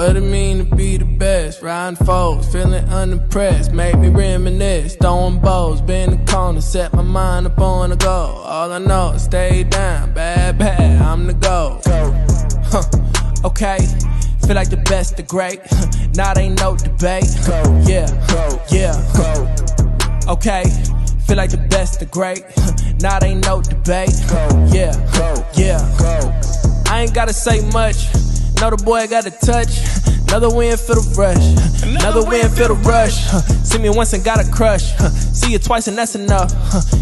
what it mean to be the best. Riding foes, feeling unimpressed. Make me reminisce, throwing bows, been in the corner, set my mind up on the goal. All I know is stay down, bad, I'm the goal. Okay, feel like the best, the great. Now ain't no debate. Yeah. Okay, feel like the best, the great. Now ain't no debate. Yeah. I ain't gotta say much. Know the boy got a touch. Another win for the rush. Another win for the rush. See me once and got a crush. See you twice and that's enough.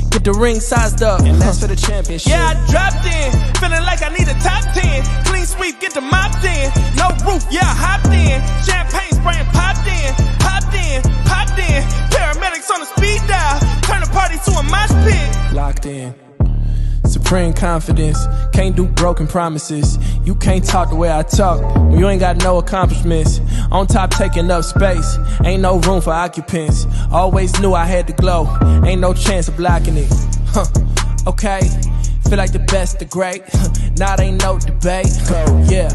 Get the ring sized up. And that's for the championship. Yeah, I dropped in. Feeling like I need a top 10. Clean sweep, get the mopped in. No roof, yeah, I hopped in. Champagne spraying, popped in. Paramedics on the speed dial. Turn the party to a mosh pit. Locked in. Supreme confidence, can't do broken promises. You can't talk the way I talk when you ain't got no accomplishments. On top taking up space, ain't no room for occupants. Always knew I had to glow, ain't no chance of blocking it. Okay, feel like the best, the great. Now ain't no debate. Yeah.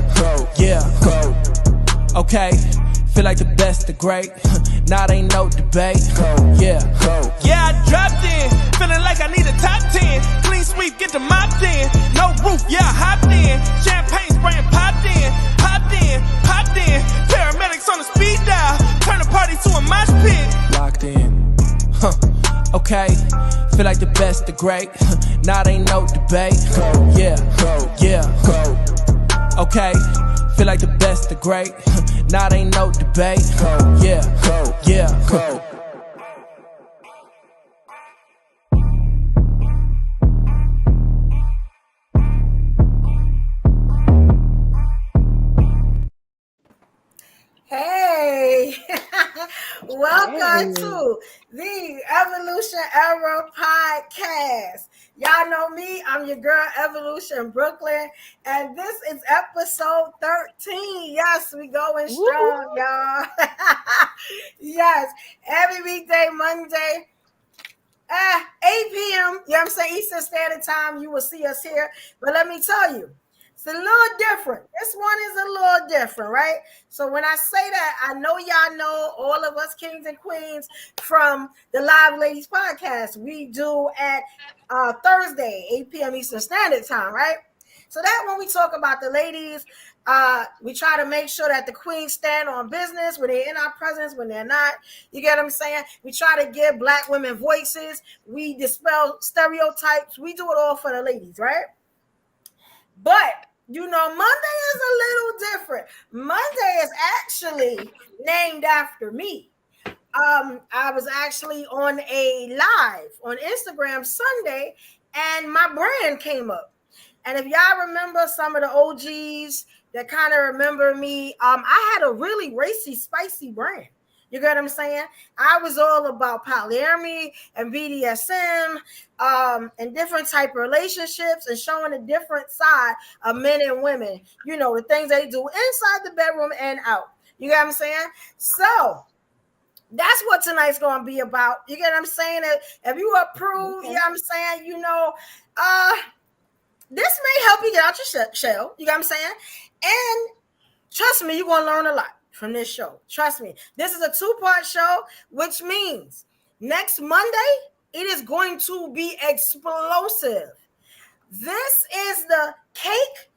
Okay, feel like the best, the great. Now ain't no debate. Yeah, I dropped in. Feeling like I need a top 10. Clean sweep, get the mopped in. No roof, yeah, I hopped in. Champagne spraying, popped in. Paramedics on the speed dial. Turn the party to a mosh pit. Locked in. Okay, feel like the best, the great. Now ain't no debate. Yeah. Okay, feel like the best, the great. Now ain't no debate. Yeah. Hey, welcome to the Evolution Era Podcast. Y'all know me, I'm your girl Evolution Brooklyn, and this is episode 13. Yes, we going strong, y'all. Yes, every weekday, Monday, 8 p.m., you know what I'm saying, Eastern Standard Time, you will see us here. But let me tell you, it's a little different. This one is a little different, right? So when I say that, I know y'all know all of us kings and queens from the Live Ladies podcast. We do at Thursday, 8 p.m. Eastern Standard Time, right? So that when we talk about the ladies, we try to make sure that the queens stand on business when they're in our presence, when they're not. You get what I'm saying? We try to give Black women voices. We dispel stereotypes. We do it all for the ladies, right? But you know, Monday is a little different. Monday is actually named after me. I was actually on a live on Instagram Sunday, and my brand came up. And if y'all remember some of the OGs that kind of remember me, I had a really racy, spicy brand. You get what I'm saying? I was all about polyamory and BDSM and different type of relationships and showing a different side of men and women. You know, the things they do inside the bedroom and out. You get what I'm saying? So that's what tonight's going to be about. You get what I'm saying? If you approve, okay. You know what I'm saying? You know, this may help you get out your shell. You get what I'm saying? And trust me, you're going to learn a lot from this show. Trust me. This is a 2-part show, which means next Monday, it is going to be explosive. This is the cake,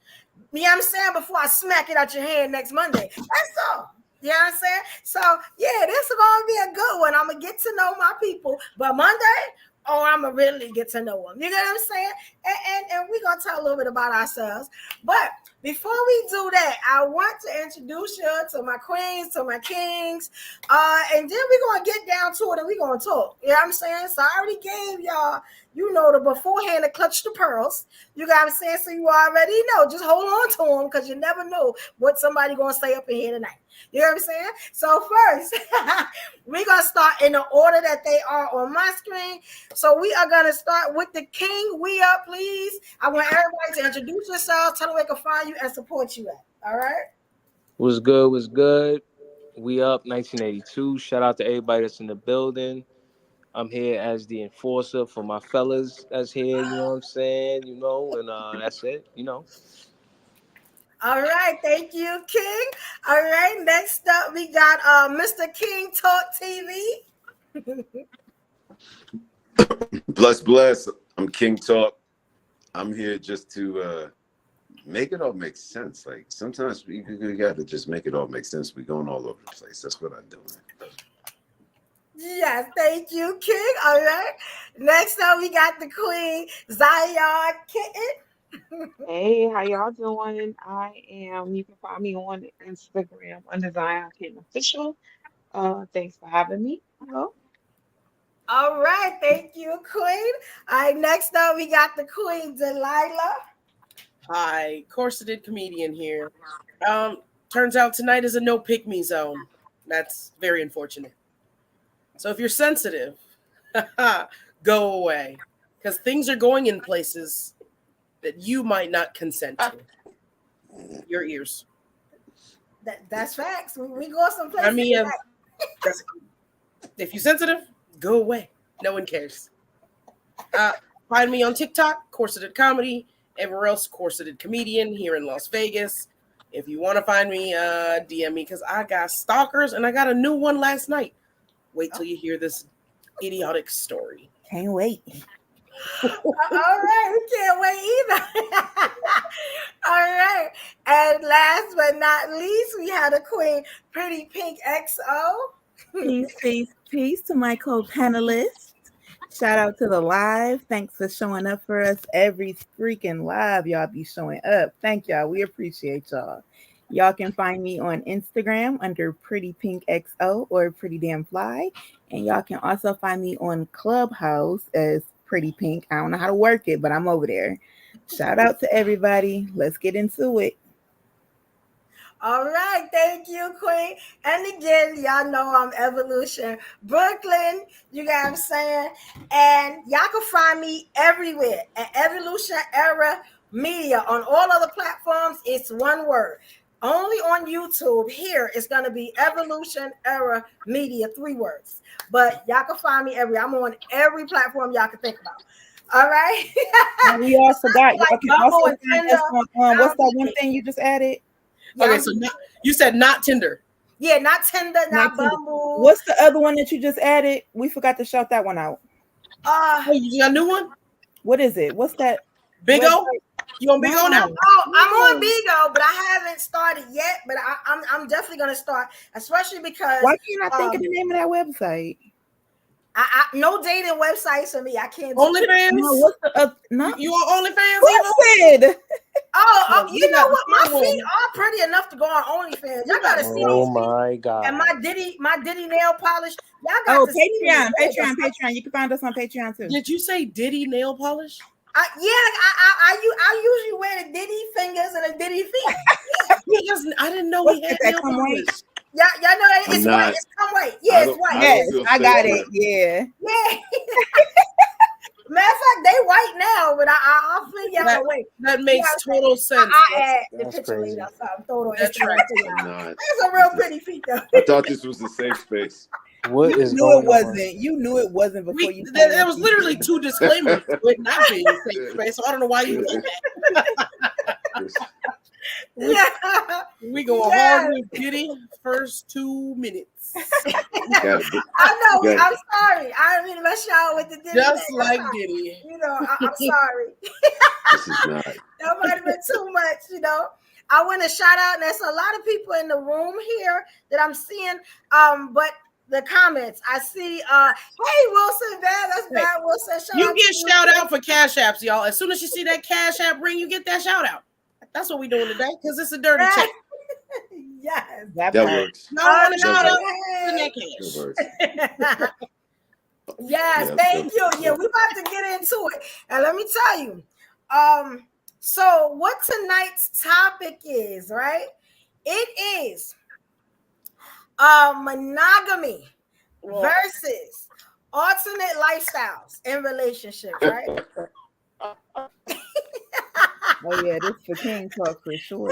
you know what I'm saying, before I smack it out your hand next Monday. That's all. You know what I'm saying? So, yeah, this is going to be a good one. I'm going to get to know my people. But Monday, I'm going to really get to know them. You know what I'm saying? And we're going to talk a little bit about ourselves. But before we do that, I want to introduce you to my queens, to my kings, and then we're going to get down to it and we're going to talk. You know what I'm saying? So I already gave y'all, you know, the beforehand to clutch the pearls. You know what I'm saying? So you already know. Just hold on to them because you never know what somebody going to say up in here tonight. You know what I'm saying? So first, we're going to start in the order that they are on my screen. So we are going to start with the king. We up, please. I want everybody to introduce yourselves, tell them where they can find you and support you at. All right? What's good? What's good? We up 1982. Shout out to everybody that's in the building. I'm here as the enforcer for my fellas that's here, you know what I'm saying? You know, and that's it, you know. All right, thank you, King. All right, next up we got Mr. King Talk TV. Bless. I'm King Talk. I'm here just to make it all make sense. Like sometimes we got to just make it all make sense. We're going all over the place. That's what I'm doing. Yes, thank you, King. All right. Next up, we got the Queen, Zion Kitten. Hey, how y'all doing? You can find me on Instagram under Zion Kitten Official. Thanks for having me. Hello. All right, thank you, Queen. All right, next up, we got the Queen, Delilah. Hi, corseted comedian here. Turns out tonight is a no pick me zone. That's very unfortunate. So if you're sensitive, go away. Because things are going in places that you might not consent to. Your ears. That's facts. We go someplace. I mean, if you're sensitive, go away. No one cares. Find me on TikTok, corseted comedy. Everywhere else, corseted comedian here in Las Vegas. If you want to find me, DM me because I got stalkers and I got a new one last night. Wait till you hear this idiotic story. Can't wait. All right, we can't wait either. All right, and last but not least, we had a Queen, Pretty Pink XO. Peace to my co-panelists. Shout out to the live. Thanks for showing up for us every freaking live. Y'all be showing up. Thank y'all. We appreciate y'all. Y'all can find me on Instagram under Pretty Pink XO or Pretty Damn Fly. And y'all can also find me on Clubhouse as Pretty Pink. I don't know how to work it, but I'm over there. Shout out to everybody. Let's get into it. All right, thank you, Queen. And again, y'all know I'm Evolution Brooklyn, you know what I'm saying? And y'all can find me everywhere at Evolution Era Media. On all other platforms, it's one word. Only on YouTube, here, it's going to be Evolution Era Media, 3 words. But y'all can find me everywhere. I'm on every platform y'all can think about. All right? And we all forgot. Y'all can also find us on what's that one thing you just added? Okay, so you said not Tinder. Yeah, not Tinder, not Tinder. Bumble. What's the other one that you just added? We forgot to shout that one out. You got a new one? What is it? What's that? Big O? You on Big O now? Oh, I'm on Big O, but I haven't started yet. But I'm definitely gonna start, especially because why can't I think of the name of that website? I no dating websites for me. I can't. OnlyFans? No, what's the no? You on OnlyFans? Who said? Oh, you know what? My feet are pretty enough to go on OnlyFans. Y'all gotta see these. Oh my God! And my Diddy nail polish. Y'all got to Patreon. You can find us on Patreon too. Did you say Diddy nail polish? I usually wear the Diddy fingers and the Diddy feet. I didn't know we had nail polish. Y'all know that it's white. It's come white. Yeah, it's white. Yes, I got it. Yeah. Matter of fact, they white now, but I'll figure out a way. That makes total sense. I add the picture later. So I'm throwing it on Instagram. It's a real pretty feet though. I thought this was the safe space. What is going on? You knew it wasn't before you. There was literally 2 disclaimers with not being safe space. So I don't know why you did that. Yeah, we go hard with Diddy first 2 minutes. I know. I'm sorry. I didn't mean to mess y'all with the Diddy. Just like Diddy. You know, I'm sorry. This is not. That might have been too much. You know. I want to shout out. There's a lot of people in the room here that I'm seeing. But the comments I see. Hey Wilson, that's bad Wilson. You get shout out for Cash Apps, y'all. As soon as you see that Cash App ring, you get that shout out. That's what we're doing today because it's a dirty check. Yes, that works. No, I want to shout out that cash. Yes, thank you. Yeah, we about to get into it, and let me tell you. So what tonight's topic is, right? It is monogamy versus alternate lifestyles in relationships, right? Oh yeah, this for King Talk for sure.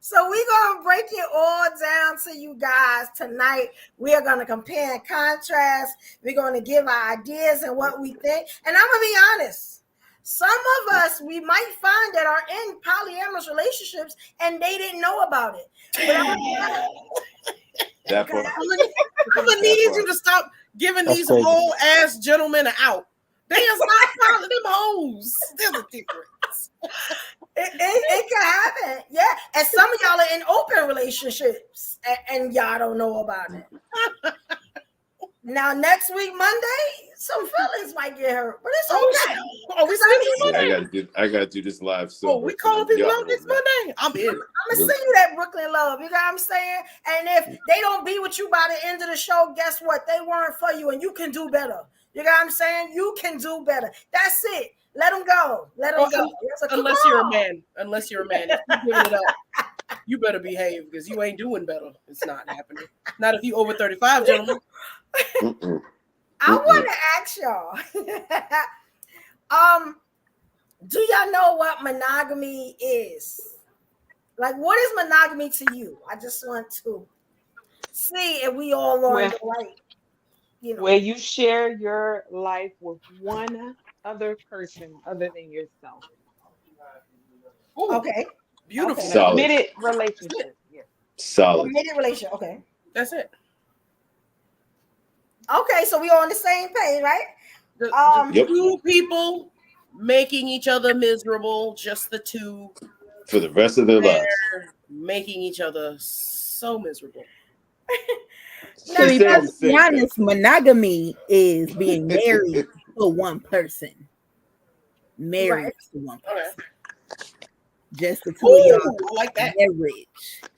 So we're gonna break it all down to you guys tonight. We are gonna compare and contrast. We're gonna give our ideas and what we think. And I'm gonna be honest. Some of us, we might find that are in polyamorous relationships and they didn't know about it. But That part. I'm gonna need you to stop giving That's these crazy. whole ass gentlemen an out. They is not calling them hoes. There's a difference. it can happen. Yeah. And some of y'all are in open relationships and y'all don't know about it. Now, next week, Monday, some feelings might get hurt, but it's okay. Oh, we still I gotta do this live. So we calling people out next Monday? I'm in. I'm gonna send you that Brooklyn love. You know what I'm saying? And if they don't be with you by the end of the show, guess what? They weren't for you, and you can do better. You know what I'm saying? You can do better. That's it. Let them go. Let them go. Unless you're a man. Unless you're a man. If you're giving it up, you better behave because you ain't doing better. It's not happening. Not if you over 35, gentlemen. I want to ask y'all. Do y'all know what monogamy is? Like, what is monogamy to you? I just want to see if we all on the right. You know. Where you share your life with one other person other than yourself. Ooh, okay. Beautiful. Okay. Solid. Committed relationship. Yes. Solid. Committed relationship. Okay. That's it. Okay, so we all on the same page, right? The two people making each other miserable, just the two. For the rest of their lives. Making each other so miserable. To be honest, monogamy is being married to one person. Married to one person. Okay. Just the two of y'all. I like that. Marriage.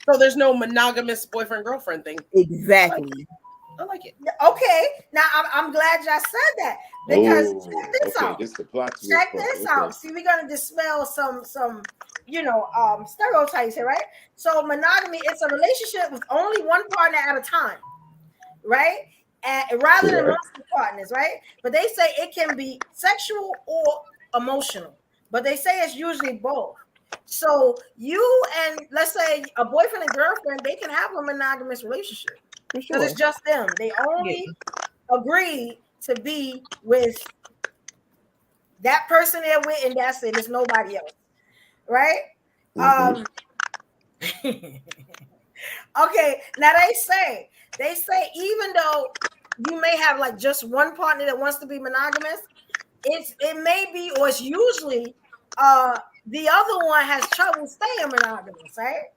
So there's no monogamous boyfriend-girlfriend thing. Exactly. I like it. Okay, now I'm glad y'all said that because check this out. This the plot twist. Check this out. See, we're gonna dispel some stereotypes here, right? So monogamy, it's a relationship with only one partner at a time, right? And rather than multiple partners, right? But they say it can be sexual or emotional, but they say it's usually both. So you and let's say a boyfriend and girlfriend, they can have a monogamous relationship. Because it's just them. They only agree to be with that person they're with, and that's it. It's nobody else. Right? Okay. Now they say even though you may have like just one partner that wants to be monogamous, it may be, or it's usually the other one has trouble staying monogamous, right?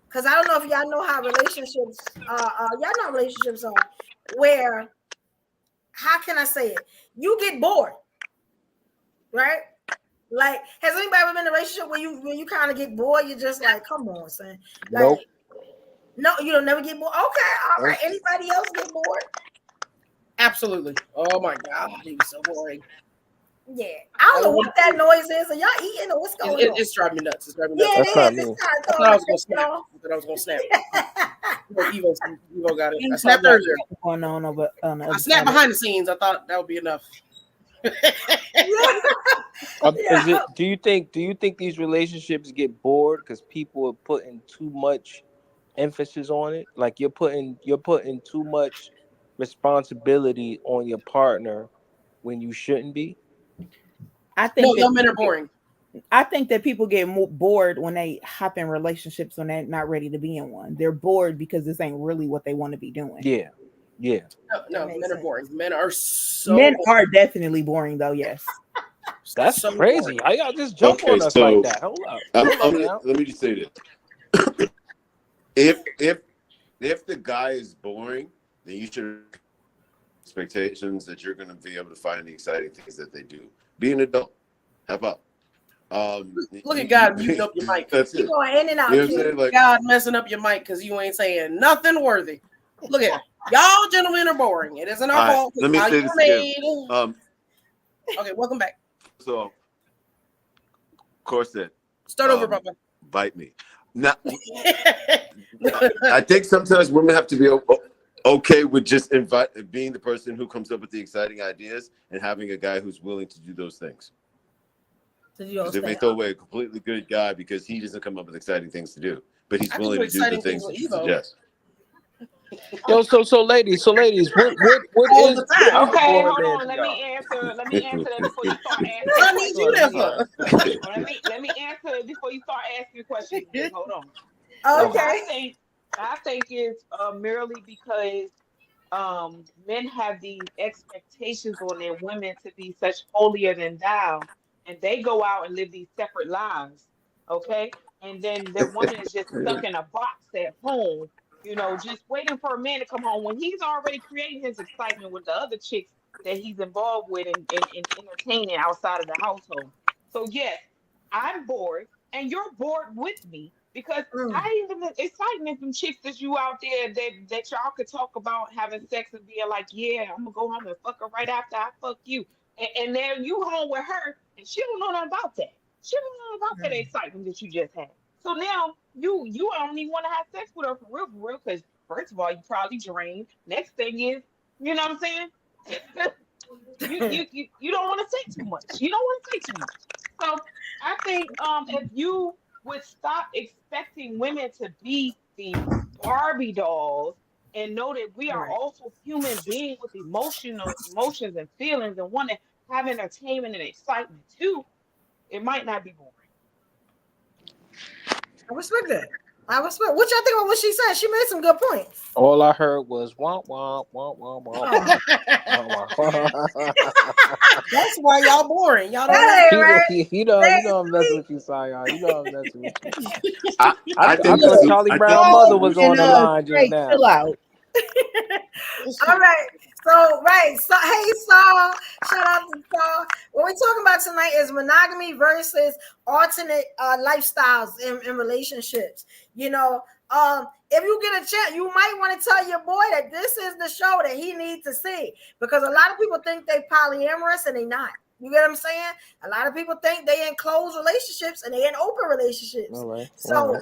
Because I don't know if y'all know how relationships are where, how can I say it? You get bored, right? Like, has anybody ever been in a relationship where you kind of get bored? You're just like, come on, son. Like, nope. No, you don't never get bored. Okay, all right. Anybody else get bored? Absolutely. Oh my God, he was so boring. Yeah, I don't know what that noise is. Are y'all eating or what's going on? It's driving me nuts. It's driving me nuts. Yeah, That's not me. I thought I was gonna snap. I was gonna snap. Evo got it. I snapped earlier. Going on over. I snapped behind the scenes. I thought that would be enough. Do you think these relationships get bored because people are putting too much emphasis on it? Like you're putting too much responsibility on your partner when you shouldn't be? I think no men are boring. I think that people get bored when they hop in relationships when they're not ready to be in one. They're bored because this ain't really what they want to be doing. Yeah. No, men are boring. Men are definitely boring though. Yes. That's so crazy. I got just jump on us like that. Hold up. Let me just say this. If the guy is boring, then you should have expectations that you're going to be able to find the exciting things that they do. Be an adult. How about? Look at God muting up your mic. That's Keep going in and out. You know what I'm saying? Like, God messing up your mic because you ain't saying nothing worthy. Look at it. Y'all gentlemen are boring. It isn't our fault. Let me say this again. Okay, welcome back. So, corset. Start over, Papa. Bite me. Now, I think sometimes women have to be okay with just being the person who comes up with the exciting ideas and having a guy who's willing to do those things. Because they may throw away a completely good guy because he doesn't come up with exciting things to do, but he's willing to do the things that you suggest. Yo, so ladies, what All is the time. a Okay, boring hold man on. to Let me y'all? answer. Let me answer that before you start What asking I need you questions. there Go Again. for? Let me answer it before you start asking questions again. Hold on. So Uh-huh. Okay. I think it's merely because men have these expectations on their women to be such holier than thou, and they go out and live these separate lives, okay? And then their woman is just stuck in a box at home, just waiting for a man to come home when he's already creating his excitement with the other chicks that he's involved with and entertaining outside of the household. So yes, I'm bored, and you're bored with me because Mm. I even exciting if them chicks that you out there that y'all could talk about having sex and being like, yeah, I'm gonna go home and fuck her right after I fuck you, and then you home with her and she don't know nothing about that. She don't know nothing about that excitement that you just had. So now you don't even want to have sex with her for real, because first of all you probably drained. Next thing is, you know what I'm saying? You don't want to say too much. You don't want to say too much. So I think if you would stop expecting women to be these Barbie dolls and know that we are Right. also human beings with emotions and feelings and want to have entertainment and excitement too, it might not be boring. I respect that. I respect. What y'all think about what she said? She made some good points. All I heard was wah wah wah wah wah Oh, wah wah. That's why y'all boring. Y'all don't that like. ain't right. You know I'm messing with you, Sion. You know I'm messing with you. I I think thought this. Charlie I think. Brown mother was And on the line just straight now. chill out. All right. So, right. So, hey, Saul. Shout out to Saul. What we're talking about tonight is monogamy versus alternate lifestyles in relationships. If you get a chance, you might want to tell your boy that this is the show that he needs to see, because a lot of people think they polyamorous and they not. You get what I'm saying? A lot of people think they in closed relationships and they in open relationships. All right. So,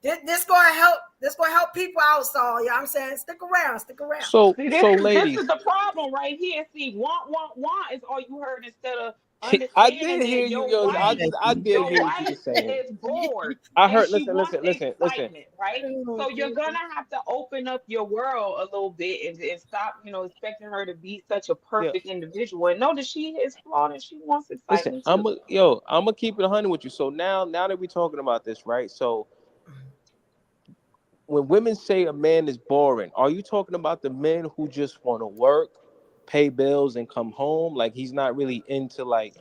this gonna help. This gonna help people out. So, you know what I'm saying? Stick around. So See, this ladies, is the problem right here. See, want is all you heard instead of I understanding did hear that you, your yo. wife I did your hear what you wife were saying. is bored I and heard. she wants Listen. excitement, right? So you're gonna have to open up your world a little bit and stop, expecting her to be such a Yeah. perfect individual and know that she is flawed and she wants Listen, excitement I'm too. gonna keep it 100 with you. So now that we're talking about this, right? So when women say a man is boring, are you talking about the men who just want to work, pay bills, and come home? Like he's not really into like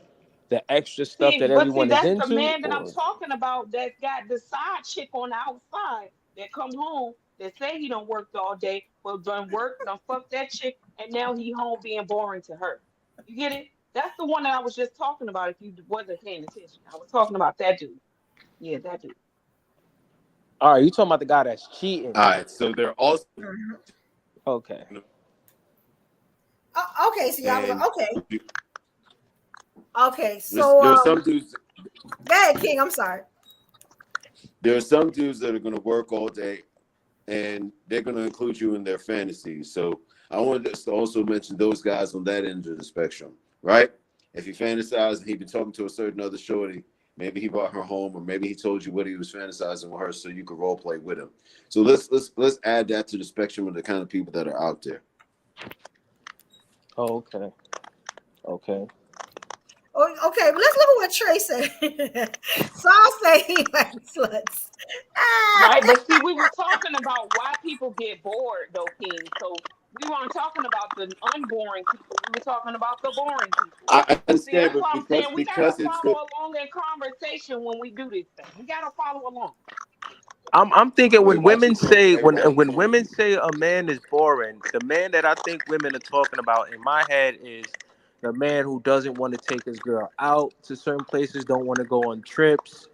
the extra stuff that But see, everyone is that's the into, man that I'm or talking about that got the side chick on the outside that come home that say he don't worked all day, but done work, done fuck that chick, and now he home being boring to her. You get it? That's the one that I was just talking about. If you wasn't paying attention, I was talking about that dude. Yeah, that dude. all right, you talking about the guy that's cheating? All right. So they're also Okay. Okay. So y'all and okay. Okay. there's, So, there's some dudes. go ahead, King. I'm sorry. There are some dudes that are going to work all day, and they're going to include you in their fantasies. So I wanted to also mention those guys on that end of the spectrum, right? If you fantasize and he'd been talking to a certain other shorty, maybe he brought her home, or maybe he told you what he was fantasizing with her, so you could role play with him. So let's add that to the spectrum of the kind of people that are out there. Oh, okay. Oh, okay, let's look at what Trey said. Saul say he likes sluts. Right, but see, we were talking about why people get bored, though, King. So we weren't talking about the unboring people. We were talking about the boring people. I So see, understand, that's but why I'm saying we gotta because it's the follow along in conversation when we do this thing. We gotta follow along. I'm thinking when everybody women should know, say everybody when should women say a man is boring, the man that I think women are talking about in my head is the man who doesn't want to take his girl out to certain places, don't want to go on trips.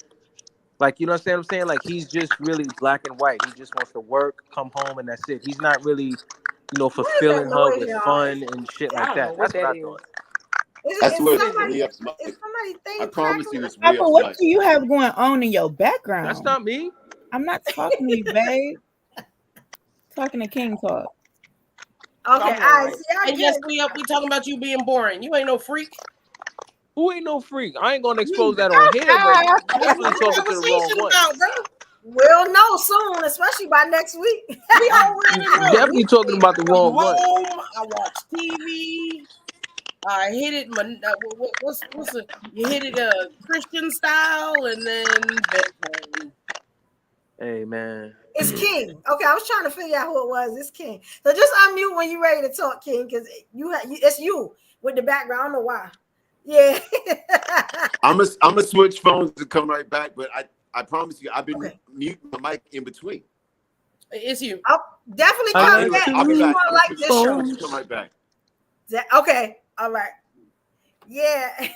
Like, you know what I'm saying? Like he's just really black and white. He just wants to work, come home, and that's it. He's not really, What is that fulfilling her noise, with y'all? fun and shit I like don't know that. what That's what that I is. thought. I Is swear What it's is it? way somebody up my. I thing promise you, crackling? it's way Papa, off what mic. do you have going on in your That's background? not me. I'm not talking to you, babe. Talking to King Talk. Okay, Something like see, I And get yes, it. we talking about you being boring. You ain't no freak. Who ain't no freak? I ain't gonna expose You. that on here, but you That's definitely what the talking to the wrong conversation one. about, bro. We'll know soon, especially by next week. We already know. Definitely talking about the wrong month. Home, I watch TV. I hit it. What's the? You hit it Christian style, and then bedtime. Hey man, It's King. Okay, I was trying to figure out who it was. It's King. So just unmute when you're ready to talk, King, because it's you with the background. I don't know why. Yeah. I'm gonna switch phones to come right back, but I promise you, I've been muting my mic in between. It's you. I'll definitely come back. I'll be back. Like this show. Come right back. Okay. All right. Yeah.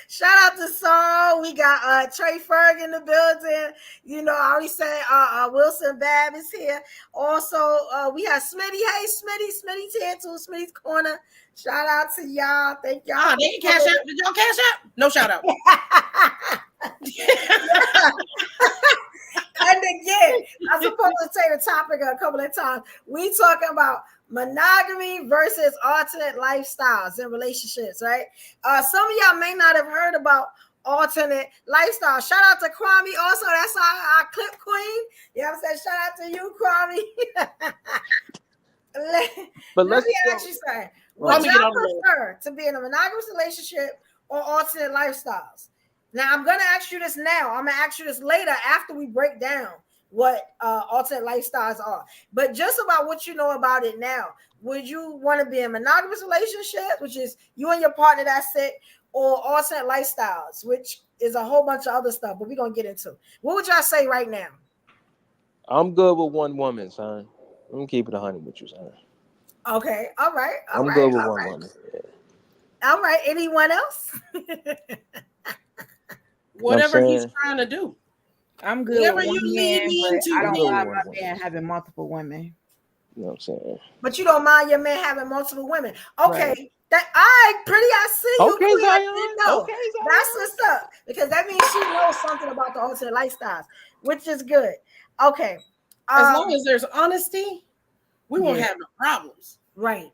Shout out to Saul. We got Trey Ferg in the building. You know, I already said Wilson Babb is here. Also, we have Smitty. Hey, Smitty's here too. Smitty's Corner. Shout out to y'all. Thank y'all. They can cash out. Did y'all cash out? No shout out. And again, I'm supposed to say the topic a couple of times. We talking about monogamy versus alternate lifestyles and relationships, right? Some of y'all may not have heard about alternate lifestyle. Shout out to Kwame. Also, that's our clip queen. You know what I'm saying? Shout out to you, Kwame. Let me ask you something. Would y'all prefer to be in a monogamous relationship or alternate lifestyles? Now, I'm going to ask you this now. I'm going to ask you this later after we break down what alternate lifestyles are. But just about what you know about it now, would you want to be in a monogamous relationship, which is you and your partner, that's it, or alternate lifestyles, which is a whole bunch of other stuff, but we're going to get into. What would y'all say right now? I'm good with one woman, son. I'm going to keep it 100 with you, son. Okay. All right. I'm good with one woman. Yeah. All right. Anyone else? Whatever he's trying to do. I'm good with one man, but I don't mind my man having multiple women. You know what I'm saying? But you don't mind your man having multiple women. Okay. Right. I see you. Okay, Zion. Okay, Zion. That's what's up. Because that means she knows something about the alternate lifestyles, which is good. Okay. As long as there's honesty, we won't have no problems. Right.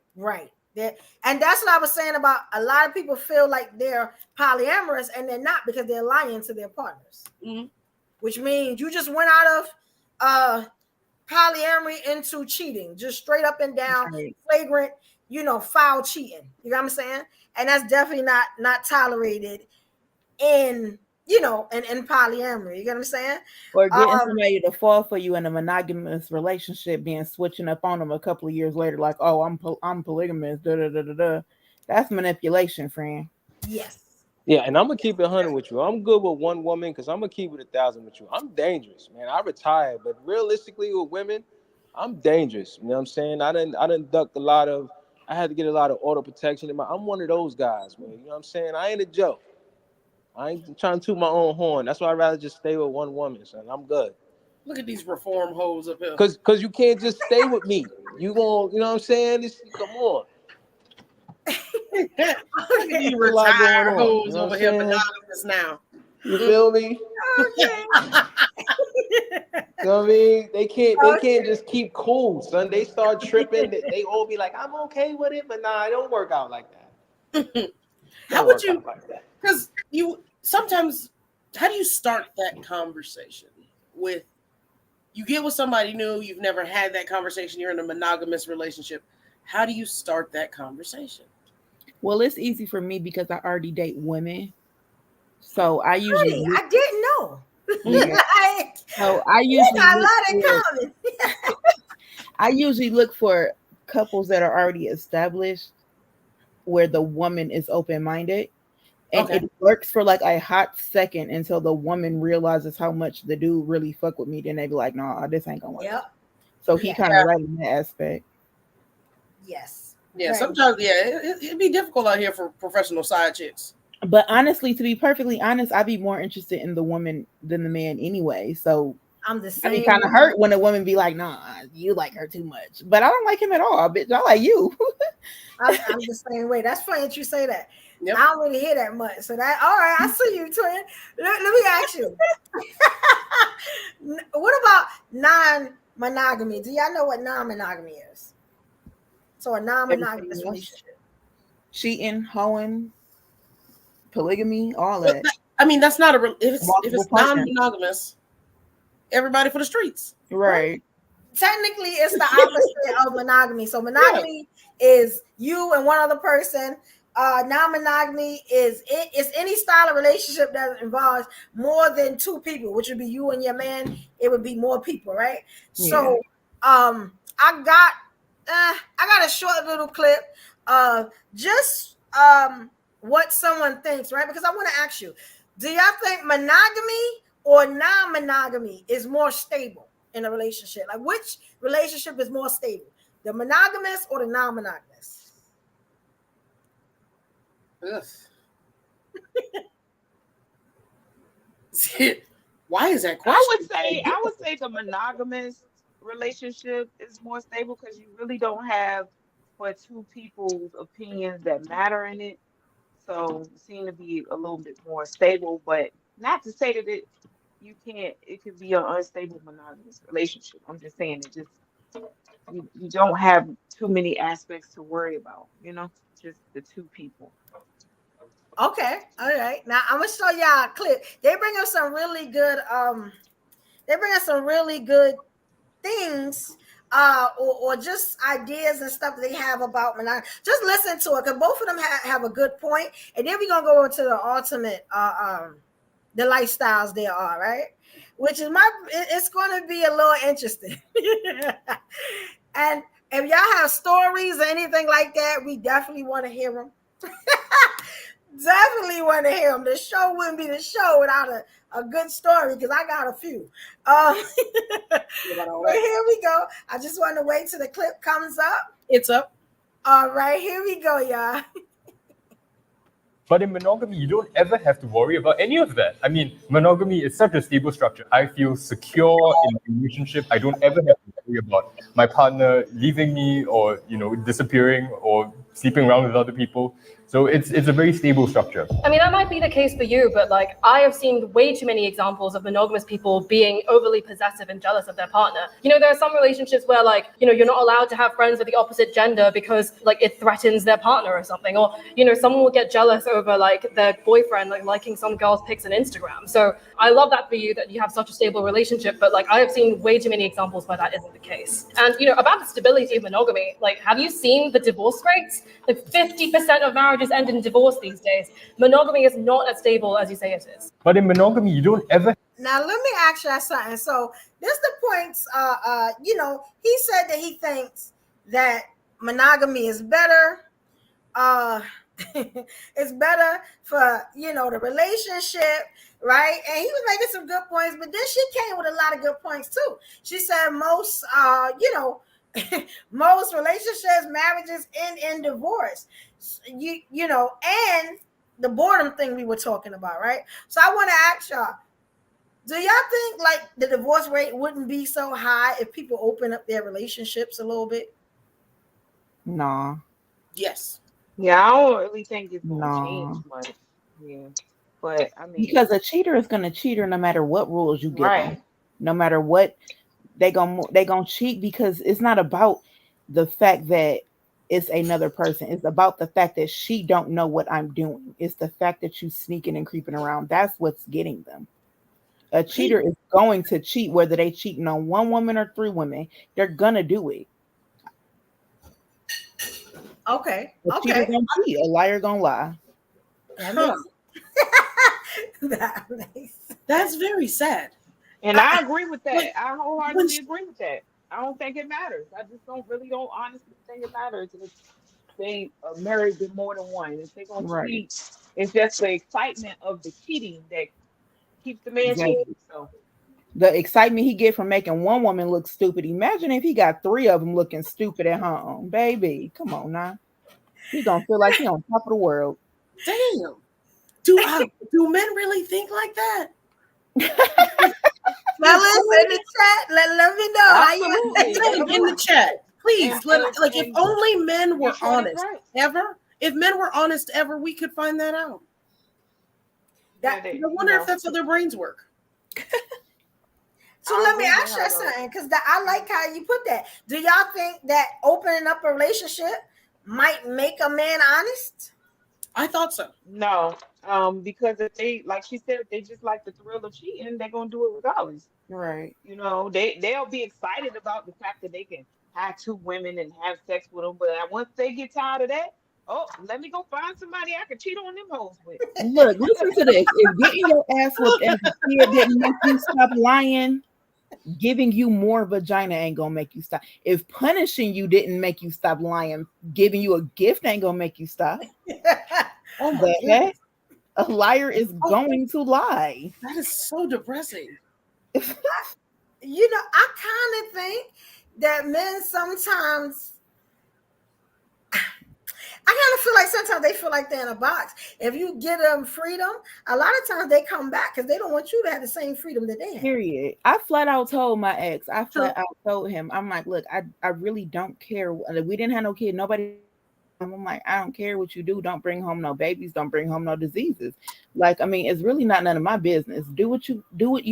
And that's what I was saying about a lot of people feel like they're polyamorous and they're not because they're lying to their partners. Mm-hmm. Which means you just went out of polyamory into cheating, just straight up and down, flagrant, foul cheating. You know what I'm saying? And that's definitely not tolerated in polyamory. You know what I'm saying? Or getting somebody to fall for you in a monogamous relationship, being switching up on them a couple of years later, like, oh, I'm polygamous. That's manipulation, friend. Yes. Yeah, and I'm gonna keep it 100 with you. I'm good with one woman because I'm gonna keep it 1,000 with you. I'm dangerous, man. I retired, but realistically with women, I'm dangerous. You know what I'm saying? I done ducked I had to get a lot of auto protection. I'm one of those guys, man. You know what I'm saying? I ain't a joke. I ain't trying to toot my own horn. That's why I'd rather just stay with one woman, son. I'm good. Look at these reform hoes up here. Cause you can't just stay with me. You know what I'm saying? Come on. Look at these retired hoes over here monogamous now. You feel me? Okay. You know what I mean? They can't just keep cool, son. They start tripping. They all be like, I'm okay with it, but nah, it don't work out like that. How would you? Because sometimes, how do you start that conversation with? You get with somebody new, you've never had that conversation. You're in a monogamous relationship. How do you start that conversation? Well, it's easy for me because I already date women, so I usually. I didn't know. Yeah. So I usually look for couples that are already established, where the woman is open-minded. And it works for like a hot second until the woman realizes how much the dude really fuck with me. Then they be like, "Nah, this ain't gonna work." Yep. So he kind of right in that aspect. Yes. Yeah. Right. Sometimes, it'd be difficult out here for professional side chicks. But honestly, to be perfectly honest, I'd be more interested in the woman than the man anyway. So I'm the same. I'd be kind of hurt when a woman be like, "Nah, you like her too much," but I don't like him at all. Bitch, I like you. I'm the same way. That's funny that you say that. Yep. I don't really hear that much. So that all right, I see you, twin. Let me ask you. What about non-monogamy? Do y'all know what non-monogamy is? So a non-monogamous relationship. Cheating, hoeing, polygamy, all that. I mean, that's not if it's non-monogamous, everybody for the streets. Right. Technically, it's the opposite of monogamy. So monogamy is you and one other person. Non-monogamy is any style of relationship that involves more than two people, which would be you and your man. It would be more people, right? Yeah. So I got a short little clip of just what someone thinks, right? Because I want to ask you, do y'all think monogamy or non-monogamy is more stable in a relationship? Like, which relationship is more stable, the monogamous or the non-monogamous? Why is that question? I would say the monogamous relationship is more stable because you really don't have but two people's opinions that matter in it. So it seems to be a little bit more stable, but not to say that it could be an unstable monogamous relationship. I'm just saying you don't have too many aspects to worry about, just the two people. Okay, all right. Now I'm gonna show y'all a clip. They bring up some really good things, or just ideas and stuff that they have about monogamy. Just listen to it, because both of them have a good point, and then we're gonna go into the ultimate the lifestyles there are, right? Which is it's gonna be a little interesting. And if y'all have stories or anything like that, we definitely want to hear them. Definitely want to hear them. The show wouldn't be the show without a good story, because I got a few. But here we go. I just want to wait till the clip comes up. It's up. All right, here we go, y'all. But in monogamy, you don't ever have to worry about any of that. I mean, monogamy is such a stable structure. I feel secure in a relationship. I don't ever have to worry about my partner leaving me or, disappearing or sleeping around with other people. So it's a very stable structure. I mean, that might be the case for you, but I have seen way too many examples of monogamous people being overly possessive and jealous of their partner. There are some relationships where you're not allowed to have friends with the opposite gender because it threatens their partner or something. Or, someone will get jealous over their boyfriend liking some girl's pics on Instagram. So I love that for you, that you have such a stable relationship, but I have seen way too many examples where that isn't the case. And, about the stability of monogamy, have you seen the divorce rates? 50% of marriages end in divorce these days. Monogamy is not as stable as you say it is. But in monogamy, you don't ever... Now, let me ask you something. So this is the points, he said that he thinks that monogamy is better. It's better for, the relationship, right? And he was making some good points, but then she came with a lot of good points too. She said most, most relationships, marriages end in divorce, and the boredom thing we were talking about, right? So I want to ask y'all, do y'all think the divorce rate wouldn't be so high if people open up their relationships a little bit? Nah. Yes. Yeah, I don't really think it's going to change much. Yeah. But I mean, because a cheater is going to cheat no matter what rules you give them. No matter what, they gonna cheat, because it's not about the fact that it's another person. It's about the fact that she don't know what I'm doing. It's the fact that you sneaking and creeping around. That's what's getting them. A cheater is going to cheat, whether they cheating on one woman or three women. They're gonna do it. Okay. A cheater gonna cheat. A liar gonna lie. That's very sad. And I agree with that. I wholeheartedly agree with that. I don't think it matters. I just don't honestly think it matters if they are married with more than one. If they're going to cheat, it's just the excitement of the cheating that keeps the man cheating. So the excitement he get from making one woman look stupid. Imagine if he got three of them looking stupid at home. Baby, come on now. He gonna feel like he on top of the world. Damn. Do men really think like that? Fellas in the chat, let me know how you in the chat. Please, if only men were honest ever. If men were honest ever, we could find that out. I wonder if that's how their brains work. So let me ask you something, because I like how you put that. Do y'all think that opening up a relationship might make a man honest? I thought so. No, because if they, like she said, if they just like the thrill of cheating, they're gonna do it regardless. Right. You know, they'll be excited about the fact that they can have two women and have sex with them, but once they get tired of that, oh, let me go find somebody I can cheat on them hoes with. Look, listen to this. If getting your ass whooped as a kid didn't make you stop lying, giving you more vagina ain't gonna make you stop. If punishing you didn't make you stop lying, giving you a gift ain't gonna make you stop. Oh my The goodness. heck? A liar is going to lie. That is so depressing. You know, I kind of think that men sometimes, I kind of feel like sometimes they feel like they're in a box. If you give them freedom, a lot of times they come back because they don't want you to have the same freedom that they have. Period. I flat out told my ex, I flat out told him, I'm like, look, I really don't care. We didn't have no kid. Nobody. I'm like, I don't care what you do. Don't bring home no babies. Don't bring home no diseases. Like, I mean, it's really not none of my business. Do what you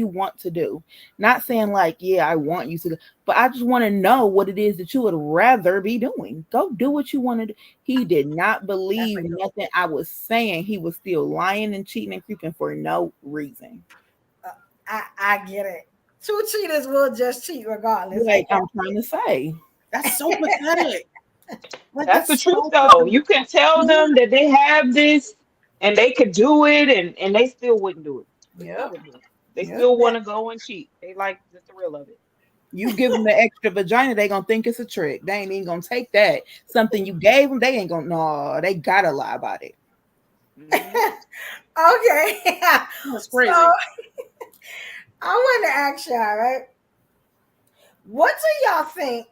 want to do. Not saying like, yeah, I want you to, but I just want to know what it is that you would rather be doing. Go do what you want to do. He did not believe nothing I was saying. He was still lying and cheating and creeping for no reason. I get it. Two cheaters will just cheat regardless. Like I'm trying to say. That's so pathetic. Like, that's the truth, though. You can tell them that they have this and they could do it, and they still wouldn't do it. Yeah. They still want to go and cheat. They like the thrill of it. You give them the extra vagina, they gonna think it's a trick. They ain't even gonna take that. Something you gave them, they ain't gonna. No, they gotta lie about it. Okay, that's crazy. So, I want to ask y'all, right? What do y'all think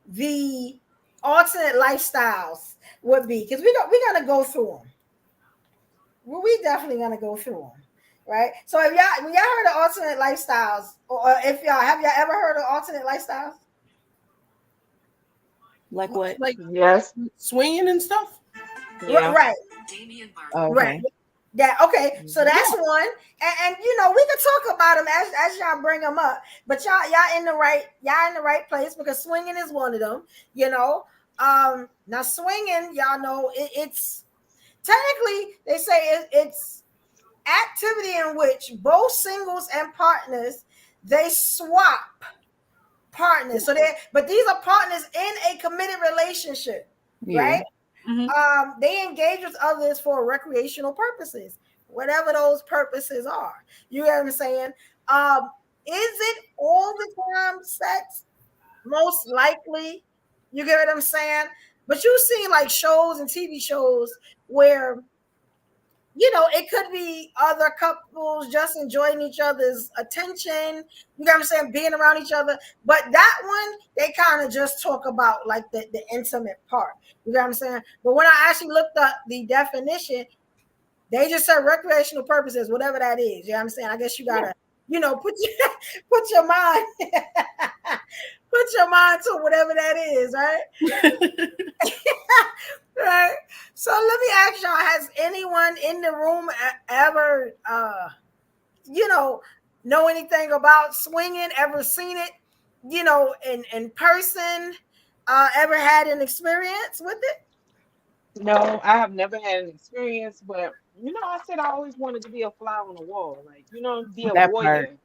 the alternate lifestyles would be? Because we're gonna go through them. Well, we definitely gonna go through them, right? So when y'all heard of alternate lifestyles, or if y'all ever heard of alternate lifestyles? Like what? Like yes, swinging and stuff. Yeah. Right. Oh, okay. Right. That okay. So that's one, and you know we can talk about them as y'all bring them up. But y'all in the right place because swinging is one of them. You know, now swinging, y'all know it's technically they say it's activity in which both singles and partners they swap partners. So but these are partners in a committed relationship, right? Mm-hmm. They engage with others for recreational purposes, whatever those purposes are. You get what I'm saying? Is it all the time sex? Most likely. You get what I'm saying? But you've seen like shows and TV shows where, you know, it could be other couples just enjoying each other's attention. You know what I'm saying? Being around each other. But that one, they kind of just talk about like the intimate part. You know what I'm saying? But when I actually looked up the definition, they just said recreational purposes, whatever that is. You know what I'm saying? I guess you got to, you know, put your mind to whatever that is, right? Right. So let me ask y'all, has anyone in the room ever know anything about swinging, ever seen it, you know, in person, ever had an experience with it? No, I have never had an experience, but you know, I said I always wanted to be a fly on the wall, like, you know, be a voyeur.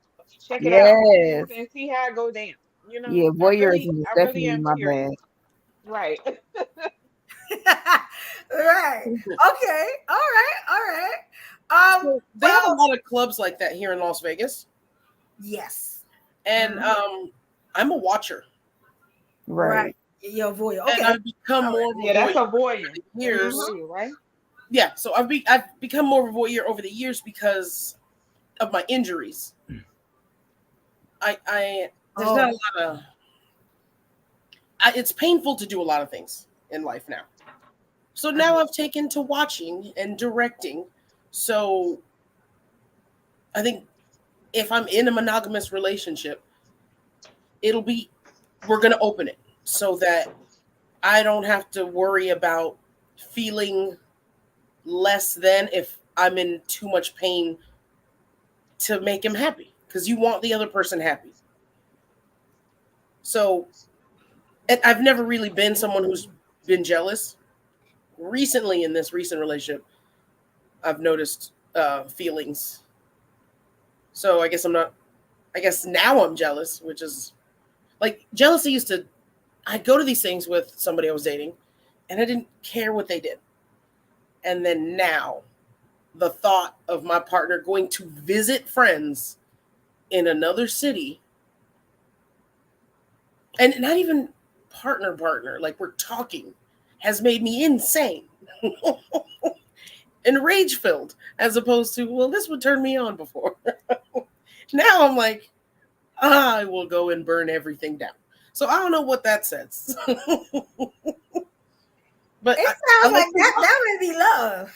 Check it out. Yes. And see how it go down. You know, Yeah, voyeurism is I really definitely am my curious. bad. Right. Right. Okay. All right. So they have a lot of clubs like that here in Las Vegas. Yes. And I'm a watcher. Right. You're a voyeur. Okay. And I've become more of a voyeur. That's a voyeur. Years, right? Yeah. So I've become more of a voyeur over the years because of my injuries. There's not a lot of. It's painful to do a lot of things in life now. So now I've taken to watching and directing. So I think if I'm in a monogamous relationship, we're going to open it so that I don't have to worry about feeling less than if I'm in too much pain to make him happy, because you want the other person happy. So I've never really been someone who's been jealous. Recently, in this recent relationship, I've noticed feelings. So I guess I'm not I guess now I'm jealous, which is like jealousy used to, I'd go to these things with somebody I was dating and I didn't care what they did. And then now the thought of my partner going to visit friends in another city, and not even partner, like we're talking, has made me insane and rage-filled, as opposed to, well, this would turn me on before. Now I'm like, I will go and burn everything down. So I don't know what that says. But it sounds like that would be love.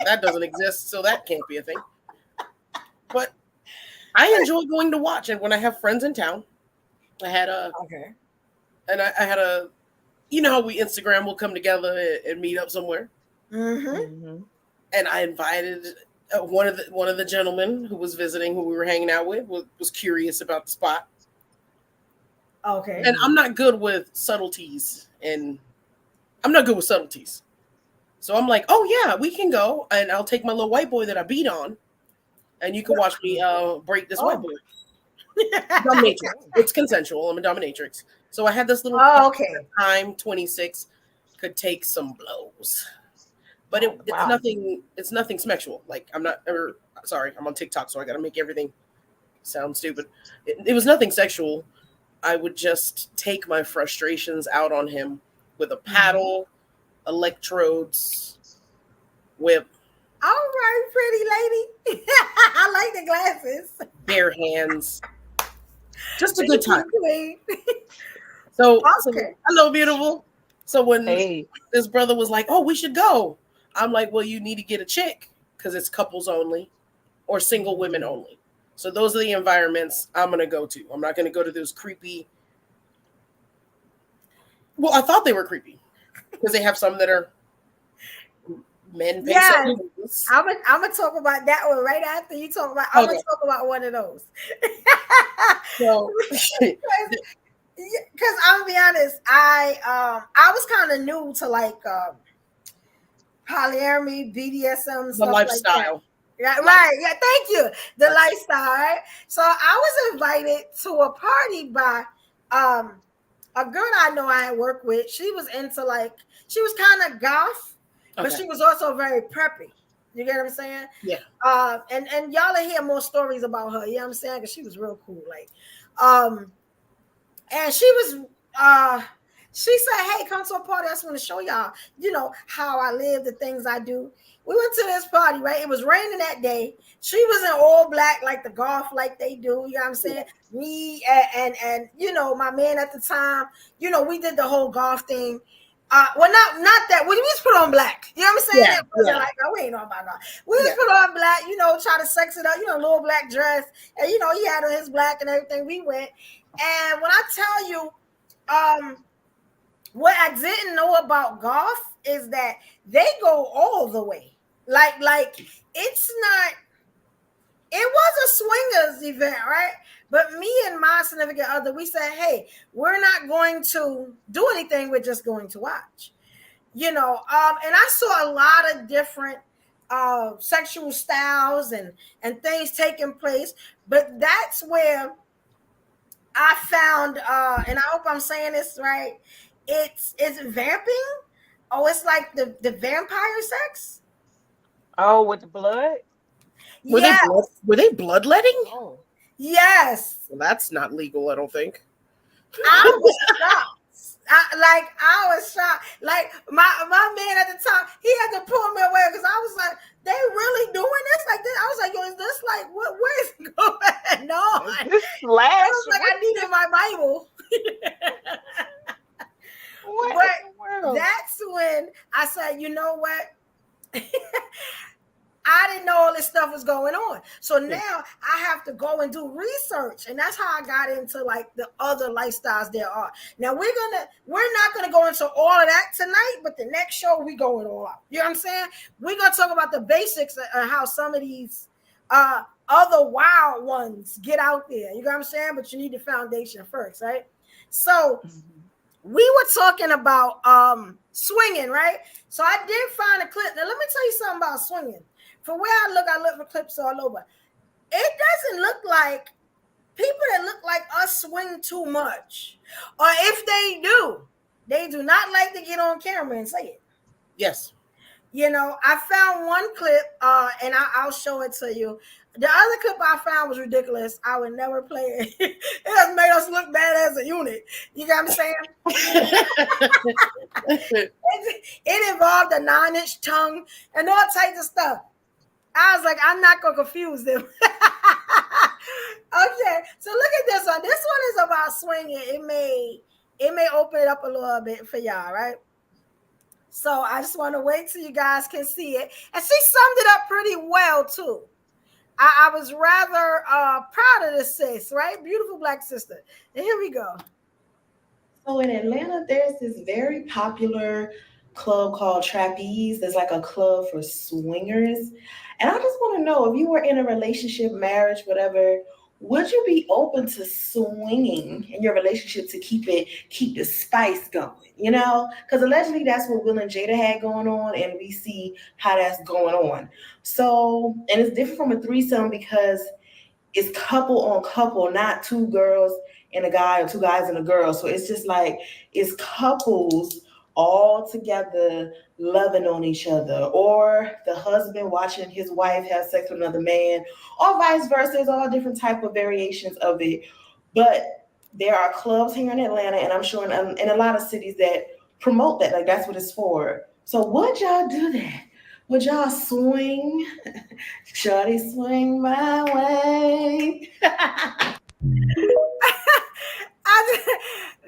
That doesn't exist, so that can't be a thing. But I enjoy going to watch, and when I have friends in town, I had a you know how we Instagram will come together and meet up somewhere. Mm-hmm. And I invited one of the gentlemen who was visiting, who we were hanging out with, was curious about the spot. Okay. And I'm not good with subtleties, so I'm like, oh yeah, we can go, and I'll take my little white boy that I beat on, and you can watch me break this white boy. Dominatrix. It's consensual. I'm a dominatrix. So I had this little time 26 could take some blows. But it's nothing sexual. Like I'm on TikTok, so I gotta make everything sound stupid. It was nothing sexual. I would just take my frustrations out on him with a paddle, electrodes, whip. All right, pretty lady. I like the glasses. Bare hands. Just a good time. So hello, beautiful. So when this brother was like, oh, we should go, I'm like, well, you need to get a chick because it's couples only or single women only. So those are the environments I'm going to go to. I'm not going to go to those creepy. Well, I thought they were creepy because they have some that are men. Yeah, I'm gonna talk about that one right after you talk about. I'm gonna talk about one of those. So, because I'm gonna be honest, I was kind of new to like polyamory, BDSM, stuff the lifestyle. Like that. Right. Yeah. Thank you. The lifestyle. Right. So I was invited to a party by a girl I know I work with. She was into she was kind of goth. But she was also very preppy. You get what I'm saying? Yeah. And y'all will hear more stories about her. You know what I'm saying? Because she was real cool. And she was, she said, hey, come to a party. I just want to show y'all, how I live, the things I do. We went to this party, right? It was raining that day. She was in all black, like the golf, like they do. You know what I'm saying? Yeah. Me and my man at the time, we did the whole golf thing. Well, not that. We just put on black. You know what I'm saying? Yeah. Like, we ain't know about God. We just put on black, try to sex it up, little black dress. And, he had on his black and everything. We went. And when I tell you, what I didn't know about golf is that they go all the way. Like it's not, it was a swingers event, right? But me and my significant other, we said, hey, we're not going to do anything. We're just going to watch, and I saw a lot of different sexual styles and things taking place. But that's where I found, and I hope I'm saying this right, it's vamping. Oh, it's like the vampire sex. Oh, with the blood? Were they bloodletting? Oh. Yes. Well, that's not legal, I don't think. I was shocked. I was shocked. Like my man at the time, he had to pull me away because I was like, they really doing this like this? I was like, yo, is this like where is it going on? This slash. I was like, I needed my Bible. But that's when I said, you know what? I didn't know all this stuff was going on. So now I have to go and do research. And that's how I got into like the other lifestyles there are. Now we're not gonna go into all of that tonight, but the next show we going all out. You know what I'm saying? We're gonna talk about the basics of how some of these other wild ones get out there. You know what I'm saying? But you need the foundation first, right? So we were talking about swinging, right? So I did find a clip. Now let me tell you something about swinging. For where I look for clips all over. it doesn't look like people that look like us swing too much. Or if they do not like to get on camera and say it. Yes. You know, I found one clip, and I'll show it to you. The other clip I found was ridiculous. I would never play it. It has made us look bad as a unit. You got what I'm saying? It involved a 9-inch tongue and all types of stuff. I was like, I'm not going to confuse them. Okay, so look at this one. This one is about swinging. It may open it up a little bit for y'all, right? So I just want to wait till you guys can see it. And she summed it up pretty well, too. I was rather proud of this sis, right? Beautiful black sister. And here we go. So in Atlanta, there's this very popular club called Trapeze. There's like a club for swingers. And I just want to know, if you were in a relationship, marriage, whatever, would you be open to swinging in your relationship to keep the spice going? You know, because allegedly that's what Will and Jada had going on, and we see how that's going on. So, and it's different from a threesome because it's couple on couple, not two girls and a guy or two guys and a girl. So it's just like it's couples all together loving on each other, or the husband watching his wife have sex with another man, or vice versa. There's all different type of variations of it. But there are clubs here in Atlanta, and I'm sure in a lot of cities that promote that. Like, that's what it's for. So would y'all do that? Would y'all swing? Shorty, swing my way.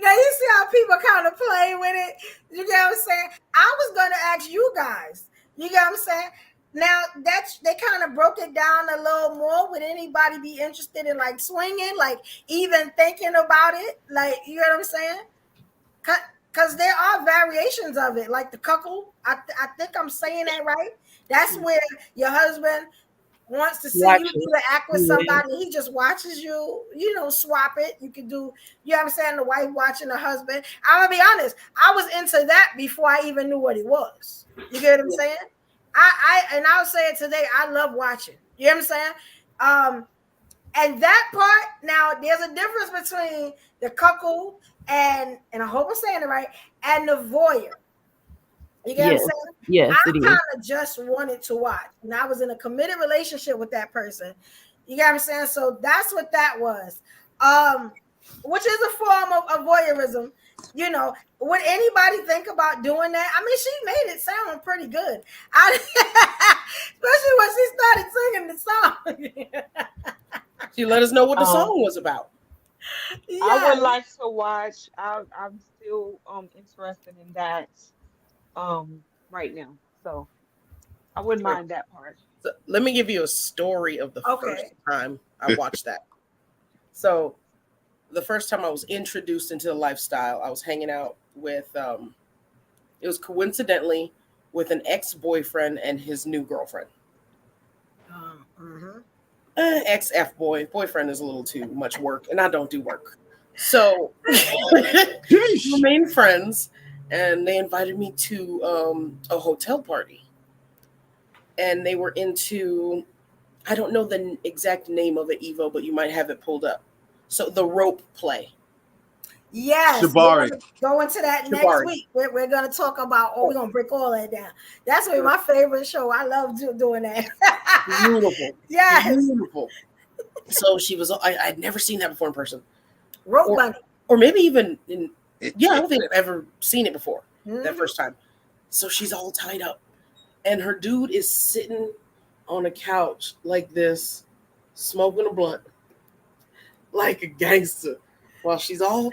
Now you see how people kind of play with it. You get what I'm saying? I was going to ask you guys. You get what I'm saying? Now they kind of broke it down a little more. Would anybody be interested in like swinging, like even thinking about it? Like, you know what I'm saying? Because there are variations of it, like the cuckold. I think I'm saying that right. That's where your husband wants to see you do the act with somebody. He just watches you, you know, swap it. You can do, you know what I'm saying? The wife watching the husband. I'm going to be honest. I was into that before I even knew what it was. You get what I'm saying? And I'll say it today. I love watching. You know what I'm saying? And that part, now there's a difference between the cuckold and I hope I'm saying it right, and the voyeur. You get what I'm saying? Yes, I kind of just wanted to watch. And I was in a committed relationship with that person. You get what I'm saying? So that's what that was. Which is a form of voyeurism. You know, would anybody think about doing that? I mean, she made it sound pretty good. Especially when she started singing the song. She let us know what the song was about. Yeah. I would like to watch. I'm still interested in that right now. So I wouldn't mind that part. So let me give you a story of the first time I watched that. So the first time I was introduced into the lifestyle, I was hanging out with, it was coincidentally with an ex-boyfriend and his new girlfriend. Ex-F-boy. Boyfriend is a little too much work, and I don't do work. So we remained friends, and they invited me to a hotel party. And they were into, I don't know the exact name of it, Evo, but you might have it pulled up. So the rope play. Yes. Shibari. Go into that next week. We're going to talk about, we're going to break all that down. That's my favorite show. I love doing that. Beautiful. Yes. Beautiful. So she was, I'd never seen that before in person. Rope bunny. Or maybe even I don't think I've ever seen it before that first time. So she's all tied up. And her dude is sitting on a couch like this, smoking a blunt, like a gangster, while she's all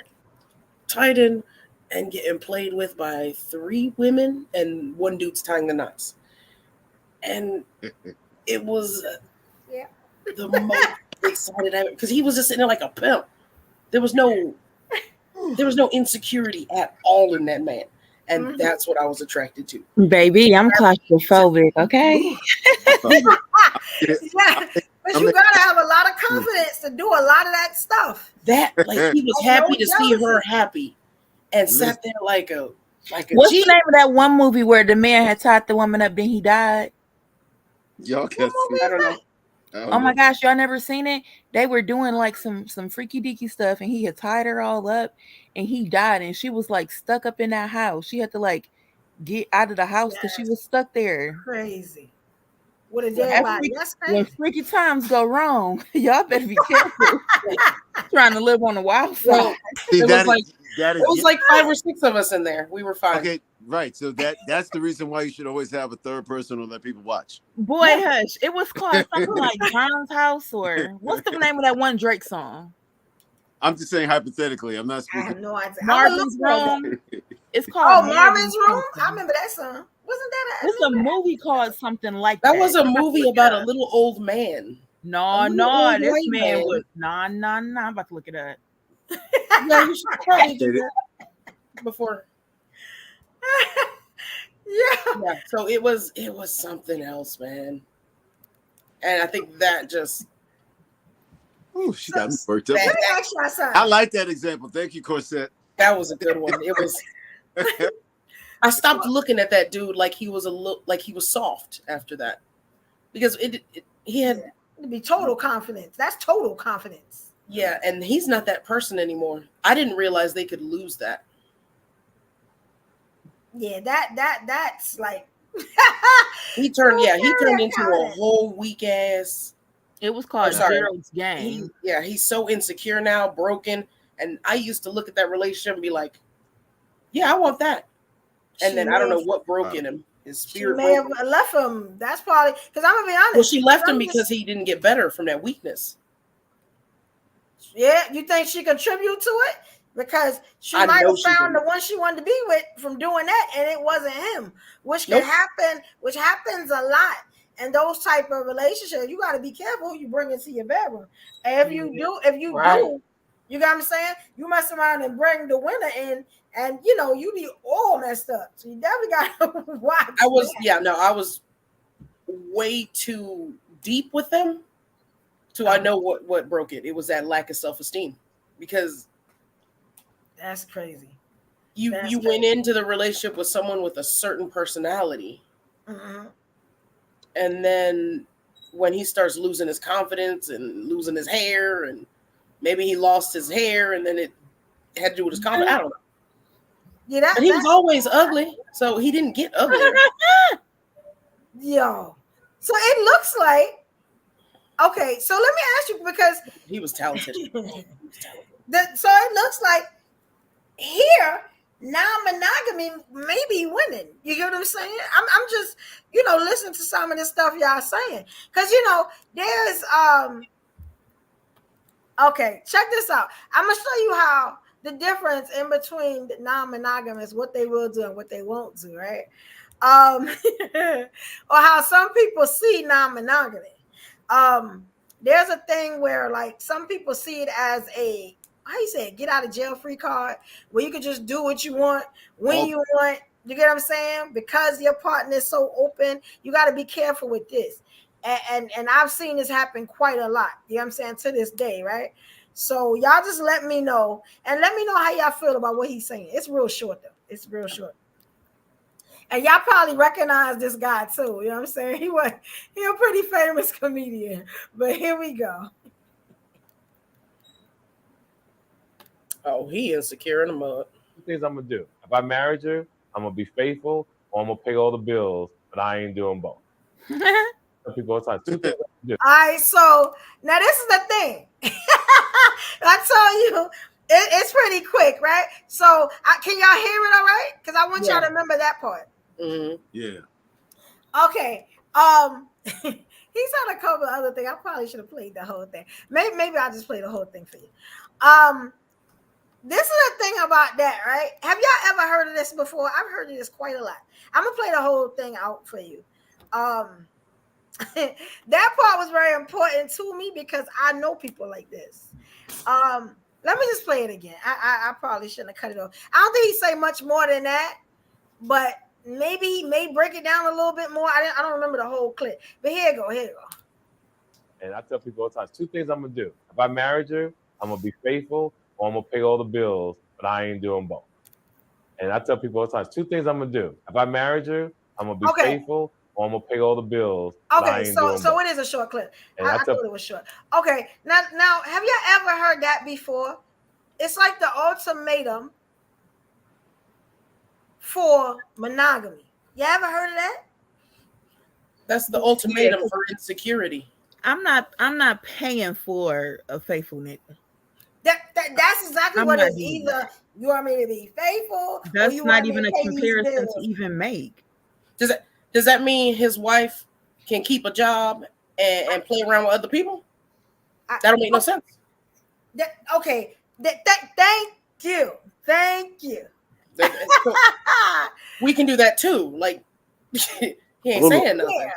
tied in and getting played with by 3 women and 1 dude's tying the knots. And it was the most excited I because he was just sitting there like a pimp. There was no insecurity at all in that man. And that's what I was attracted to. Baby, I'm claustrophobic, okay? But you gotta have a lot of confidence to do a lot of that stuff. That he was happy to see her happy and sat there like a What's the name of that one movie where the man had tied the woman up, then he died? Y'all can't I don't know. Oh my gosh, y'all never seen it? They were doing like some freaky deaky stuff, and he had tied her all up, and he died, and she was like stuck up in that house. She had to like get out of the house because she was stuck there. Crazy. With a dead body. That's crazy. When freaky times go wrong, y'all better be careful. Trying to live on the wild side. Well, it was like 5 or 6 of us in there. We were fine. Okay, right. So that's the reason why you should always have a third person to let people watch. Boy, hush. It was called something like John's House, or what's the name of that one Drake song? I'm just saying hypothetically. I'm not speaking. I have no idea. Marvin's Room. It's called Marvin's Room. I remember that song. Wasn't that It's a movie called something like that? That was a movie about a little old man. No, this man was I'm about to look it up. Yeah, you should probably do that before. Yeah. So it was something else, man. And I think that just she got me worked up. That, I like that example. Thank you, Corset. That was a good one. It was. I stopped looking at that dude like he was soft after that, because he had to be total confidence. That's total confidence. Yeah, and he's not that person anymore. I didn't realize they could lose that. Yeah, that's like he turned into a whole weak ass. It was called Gerald's Game. He's so insecure now, broken. And I used to look at that relationship and be like, yeah, I want that. And then I don't know what broke in him. His spirit may have left him. That's probably because I'm gonna be honest. Well, she left him because he didn't get better from that weakness. Yeah, you think she contributed to it? Because she might have found the one she wanted to be with from doing that, and it wasn't him, which can happen, which happens a lot. And those type of relationships, you got to be careful who you bring into your bedroom. And if you do, you got what I'm saying? You mess around and bring the winner in, and you be all messed up. So you definitely got to watch. I was way too deep with them. So I know what broke it. It was that lack of self-esteem, because that's crazy. You went into the relationship with someone with a certain personality. Mm-hmm. And then when he starts losing his confidence and losing his hair, and maybe he lost his hair, and then it had to do with his confidence. I don't know. Yeah, but he was always ugly, so he didn't get uglier. Yo, so it looks like. Okay, so let me ask you, because he was talented. So it looks like here non-monogamy may be winning. You get what I'm saying? I'm just listening to some of the stuff y'all saying, because there's okay, check this out. I'm gonna show you how the difference in between the non-monogamous, what they will do and what they won't do, right? Or how some people see non-monogamy. There's a thing where like some people see it as a, how you say it, get out of jail free card, where you can just do what you want when you want. You get what I'm saying? Because your partner is so open, you got to be careful with this. And I've seen this happen quite a lot. You know what I'm saying? To this day, right? So y'all just let me know, and let me know how y'all feel about what he's saying. It's real short though. It's real short. And y'all probably recognize this guy too. You know what I'm saying? He a pretty famous comedian. But here we go. Oh, he insecure in the mud. Two things I'm gonna do. If I married you, I'm gonna be faithful, or I'm gonna pay all the bills, but I ain't doing both. People all the time. Two things I'm gonna do. All right, so now this is the thing. I tell you, it's pretty quick, right? So can y'all hear it all right? Because I want y'all to remember that part. Mm-hmm. Yeah. Okay. He said a couple of other things. I probably should have played the whole thing. Maybe I'll just play the whole thing for you. This is the thing about that, right? Have y'all ever heard of this before? I've heard of this quite a lot. I'm gonna play the whole thing out for you. That part was very important to me because I know people like this. Let me just play it again. I probably shouldn't have cut it off. I don't think he say much more than that, but maybe he may break it down a little bit more. I don't remember the whole clip, but here you go. And I tell people all the time, two things I'm gonna do. If I married you, I'm gonna be faithful, or I'm gonna pay all the bills, but I ain't doing both. And I tell people all the time, two things I'm gonna do. If I married you, I'm gonna be faithful, or I'm gonna pay all the bills. But I Okay, ain't doing so both. it is a short clip. And I that's a thought it was short. Okay, now have you ever heard that before? It's like the ultimatum for monogamy. You ever heard of that? That's the ultimatum for insecurity. I'm not paying for a faithful nigga. That's exactly I'm what not it is. doing Either you want me to be faithful, or That's you not want me even to a pay these comparison to bills. even make. Does that mean his wife can keep a job and play around with other people? That don't make no sense. Okay. Thank you. Thank you. So we can do that too. Like he ain't saying nothing.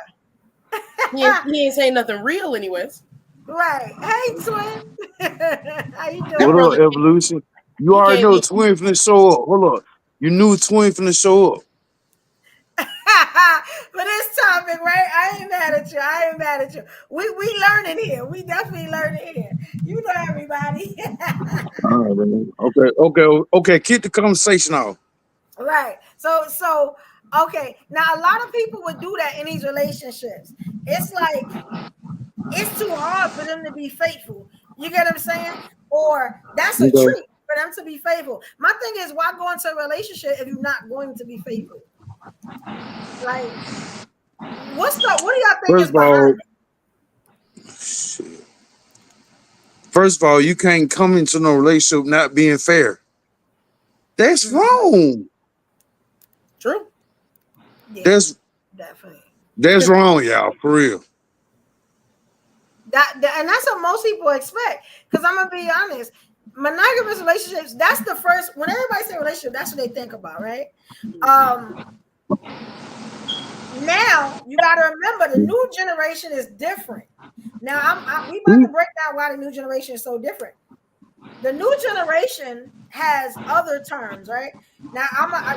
Yeah. He ain't saying nothing real, anyways. Right. Hey, twin. How you What doing? up, Evolution? You already know Twin finna show up. Hold up. You knew Twin finna show up. For this topic, right? I ain't mad at you. We learning here. We definitely learning here. You know everybody. All right, man. Okay. Keep the conversation off. Right. So okay. Now a lot of people would do that in these relationships. It's like it's too hard for them to be faithful. You get what I'm saying? Or that's a Okay. treat for them to be faithful. My thing is, why go into a relationship if you're not going to be faithful? Like, what do y'all think is behind it? First of all, you can't come into no relationship not being fair. That's wrong. True. Yeah, definitely. That's wrong, y'all. For real. And that's what most people expect. Because I'm gonna be honest, monogamous relationships. That's the first. When everybody say relationship, that's what they think about, right? Now you got to remember the new generation is different. Now we about to break down why the new generation is so different. The new generation has other terms, right? Now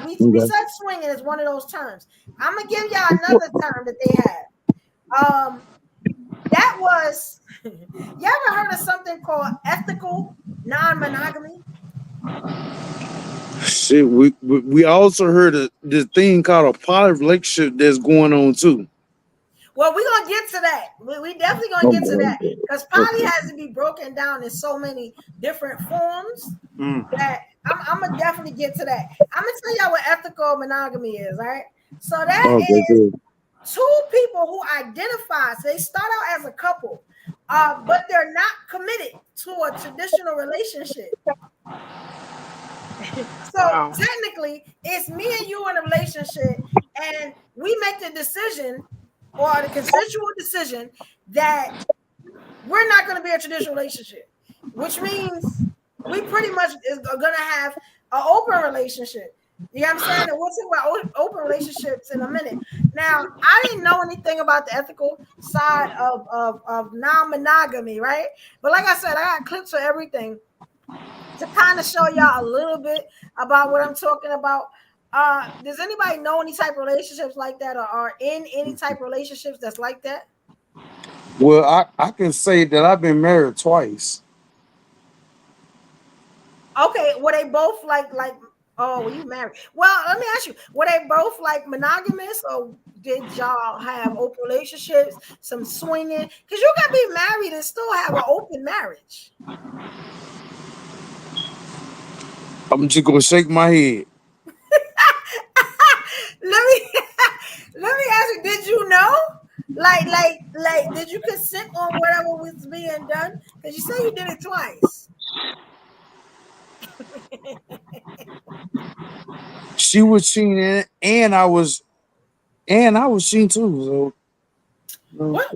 we said swinging is one of those terms. I'm gonna give y'all another term that they have. That was, you ever heard of something called ethical non-monogamy? Shit, we also heard of this thing called a poly relationship that's going on too. Well, we're gonna get to that. We definitely gonna get to that because poly has to be broken down in so many different forms that I'm gonna definitely get to that. I'm gonna tell y'all what ethical monogamy is, right? So that is two people who identify, so they start out as a couple, but they're not committed to a traditional relationship. So technically, it's me and you in a relationship, and we make the decision or the consensual decision that we're not going to be a traditional relationship, which means we pretty much are going to have an open relationship. You know what I'm saying? And we'll talk about open relationships in a minute. Now, I didn't know anything about the ethical side of non-monogamy, right? But like I said, I got clips for everything to kind of show y'all a little bit about what I'm talking about. Does anybody know any type of relationships like that or are in any type of relationships that's like that? Well, I can say that I've been married twice. Okay, were they both like oh, well, you married? Well, let me ask you, were they both like monogamous or did y'all have open relationships, some swinging? Because you can be married and still have an open marriage. I'm just gonna shake my head. Let me ask you, did you know? Like, did you consent on whatever was being done? Because you say you did it twice. She was cheating, and I was cheating too. So, what?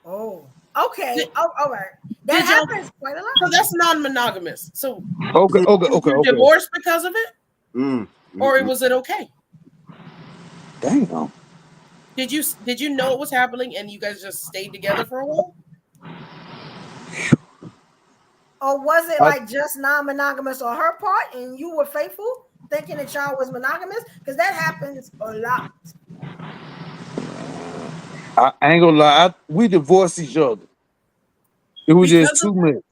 Oh, okay. All right. That happens quite a lot. So that's non-monogamous. So okay. Divorced because of it, or was it okay? Damn. Did you know it was happening and you guys just stayed together for a while? Or was it like just non-monogamous on her part and you were faithful, thinking that y'all was monogamous? Because that happens a lot. I ain't gonna lie. We divorced each other. It was just too much.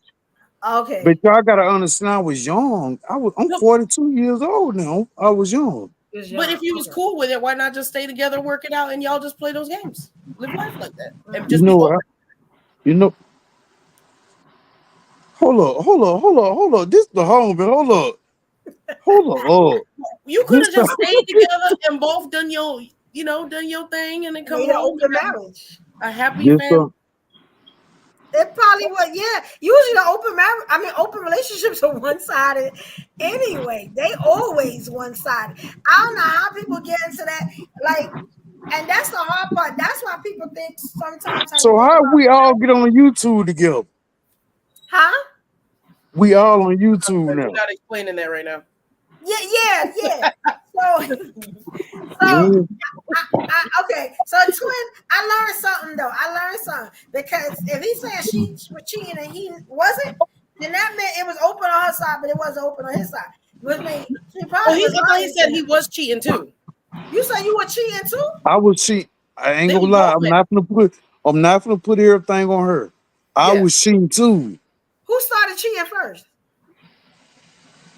Okay. But y'all gotta understand, I was young. I'm 42 years old now. I was young. But if you was cool with it, why not just stay together, work it out, and y'all just play those games, live life like that, and just Hold up. This the homie. Hold up. You could have just stayed together and both done your thing, and then come home open marriage, a happy family. It probably was, yeah. Usually the open relationships are one-sided anyway. They always one-sided. I don't know how people get into that. Like, and that's the hard part. That's why people think sometimes. So how we all get on YouTube together? Huh? We all on YouTube now. We're not explaining that right now. Yeah. Okay. So twin, I learned something though. Because if he's saying she was cheating and he wasn't, then that meant it was open on her side, but it wasn't open on his side. Which means he probably. He said he was cheating too. You said you were cheating too? I was cheating. I ain't gonna lie. I'm not gonna put everything on her. I was cheating too. Who started cheating first?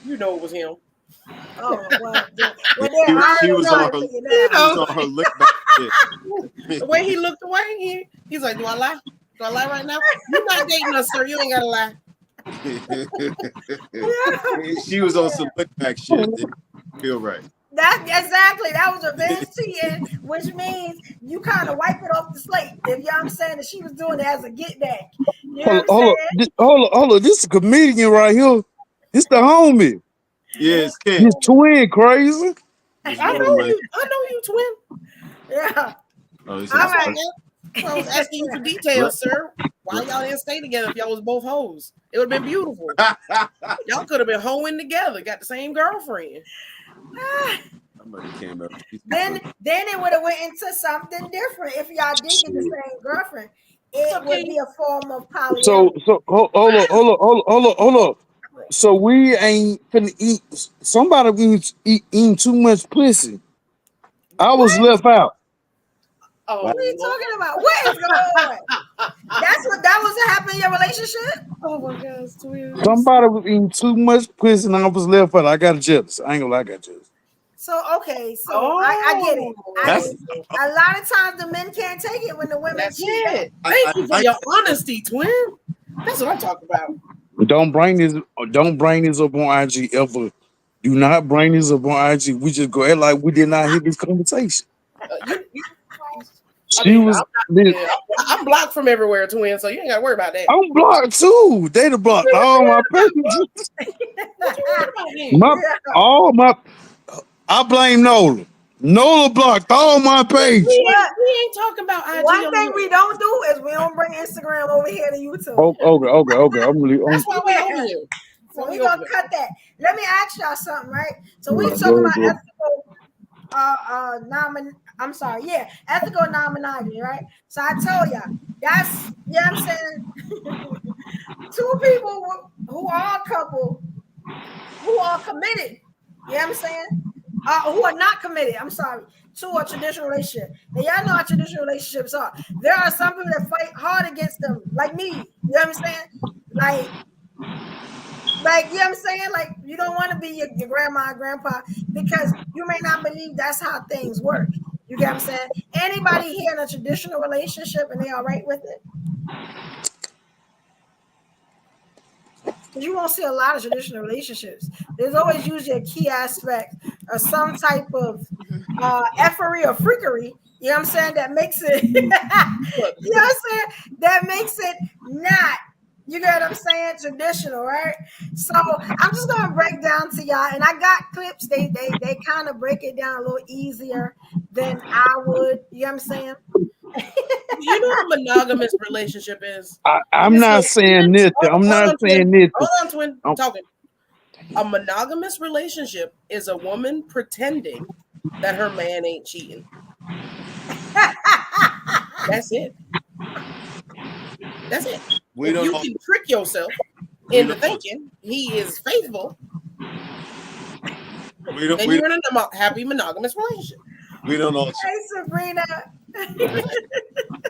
You know it was him. Oh well. He was on her look back. The way he looked away, he's like, "Do I lie? Do I lie right now? You're not dating us, sir. You ain't gotta lie." She was on some look back shit. It didn't feel right. That was revenge cheating, which means you kind of wipe it off the slate. If you know what I'm saying, that she was doing it as a get back. You know hold on. This is a comedian right here. This the homie. Yes, Ken. His twin crazy. I know you, twin. Yeah. All right. I was asking you for details, sir. Why y'all didn't stay together if y'all was both hoes? It would have been beautiful. Y'all could have been hoeing together, got the same girlfriend. Then it would have went into something different. If y'all did get the same girlfriend, it would be a form of polyamory. So hold up. So we ain't finna eat. Somebody was eating too much pussy. I was left out. Oh, what are you talking about? What is going on? That was what happened in your relationship? Oh my God, it's weird. Somebody was eating too much pussy and I was left out. I got jealous. I ain't gonna lie, I got jealous. So okay, I get it. A lot of times the men can't take it when the women cheat. Thank you for your honesty, twin. That's what I'm talking about. Don't bring this up on IG ever. Do not bring this up on IG. We just go ahead like we did not hear this conversation. I'm blocked from everywhere, twin, so you ain't gotta worry about that. I'm blocked too. They done blocked all my pages. I blame Nola. Nola blocked all my pages. We ain't talking about IG. One thing we don't do is we don't bring Instagram over here to YouTube. Okay. That's why we over here. So we're gonna cut that. Let me ask y'all something, right? So we talking about ethical non-monogamy, right? So I told y'all, that's, you know what I'm saying? Two people who are a couple, who are committed, you know what I'm saying? Who are not committed, to a traditional relationship. And y'all know how traditional relationships are. There are some people that fight hard against them, like me, you know what I'm saying? Like, you know what I'm saying? Like, you don't want to be your grandma and grandpa because you may not believe that's how things work. You get what I'm saying? Anybody here in a traditional relationship and they all right with it? You won't see a lot of traditional relationships. There's always usually a key aspect of some type of effery or freakery, you know what I'm saying, that makes it, you know what I'm saying? That makes it not, you get what I'm saying, traditional, right? So I'm just gonna break down to y'all, and I got clips. They kind of break it down a little easier than I would. You know what I'm saying? You know what a monogamous relationship is? I'm not saying this. I'm not saying this. Hold on, twin. I'm talking. A monogamous relationship is a woman pretending that her man ain't cheating. That's it. That's it. If you can trick yourself into thinking he is faithful, then you're in a happy monogamous relationship. We don't know. Hey, Sabrina.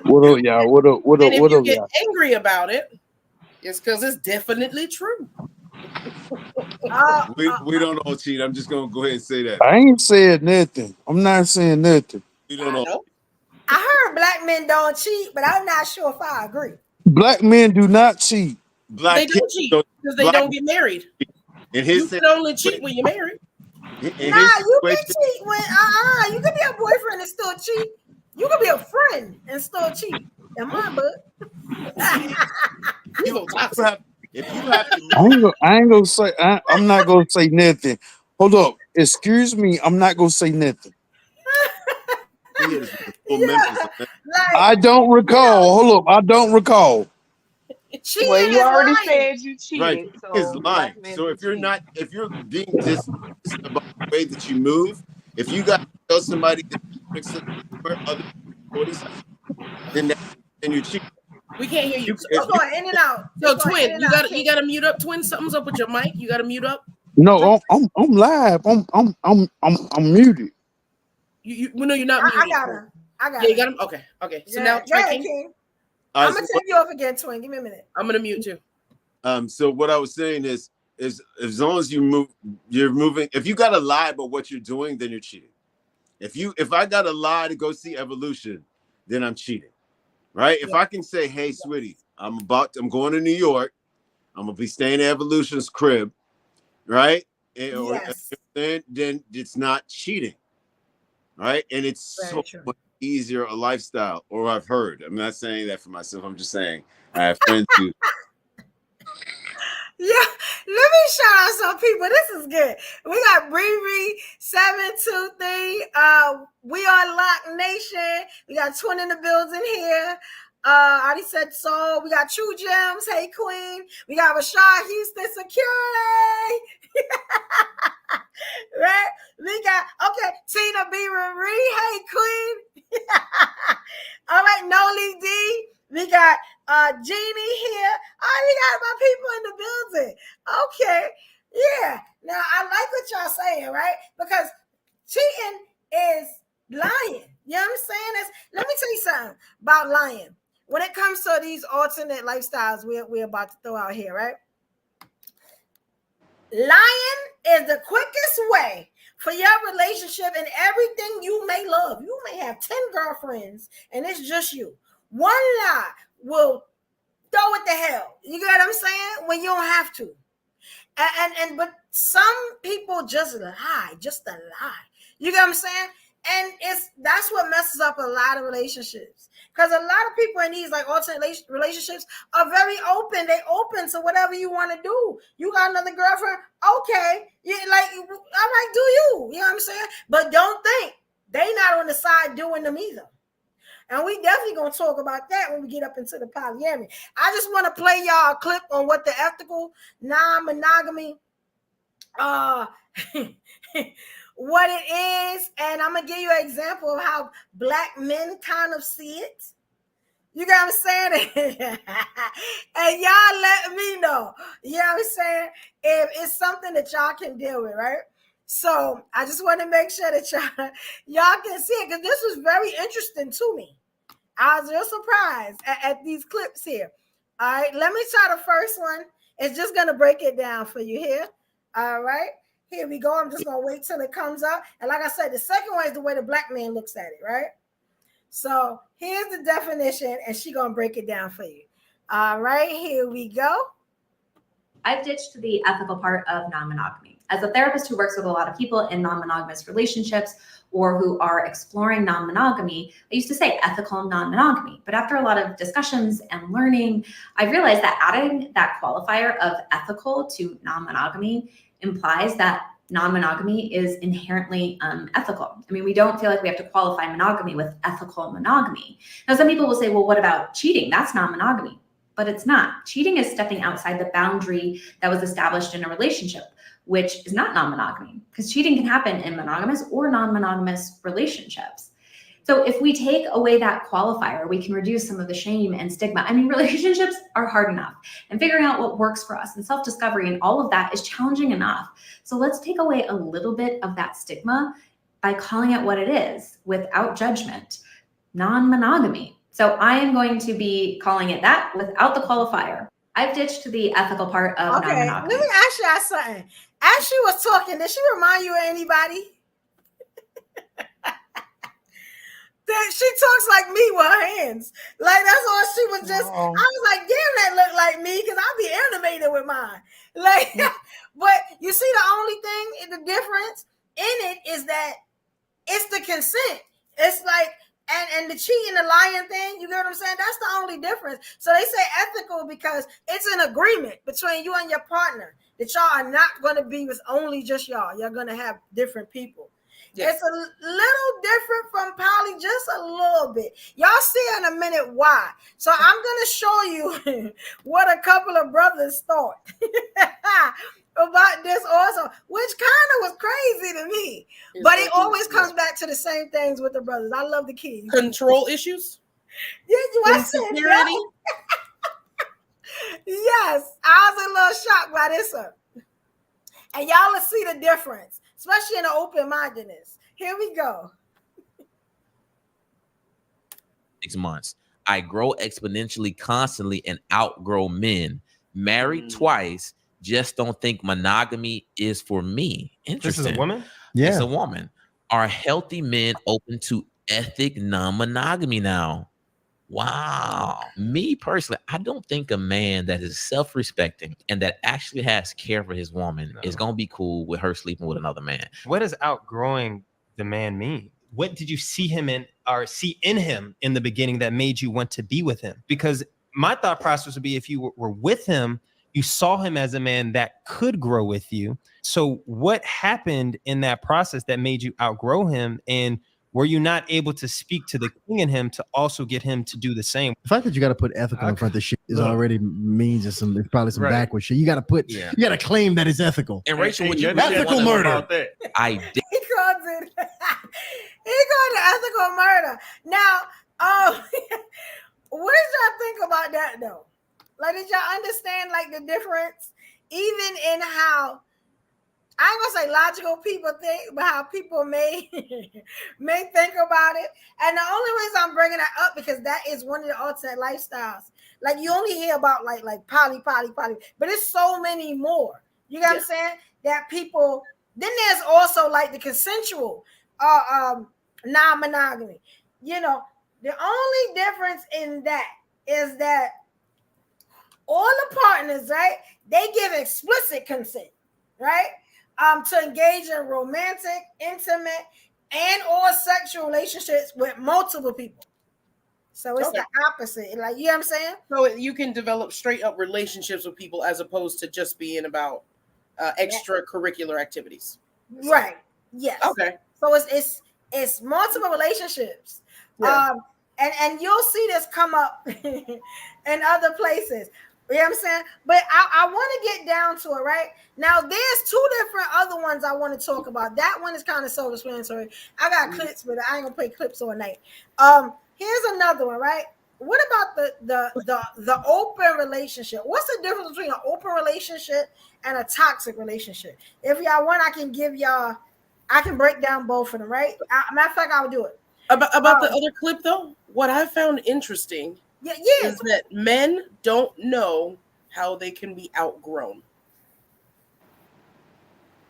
What up, y'all? What up? And if you get angry about it, it's because it's definitely true. We don't all cheat. I'm just gonna go ahead and say that. I ain't said nothing. I'm not saying nothing. We don't all. I heard black men don't cheat, but I'm not sure if I agree. Black men do not cheat. They don't cheat because they don't get married. You can only cheat when you're married. You can cheat when you can be a boyfriend and still cheat. You can be a friend and still cheat. In my book. I ain't gonna say. I'm not gonna say nothing. Hold up. Excuse me. I'm not gonna say nothing. I don't recall. Hold up. I don't recall. Well, you already said you cheated. Right, so is lying. So if you're being dishonest about the way that you move, if you got to tell somebody that you're other 40s, then you're cheating. We can't hear you. Going in and out. So twin, you gotta mute up. Twin, something's up with your mic. You gotta mute up. No, I'm live. I'm muted. No, you're not muted. I got him. Yeah, you got him. Okay. So now, I'm gonna take you off again, twin. Give me a minute. I'm gonna mute you. So what I was saying is as long as you're moving. If you gotta lie about what you're doing, then you're cheating. If I gotta lie to go see Evolution, then I'm cheating, right? If I can say, hey, sweetie, I'm going to New York. I'm gonna be staying at Evolution's crib, right? Then it's not cheating, right? And it's so much easier a lifestyle, or I've heard. I'm not saying that for myself. I'm just saying I have friends who. Yeah, let me shout out some people. This is good. We got Bree723. We are Lock Nation. We got Twin in the building here. I already said so. We got True Gems. Hey, Queen. We got Rashad Houston Security. Right? We got Tina B. Marie. Hey, Queen. All right, Noli D. We got Jeannie here. We got my people in the building. Okay. Yeah. Now I like what y'all saying, right? Because cheating is lying. You know what I'm saying? Let me tell you something about lying. When it comes to these alternate lifestyles we're about to throw out here, right? Lying is the quickest way for your relationship and everything you may love. You may have 10 girlfriends and it's just you. One lie will throw it to hell. You get what I'm saying? When you don't have to. But some people just lie, just a lie. You get what I'm saying? And that's what messes up a lot of relationships. Because a lot of people in these like alternate relationships are very open. They open to whatever you want to do. You got another girlfriend? Okay. You like, all right, do you. You know what I'm saying? But don't think they not on the side doing them either. And we definitely going to talk about that when we get up into the polyamory. I just want to play y'all a clip on what the ethical non-monogamy, what it is. And I'm going to give you an example of how Black men kind of see it. You got what I'm saying? And y'all let me know. You know what I'm saying? If it's something that y'all can deal with, right? So I just want to make sure that y'all can see it because this was very interesting to me. I was real surprised at these clips here. All right, let me try the first one. It's just going to break it down for you here. All right, here we go. I'm just going to wait till it comes up. And like I said, the second one is the way the Black man looks at it, right? So here's the definition, and she's going to break it down for you. All right, here we go. I've ditched the ethical part of non-monogamy. As a therapist who works with a lot of people in non-monogamous relationships or who are exploring non-monogamy, I used to say ethical non-monogamy. But after a lot of discussions and learning, I realized that adding that qualifier of ethical to non-monogamy implies that non-monogamy is inherently unethical. I mean, we don't feel like we have to qualify monogamy with ethical monogamy. Now, some people will say, well, what about cheating? That's non-monogamy. But it's not. Cheating is stepping outside the boundary that was established in a relationship, which is not non-monogamy, because cheating can happen in monogamous or non-monogamous relationships. So if we take away that qualifier, we can reduce some of the shame and stigma. I mean, relationships are hard enough, and figuring out what works for us and self-discovery and all of that is challenging enough. So let's take away a little bit of that stigma by calling it what it is without judgment, non-monogamy. So I am going to be calling it that without the qualifier. I've ditched the ethical part of non-monogamy. Let me ask y'all something. As she was talking, did she remind you of anybody? That she talks like me with her hands. Like that's all she was just. I was like, damn, that look like me because I'll be animated with mine. Like, but you see, the only thing, the difference in it is that it's the consent. It's like, and the cheating, the lying thing, you get what I'm saying? That's the only difference. So they say ethical because it's an agreement between you and your partner that y'all are not going to be with only just y'all. You're going to have different people. Yes. It's a little different from poly, just a little bit. Y'all see in a minute why. So I'm going to show you what a couple of brothers thought about this also, which kind of was crazy to me. But it always comes back to the same things with the brothers. I love the kids. Control issues? Insecurity? Yes. I was a little shocked by this one. And y'all will see the difference, especially in the open-mindedness. Here we go. 6 months. I grow exponentially constantly and outgrow men. Married twice, just don't think monogamy is for me. Interesting. This is a woman? Yeah. It's a woman. Are healthy men open to ethic non-monogamy now? Wow. Me personally, I don't think a man that is self-respecting and that actually has care for his woman is going to be cool with her sleeping with another man. What does outgrowing the man mean? What did you see him in or see in him in the beginning that made you want to be with him? Because my thought process would be if you were with him, you saw him as a man that could grow with you. So what happened in that process that made you outgrow him? And were you not able to speak to the king in him to also get him to do the same? The fact that you got to put ethical in front of shit is already means it's probably some backward shit. You got to put, you got to claim that it's ethical. And Rachel, would you ethical murder? I did. He called it. He called it ethical murder. Now, what did y'all think about that though? Like, did y'all understand like the difference, even in how? I ain't gonna say logical people think, but how people may think about it. And the only reason I'm bringing that up because that is one of the alternate lifestyles. Like you only hear about like poly, but it's so many more. You know what I'm saying? That people. Then there's also like the consensual, non-monogamy. You know, the only difference in that is that all the partners, right? They give explicit consent, right? To engage in romantic, intimate, and or sexual relationships with multiple people. So it's the opposite. Like, you know what I'm saying? So you can develop straight up relationships with people as opposed to just being about extracurricular activities. Right. Yes. Okay. So it's multiple relationships. Yeah. And you'll see this come up in other places. You know what I'm saying? But I want to get down to it, right? Now, there's 2 different other ones I want to talk about. That one is kind of self-explanatory. I got clips, but I ain't going to play clips all night. Here's another one, right? What about the open relationship? What's the difference between an open relationship and a toxic relationship? If y'all want, I can break down both of them, right? Matter of fact, I'll do it. About the other clip, though, what I found interesting is that men don't know how they can be outgrown.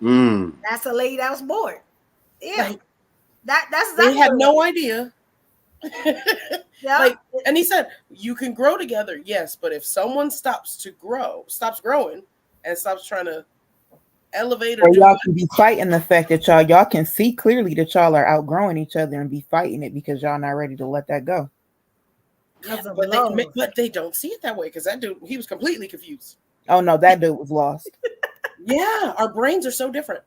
That's a lady that was bored. Yeah, like, that's they had no idea. Yeah. Like, and he said you can grow together, yes, but if someone stops growing, and stops trying to elevate, or y'all can be fighting the fact that y'all can see clearly that y'all are outgrowing each other and be fighting it because y'all not ready to let that go. But they don't see it that way because that dude, he was completely confused. Oh no, that dude was lost. Yeah, our brains are so different.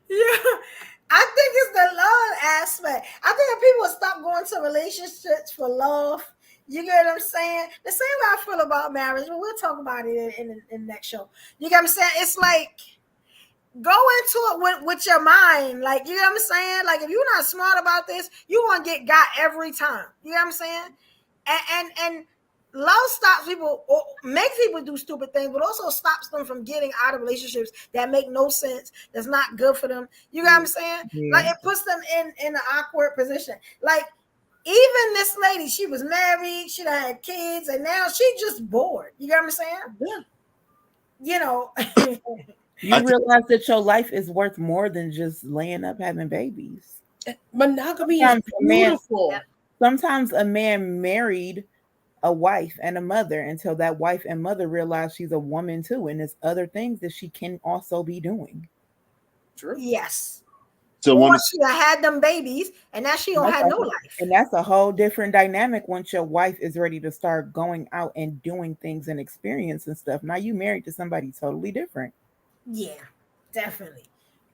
Yeah, I think it's the love aspect. I think if people stop going to relationships for love, you get what I'm saying? The same way I feel about marriage, but we'll talk about it in the next show. You get what I'm saying? It's like go into it with your mind. Like, you know what I'm saying? Like, if you're not smart about this, you're going to get got every time. You know what I'm saying? And love stops people, or makes people do stupid things, but also stops them from getting out of relationships that make no sense, that's not good for them. You know what I'm saying? Yeah. Like, it puts them in an awkward position. Like, even this lady, she was married, she done had kids, and now she's just bored. You know what I'm saying? Yeah. You know, You realize that your life is worth more than just laying up having babies. Monogamy is beautiful. Sometimes a man married a wife and a mother until that wife and mother realize she's a woman too, and there's other things that she can also be doing. True. Yes. So or she had them babies, and now she don't have no life. And that's a whole different dynamic once your wife is ready to start going out and doing things and experiencing stuff. Now you married to somebody totally different. Yeah, definitely.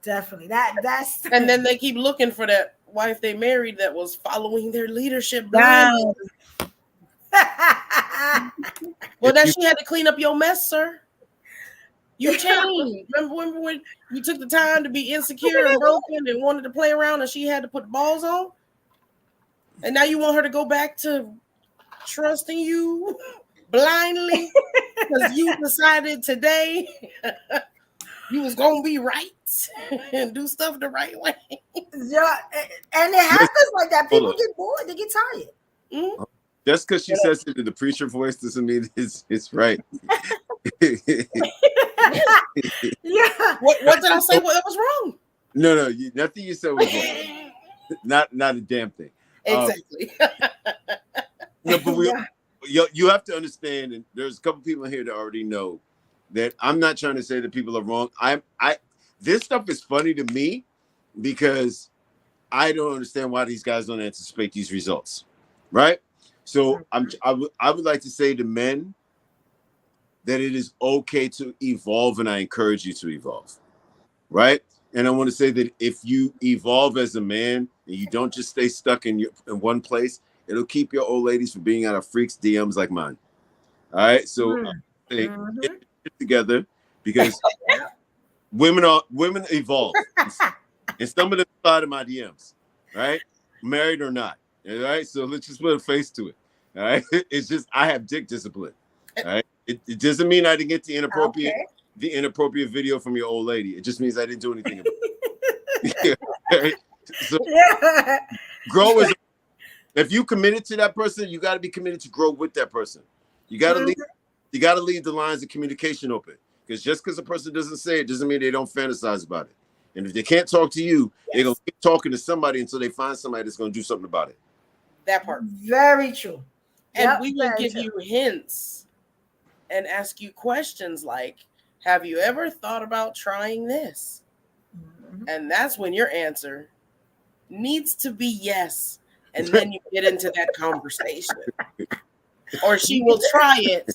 That's and then they keep looking for that wife they married that was following their leadership. Wow. Well, that she had to clean up your mess, sir. You changed. Remember when you took the time to be insecure and broken and wanted to play around, and she had to put the balls on? And now you want her to go back to trusting you blindly because you decided today you was gonna be right and do stuff the right way. Yeah, and it happens like that. People get bored, they get tired. Mm-hmm. Just because she says it in the preacher voice doesn't mean it's right. Yeah. What did I say? What was wrong? No, nothing you said was wrong. Not a damn thing. Exactly. No, but you have to understand, and there's a couple people here that already know that I'm not trying to say that people are wrong. This stuff is funny to me because I don't understand why these guys don't anticipate these results, right? So I would like to say to men that it is okay to evolve, and I encourage you to evolve, right? And I want to say that if you evolve as a man and you don't just stay stuck in one place, it'll keep your old ladies from being out of freaks DMs like mine. All right, so get it together because women evolve, and some of them slide in my DMs, right? Married or not. All right, so let's just put a face to it. All right, it's just I have dick discipline. All right, it doesn't mean I didn't get the inappropriate video from your old lady. It just means I didn't do anything about it. Right? So grow as if you committed to that person, you got to be committed to grow with that person. You got to leave the lines of communication open, because just because a person doesn't say it doesn't mean they don't fantasize about it. And if they can't talk to you, they're gonna keep talking to somebody until they find somebody that's gonna do something about it. That part. Very true. And we will give you hints and ask you questions like, have you ever thought about trying this? And that's when your answer needs to be yes. And then you get into that conversation. Or she will try it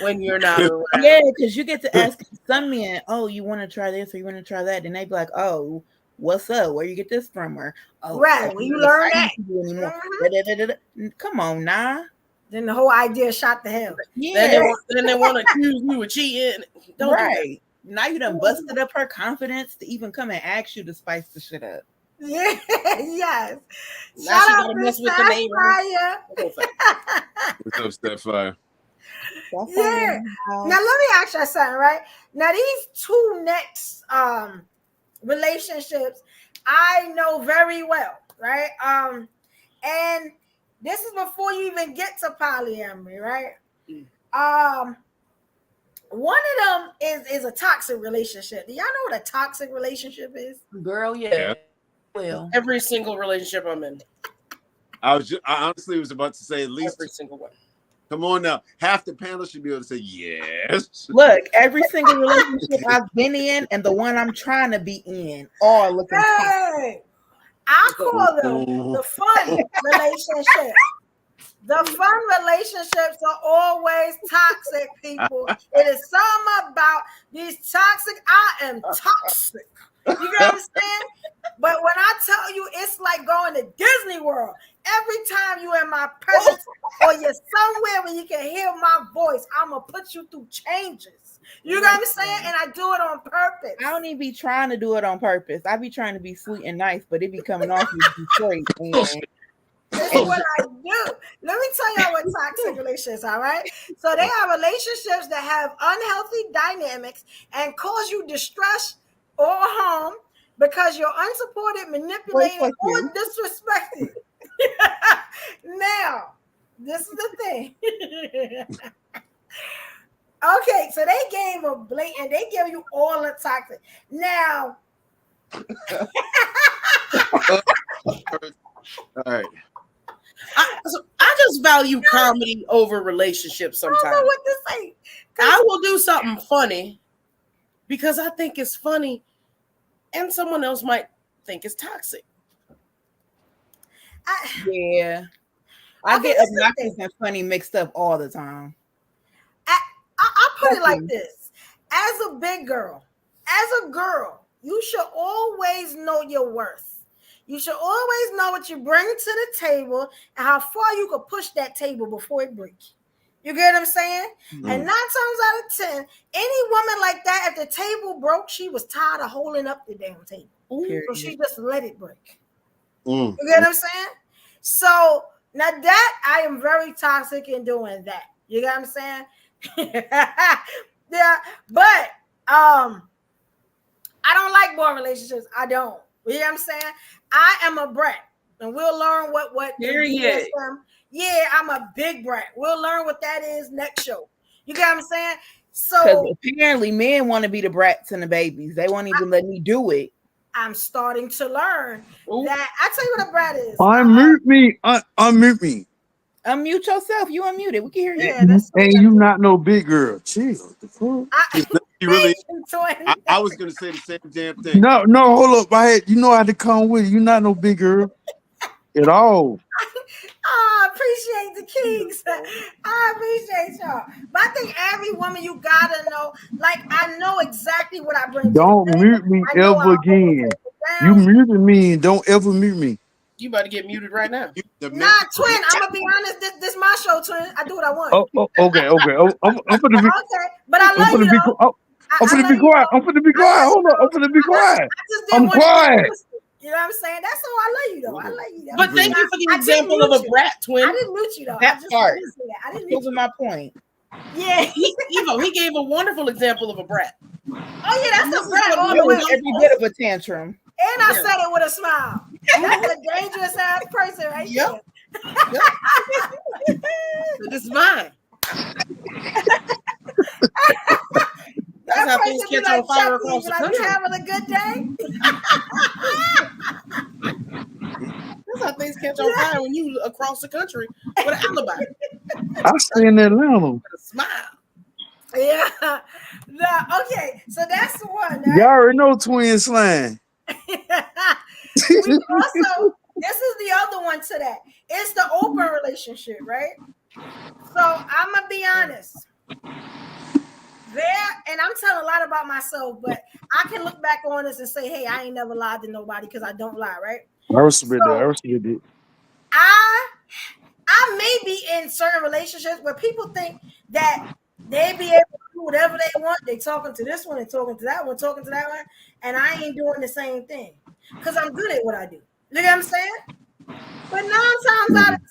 when you're not around. Yeah, because you get to ask some men, oh, you want to try this or you want to try that? And they be like, oh, what's up? Where you get this from? Or, oh, right, when you learn that. Come on, nah. Then the whole idea shot to hell. Yeah. Then they want to accuse you of cheating. Don't right. Now you done busted up her confidence to even come and ask you to spice the shit up. Yeah, yes. Now she gotta mess with the neighbor. What's up, Sapphire? Yeah. Now let me ask you something, right? Now these two next relationships I know very well, right? And this is before you even get to polyamory, right? One of them is a toxic relationship. Do y'all know what a toxic relationship is? Girl, yeah. Well, every single relationship I'm in. I honestly was about to say at least every single one. Come on now. Half the panel should be able to say yes. Look, every single relationship I've been in and the one I'm trying to be in all looking toxic. I call them the fun relationship. The fun relationships are always toxic, people. It is something about these toxic. I am toxic. You know what I'm saying? But when I tell you, it's like going to Disney World. Every time you're in my presence or you're somewhere where you can hear my voice, I'm going to put you through changes. You know what I'm saying? And I do it on purpose. I don't even be trying to do it on purpose. I be trying to be sweet and nice, but it be coming off as Detroit. This is what I do. Let me tell y'all what toxic relationships are, right? So they are relationships that have unhealthy dynamics and cause you distress or harm because you're unsupported, manipulated, or disrespected. Now, this is the thing. Okay, so they gave a blatant, they give you all the toxic. Now, all right. I just value comedy over relationships sometimes. I don't know what to say. I will do something funny because I think it's funny, and someone else might think it's toxic. Yeah. I get obnoxious and funny mixed up all the time. I put it like this. As a big girl, as a girl, you should always know your worth. You should always know what you bring to the table and how far you could push that table before it breaks. You get what I'm saying? And 9 times out of 10, any woman like that, if the table broke, she was tired of holding up the damn table. So she just let it break. You get what I'm saying? So now that I am very toxic in doing that. You get what I'm saying? Yeah, but I don't like boring relationships. I don't. You know what I'm saying? I am a brat, and we'll learn what Period. Yeah, I'm a big brat. We'll learn what that is next show. You get what I'm saying? Because So apparently men want to be the brats and the babies. They won't even let me do it. I'm starting to learn that. I tell you what a brat is. Unmute me. Unmute me. Unmute yourself. You unmuted. We can hear you. Yeah, that's And you not no big girl. Chill. The fuck? You really, I was gonna say the same damn thing. No, hold up. I had to come with you. You're not no big girl at all. I appreciate the kings. I appreciate y'all. But I think every woman you gotta know, like I know exactly what I bring. Don't mute me ever again. You muted me and don't ever mute me. You about to get muted right now. Nah, twin. I'm gonna be honest. This my show, twin. I do what I want. Okay. I'm gonna be. Okay, but I love you. I'm gonna be quiet. I'm gonna be quiet. Hold on. I'm gonna be quiet. I'm quiet. You know what I'm saying? That's all. I love you though. I love you though. But thank you for the example of a brat, twin. I didn't mute you though. That part. I didn't Those are my point. Yeah. He gave a wonderful example of a brat. Oh yeah, that's a brat. Every bit of a tantrum. And I said it with a smile. That's a dangerous ass person right there. This is mine. That's how things catch on fire across the country. You having a good day? That's how things catch on fire when you across the country with an alibi. I stay in Atlanta. With a smile. Yeah. Okay, so that's the one. You already know twin slang. We also, this is the other one to that. It's the open relationship, right? So I'm gonna be honest. And I'm telling a lot about myself, but I can look back on this and say, hey, I ain't never lied to nobody because I don't lie, right? I respect it. I may be in certain relationships where people think that they be able to do whatever they want. They talking to this one and talking to that one, talking to that one, and I ain't doing the same thing because I'm good at what I do. You know what I'm saying? But 9 times out of 10,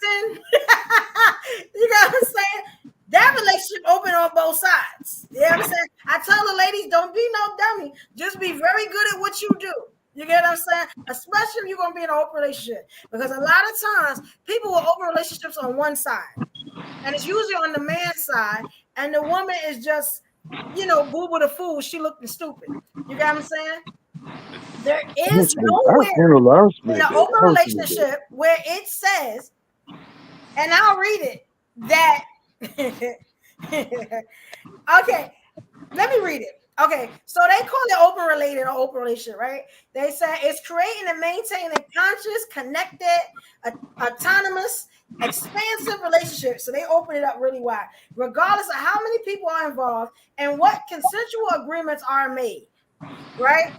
you know what I'm saying? That relationship open on both sides. You know what I'm saying? I tell the ladies, don't be no dummy. Just be very good at what you do. You get what I'm saying? Especially if you're going to be in an open relationship. Because a lot of times, people will open relationships on one side. And it's usually on the man's side. And the woman is just, boo-boo the fool. She looking stupid. You get what I'm saying? There is nowhere in an open relationship where it says, and I'll read it, that okay, let me read it. Okay, so they call it open related or open relationship, right? They say it's creating and maintaining a conscious, connected, autonomous, expansive relationship. So they open it up really wide, regardless of how many people are involved and what consensual agreements are made, right?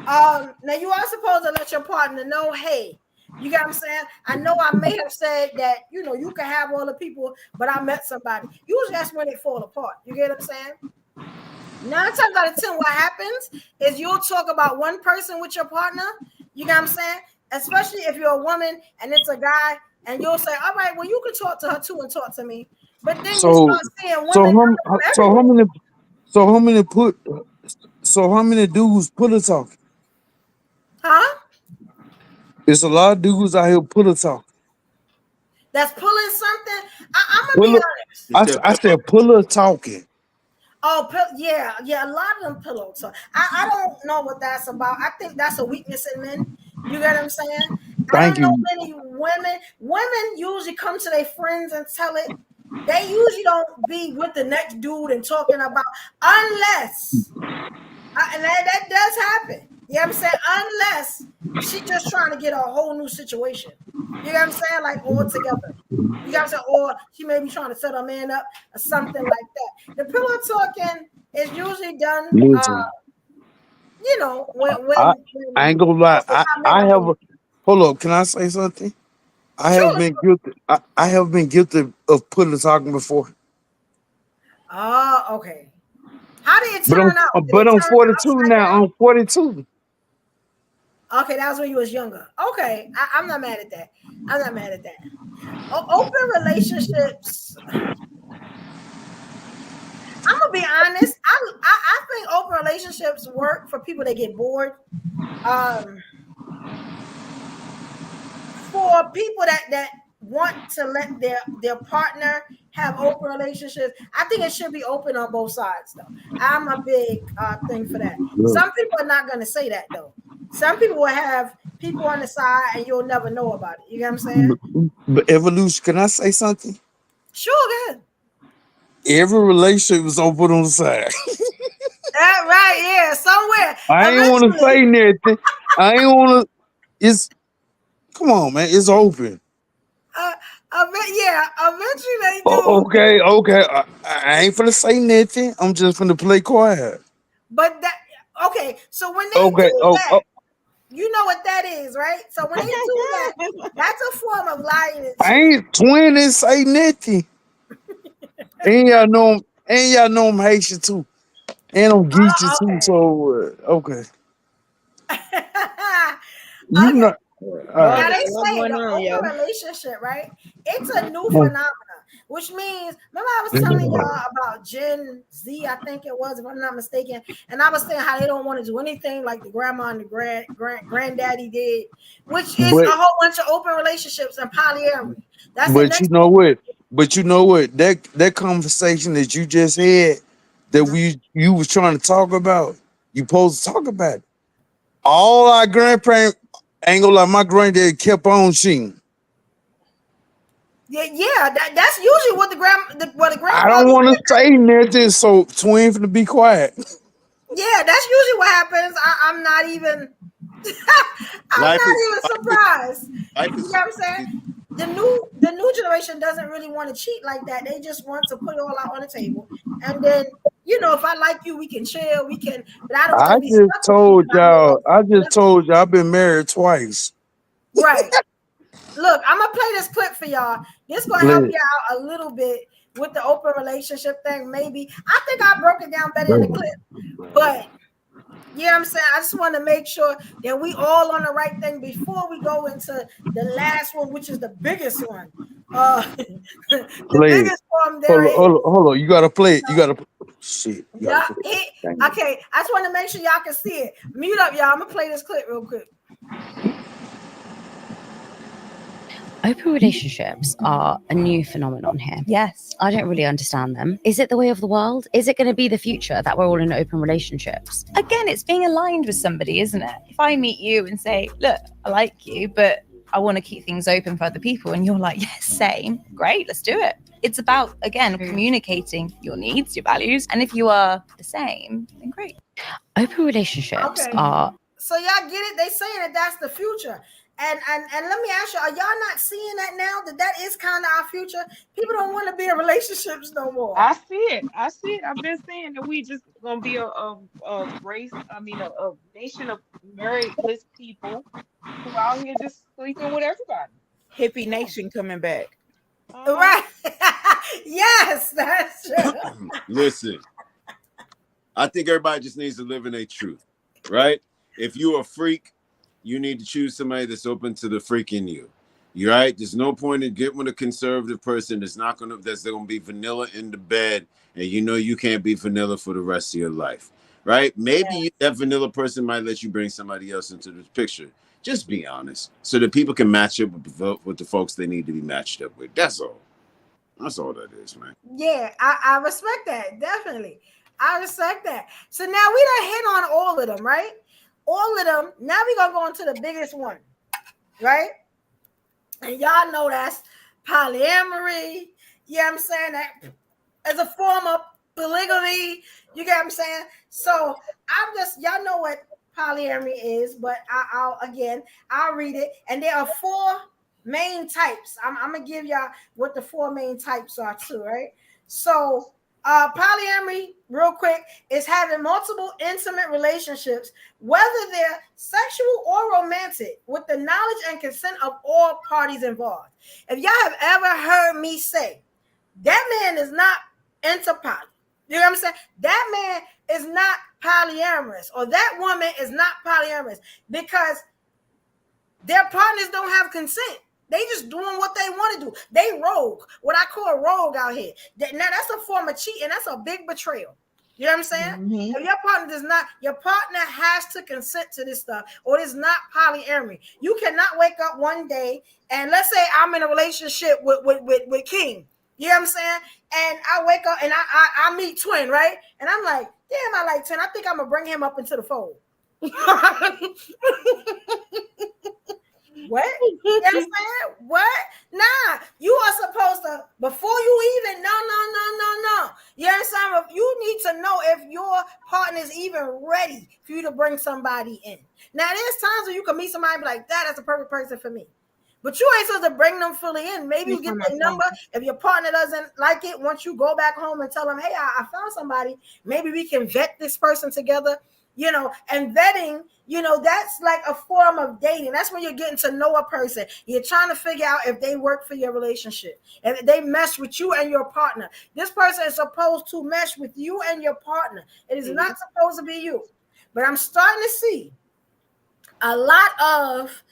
Now you are supposed to let your partner know, hey, you got what I'm saying? I know I may have said that, you can have all the people, but I met somebody. Usually that's when they fall apart. You get what I'm saying? 9 times out of 10, what happens is you'll talk about one person with your partner. You got what I'm saying? Especially if you're a woman and it's a guy, and you'll say, all right, well, you can talk to her too and talk to me. But then you start seeing women. How many dudes put a talk? Huh? There's a lot of dudes out here put a talk. That's pulling something. I'm gonna be honest. I said pull a talking. Oh, yeah. A lot of them pillow talk. I don't know what that's about. I think that's a weakness in men. You get what I'm saying? I Thank don't know you. many women. Women usually come to their friends and tell it. They usually don't be with the next dude and talking about unless, and that does happen. You know what I'm saying? Unless she just trying to get a whole new situation. You know what I'm saying? Like all together. You got to say, or she may be trying to set her man up or something like that. The pillow talking is usually done, Listen, you know, I ain't gonna lie. most of the time men I are have doing. hold up. Can I say something? I have Sure. been guilty. I have been guilty of pillow talking before. Oh, okay. How did it But turn out? Did but it I'm turn 42 upside now. down? I'm 42. Okay, that was when you was younger. Okay, I'm not mad at that. I'm not mad at that. Open relationships. I'm gonna be honest. I think open relationships work for people that get bored. For people that want to let their partner have open relationships, I think it should be open on both sides. Though I'm a big thing for that. Look, Some people are not gonna say that though. Some people will have people on the side and you'll never know about it. You get what I'm saying? but evolution. Can I say something? Sure, good. Every relationship is open on the side. Right, yeah, somewhere. I ain't want to say Eventually, nothing. I ain't want to. It's come on, man. It's open. eventually they do. Okay. I ain't finna say nothing. I'm just finna play quiet. But that okay, so when they Okay. do Oh, that, you know what that is, right? So when they do that, that's a form of lying and I cheating. ain't twin and say nothing. And y'all know. And y'all know I'm Haitian too. And I'm Geechee too. Okay. So okay. You Okay. know. All Now right. they say the open relationship, right? It's a new Mm. phenomenon, which means remember I was telling y'all about Gen Z, I think it was, if I'm not mistaken, and I was saying how they don't want to do anything like the grandma and the granddaddy did, which is a But whole bunch of open relationships and polyamory. That's the but you next know thing. what? But you know what? That conversation that you just had that you was trying to talk about, you supposed to talk about it. All our grandparents ain't gonna lie, my granddad kept on cheating. Yeah, that's usually what the I don't grandfathers want to did. say nothing, so twin for to be quiet. Yeah, that's usually what happens. I'm not even I'm Life not is even surprised. life You know is what I'm saying? The new generation doesn't really want to cheat like that. They just want to put it all out on the table. And then, you know, if I like you, we can chill, we can, but I don't want to be stuck with you because I know I just nothing. told y'all I've been married twice. Right. Look, I'm gonna play this clip for y'all. This gonna help Let- you out a little bit with the open relationship thing. Maybe I think I broke it down better in the clip, but yeah, I'm saying I just want to make sure that we all on the right thing before we go into the last one, which is the biggest one. The Play it. biggest one there is. Hold on. You gotta play it. You gotta shit. You gotta Yeah, play it. Dang it. okay. I just want to make sure y'all can see it. Mute up, y'all. I'm gonna play this clip real quick. Open relationships are a new phenomenon here. Yes. I don't really understand them. Is it the way of the world? Is it going to be the future that we're all in open relationships? Again, it's being aligned with somebody, isn't it? If I meet you and say, look, I like you, but I want to keep things open for other people, and you're like, yes, same, great, let's do it. It's about, again, communicating your needs, your values, and if you are the same, then great. Open relationships Okay. are So y'all get it? They saying that that's the future. And let me ask you, are y'all not seeing that now? That is kind of our future. People don't want to be in relationships no more. I see it. I see it. I've been saying that we just gonna be a race. I mean, a nation of marriedless people who out here just sleeping with everybody. Hippie nation coming back. Right. Yes, that's true. listen. I think everybody just needs to live in their truth, right? If you're a freak, you need to choose somebody that's open to the freak in you. You're right. There's no point in getting with a conservative person that's gonna be vanilla in the bed, and you know you can't be vanilla for the rest of your life, right? Maybe that vanilla person might let you bring somebody else into the picture. Just be honest, so that people can match up with the folks they need to be matched up with. That's all. That's all that is, man. Yeah, I respect that, definitely. I respect that. So now we done hit on all of them, right? All of them. Now we're gonna go into the biggest one, right? And y'all know that's polyamory. You know what I'm saying? That as a form of polygamy. You get what I'm saying? So y'all know what polyamory is, but I'll read it. And there are 4 main types. I'm gonna give y'all what the 4 main types are too, right? So polyamory, real quick, is having multiple intimate relationships, whether they're sexual or romantic, with the knowledge and consent of all parties involved. If y'all have ever heard me say that man is not into poly, you know what I'm saying? That man is not polyamorous, or that woman is not polyamorous, because their partners don't have consent. They just doing what they want to do. They rogue, what I call rogue out here. Now that's a form of cheating. That's a big betrayal. You know what I'm saying? Mm-hmm. If your partner does not, your partner has to consent to this stuff, or it's not polyamory. You cannot wake up one day and, let's say I'm in a relationship with King. You know what I'm saying? And I wake up and I meet Twin, right? And I'm like, damn, I like Twin. I think I'm gonna bring him up into the fold. What? You know what I'm saying? What? Nah, you are supposed to, before you even, no. You understand? You need to know if your partner is even ready for you to bring somebody in. Now, there's times where you can meet somebody and be like, that's the perfect person for me. But you ain't supposed to bring them fully in. Maybe you get their number. If your partner doesn't like it, once you go back home and tell them, hey, I found somebody, maybe we can vet this person together. You know, and vetting, you know, that's like a form of dating. That's when you're getting to know a person. You're trying to figure out if they work for your relationship, if they mesh with you and your partner. This person is supposed to mesh with you and your partner. It is not supposed to be you. But I'm starting to see a lot of,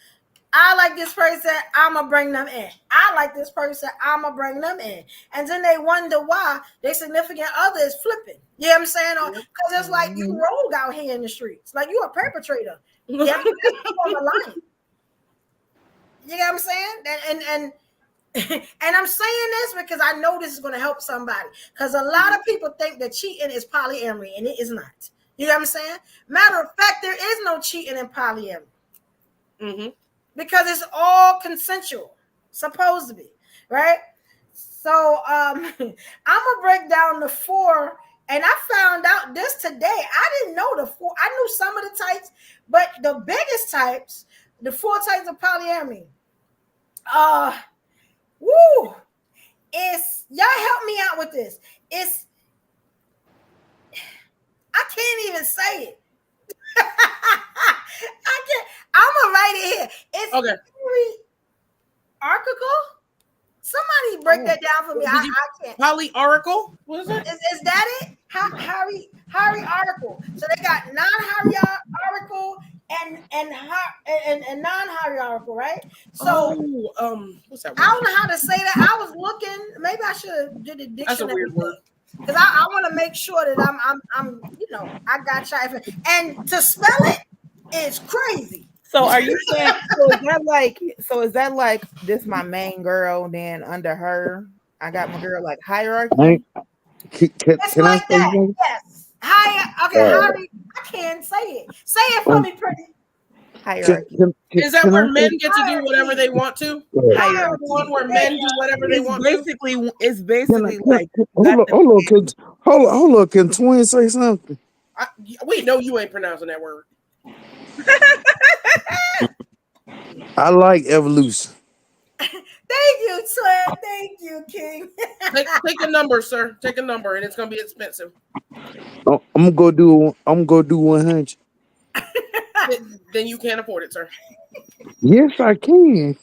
I like this person, I'm going to bring them in. I like this person, I'm going to bring them in. And then they wonder why their significant other is flipping. You know what I'm saying? Because it's like you rogue out here in the streets. Like you a perpetrator. Yeah, that's on the line. You know what I'm saying? And I'm saying this because I know this is going to help somebody. Because a lot of people think that cheating is polyamory, and it is not. You know what I'm saying? Matter of fact, there is no cheating in polyamory. Mm-hmm. Because it's all consensual, supposed to be, right? So I'm gonna break down the 4, and I found out this today. I didn't know the 4. I knew some of the types, but the biggest types, the 4 types of polyamory. It's, y'all help me out with this. It's, I can't even say it. I can't. I'm gonna write it here. It's okay. Hierarchical. Somebody break that down for me. I can't. Polyarchical? What is it? Is that it? Hierarchical. So they got non-hierarchical and non-hierarchical, right? So what's that word? I don't know how to say that. I was looking. Maybe I should have did a dictionary. That's a weird word. Because I want to make sure that I'm you know, I got y'all. And to spell it is crazy. So are you saying, is that like this my main girl, then under her I got my girl like hierarchy? It's like I say that. something? Yes. Harry, I can't say it. Say it for me, pretty. Hierarchy. Is that where men get to do whatever they want to? Hierarchy. One where men do whatever they want to? It's basically like Hold on. Can Twin say something? We know you ain't pronouncing that word. I like evolution. Thank you, Twin. Thank you, King. Take a number, sir. Take a number, and it's gonna be expensive. I'm gonna go do 100. Then you can't afford it, sir. Yes, I can.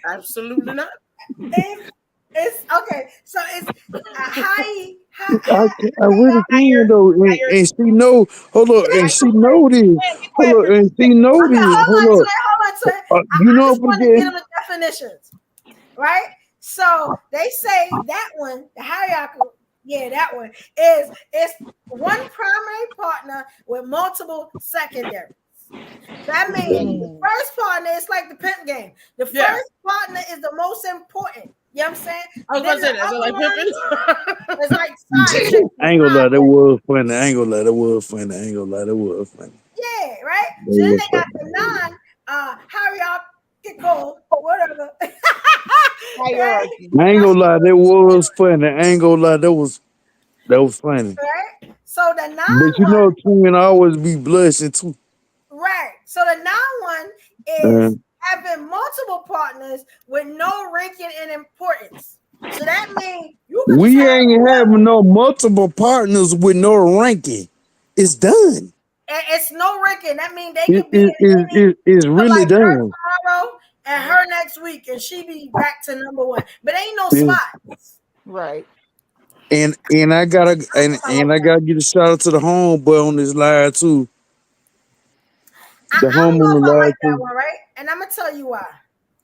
Absolutely not. It's okay. So it's high. I really can though, and she know. Hold up, and she know this. Hold up, and she know this. Hold up. You know what I'm getting? The definitions, right? So they say that one, the hierarchical. Yeah, that one is it's one primary partner with multiple secondaries. That means the first partner is like the pimp game. The first partner is the most important. You know what I'm saying? I was about to say that. Is it like pimping? It's like side chick. I ain't gonna lie, that was funny. I ain't gonna lie, that was funny. I ain't gonna lie, that was funny. Yeah, right. That So then was they got funny. the hierarchical, whatever. Right? I ain't gonna lie, that was funny. I ain't gonna lie, that was funny. Right. So the But non you know, one, twin always be blushing too. right? So the non one is having multiple partners with no ranking and importance. So that means you can We just have ain't having no multiple partners with no ranking. It's done. it's no ranking. That means they It, could be in any. it's really Like her done. tomorrow and her next week, and she be back to number one. But ain't no Yeah. spots. Right. And I gotta give a shout out to the homeboy on this live too. The I don't home know on the if I live like that too. one, right? And I'm gonna tell you why.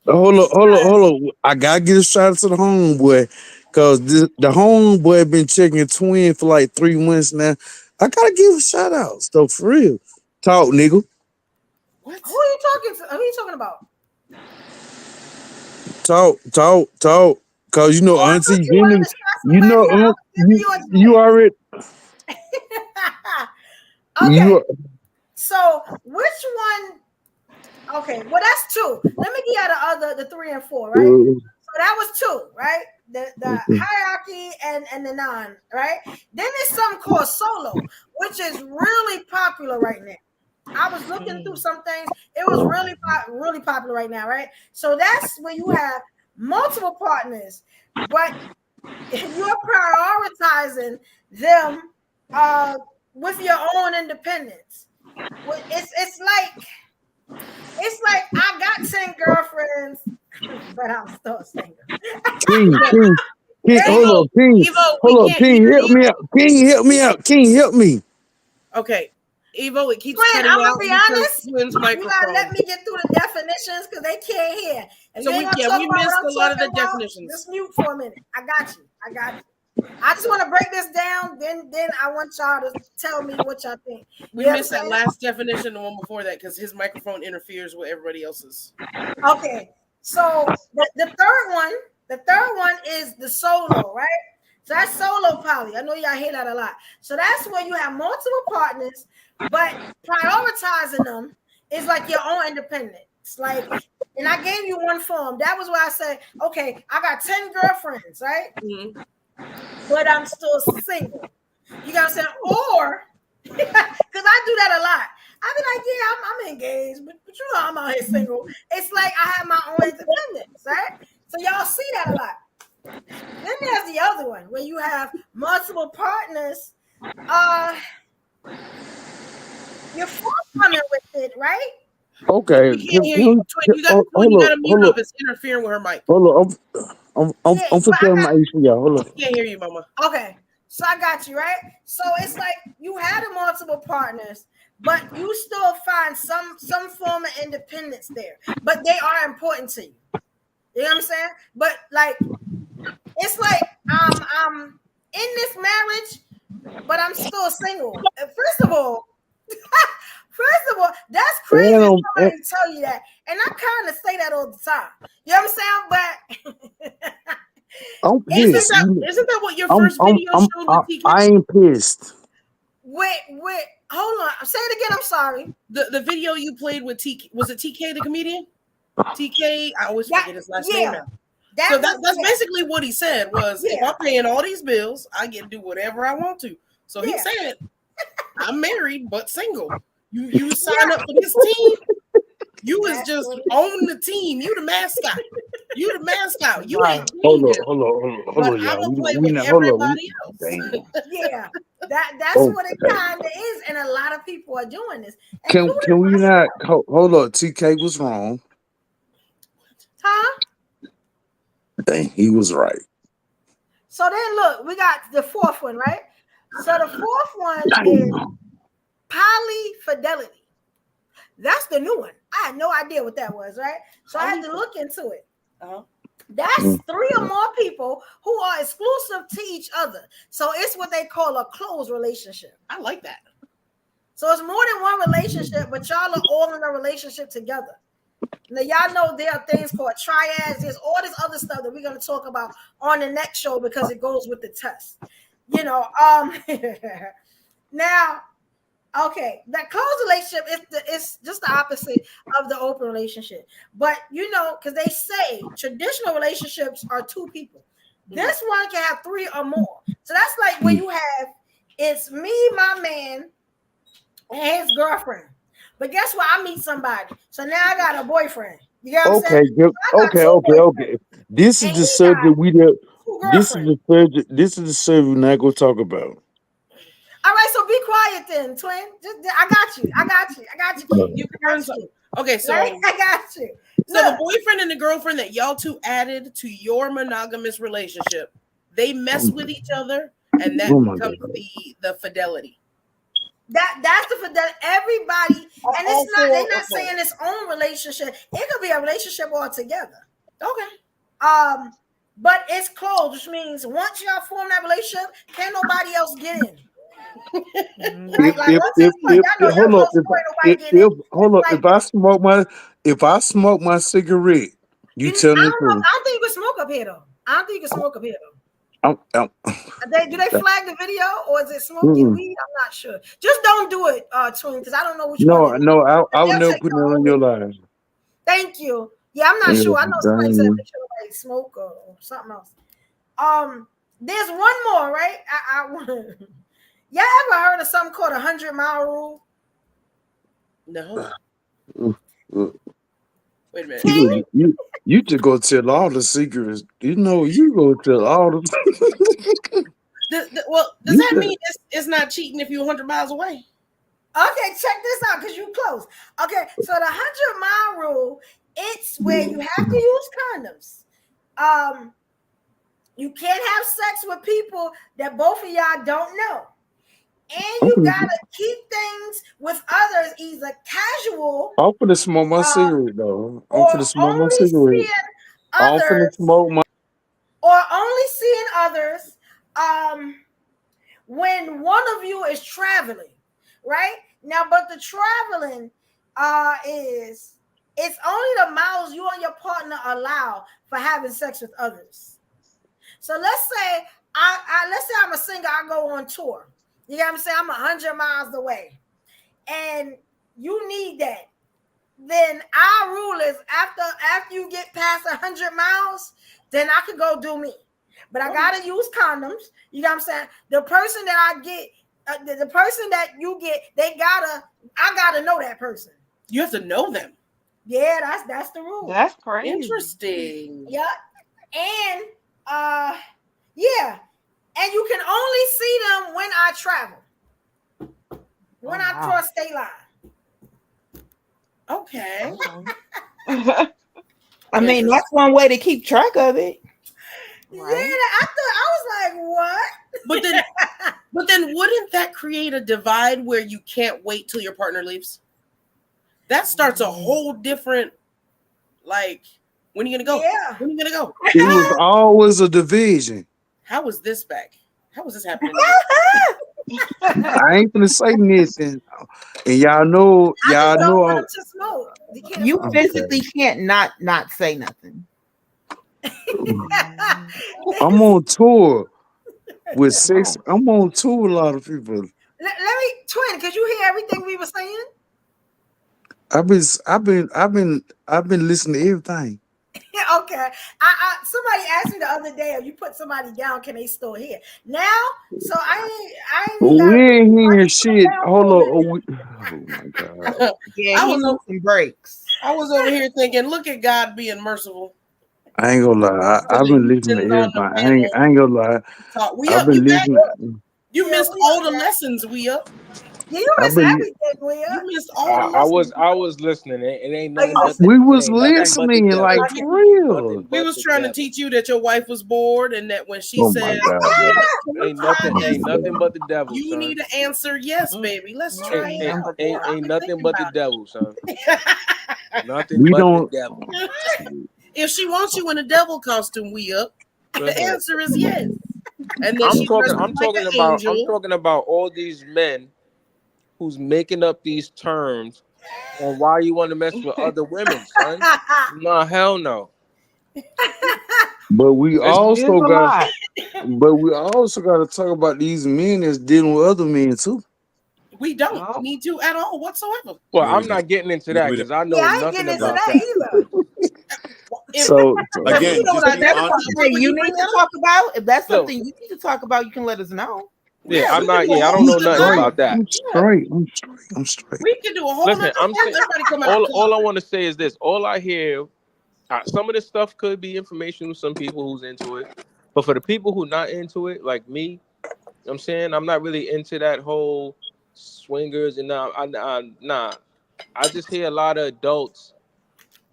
Hold on. I gotta give a shout out to the homeboy. Cause the homeboy been checking twin for like 3 months now. I gotta give a shout out. So for real. Talk, nigga. What? Who are you talking to? Who are you talking about? Talk. Cause you know, Oh, I Auntie thought you wanted Jenny, to stress you somebody know, out. I was giving you a you chance. already Okay. you So which one? Okay, well that's two. Let me give you the 3 and 4, right? So that was 2, right? The hierarchy and the non, right? Then there's something called solo, which is really popular right now. I was looking through some things. It was really popular right now, right? So that's where you have multiple partners, but you're prioritizing them with your own independence. It's like I got 10 girlfriends, but I'm still single. King, hold on, King, help me out. King, help me. Okay. Evo, it keeps Twin, cutting I'm out gonna be honest. Twin's You microphone. gotta let me get through the definitions because they can't hear. If So you ain't gonna talk we about missed what I'm a lot of the talking about, definitions. just mute for a minute. I got you. I just want to break this down. Then I want y'all to tell me what y'all think. We missed that last definition, the one before that, because his microphone interferes with everybody else's. Okay, so the third one is the solo, right? So that's solo poly. I know y'all hear that a lot. So that's where you have multiple partners, but prioritizing them is like your own independence. Like, and I gave you one form. That was where I said, okay, I got 10 girlfriends, right? Mm-hmm. But I'm still single. You got what I'm saying? Or because I do that a lot. I be like, yeah, I'm engaged, but you know I'm out here single. It's like I have my own independence, right? So y'all see that a lot. Then there's the other one where you have multiple partners. You're forthcoming with it, right? Okay. We can't hear you. Twin, you gotta mute up. It's interfering with her mic. Hold on. I'm for telling my age for y'all. Hold on. Can't hear you, mama. Okay. So I got you, right? So it's like you had a multiple partners, but you still find some form of independence there. But they are important to you. You know what I'm saying? But like it's like I'm in this marriage, but I'm still single. First of all, that's crazy. Somebody tell you that, and I kind of say that all the time. You know what I'm saying? But I'm pissed. Isn't that what your first video showed with TK? I ain't pissed. Wait, hold on. Say it again. I'm sorry. The video you played with TK, was it TK the comedian? TK, I always forget his last name now. That's basically what he said was, if I'm paying all these bills, I get to do whatever I want to. So he said, I'm married but single. You sign up for this team. You is just own the team. You the mascot. You the mascot. You ain't Hold on, y'all. I'm gonna play with everybody else. Yeah, that's what it kind of is, and a lot of people are doing this. Can we not hold on? TK was wrong. Huh? Dang, he was right. So then look, we got the fourth one, right? So the fourth one is polyfidelity. That's the new one. I had no idea what that was, right? So I had to look into it. That's 3 or more people who are exclusive to each other. So it's what they call a close relationship. I like that. So it's more than one relationship, but y'all are all in a relationship together. Now y'all know there are things called triads. There's all this other stuff that we're gonna talk about on the next show because it goes with the test. You know, now, okay, that closed relationship is just the opposite of the open relationship. But you know, because they say traditional relationships are two people. This one can have three or more. So that's like when you have it's me, my man, and his girlfriend. But guess what? I meet somebody. So now I got a boyfriend. You get what I'm saying? Okay, okay. This is And the he subject we did. two This is girlfriends. the subject. This is the subject we're not gonna talk about. All right, so be quiet then, twin. I got you. Kid. You I can got you. Okay, so Right? I got you. So the boyfriend and the girlfriend that y'all two added to your monogamous relationship, they mess with each other, and that Oh my becomes God. the fidelity. That's the fidelity. Everybody, and all it's not. They're not four, okay. saying its own relationship. It could be a relationship altogether. Okay. But it's closed, which means once y'all form that relationship, can't nobody else get in. Like once it's y'all know y'all Hold up, close door, nobody get in. hold up. Like, If I smoke my cigarette, you I tell me don't know. to. I don't think you can smoke up here though. I don't think you can smoke up here though. Do they flag the video or is it smoking weed? I'm not sure. Just don't do it, twin, because I don't know which one. I would They'll never take put it the on whole your video. life. Thank you. Yeah, I'm not sure. I know somebody said make sure nobody smoke or something else. There's one more, right? Y'all ever heard of something called 100-mile rule? No. Wait a minute. You just go tell all the secrets. You know, you go tell all the. Well, does that mean it's not cheating if you're 100 miles away? Okay, check this out because you close. Okay, so the 100-mile rule, it's where you have to use condoms. You can't have sex with people that both of y'all don't know. And you gotta keep things with others either casual I'm finna smoke my cigarette though. I'm or finna smoke my only cigarette. seeing I'm finna others smoke my. or only seeing others when one of you is traveling, right? Now, but the traveling is it's only the miles you and your partner allow for having sex with others. So let's say let's say I'm a singer, I go on tour. You know what I'm saying? I'm 100 miles away, and you need that. Then our rule is after you get past 100 miles, then I could go do me. But I gotta use condoms. You know what I'm saying? The person that I get, the person that you get, I gotta know that person. You have to know them. Yeah, that's the rule. That's crazy. Interesting. Yeah, and yeah, and you can only see them when I travel, when I cross state line. Okay. I mean, that's one way to keep track of it. Right? Yeah, I was like, what? But then wouldn't that create a divide where you can't wait till your partner leaves? That starts a whole different, like, when are you gonna go? Yeah. When are you gonna go? It was always a division. How was this back? How was this happening? I ain't gonna say nothing, and y'all know. You physically can't not say nothing. I'm on tour with sex. I'm on tour with a lot of people. Let me twin. Could you hear everything we were saying? I've been listening to everything. Okay. Somebody asked me the other day, if you put somebody down, can they still hear? Now, so I ain't. We ain't hearing shit. Hold up. Oh my god. Yeah, I was some breaks. I was over here thinking, look at God being merciful. I ain't gonna lie. I've been listening to everything. I ain't gonna lie. I've been listening. You missed all the lessons, we up. Yeah, you missed everything, we up. You missed all the lessons. I was listening. It ain't nothing but We was it ain't nothing but the listening, devil. like for real. We was trying to teach you that your wife was bored and that when she Oh my said God. Ain't nothing but the devil. you son. need to answer yes, baby. Let's try it out. Ain't nothing but the devil, son. Nothing We but don't. the devil. If she wants you in a devil costume, we up. Go The ahead. answer is yes. And then I'm talking about all these men who's making up these terms on why you want to mess with other women, son. No, hell no. But we It's also a got, lot. but we also got to talk about these men that's dealing with other men too. We don't need to at all whatsoever. Well, I'm not getting into that because I know Yeah, I ain't nothing getting into about that that. either. So Again, just If be that's honest. something you need to talk about, if that's something you need to talk about, you can let us know. Yeah, Yeah, I'm we not. can do a Yeah, I whole don't know nother nothing night. about that. I'm straight. I'm straight. I'm straight. We can do a whole Listen, nother I'm show. saying Everybody come out. all I want to say is this. All I hear, some of this stuff could be informational to some people who's into it, but for the people who not into it, like me, you know what I'm saying I'm not really into that whole swingers and nah. I just hear a lot of adults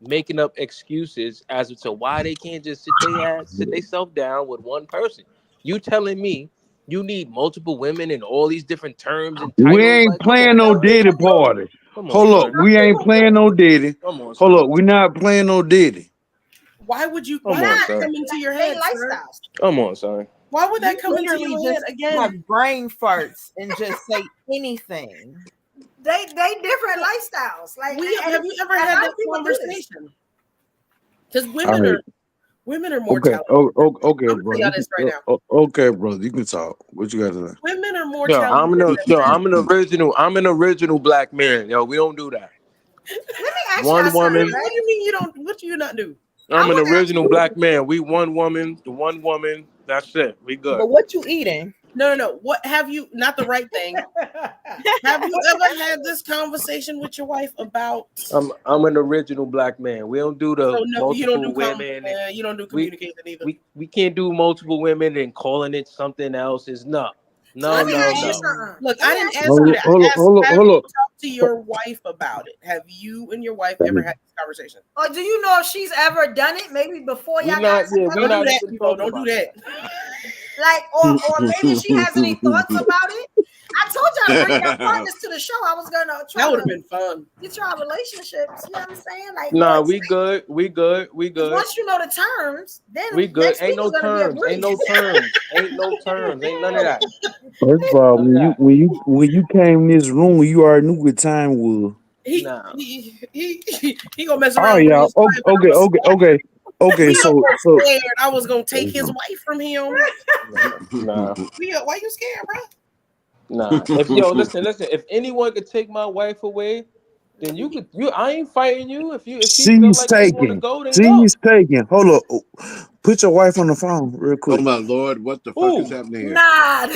making up excuses as to why they can't just sit themselves down with one person. You telling me you need multiple women and all these different terms and We titles? ain't Like, come playing on, no son. Diddy party. Come on, Hold up, son. we ain't playing no Diddy. Come on, Hold son. up, we not playing no Diddy. Why would you? Come Why on, would that son. come into your They head, sir? lifestyles. Come on, son. Why would that You come into literally your head just again? have brain farts and just say anything. They different lifestyles. Like, Have you ever a had lot that of people do this. conversation? Because All right. women are more Okay. talented. Okay, I'm gonna bro. tell y'all this right now. Okay, brother. You can talk. What you got to say? Women are more Yo, talented. I'm an original black man. Yo, we don't do that. Let me ask One y'all something, woman. What do you mean you don't? What do you not do? I'm an original black man. We one woman, the one woman. That's it. We good. But what you eating? No. What have you? Not the right thing. Have you ever had this conversation with your wife about? I'm an original black man. We don't do the So no, multiple you don't do women. you don't do communication either. We can't do multiple women and calling it something else. Is no. Let me ask you something. Look, I didn't ask Hold you up, that. hold I up, asked, hold up, have hold you up. talked to your wife about it? Have you and your wife ever had this conversation? Or do you know if she's ever done it? Maybe before y'all not- got yeah, together? we Don't not do that, even people. talking Don't do about that. Like, or maybe she has any thoughts about it. I told y'all to bring your partners to the show. I was gonna try That would have to been fun. get y'all relationships. You know what I'm saying? Like, Nah, more we good. We good. We good. once you know the terms, then We good. next Ain't week no is gonna be a terms. Ain't no breeze. terms. Ain't no terms. Ain't none of that. First of all, when you came in this room, you already knew what time was. He gonna mess All around right, and bring y'all. his wife. And Okay. we So almost scared I was gonna take his wife from him. Nah. Why you scared, bro? Nah. Listen. If anyone could take my wife away, then you could. I ain't fighting you. If she feel she's like she want to taken. go, then go. She's taken. Hold up. Put your wife on the phone real quick. Oh my Lord, what the fuck is happening here? Nah,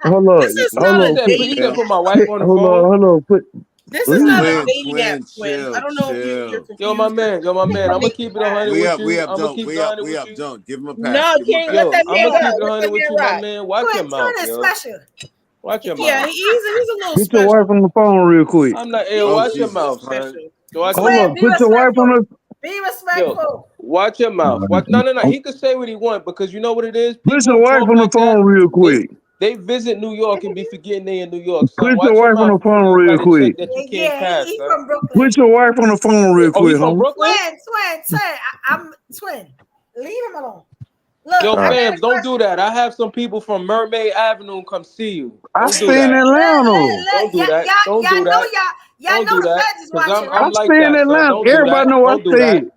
Hold up. This is Hold not a on. You said put my wife on the Hold phone. on. This is not a Twin, dating app, twin. I don't know if you're confused. Yo, my man. I'm gonna keep it 100 We with up, you. I'm gonna keep it 100 with you. don't. Give him a pass. No, Give him a King, pass. let that I'm man gonna go. keep it Let 100 that with man you, my rock. man. Watch your mouth, twin is yo. special. Watch your Yeah, mouth. he's a little Put your special. wife on the phone real quick. I'm not. He's Yo, a watch little your mouth, son. special. Watch Hold your up. mouth. Put your wife on the. Be respectful. Watch your mouth. No. He could say what he want because you know what it is. Put People your who wife talk on the like phone that, real quick. they visit New York and be forgetting they in New York, son. Put your Watch your wife on mouth. the phone You real write a check quick. that you can't Yeah, cash, he son. from Brooklyn. Put your wife on the phone real Oh, quick, he from homie. Brooklyn? Twin. I'm twin. Leave him alone. Look, Yo, I got fams, a don't question. do that. I have some people from Mermaid Avenue come see you. I Don't do stay in that. Atlanta. Don't do that. Don't do Y'all know that. y'all Don't know do the that. feds is Cause watching, I I'm right? like stay in that, son. Atlanta. Don't do Everybody that. know I Don't do stay. that.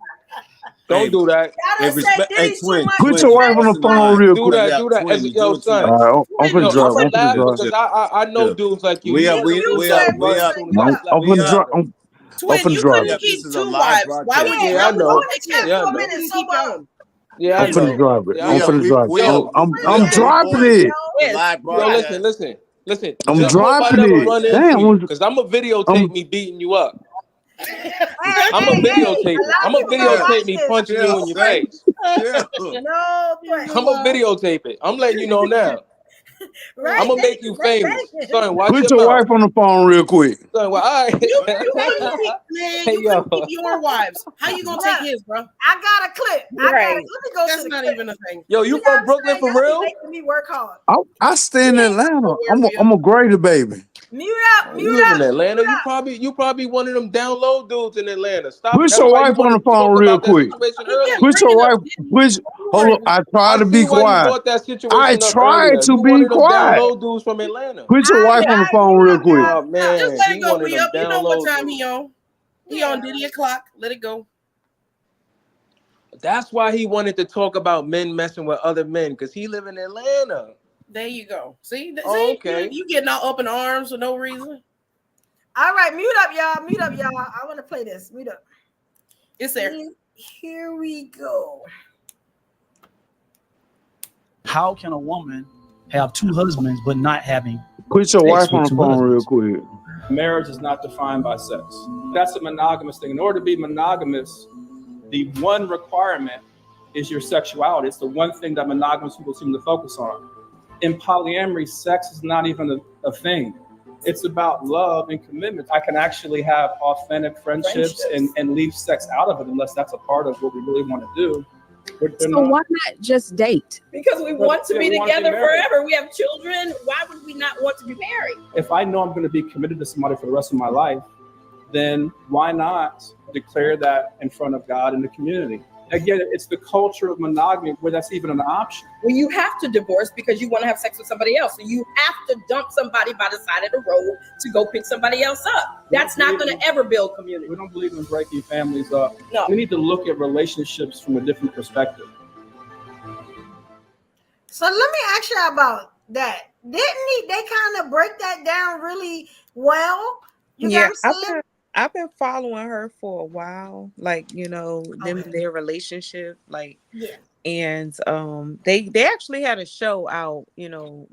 Don't do that. Y'all done said Diddy too much. Put your wife on the phone real Do quick. that. Do that. Twin, you Yo, doing too son. much. I'm finna Yo, drop. I'm I'm finna laughing drop. because I know dudes like you. We You up, know the dudes we that up, run we as up. soon as I slap I'm you finna drop. together. I'm Twin, finna you drop. couldn't This keep is a two live wives. Why would broadcast. you? Yeah, I Why would know. you Only take kept his? Yeah, I for a You know. minute, couldn't so keep what? yours. Yeah, I I'm finna know. drop it. Yeah, I I'm We up, know. finna drop we it. up. We I'm up, baby dropping boys. it. The live Yo, broadcast. listen. I'm Just hope I dropping never it. run into Damn. you because I'm a videotape I'm me beating you up. Hey, I'm a a videotape it. lot of I'm a people gonna Chill, videotape watch me this. punching you chill, in your son. face. Chill. No, twin. I'm a videotape it. I'm letting you know now. Right? I'm gonna make you They famous, begging. son. Watch Put your your mouth, wife on the phone real quick. son. Well, all right. You couldn't keep, man. Hey, You yo. couldn't keep your wives. How you gonna take Look, his, bro? I got a clip. Right. Let me go That's to the not clip. even a thing. Yo, You you know from what I'm Brooklyn saying? for Y'all be real? making me work hard. I stay in Atlanta. Don't worry, I'm a greater baby. Mute up. You live in Atlanta. You probably one of them down low dudes in Atlanta. Stop. Put That's your why you wife on wanted the to talk phone real about that quick. situation earlier. Put your wife. Hold on. I try to see be why you quiet. brought that situation I up tried earlier. to You one be of them down quiet. low dudes from Atlanta. Put your wife on the phone real quick. Oh man, Just let it go. one of We them up. You down know what low time dudes. he on? He on Diddy o'clock. Let it go. That's why he wanted to talk about men messing with other men, because he live in Atlanta. There you go. See, okay. You getting all up in arms for no reason. All right, mute up, y'all. Mute up, y'all. I want to play this. Mute up. It's there. Here we go. How can a woman have two husbands but not having? Put your sex wife with on the two phone husbands? real quick. Marriage is not defined by sex. That's a monogamous thing. In order to be monogamous, the one requirement is your sexuality. It's the one thing that monogamous people seem to focus on. In polyamory, sex is not even a thing. It's about love and commitment. I can actually have authentic friendships. And leave sex out of it unless that's a part of what we really want to do. So why not just date? Because we want to be we want to be together married. forever. We have children. Why would we not want to be married? If I know I'm going to be committed to somebody for the rest of my life, then why not declare that in front of God and the community? Again, it's the culture of monogamy where that's even an option. Well, you have to divorce because you want to have sex with somebody else. So you have to dump somebody by the side of the road to go pick somebody else up. That's not going to ever build community. We don't believe in breaking families up. No. We need to look at relationships from a different perspective. So let me ask you about that. Didn't they kind of break that down really well? You Yeah, got what I'm saying? I've been following her for a while, like, you know, them their relationship, like, Yeah. and they actually had a show out, you know,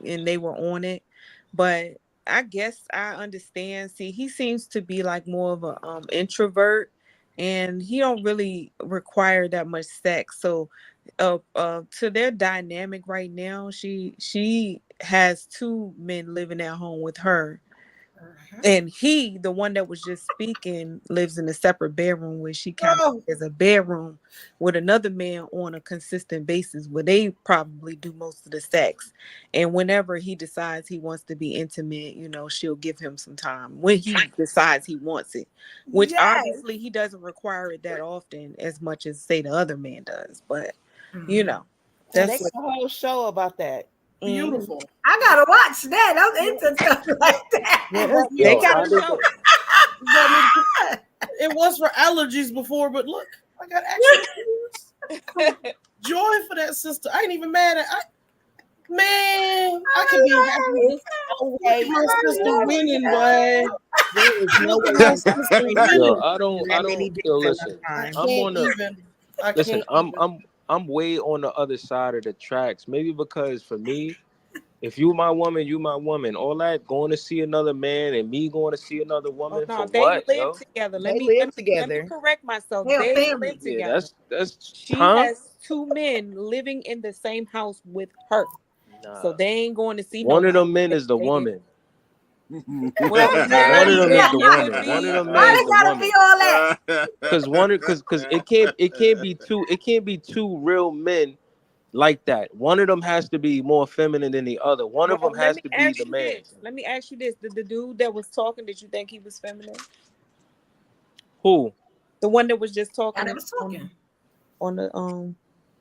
and they were on it, but I guess I understand. See, he seems to be like more of a introvert, and he don't really require that much sex. So to their dynamic right now, she has two men living at home with her. And he, the one that was just speaking, lives in a separate bedroom where she kind of has a bedroom with another man on a consistent basis where they probably do most of the sex. And whenever he decides he wants to be intimate, you know, she'll give him some time when he decides he wants it, which obviously he doesn't require it that often as much as, say, the other man does. But, you know, that's That's what, a whole show about that. Beautiful. I gotta watch that. I'm into stuff like that. They got a show. It was for allergies before, but look, I got actual joy for that sister. I ain't even mad at. I can be happy. My sister winning, boy. There is no way. My sister winning. Yo, I don't. Yo, listen. I'm on the. Listen, I'm way on the other side of the tracks. Maybe because for me, if you my woman, you my woman. All that going to see another man and me going to see another woman No, for they what, live yo? together. Let Let me correct myself. They're They family. live together. That's She has two men living in the same house with her. So they ain't going to see one of them men is the woman. One of them is the woman. One of them men is the woman. Be all that. Because it can't be two real men like that. One of them has to be more feminine than the other. One of them has to be the man. Let me ask you this: the dude that was talking, did you think he was feminine? Who? The one that was just talking, that was talking. On the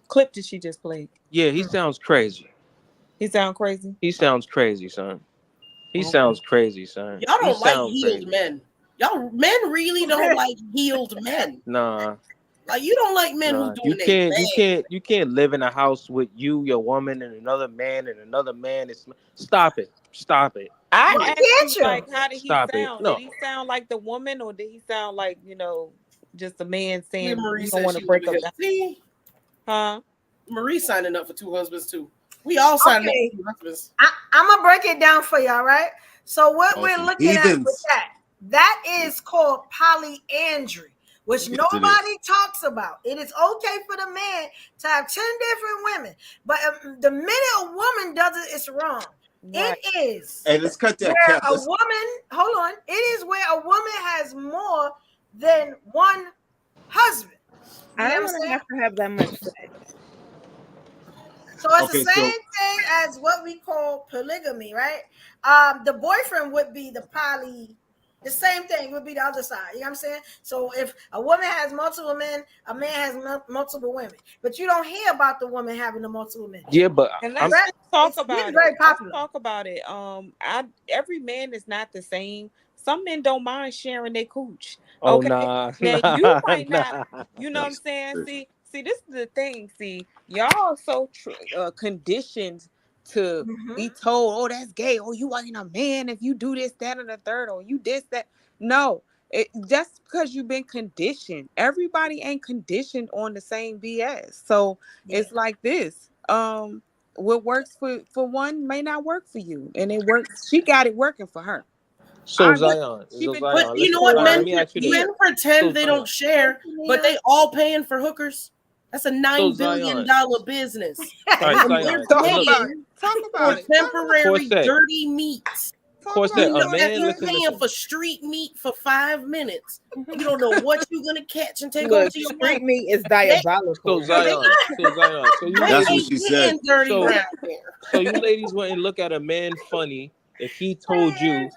clip that she just played. Yeah, he sounds crazy. He sound crazy? He sounds crazy, son. He sounds crazy, son. Y'all don't He like sounds healed crazy. men. Y'all men really don't like healed men. Nah. Like you don't like men who You doing you can't live in a house with you, your woman, and another man and another man. Stop it. I Why asked can't you, you? like, how did he Stop it. sound? No. Did he sound like the woman, or did he sound like, you know, just a man saying Marie you said don't want she to break up? was gonna see. Huh? Marie signing up for two husbands too. We all signing up for two husbands. I'm gonna break it down for y'all, right? So what we're looking at with that is called polyandry, which nobody talks about. It is okay for the man to have 10 different women, but the minute a woman does it, it's wrong. Right. It is. Hey, let's cut that where cap. a woman, hold on, it is where a woman has more than one husband. I don't want to have that much sex. So it's the same thing as what we call polygamy, right? The boyfriend would be the poly. The same thing would be the other side. You know what I'm saying? So if a woman has multiple men, a man has multiple women. But you don't hear about the woman having the multiple men. Yeah, but and let's talk it's about very it. popular. Let's talk about it. Every man is not the same. Some men don't mind sharing their cooch. Oh, Okay, nah, now nah, you might nah. not. You know what I'm saying? See, this is the thing. See, y'all so conditioned to be told, oh, that's gay. Oh, you ain't a man if you do this, that, and the third. Or you this, that. No, just because you've been conditioned. Everybody ain't conditioned on the same BS. So it's like this. What works for one may not work for you, and it works. She got it working for her. So Zion, But you know what, men? let me ask you this. Men pretend So they Zion, don't share, but they all paying for hookers. That's a $9 billion business. All right, Zion, Talk about it. Temporary Corset. dirty meat. Corset, You know, a man, if you're listen, paying listen. for street meat for 5 minutes, you don't know what you're gonna catch and take Look, home to your street mouth. meat is diabolical. So Zion, so you That's ladies, what she said. Dirty so, around there. so you ladies wouldn't look at a man funny if he told you,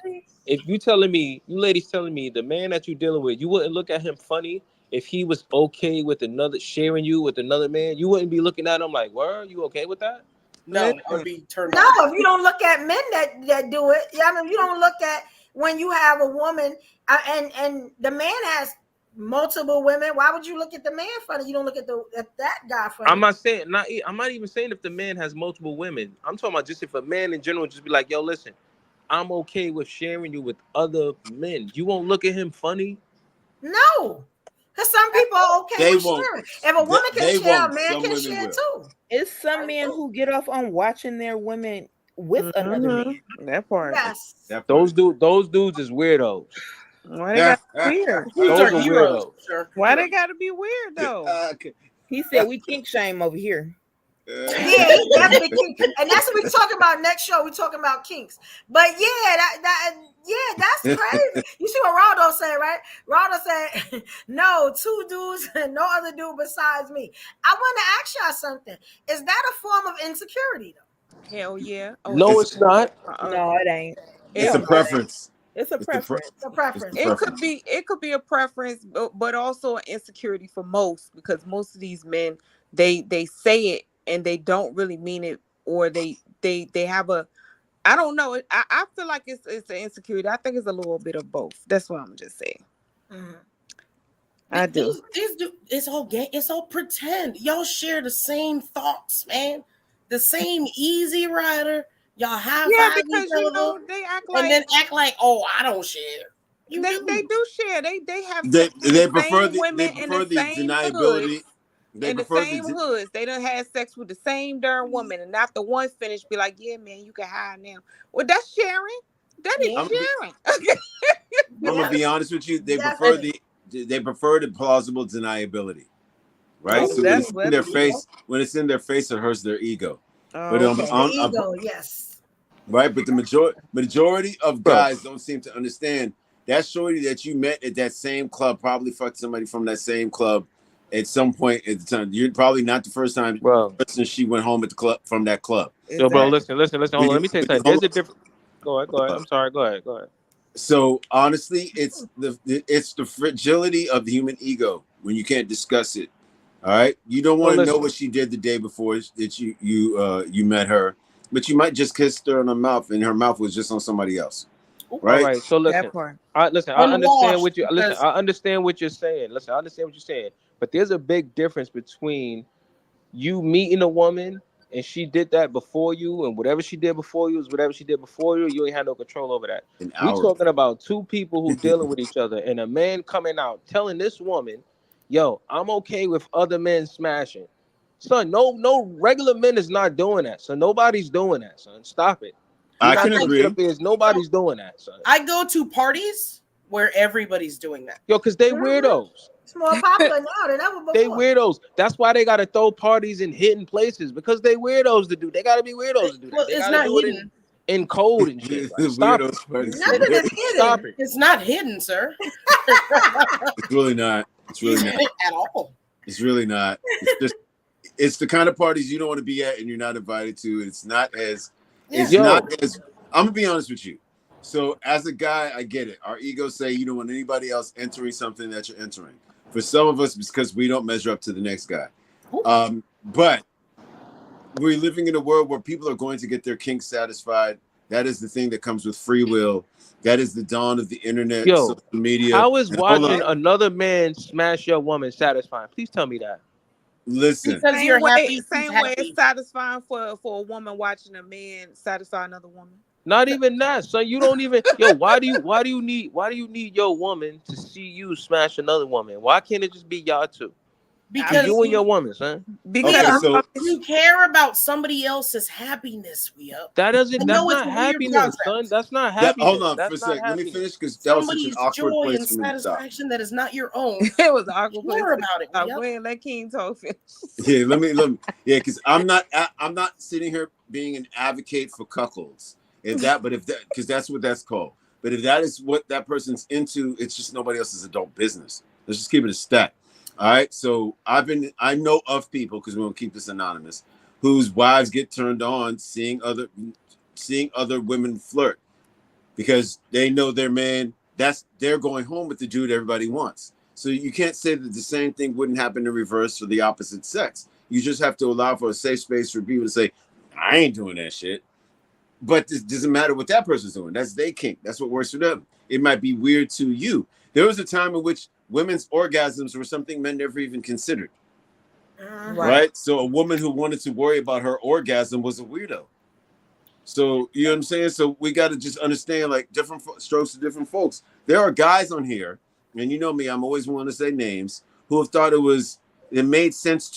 if you telling me, you ladies telling me the man that you dealing with, you wouldn't look at him funny if he was okay with another sharing you with another man. You wouldn't be looking at him like, "Were you okay with that?" No, I would be turned No, off. if you don't look at men that do it, yeah, I mean, you don't look at when you have a woman and the man has multiple women. Why would you look at the man funny? You don't look at that guy funny. I'm not even saying if the man has multiple women. I'm talking about just if a man in general just be like, "Yo, listen, I'm okay with sharing you with other men." You won't look at him funny? No. Because some people are okay with sharing. If a woman can share, a man can share too. It's some men who get off on watching their women with another man. That part. Yes. Those dudes is weirdos. Why they got to be weird? Those are weirdos. Why they got to be weird though? He said we kink shame over here. Yeah, he definitely kink. And that's what we're talking about next show. We're talking about kinks. But that's crazy. You see what Raldo said, right? Raldo said, no, 2 dudes and no other dude besides me. I want to ask y'all something. Is that a form of insecurity though? Hell yeah. Oh, No, it's not. No, it ain't. It's a preference. It's a preference. It's a preference. It could be a preference, but also an insecurity for most, because most of these men they say it and they don't really mean it, or they have a, I don't know. I feel like it's an insecurity. I think it's a little bit of both. That's what I'm just saying. Mm-hmm. I do. It's all gay. It's all pretend. Y'all share the same thoughts, man. The same easy rider. Y'all have because you know they act like, and then act like, oh, I don't share. They do share. They have They prefer the women in the same deniability. hoods. In the same hoods, they done had sex with the same darn woman, and after one finish, be like, "Yeah, man, you can hide now." Well, that's sharing. That is sharing. I'm gonna be honest with you. They prefer the plausible deniability, right? So when it's in their face, it hurts their ego. But ego, yes. Right, but the majority of guys don't seem to understand that shorty that you met at that same club probably fucked somebody from that same club at some point at the time. You're probably not the first time since she went home at the club from that club. So, bro, listen. Hold on, let me tell you something. There's a different. Go ahead. I'm sorry. Go ahead. So honestly, it's the fragility of the human ego when you can't discuss it. All right, you don't want to know what she did the day before that you met her, but you might just kissed her on the mouth, and her mouth was just on somebody else. Right. All right. So listen. I understand what you listen. I understand what you're saying. Listen, I understand what you're saying. But there's a big difference between you meeting a woman and she did that before you, and whatever she did before you is whatever she did before you. You ain't had no control over that. We're talking about 2 people who dealing with each other, and a man coming out telling this woman, "Yo, I'm okay with other men smashing." Son, no regular men is not doing that. So nobody's doing that, son. Stop it. I can agree. Nobody's doing that, son. I go to parties where everybody's doing that. Yo, because they weirdos. It's more popular now than ever before. They weirdos. That's why they got to throw parties in hidden places, because they weirdos to do. They got to be weirdos to do that. Well, they it's gotta not do hidden. It in code and shit. Like, stop it. Nothing is hidden. Stop it. It's not hidden, sir. It's really not. It's really not at all. It's really not. It's just it's the kind of parties you don't want to be at and you're not invited to. It's not as I'm gonna be honest with you. So as a guy, I get it. Our egos say you don't want anybody else entering something that you're entering. For some of us, because we don't measure up to the next guy. But we're living in a world where people are going to get their kinks satisfied. That is the thing that comes with free will. That is the dawn of the internet, social media. How is watching another man smash your woman satisfying? Please tell me that. Listen, Because same you're way, happy. same way it's satisfying for a woman watching a man satisfy another woman. Not even that, son. You don't even why do you need your woman to see you smash another woman? Why can't it just be y'all two? Because you and your woman, son. Because you care about somebody else's happiness, That doesn't. I That's know it's not a weird happiness, concept. son. That's not happiness. Hold on for a second. Let me finish because that was such an Somebody's awkward joy place and for me to stop. satisfaction that is not your own. It was an awkward place. Care about it. Go ahead, let King talk. Yeah, let me. Because I'm not sitting here being an advocate for cuckolds. Because that's what that's called. But if that is what that person's into, it's just nobody else's adult business. Let's just keep it a stat. All right. So I know of people, because we're gonna keep this anonymous, whose wives get turned on seeing other women flirt because they know their man. They're going home with the dude everybody wants. So you can't say that the same thing wouldn't happen in reverse for the opposite sex. You just have to allow for a safe space for people to say, I ain't doing that shit. But it doesn't matter what that person's doing. That's their kink. That's what works for them. It might be weird to you. There was a time in which women's orgasms were something men never even considered. Right? So a woman who wanted to worry about her orgasm was a weirdo. So, you know what I'm saying? So we got to just understand, like, different strokes to different folks. There are guys on here, and you know me, I'm always wanting to say names, who have thought it made sense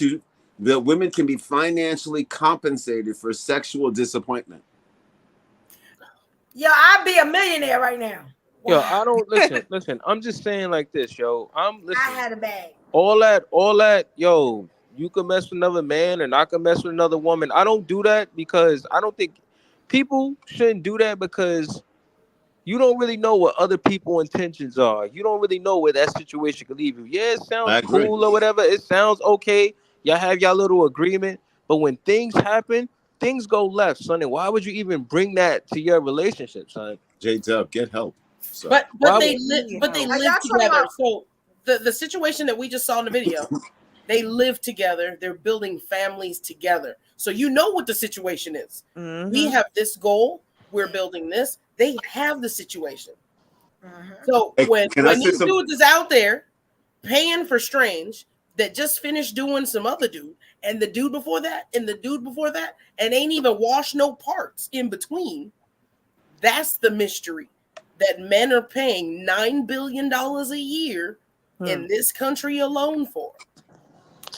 that women can be financially compensated for sexual disappointment. Yo, I'd be a millionaire right now. Yo, I don't listen. I'm just saying like this, yo. I had a bag. All that, yo, you can mess with another man and I can mess with another woman. I don't do that because I don't think people shouldn't do that because you don't really know what other people's intentions are. You don't really know where that situation could leave you. Yeah, it sounds cool or whatever. It sounds okay. Y'all have y'all little agreement. But when things happen, things go left, son. And why would you even bring that to your relationship, son? J-Dub, get help. So. But they live together. So the situation that we just saw in the video, they live together. They're building families together. So you know what the situation is. Mm-hmm. We have this goal. We're building this. They have the situation. So when these dudes is out there paying for strange that just finished doing some other dude, and the dude before that, and the dude before that, and ain't even washed no parts in between, that's the mystery. That men are paying $9 billion a year in this country alone for.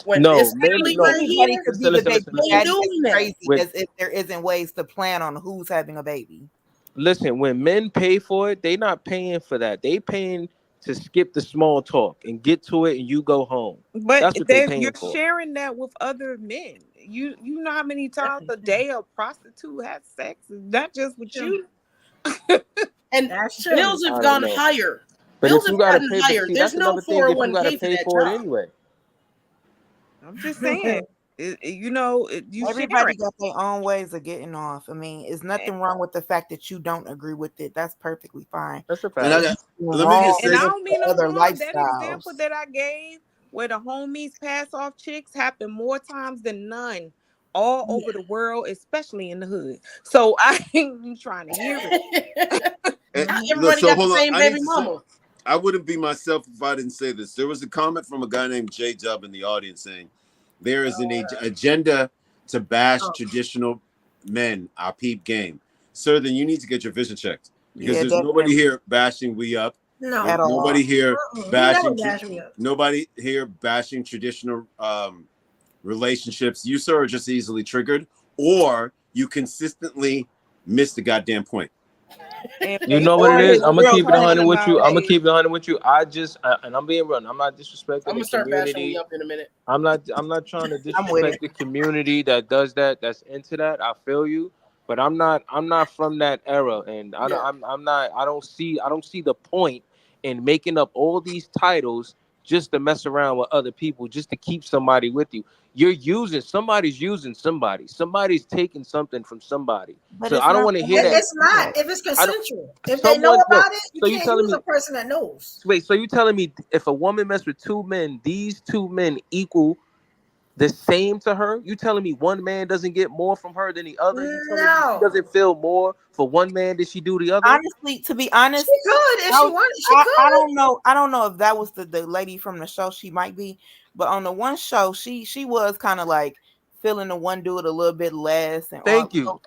When this family right here could be the baby daddy. It's crazy because if there isn't ways to plan on who's having a baby. Listen, when men pay for it, they not paying for that. They paying to skip the small talk and get to it, and you go home. But that's what they're paying you're for. sharing that with other men. You know how many times a day a prostitute has sex? Not just with you. And bills have gone higher. But Bills if you have gotta gotten pay, higher. see, There's that's no another thing. If you 401k gotta for pay that for it job. anyway. I'm just saying. You everybody got their own ways of getting off. I mean, it's nothing wrong with the fact that you don't agree with it. That's perfectly fine. That's a fact. And I don't mean no other harm. That lifestyles. example that I gave, where the homies pass off chicks, happen more times than none, all over the world, especially in the hood. So I ain't even trying to hear it. Everybody got the same baby mama. I wouldn't be myself if I didn't say this. There was a comment from a guy named J-Dub in the audience saying, there is an agenda to bash traditional men, our peep game. Sir, then you need to get your vision checked. Because there's nobody here bashing we up. No. There's nobody here bashing. Bash me up. Nobody here bashing traditional relationships. You, sir, are just easily triggered, or you consistently miss the goddamn point. You know what it is? I'm gonna keep it 100 with you. I'm gonna keep it 100 with you. And I'm being real. I'm not disrespecting I'm gonna the start bashing community. you up in a minute. I'm not trying to disrespect the community that does that. That's into that. I feel you, but I'm not from that era, and I don't see the point in making up all these titles just to mess around with other people, just to keep somebody with you. Somebody's using somebody. Somebody's taking something from somebody. But so I don't want to hear that. It's not. If it's consensual, if they know about it, you can't use a person that knows. Wait, so you telling me if a woman mess with two men, these two men equal the same to her? You telling me one man doesn't get more from her than the other? You telling me she doesn't feel more for one man than she do the other? Honestly, to be honest, she could if she wanted. She could. I don't know. I don't know if that was the lady from the show. She might be, but on the one show, she was kind of like feeling the one dude a little bit less. And Thank you.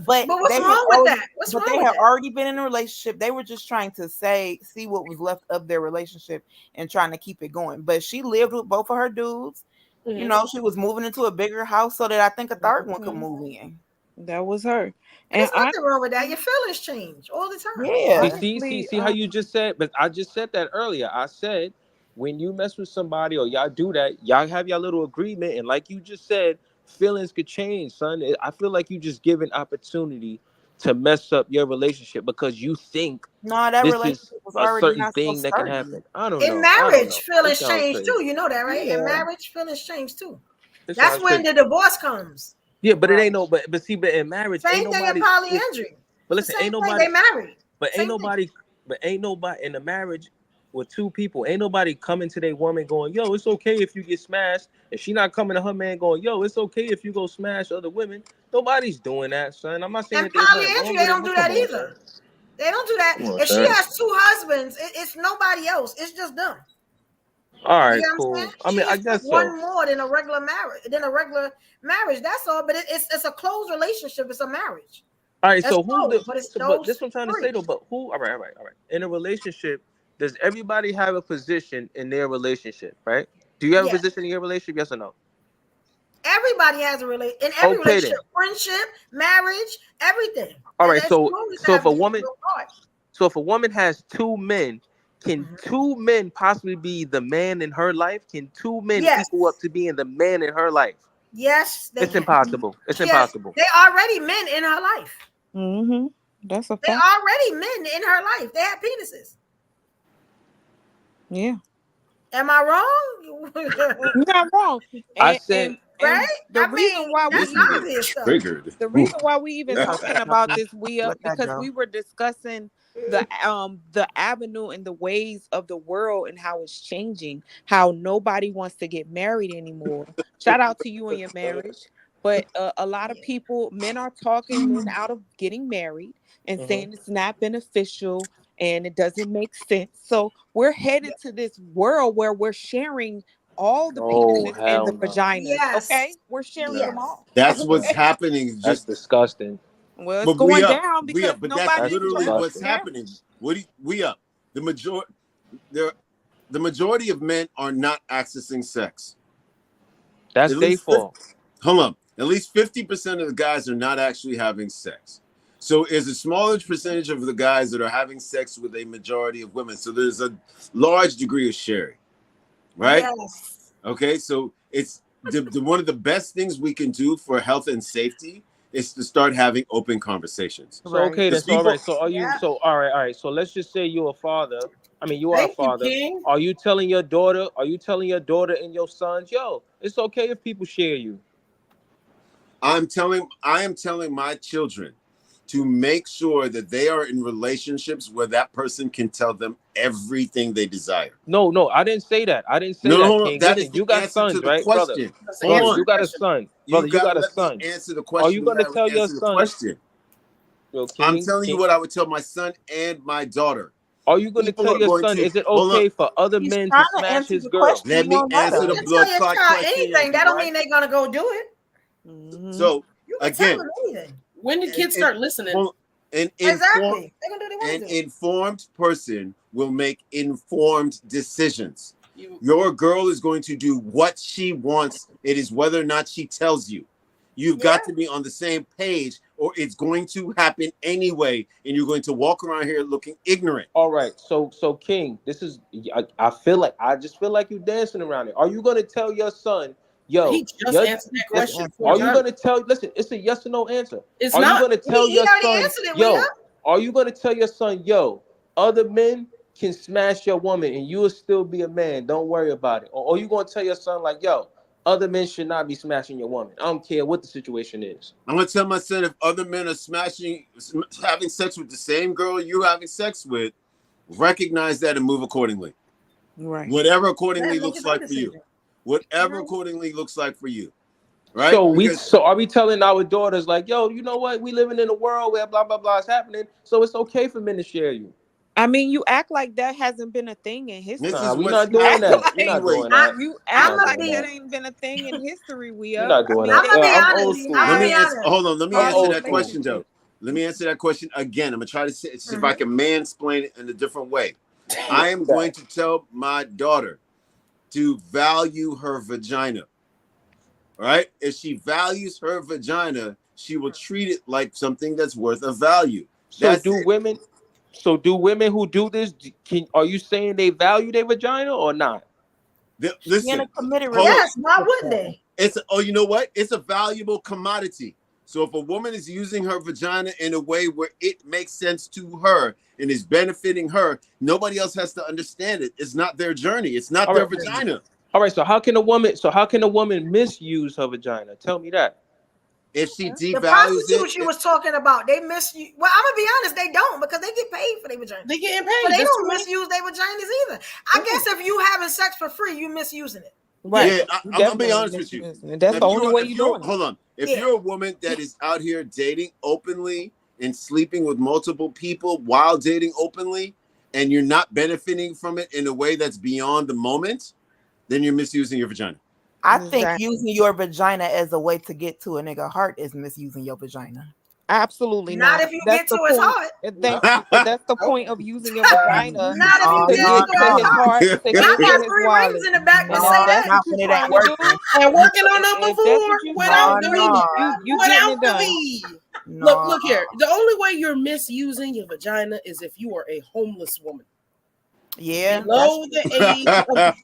But what's wrong with that? What's wrong they with had that? already been in a relationship. They were just trying to see what was left of their relationship and trying to keep it going. But she lived with both of her dudes. You know, she was moving into a bigger house so that I think a third one could move in. That was her. And there's nothing wrong with that. Your feelings change all the time. Yeah. See how you just said, but I just said that earlier. I said when you mess with somebody or y'all do that, y'all have your little agreement, and like you just said, feelings could change, son. I feel like you just give an opportunity to mess up your relationship because you think that this relationship is was a already certain not thing so that can sturdy. happen. I don't know. In marriage, feelings That sounds change crazy. too. You know that, right? Yeah. In marriage, feelings change too. That That's sounds when crazy. the divorce comes. Yeah, but it ain't no. But in marriage, Same ain't thing nobody. in polyandry. But It's listen, the ain't same thing. nobody. They married. But Same ain't nobody. But ain't nobody in the marriage with two people. Ain't nobody coming to their woman going, "Yo, it's okay if you get smashed." If she not coming to her man going, "Yo, it's okay if you go smash other women." Nobody's doing that, son. I'm not saying And that there's nothing polyandry, wrong they with it. don't But do come that on, either. son. They don't do that. Come on, If she son. has two husbands, it's nobody else. It's just them. All right, You know what cool. I'm saying? I mean, She I just guess took one so. more than a regular marriage. That's all. But it's a closed relationship. It's a marriage. All right, That's so who's closed, but it's but those this what I'm trying to three. say though. But who? All right. In a relationship, does everybody have a position in their relationship? Right? Do you have a Yes. position in your relationship? Yes or no? Everybody has in every Okay, relationship, then. friendship, marriage, everything. All right. And So she always so have if a an woman equal part. so if a woman has two men, can two men possibly be the man in her life? Can two men Yes. equal up to being the man in her life? Yes, they It's can. impossible. It's Yes, impossible. they already men in her life. Mm-hmm. That's a They fact. already men in her life. They have penises. Yeah. Am I wrong? You're not wrong. I And, said, and Right? the I reason mean, why we that's even obvious stuff. Triggered. the reason why we even Oof. talking about this Let that because go. we were discussing the avenue and the ways of the world and how it's changing, how nobody wants to get married anymore. Shout out to you and your marriage. But a lot of people, men are talking men out of getting married and saying it's not beneficial and it doesn't make sense. So we're headed to this world where we're sharing all the penises and the hell no. vaginas. Yes. Okay, we're sharing them Yes. all. That's what's happening. That's Just disgusting. Well, it's but going we up. down We because up. But that's nobody literally wants what's marriage. happening. We up. The majority of men are not accessing sex. That's At their least fault. Hold on. At least 50% of the guys are not actually having sex. So it's a smaller percentage of the guys that are having sex with a majority of women. So there's a large degree of sharing, right? Yes. Okay, so it's one of the best things we can do for health and safety is to start having open conversations. So okay, then. Because So all people, right. So are you? Yeah. So all right. So let's just say you're a father. I mean, you are a Thank you, father. King. Are you telling your daughter? Are you telling your daughter and your sons, yo, it's okay if people share you? I am telling my children to make sure that they are in relationships where that person can tell them everything they desire. No, I didn't say that. I didn't say No, that, hold on. King. That is Listen, the you got answer to sons, the right, brother? question. Brother, Hold on. you got a son. Brother, you got a let son. me answer the Are question. you gonna tell your answer the son? question? Yo, I'm King, telling you King, what I would tell my son and my daughter. are you gonna People tell are your going son? to Is it hold on. okay for other He's men to trying to smash answer his the girl? question. Let You me won't let answer him. the You can blood tell your clot child question. anything. That don't right? mean they're gonna go do it. So You can tell again, them anything. When did kids start listening? an Exactly. They're gonna do what they an want to do. informed person will make informed decisions. You- Your girl is going to do what she wants. It is whether or not she tells you. You've got to be on the same page, or it's going to happen anyway, and you're going to walk around here looking ignorant. All right, so King, this is I just feel like you dancing around it. Are you gonna tell your son, yo, He just answered that question. are you gonna tell? Listen, it's a yes or no answer. It's are not. you gonna tell He your already son, answered it, yo? William. Are you gonna tell your son, yo, other men can smash your woman and you'll still be a man. Don't worry about it. Or you gonna tell your son like, yo, other men should not be smashing your woman. I don't care what the situation is. I'm gonna tell my son if other men are having sex with the same girl you having sex with, recognize that and move accordingly. Right. Whatever accordingly looks like for you. Whatever accordingly looks like for you. Right. So are we telling our daughters like, yo, you know what? We living in a world where blah blah blah is happening, so it's okay for men to share you. I mean, you act like that hasn't been a thing in history. We're not doing that. We're not doing that. You act like that ain't been a thing in history. We're not doing that. that. I'm old school. Let me answer. Hold on. Let me answer that school. question though. Let me answer that question again. I'm gonna try to see if I can mansplain it in a different way. I am going to tell my daughter to value her vagina. All right? If she values her vagina, she will treat it like something that's worth a value. So do women who do this, are you saying they value their vagina or not? Listen, yes, why wouldn't they? You know what? It's a valuable commodity. So if a woman is using her vagina in a way where it makes sense to her and is benefiting her, nobody else has to understand it. It's not their journey. It's not their vagina. All right. So how can a woman misuse her vagina? Tell me that. If she The devalues prostitutes you was talking about, they misuse. Well, I'm gonna be honest, they don't, because they get paid for their vagina. They getting paid, but they that's don't true. misuse their vaginas either. I guess if you having sex for free, you misusing it. Right. Yeah, I'm gonna be honest with you. That's the only way you doing it. Hold on. If you're a woman that is out here dating openly and sleeping with multiple people while dating openly, and you're not benefiting from it in a way that's beyond the moment, then you're misusing your vagina. I think using your vagina as a way to get to a nigga heart is misusing your vagina. Absolutely not. not. If you get to his heart. That's the point of using your vagina. Not if you get to his heart. I got 3 rings in the back to say that. Not when it ain't working. And working on number 4 without the V. Without the V. Look here. The only way you're misusing your vagina is if you are a homeless woman. Yeah. Below the age of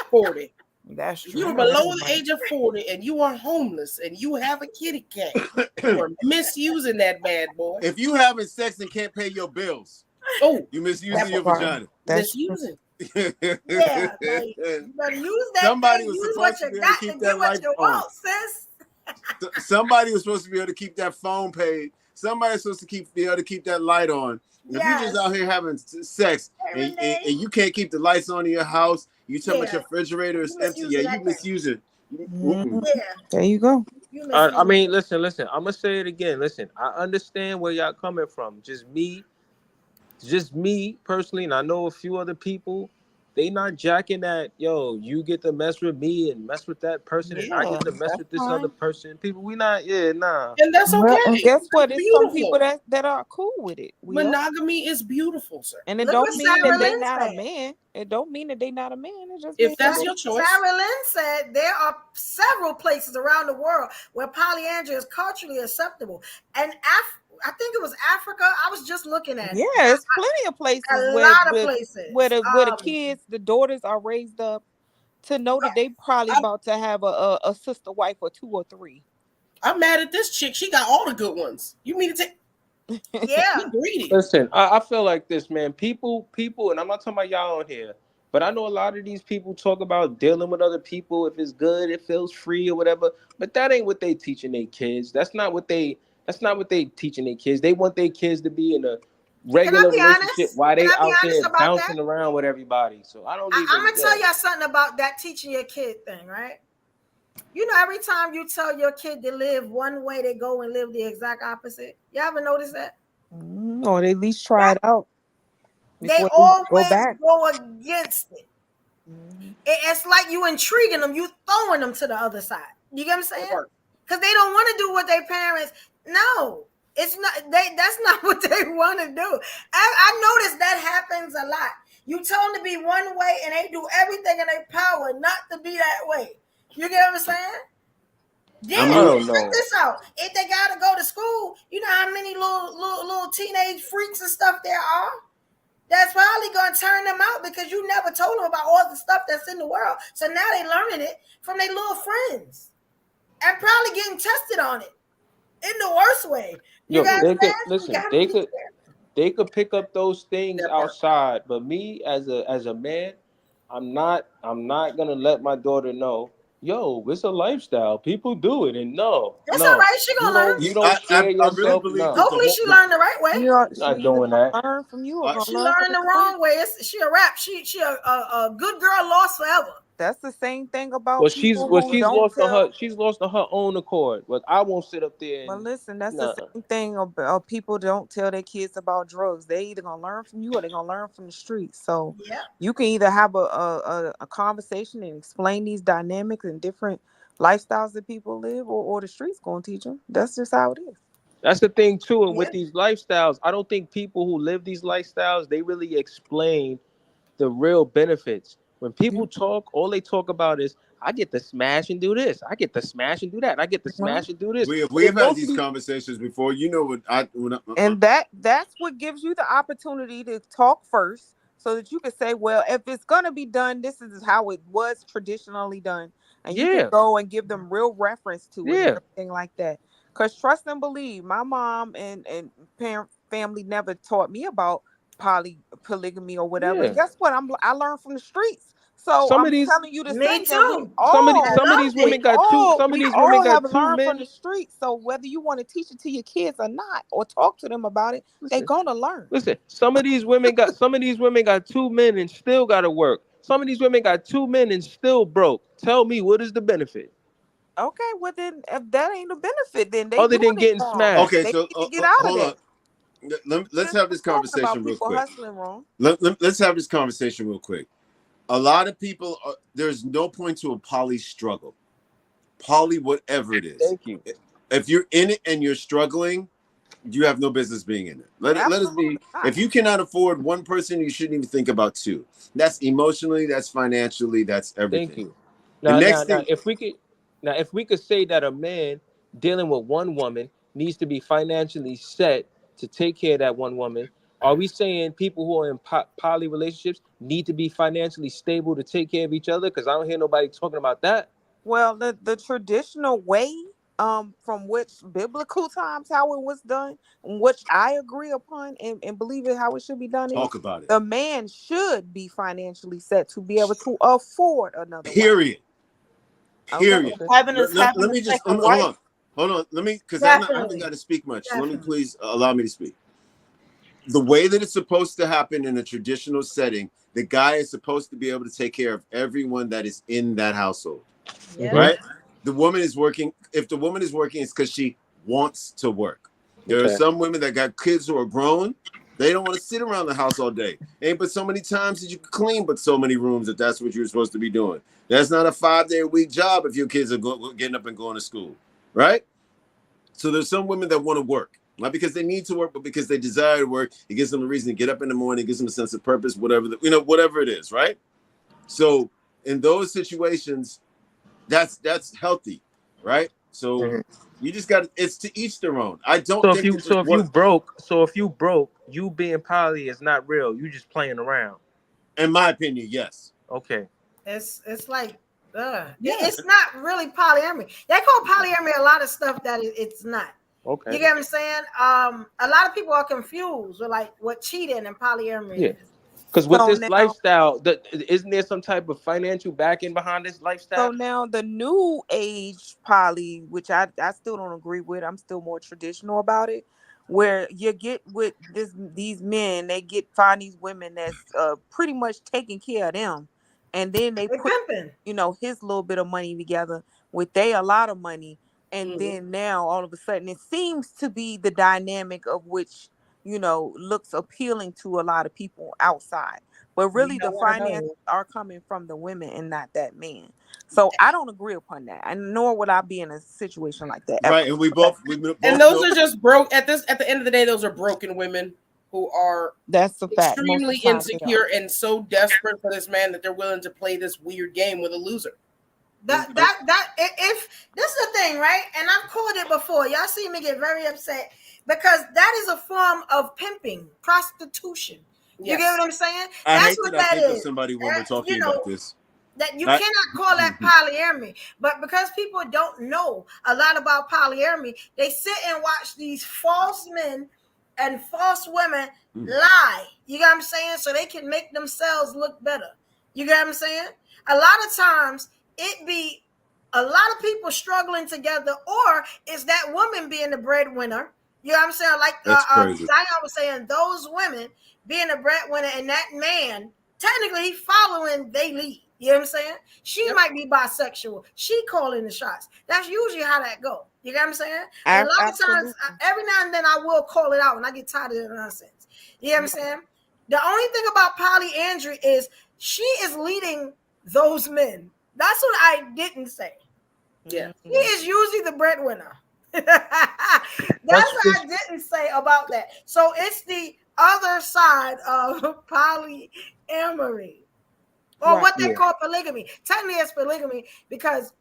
40. That's true. You're below the age of 40 and you are homeless and you have a kitty cat. You're misusing that bad boy. If you having sex and can't pay your bills, you misusing your vagina. Misusing. Yeah, like, you better use that. Somebody thing, was use supposed what to you be able got to to keep get that what light you on. want, sis. Somebody was supposed to be able to keep that phone paid. Somebody's supposed to be able to keep that light on. If you're just out here having sex and you can't keep the lights on in your house, you tell me your refrigerator is empty. Yeah, you misuse it. There you go. I mean, listen. I'm gonna say it again. Listen, I understand where y'all coming from. Just me personally, and I know a few other people. They not jacking that. Yo, you get to mess with me and mess with that person, and I get to mess with this other person. People, we not. Yeah, nah. And that's okay. Well, and guess what? It's It's some beautiful. people that are cool with it. Monogamy is beautiful, sir. And it Look don't what mean that Sarah they Lynn not said. a man. It don't mean that they not a man. It just If means that's that your choice. Sarah Lynn said there are several places around the world where polyandry is culturally acceptable. And I think it was Africa. I was just looking at it. Yeah, it's plenty of places. Where the kids, the daughters are raised up to know that they probably about to have a sister wife or 2 or 3. I'm mad at this chick. She got all the good ones. You mean to take? Yeah. Greedy. Listen, I feel like this, man. People, and I'm not talking about y'all on here, but I know a lot of these people talk about dealing with other people. If it's good, it feels free or whatever. But that ain't what they teaching their kids. That's not what they teaching their kids. They want their kids to be in a regular relationship while they out there bouncing around with everybody. So I don't even. I'm gonna tell y'all something about that teaching your kid thing, right? You know, every time you tell your kid to live one way, they go and live the exact opposite. You ever notice that? Or they at least try it out. They always go against it. It's like you intriguing them, you throwing them to the other side. You get what I'm saying? Because they don't want to do what their parents. No, it's not. That's not what they want to do. I noticed that happens a lot. You tell them to be one way, and they do everything in their power not to be that way. You get what I'm saying? Then check this out. If they gotta go to school, you know how many little teenage freaks and stuff there are? That's probably gonna turn them out because you never told them about all the stuff that's in the world. So now they learning it from their little friends and probably getting tested on it in the worst way. They could pick up those things outside, but me as a man, I'm not gonna let my daughter know. Yo, it's a lifestyle. People do it, and no, That's all right. She you gonna learn. don't share I really yourself. believe that Hopefully, she learned the right way. You're not doing that. learn from you or gonna She learn from learned the the wrong way. She a rap. She a good girl lost forever. That's the same thing about Well, people who she's don't lost on tell. her. She's lost on her own accord. But I won't sit up there But and listen, that's the nah. same thing about people don't tell their kids about drugs. They either gonna learn from you or they're gonna learn from the streets. So Yeah. you can either have a conversation and explain these dynamics and different lifestyles that people live, or the streets gonna teach them. That's just how it is. That's the thing too. And with Yeah. these lifestyles, I don't think people who live these lifestyles they really explain the real benefits. When people talk, all they talk about is I get to smash and do this. I get to smash and do that. I get to smash and do this. We But if have had most of these these conversations before. You know what And that's what gives you the opportunity to talk first so that you can say, well, if it's gonna be done, this is how it was traditionally done. And you can Yeah. go and give them real reference to it and Yeah. everything like that. Because trust and believe, my mom and parent family never taught me about polygamy or whatever. Yeah. And guess what? I learned from the streets. So Some of I'm these telling you to Me say that we too. some of these all some of these women got two some of we these women all got have two learned from men. the streets. So whether you want to teach it to your kids or not, or talk to them about it, they're gonna learn. Listen, some of these women got two men and still gotta work. Some of these women got two men and still broke. Tell me what is the benefit? Okay, well then, if that ain't a benefit, then they Other doing than it getting wrong. smashed. Okay, They so need to get out of hold on. that. Let's have this Talking about conversation real people quick. hustling wrong. Let's have this conversation real quick. A lot of people, there's no point to a poly struggle. Poly, whatever it is. Thank you. If you're in it and you're struggling, you have no business being in it. Let us be. If you cannot afford one person, you shouldn't even think about two. That's emotionally, that's financially, that's everything. Thank you. The Now, next thing, if we could say that a man dealing with one woman needs to be financially set to take care of that one woman, are we saying people who are in poly relationships need to be financially stable to take care of each other? Because I don't hear nobody talking about that. Well, the traditional way, from which biblical times how it was done, which I agree upon and believe it how it should be done is talk about it. the man should be financially set to be able to afford another wife. Period. Period. Okay. Let me just hold on. Let me, because I haven't got to speak much. So let me please allow me to speak. The way that it's supposed to happen in a traditional setting, the guy is supposed to be able to take care of everyone that is in that household. Yeah. Right? The woman is working. If the woman is working, it's because she wants to work. There are some women that got kids who are grown. They don't want to sit around the house all day. Ain't but so many times that you can clean, but so many rooms if that's what you're supposed to be doing. That's not a 5-day-a-week job if your kids are getting up and going to school, right? So there's some women that want to work, not because they need to work, but because they desire to work. It gives them a reason to get up in the morning, it gives them a sense of purpose, whatever it is, right? So in those situations, that's healthy, right? So you just got it's to each their own. I don't So think if you broke, you being poly is not real. You just playing around. In my opinion, yes. Okay. It's like it's not really polyamory. They call polyamory a lot of stuff that it's not. Okay. You get what I'm saying? A lot of people are confused with like what cheating and polyamory is. Because with this now, lifestyle, isn't there some type of financial backing behind this lifestyle? So now the new age poly, which I still don't agree with, I'm still more traditional about it, where you get with these men, they find these women that's pretty much taking care of them, and then they put his little bit of money together with a lot of money, and then now all of a sudden it seems to be the dynamic of which looks appealing to a lot of people outside. But really, the finances are coming from the women and not that man. So I don't agree upon that, and nor would I be in a situation like that. Right, and we both and those are just broke. At the end of the day, those are broken women who are that's a fact. Extremely insecure and so desperate for this man that they're willing to play this weird game with a loser. If this is the thing, right? And I've called it before. Y'all see me get very upset because that is a form of pimping, prostitution. You get what I'm saying? That's what that is. Of somebody when we're talking about this. That you cannot call that polyamory, but because people don't know a lot about polyamory, they sit and watch these false men and false women lie. You got what I'm saying? So they can make themselves look better. You got what I'm saying? A lot of times it be a lot of people struggling together, or is that woman being the breadwinner? You know what I'm saying? Like Zion was saying, those women being a breadwinner and that man, technically he following they lead. You know what I'm saying? She might be bisexual. She calling the shots. That's usually how that go. You know what I'm saying? And a lot of times, every now and then I will call it out when I get tired of the nonsense. You know what I'm saying? The only thing about polyandry is she is leading those men. That's what I didn't say. Yeah. He is usually the breadwinner. That's what I didn't say about that. So it's the other side of polyamory. Or what they call polygamy. Technically, it's polygamy because,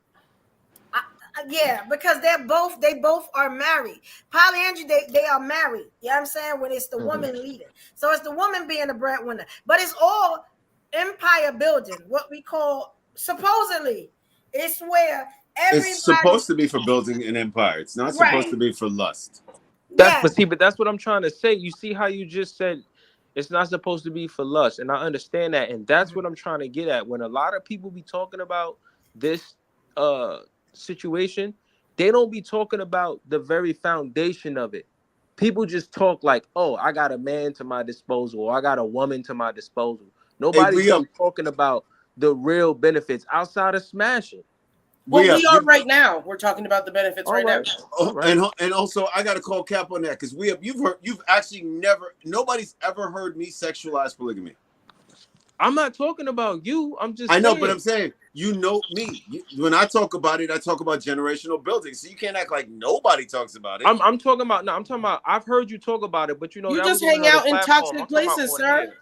because they both are married. Polyandry, they are married. You know what I'm saying? When it's the woman leading, so it's the woman being the breadwinner. But it's all empire building. What we call supposedly, it's where everybody. It's supposed to be for building an empire. It's not supposed to be for lust. But that's what I'm trying to say. You see how you just said it's not supposed to be for lust, and I understand that, and that's what I'm trying to get at. When a lot of people be talking about this situation, they don't be talking about the very foundation of it. People just talk like, "Oh, I got a man to my disposal, or I got a woman to my disposal." Nobody's talking about the real benefits outside of smashing. Well, we are right now. We're talking about the benefits right now. And also, I got to call Cap on that because you've actually nobody's ever heard me sexualize polygamy. I'm not talking about you. I'm just. I know, but I'm saying you know me. When I talk about it, I talk about generational building. So you can't act like nobody talks about it. I'm talking about. No, I'm talking about. I've heard you talk about it, but you You just hang out in toxic places, sir.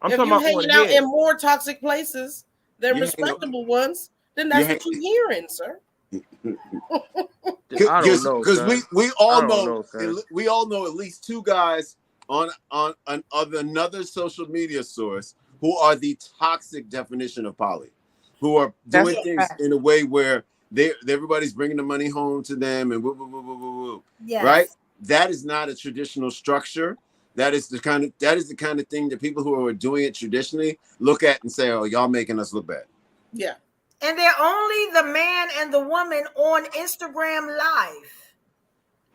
If you're hanging out in more toxic places than respectable ones, then that's what you're hearing, sir. Because we all know at least two guys on another social media source who are the toxic definition of poly, who are doing things in a way where everybody's bringing the money home to them and woo, woo, woo, woo, woo, woo. Yes. Right? That is not a traditional structure. That is the kind of thing that people who are doing it traditionally look at and say, "Oh, y'all making us look bad." Yeah. And they're only the man and the woman on Instagram Live.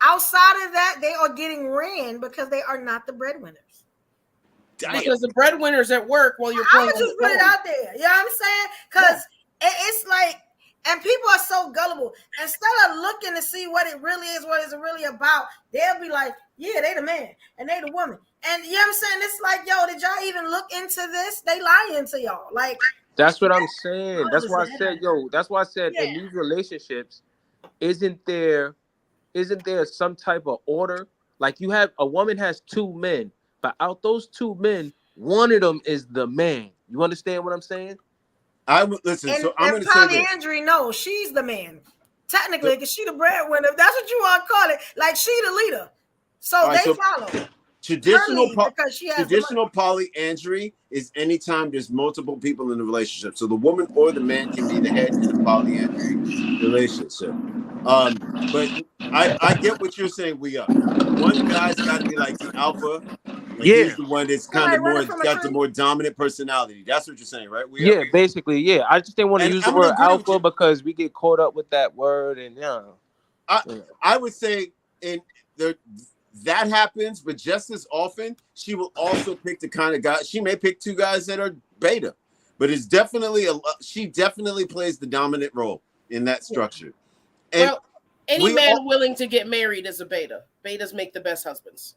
Outside of that, they are getting ran because they are not the breadwinners. Because the breadwinner's at work while you're playing. I would just put it out there. You know what I'm saying? Because it's like, and people are so gullible. Instead of looking to see what it really is, what it's really about, they'll be like, yeah, they the man and they the woman. And you know what I'm saying? It's like, yo, did y'all even look into this? They lying to y'all. Like, that's what I'm saying. That's why I said, that's why I said in these relationships, isn't there some type of order? Like you have a woman has two men, but out those two men, one of them is the man. You understand what I'm saying? Listen. And, so I'm going to say polyandry, no, she's the man. Technically, because she the breadwinner. That's what you want to call it. Like she the leader. So they follow. Traditional polyandry is anytime there's multiple people in the relationship. So the woman or the man can be the head in a polyandry relationship. But I get what you're saying. One guy's got to be like the alpha. Like he's the one that's kind of got the more dominant personality. That's what you're saying, right? Basically, yeah. I just didn't want to use the word alpha because we get caught up with that word, and I would say that happens, but just as often, she will also pick the kind of guy. She may pick two guys that are beta, but it's definitely she definitely plays the dominant role in that structure. And well, any man willing to get married is a beta. Betas make the best husbands.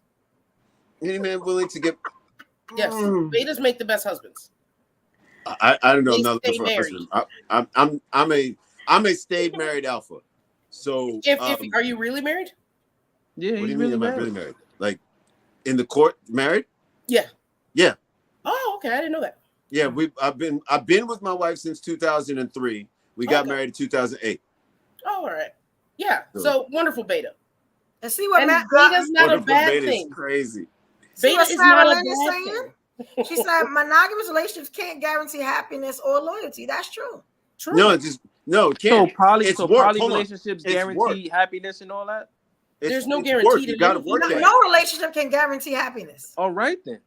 Any man willing to get betas make the best husbands. I don't know another husband. I'm a stayed married alpha. So are you really married? Yeah, what do you mean? Am I really married? Like in the court, married? Yeah. Yeah. Oh, okay. I didn't know that. Yeah, I've been with my wife since 2003. We got married in 2008. Oh, all right. Yeah. So wonderful beta. And see what beta's not a bad thing. Is crazy. Beta is not a bad thing. She said monogamous relationships can't guarantee happiness or loyalty. That's true. No, it can't. So poly relationships guarantee happiness and all that? There's no it's guarantee work. to You got to anything. work at it. No relationship can guarantee happiness. All right then.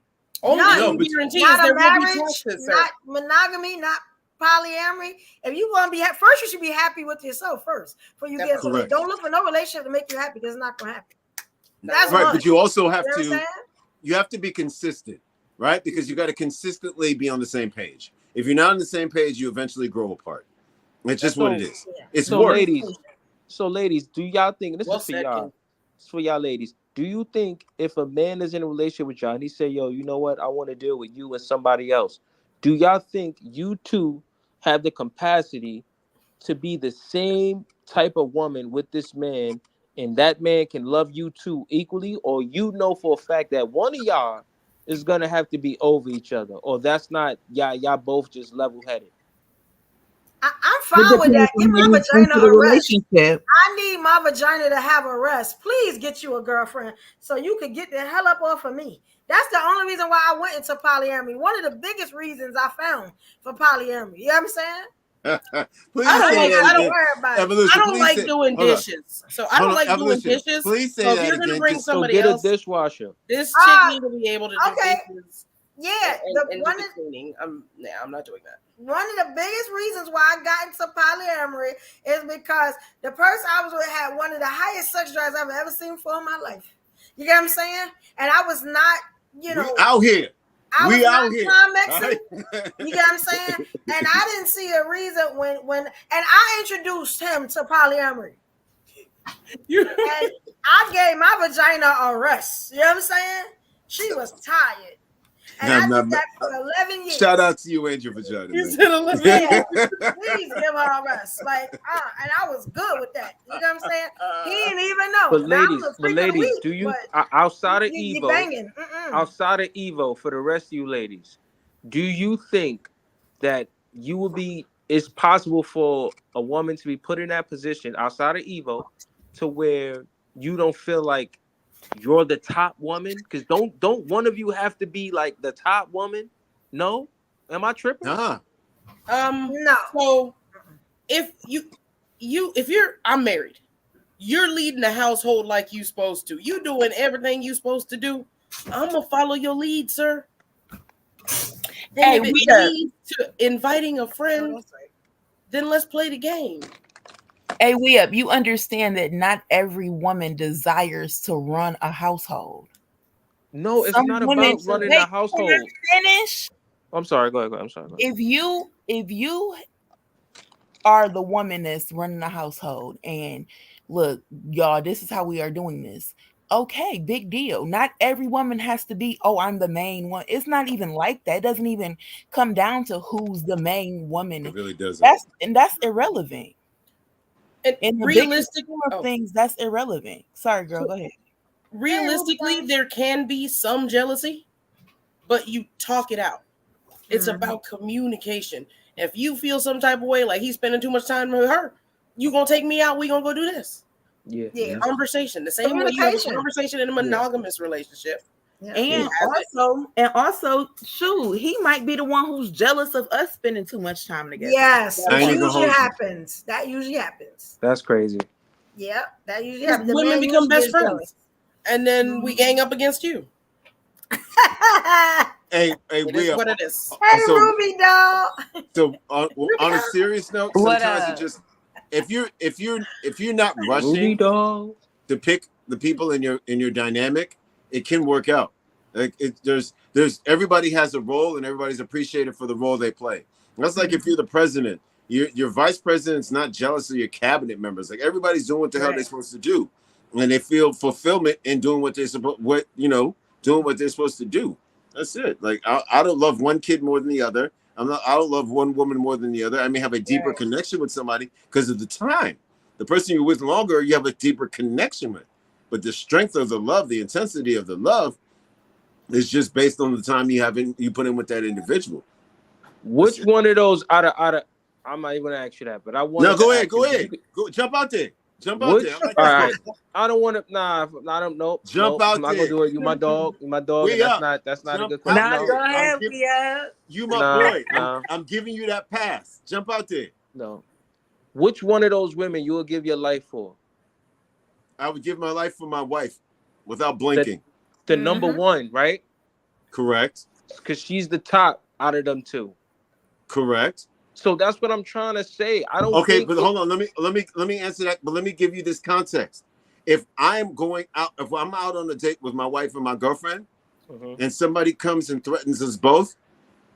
Only None. guarantee is Not there a will be marriage, taxes, sir. not monogamy, not polyamory. If you want to be happy, first you should be happy with yourself first. Before you get somebody. Correct. Don't look for no relationship to make you happy because it's not going to happen. That's right, one. but you also have You know what I'm to saying? you have to be consistent, right? Because you got to consistently be on the same page. If you're not on the same page, you eventually grow apart. It's just what it is. It's so work. ladies, do y'all think this Well is for said, y'all? King. It's for y'all ladies. Do you think if a man is in a relationship with y'all and he say, yo, you know what, I want to deal with you and somebody else, do y'all think you two have the capacity to be the same type of woman with this man, and that man can love you too equally? Or you know for a fact that one of y'all is gonna have to be over each other, or that's not y'all both just level-headed? I'm fine with that. Give my vagina a rest. I need my vagina to have a rest. Please get you a girlfriend so you can get the hell up off of me. That's the only reason why I went into polyamory. One of the biggest reasons I found for polyamory. You know what I'm saying? Please I don't say like. that I again. don't worry about it. Evolution, I don't please like say- doing hold on. dishes, so I don't Hold on, like doing Evolution, dishes. please say so if that you're gonna again, bring just- So somebody get a else, dishwasher. this chick need to be able to do Okay. dishes. Yeah, and the do one the is- cleaning. I'm not doing that. One of the biggest reasons why I got into polyamory is because the person I was with had one of the highest sex drives I've ever seen for in my life. You get what I'm saying? And I was not, We out here. I was We not out here. climaxing. Right? You get what I'm saying? And I didn't see a reason when and I introduced him to polyamory. And I gave my vagina a rest. You know what I'm saying? She was tired. And I did that for 11 years. Shout out to you and your vagina. You man. said 11 Yeah, please give her a rest. Like, and I was good with that. You know what I'm saying? He didn't even know. But Now, I'm ladies, a freak of the week, do you but outside of you Evo, banging. outside of Evo, for the rest of you ladies, do you think that you will be? It's possible for a woman to be put in that position outside of Evo, to where you don't feel like you're the top woman? Because don't one of you have to be like the top woman? No, am I tripping? Nah. No. So if I'm married, you're leading the household like you supposed to. You doing everything you supposed to do. I'm gonna follow your lead, sir. Hey, And if we it leads to inviting a friend, then let's play the game. Hey, we up. You understand that not every woman desires to run a household. No, it's Some not women- about running Wait, a household. can I finish? I'm sorry. Go ahead. I'm sorry. Go ahead. If you are the woman that's running the household, and look, y'all, this is how we are doing this. Okay, big deal. Not every woman has to be, oh, I'm the main one. It's not even like that. It doesn't even come down to who's the main woman. It really doesn't. That's irrelevant. And In the realistic big scheme of things, that's irrelevant. Sorry, girl, go ahead. Realistically, there can be some jealousy, but you talk it out. It's about communication. If you feel some type of way, like he's spending too much time with her, you gonna take me out, we gonna go do this. Yeah. Conversation. The same way you have a conversation in a monogamous relationship. And also, shoot, he might be the one who's jealous of us spending too much time together. Yes, I ain't that even gonna usually hold you. happens. That usually happens. That's crazy. Yep, that usually Because happens. The women man become usually best gets friends. jealous. And then we gang up against you. Hey, It we is are. what it is. Hey, So- Ruby dog. So on a serious note, What sometimes up? it just if you're not Ruby rushing dog to pick the people in your dynamic, it can work out. Like there's everybody has a role and everybody's appreciated for the role they play. And that's like if you're the president, your vice president's not jealous of your cabinet members. Like everybody's doing what the hell they're supposed to do, and they feel fulfillment in doing what they're supposed doing what they're supposed to do. That's it. Like I don't love one kid more than the other. I don't love one woman more than the other. I may have a deeper connection with somebody because of the time. The person you're with longer, you have a deeper connection with. But the strength of the love, the intensity of the love, is just based on the time you put in with that individual. Which one of those out of I'm not even gonna ask you that, but I want. No, go ahead. Go jump out there. Jump out there. All right. I don't want to. Nah, I don't know. Jump out I'm not there. gonna do it. You my dog. You my dog. We And up. that's not a Jump good out question. there. No. I'm giving- You my Nah, boy. nah. I'm giving you that pass. Jump out there. No. Which one of those women you will give your life for? I would give my life for my wife without blinking. The number one, right? Correct. Because she's the top out of them two. Correct. So that's what I'm trying to say. I don't. Okay, think but hold on. Let me answer that. But let me give you this context. If I'm going out, if I'm out on a date with my wife and my girlfriend, and somebody comes and threatens us both,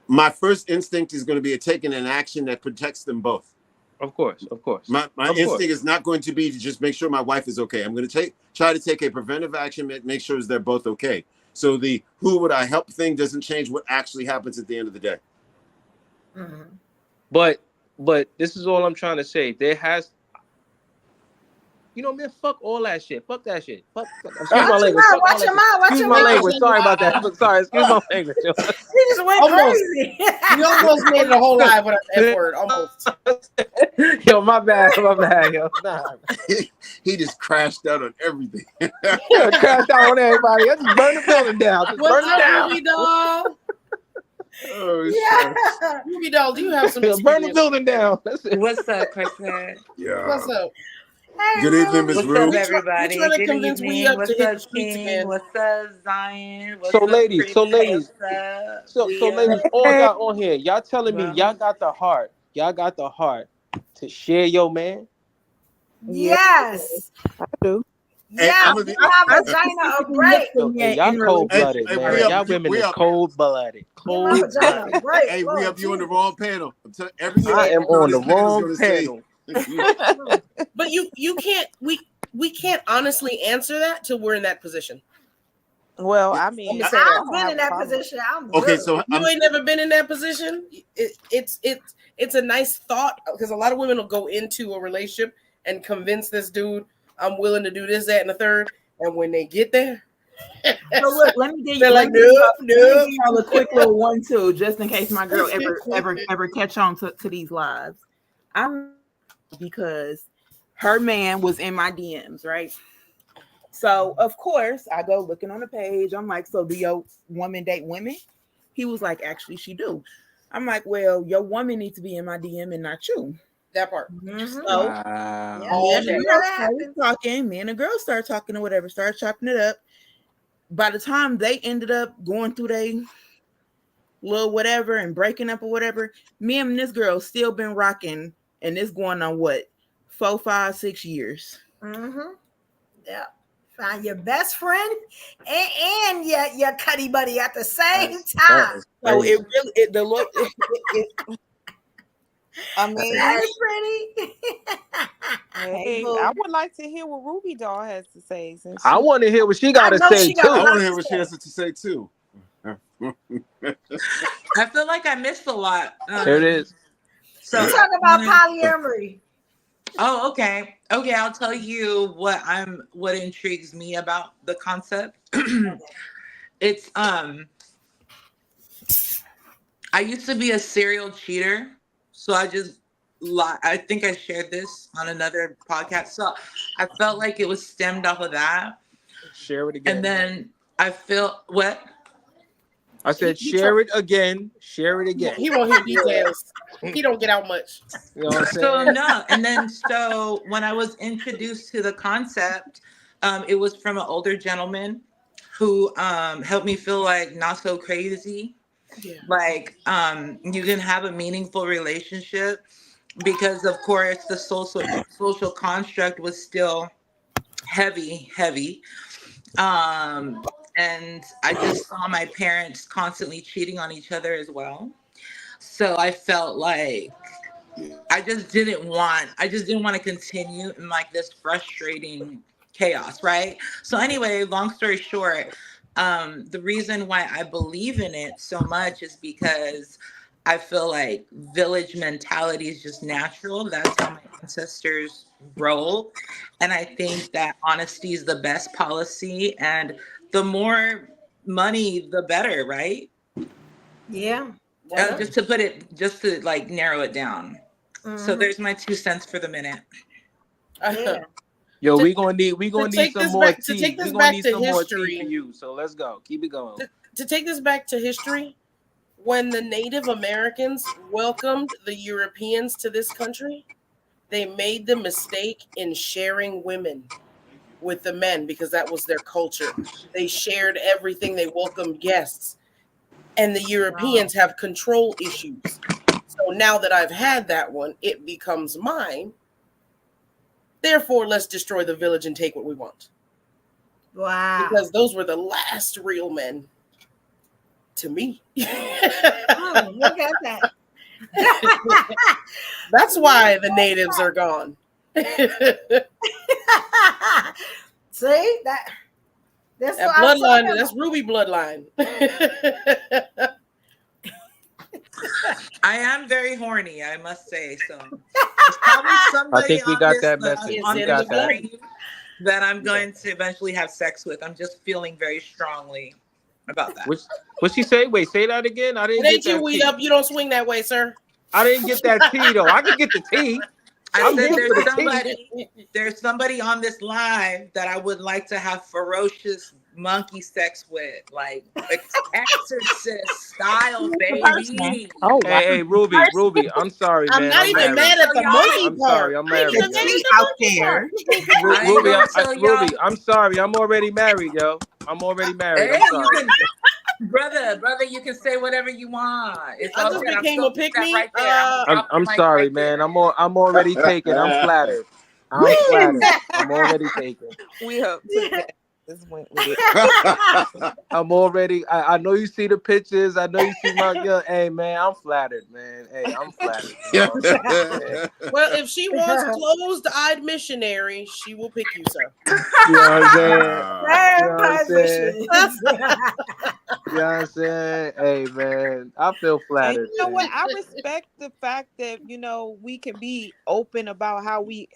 my first instinct is going to be taking an action that protects them both. Of course, of course. My instinct is not going to be to just make sure my wife is okay. I'm going to try to take a preventive action, make sure they're both okay. So the who would I help thing doesn't change what actually happens at the end of the day. But this is all I'm trying to say. There has, man, fuck all that shit. Fuck that shit. Fuck. Excuse my language. Watch your mouth. Excuse my language. Sorry about that. Sorry. Excuse my language. He just went crazy. You almost made it a whole live with an F word. Almost. Yo, my bad. Yo. Nah. He just crashed out on everything. Crashed out on everybody. Let's just burn the building down. Just burn it down. Movie doll? Oh, yeah. Movie doll, do you have some burn the building down? What's up, Kristen? Yeah. What's up? Hey, good evening, Ms. Rue. What's up, everybody? We're trying to Good convince evening. we up What's to hit up, the streets King? again. What's up, Zion? What's So up, ladies, Kristen? so ladies, all y'all on here, y'all telling me y'all got the heart to share your man? Yes. I do. Yeah, we have vagina a break. Hey, y'all cold-blooded, man. Y'all women is cold-blooded. Cold-blooded. Hey, we have you on the wrong panel. I'm telling everything. I am on the wrong panel. But you can't we can't honestly answer that till we're in that position. Well, I mean, I've been in that position. I'm okay, good. so you ain't never been in that position. It's a nice thought because a lot of women will go into a relationship and convince this dude, I'm willing to do this, that, and the third. And when they get there, so look, let me give they're like, y'all a quick little 1-2, just in case my girl ever catch on to these lives. I'm because her man was in my DMs, right? So of course I go looking on the page. I'm like, so do your woman date women? He was like, actually, she do. I'm like, well, your woman needs to be in my DM and not you. That part. So me and the girl started talking or whatever, started chopping it up. By the time they ended up going through they little whatever and breaking up or whatever, me and this girl still been rocking, and it's going on what 4, 5, 6 years. Yeah. Find your best friend and your cuddy buddy at the same time. So it really I mean, that's pretty. Hey, I would like to hear what Ruby Doll has to say. Since I want to hear what she got to say too. I want to hear what she has to say too. I feel like I missed a lot. There it is. So you talk about polyamory. Oh, okay. Okay, I'll tell you what intrigues me about the concept. It's I used to be a serial cheater, so I think I shared this on another podcast. So I felt like it was stemmed off of that. Share it again. And then I feel what? I said, share it again. Share it again. He won't hear details. He don't get out much. You know what I'm saying? So no, and then so when I was introduced to the concept, it was from an older gentleman who helped me feel like not so crazy. Yeah. Like you can have a meaningful relationship because of course the social construct was still heavy. And I just saw my parents constantly cheating on each other as well. So I felt like I just didn't want to continue in like this frustrating chaos, right? So anyway, long story short, the reason why I believe in it so much is because I feel like village mentality is just natural. That's how my ancestors roll. And I think that honesty is the best policy, and the more money, the better, right? Yeah. Just to like narrow it down. So there's my 2 cents for the minute. Yeah. Yo, we gonna need some more tea. To take this We gonna back need to some more tea history. for you. So let's go. Keep it going. To take this back to history, when the Native Americans welcomed the Europeans to this country, they made the mistake in sharing women. with the men because that was their culture. They shared everything. They welcomed guests. And the Europeans have control issues. So now that I've had that one, it becomes mine. Therefore, let's destroy the village and take what we want. Wow. Because those were the last real men to me. Look at that. That's why the natives are gone. See that? That's that what I'm bloodline. talking That's Ruby bloodline. I am very horny, I must say. So there's probably somebody I think we on got this, that message. on We this got that. screen that I'm going to eventually have sex with. I'm just feeling very strongly about that. What'd she say? Wait, say that again. I didn't It get ain't you, that weed tea. up. You don't swing that way, sir. I didn't get that tea though. I can get the tea. I said there's somebody on this live that I would like to have ferocious monkey sex with, like exorcist style, baby. Oh, hey, Ruby, I'm sorry, man. I'm not even mad at the monkey part. Sorry, I'm married. out there. Ruby, I'm sorry. I'm already married, yo. I'm already married. Hey, I'm sorry. brother, you can say whatever you want. It's I all just good. became a pick me. Right there. I'm sorry, man. I'm already taken. I'm flattered. I'm flattered. I'm already taken. We hope that this went with it. I'm already. I know you see the pictures. I know you see my girl. Hey, man, I'm flattered, man. Hey, I'm flattered. Well, if she wants closed-eyed missionary, she will pick you, sir. You know what I'm saying? You know what I'm saying? You know what I'm saying? Hey, man, I feel flattered. And you know man. what? I respect the fact that we can be open about how we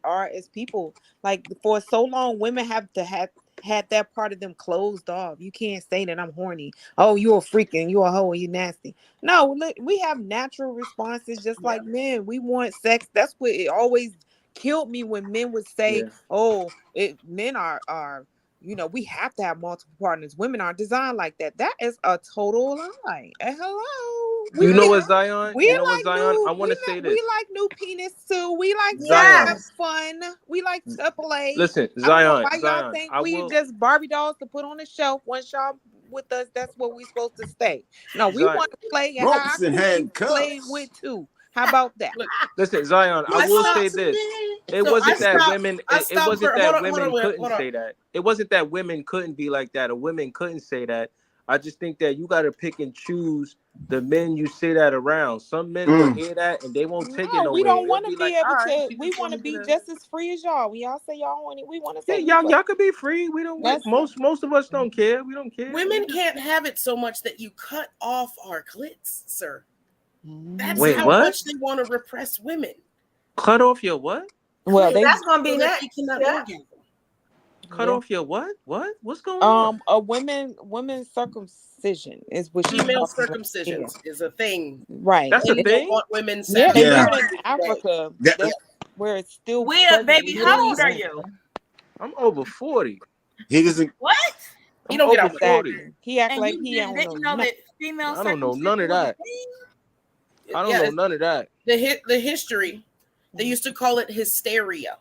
are as people. Like for so long, women have to have had that part of them closed off. You can't say that I'm horny. Oh, you're a freaking, you're a hoe, you nasty. No, look, we have natural responses just like men. We want sex. That's what it always killed me when men would say, "Oh, men are." We have to have multiple partners. Women aren't designed like that. That is a total lie. Hello. You know what, Zion? We You know like what, Zion? new, I want to say this. We like new penis too. We like to Zion. have fun. We like to play. Listen, I don't know Zion. why y'all Zion. think I we will. just Barbie dolls to put on the shelf. Once y'all with us, that's where we supposed to stay. No, we Zion. want to play and Ropes how and I handcuffs. play with too. How about that? Listen, Zion. I will say this. It wasn't that women. It wasn't that women couldn't say that. It wasn't that women couldn't be like that, or women couldn't say that. I just think that you got to pick and choose the men you say that around. Some men will hear that and they won't take it nowhere. We don't want to be like, able right, to. We want to be just as free as y'all. When y'all say y'all want it, we want to say y'all could be free. We don't. Most of us don't care. We don't care. Women can't have it so much that you cut off our clits, sir. That's Wait, how what? much they want to repress women. Cut off your what? Well, that's gonna be that. next. Cut off your what? What? What's going on? A women's circumcision is what female circumcision is a thing. Right. That's a They thing. don't want women. Yeah, they do it in Africa. That's where it's still. Baby, how old are you? I'm over 40. He doesn't. What? He don't get out 40. He act And like you he don't didn't know know that female I don't know none of that. I don't know none of that. The history, they used to call it hysteria,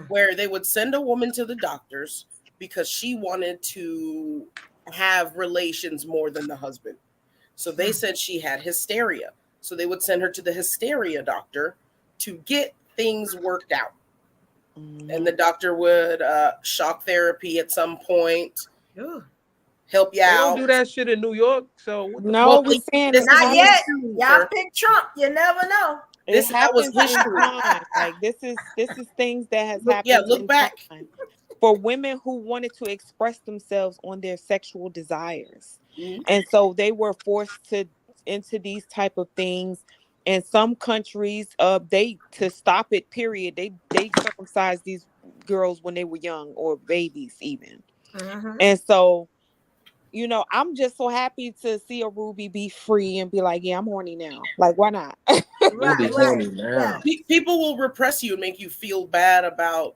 where they would send a woman to the doctors because she wanted to have relations more than the husband. So they said she had hysteria. So they would send her to the hysteria doctor to get things worked out. And the doctor would shock therapy at some point. Help you They out. don't do that shit in New York. So what the No, fuck? we saying It's not yet. Y'all sir. pick Trump. You never know. This happens was in time. Like this is things that has happened. Yeah, look in back. time for women who wanted to express themselves on their sexual desires, and so they were forced into these type of things. In some countries, they to stop it. Period. They circumcised these girls when they were young or babies even, and so. I'm just so happy to see a Ruby be free and be like, yeah, I'm horny now. Like, why not? People will repress you and make you feel bad about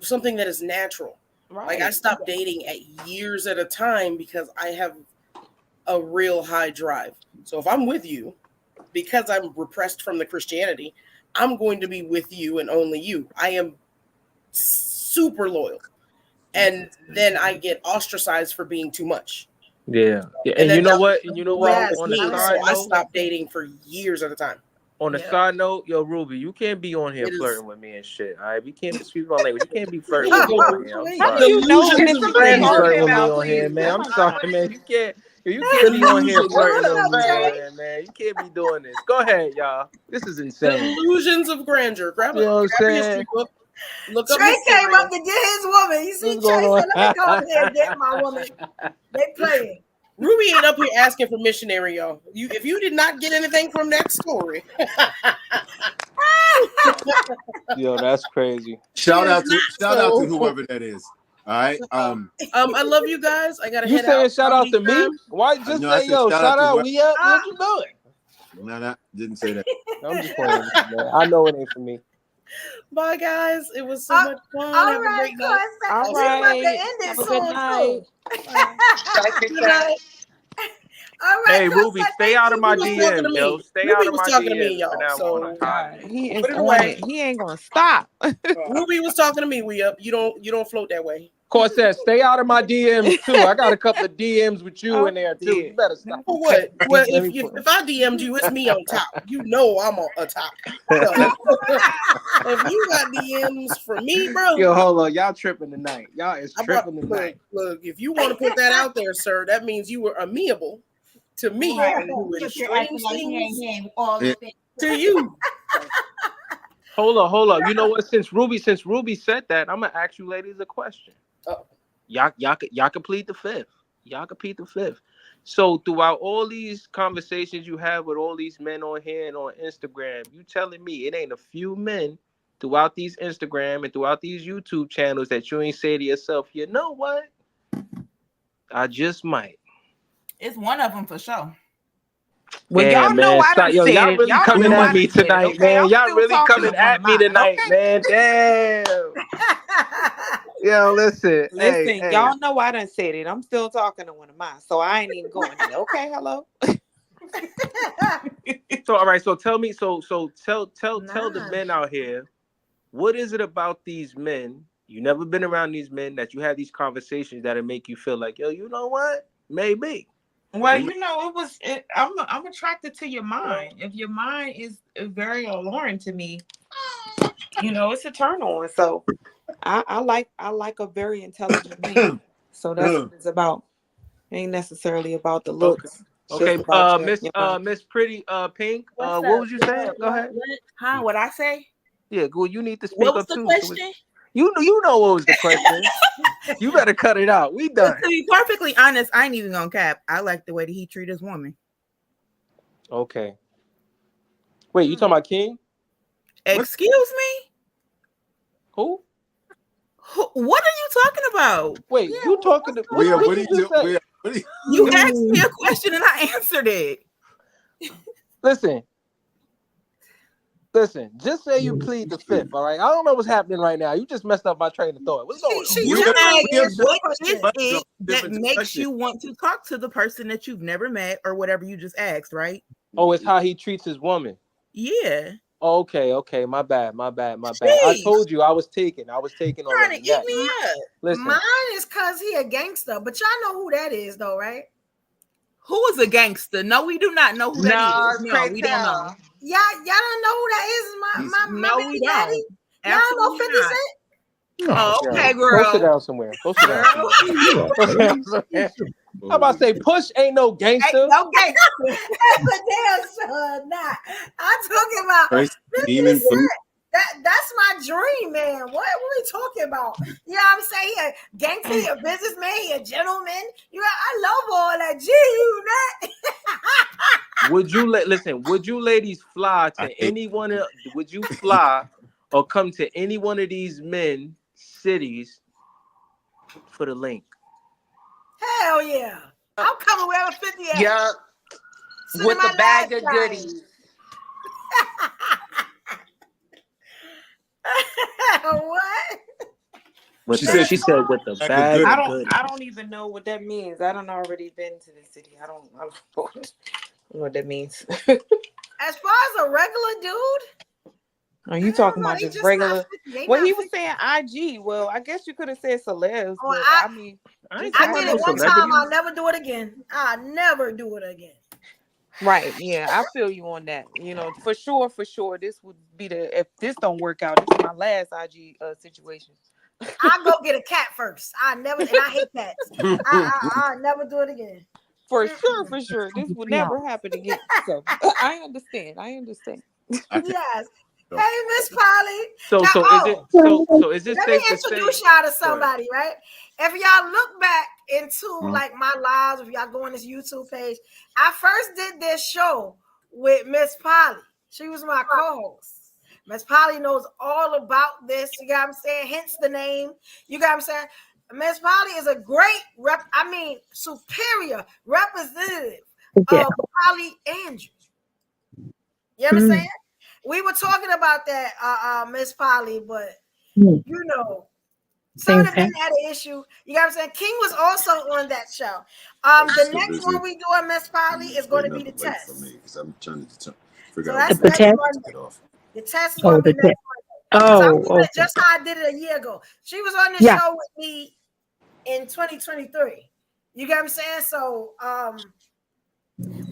something that is natural. Right. Like I stopped dating at years at a time because I have a real high drive. So if I'm with you, because I'm repressed from the Christianity, I'm going to be with you and only you. I am super loyal, and then I get ostracized for being too much. Yeah. Yeah. And And then you know that what? And you know what? wrong On the me, side so I note, stopped dating for years at a time. on the side note, yo, Ruby, you can't be on here It is- flirting with me and shit. All right, we can't excuse my language. You can't be flirting with me on here. I'm How sorry. do you know You when can't somebody's be talking flirting with me about on here, please? man. Oh I'm my sorry, God. man. You can't be on here flirting Shut with up, me, Jay. man. You can't be doing this. Go ahead, y'all. This is insane. Delusions of grandeur. Grab You know what I'm a history saying? book. Look up Trey came hysteria. up to get his woman. You see, What's Trey going on? said, "Let me go over here and get my woman." They playing. Ruby ain't up here asking for missionary, y'all. If you did not get anything from that story, Yo, that's crazy. Shout out so- to whoever that is. All right. I love you guys. I gotta You head saying out. shout out to me? Time. Why just No, I say said yo, shout to out, whoever- we up? What you doing? No, didn't say that. I'm just playing with you, man. I know it ain't for me. Bye, guys. It was so much fun. All Have a right, great night. All All right. We about to right. end it Have a good soon, night. too. Good night. All right, Hey, Ruby, stay out of my Ruby was talking to DMs, yo. me. Stay Ruby out of was my talking to me, DMs y'all. from now So on. I'm tired of it. He is Put it on away. it. He ain't gonna stop. Ruby was talking to me. We up. You don't float that way. Corsair, stay out of my DMs too. I got a couple of DMs with you in there too. You better stop. For what? Well, Let me if I DM'd you, it's me on top. You know I'm on a top. So, if you got DMs from me, bro, Yo, hold on. Y'all tripping tonight. Y'all is tripping tonight. Look, if you want to put that out there, sir, that means you were amiable to me and doing strange things to you. Hold on. You know what? Since Ruby said that, I'm gonna ask you ladies a question. Y'all could plead the fifth. Y'all could plead the fifth. So throughout all these conversations you have with all these men on here and on Instagram, you telling me it ain't a few men throughout these Instagram and throughout these YouTube channels that you ain't say to yourself, you know what? I just might. It's one of them for sure. Well, Damn, y'all know man. I done Yo, said y'all it. really Y'all coming know I at me done said it, tonight, okay? man. I'm Y'all still really talking coming to one at of me mine, tonight, okay? man. Damn. Yo, listen. Listen, Hey. y'all know I done said it. I'm still talking to one of mine, so I ain't even going there. Okay, hello. So all right, so tell me, tell the men out here, what is it about these men? You never been around these men that you have these conversations that'll make you feel like, yo, you know what? Maybe. Well, you know, I'm attracted to your mind. If your mind is very alluring to me, you know, it's a turn on. So I like a very intelligent man. So that's what it's about. It ain't necessarily about the looks. It's Okay, just about Miss Pretty Pink. What's what up? was you saying? Go ahead. What I say? Yeah, go. You need to speak What was up the too. question? You know what was the question. You better cut it out. We done. To be perfectly honest, I ain't even gonna cap. I like the way that he treat his woman. Okay. Wait, you talking about King? Excuse me? Who? What are you talking about? Wait, you talking to What did are you just say? You asked me a question and I answered it. Listen, just say you plead the fifth, all right? I don't know what's happening right now. You just messed up my train of thought. What's going on? She You just got- asked, what is it that different makes question. you want to talk to the person that you've never met or whatever you just asked, right? Oh, it's how he treats his woman. Yeah. Okay, my bad. I Jeez. told you I was taken Trying already. to eat me up. Listen. Mine is cause he a gangster, but y'all know who that is, though, right? Who is a gangster? No, we do not know who that is. No, we don't know. Y'all don't know who that is. My No, baby we daddy. don't. Y'all don't know Absolutely 50 not. Cent. Oh, okay, Yo, girl. Go sit down somewhere. Go sit down somewhere. I'm about to say, Push ain't no gangster. No gangster. That's a damn sure not. I'm talking about Christ, 50 demon Cent. food. That's my dream, man. What are we talking about? You know what I'm saying? He a gangster, he a businessman, he a gentleman. You know, I love all that. Would you ladies fly to any one of, would you fly or come to any one of these men cities for the link? Hell yeah. I'm coming wherever 50 at. Yeah. Send With my the bag last of time. goodies. What? She said with the bag of goodies. I don't even know what that means. I don't already been to the city. I don't know what that means. As far as a regular dude, Are you talking No, about they just just not regular? 50. They Well, not he was 50. saying IG. Well, I guess you could have said celebs, Oh, but I mean, I ain't just I talking did about it no regular one people. time. I'll celebrities. never do it again. I'll never do it again. Right. Yeah, I feel you on that. You know, for sure, for sure. This would be the if this don't work out, this is my last IG situation. I'll go get a cat first. I never, and I hate cats. I'll never do it again. For sure, Mm-mm. for sure. This will never happen again. So I understand. I understand. Yes. Hey, Miss Polly. So Now, so is it is it let me safe to introduce say? y'all to Go ahead. somebody, right? If y'all look back into Mhm. like my lives, if y'all go on this YouTube page, I first did this show with Miss Polly. She was my co-host. Miss Polly knows all about this. You got what I'm saying? Hence the name. You got what I'm saying? Miss Polly is a great superior representative Yeah. of Polly Andrew. You understand? We were talking about that, Miss Polly, but Mm. you know, some of Things the men happen. had an issue. You know what I'm saying? King was also on that show. I'm The still next busy one we do on Miss Polly is going to waiting be on the the light for test. me because I'm trying to figure So out that's what The next test. Monday. to get off. The test is Oh, going to the be next test. Monday. Because I'm doing Oh, it okay. just how I did it a year ago. She was on the Yeah. show with me in 2023. You get what I'm saying? So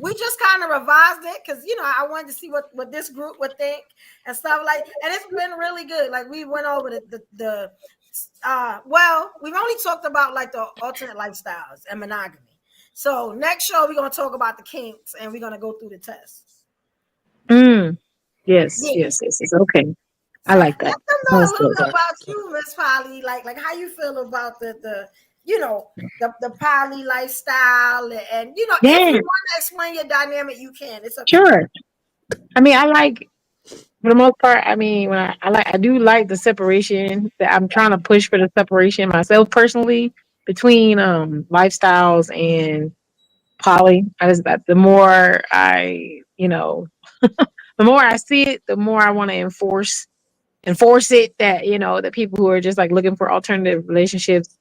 we just kind of revised it because I wanted to see what this group would think and stuff like, and it's been really good. Like we went over the well, we've only talked about like the alternate lifestyles and monogamy. So next show we're gonna talk about the kinks and we're gonna go through the tests. Yes, Yeah. yes, yes, yes. Okay. I So let like that. them know a Let's little do bit that. about you, Miss Polly. Like how you feel about the poly lifestyle and if Yeah, you want to explain your dynamic, you can. It's up to you. sure. I mean, I like for the most part. I mean, when I do like the separation. That I'm trying to push for the separation myself personally between lifestyles and poly. I just that the more the more I see it, the more I want to enforce it that that people who are just like looking for alternative relationships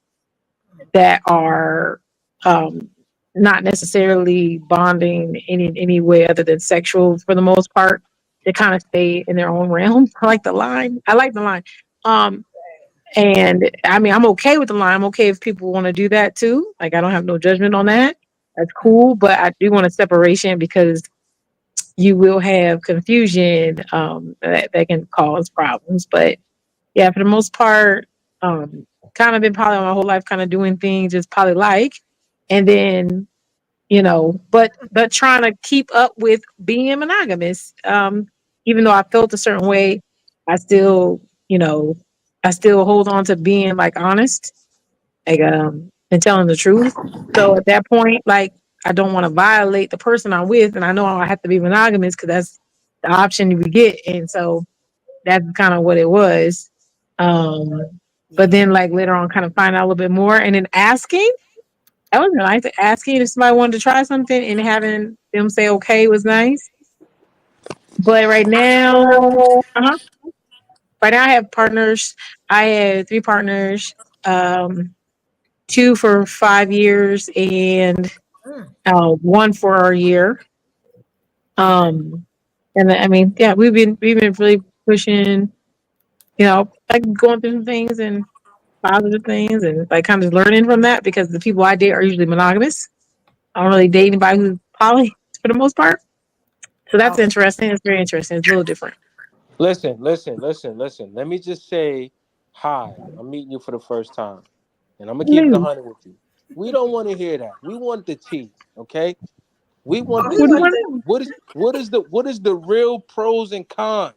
that are um not necessarily bonding in any way other than sexual for the most part, they kind of stay in their own realm. I like the line. Um and I mean I'm okay with the line. I'm okay if people want to do that too. Like I don't have no judgment on that. That's cool. But I do want a separation because you will have confusion that can cause problems. But yeah, for the most part, kind of been poly my whole life, kind of doing things just poly like, and then but trying to keep up with being monogamous. Even though I felt a certain way, I still I still hold on to being like honest, like and telling the truth. So at that point, like I don't want to violate the person I'm with, and I know I have to be monogamous because that's the option we get, and so that's kind of what it was. But then like later on, kind of find out a little bit more, and then asking. That was nice. Asking if somebody wanted to try something and having them say okay was nice. But uh-huh. Right now I have partners. I have 3 partners. Two for 5 years and one for a year. And I mean, yeah, we've been really pushing, like going through some things and positive things and like kind of learning from that because the people I date are usually monogamous. I don't really date anybody who's poly for the most part. So that's Okay. interesting. It's very interesting. It's a little different. Listen. Let me just say hi. I'm meeting you for the first time, and I'm gonna keep it Hello. 100 with you. We don't want to hear that. We want the tea. Okay. We Oh, want he the What do you wants tea. it. want? What is the real pros and cons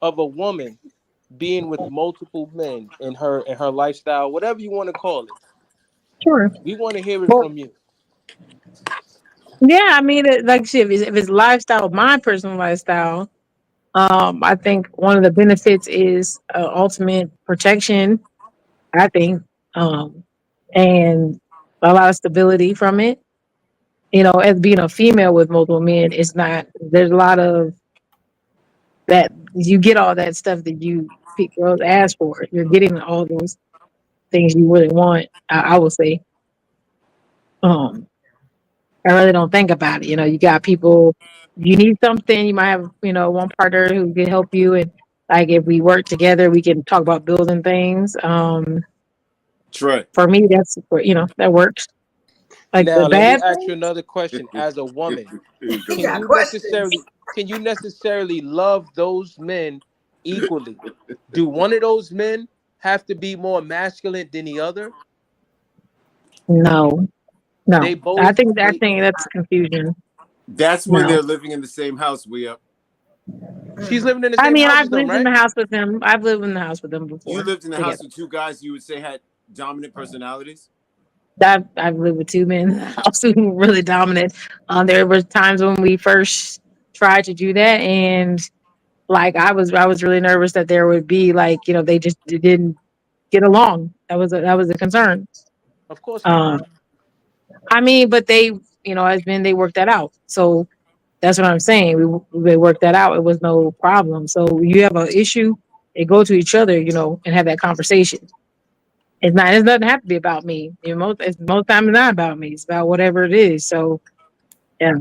of a woman being with multiple men in her lifestyle, whatever you want to call it. Sure. We want to hear it Well, from you. yeah, I mean, like shit, if it's lifestyle, my personal lifestyle, I think one of the benefits is ultimate protection. I think, and a lot of stability from it. As being a female with multiple men, it's not. There's a lot of that you get all that stuff that girls ask for. You're getting all those things you really want. I would say. Um, I really don't think about it. You got people. You need something. You might have one partner who can help you, and Like if we work together, we can talk about building things. Trey. For me, that's that works. Like Now the let me bad ask you thing. another question. As a woman, He can you necessarily love those men equally? Do one of those men have to be more masculine than the other? No. They both. I think that's confusion. That's when No. they're living in the same house. She's living in the I same mean, house I've as them, lived in right? the house with them. I've lived in the house with them before. You lived in the house together. with two guys you would say had dominant personalities? I've lived with two men in the house who were really dominant. There were times when we first tried to do that, and like I was really nervous that there would be they just didn't get along. That was a concern. Of course not. I mean, but they, as men, they worked that out. So that's what I'm saying. They worked that out. It was no problem. So you have an issue, they go to each other, and have that conversation. It doesn't have to be about me. Most times it's not about me. It's about whatever it is. So yeah,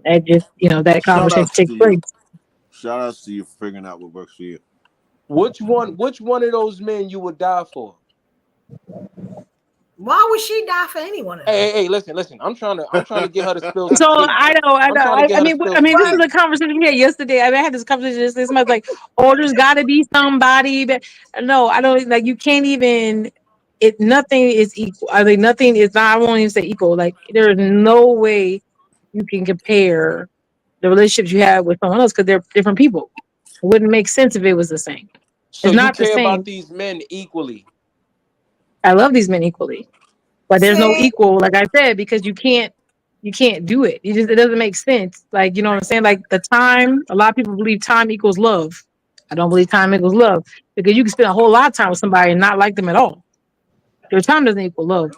that just that conversation takes place. Shout outs to you for figuring out what works for you. Which one of those men you would die for? Why would she die for anyone? Hey, listen. I'm trying to get her to spill some So tea. I know. I mean, this is a conversation we had yesterday. I had this conversation yesterday. Somebody's like, "Oh, there's got to be somebody." But no, I don't. Like, you can't even. Nothing is equal. I mean, nothing is not. I won't even say equal. Like, there is no way you can compare the relationships you have with someone else because they're different people. It wouldn't make sense if it was the same. So It's you not the care same. about these men equally? I love these men equally, but there's no equal. Like I said, because you can't do it. It doesn't make sense. Like, you know what I'm saying? Like the time, a lot of people believe time equals love. I don't believe time equals love because you can spend a whole lot of time with somebody and not like them at all. Your time doesn't equal love.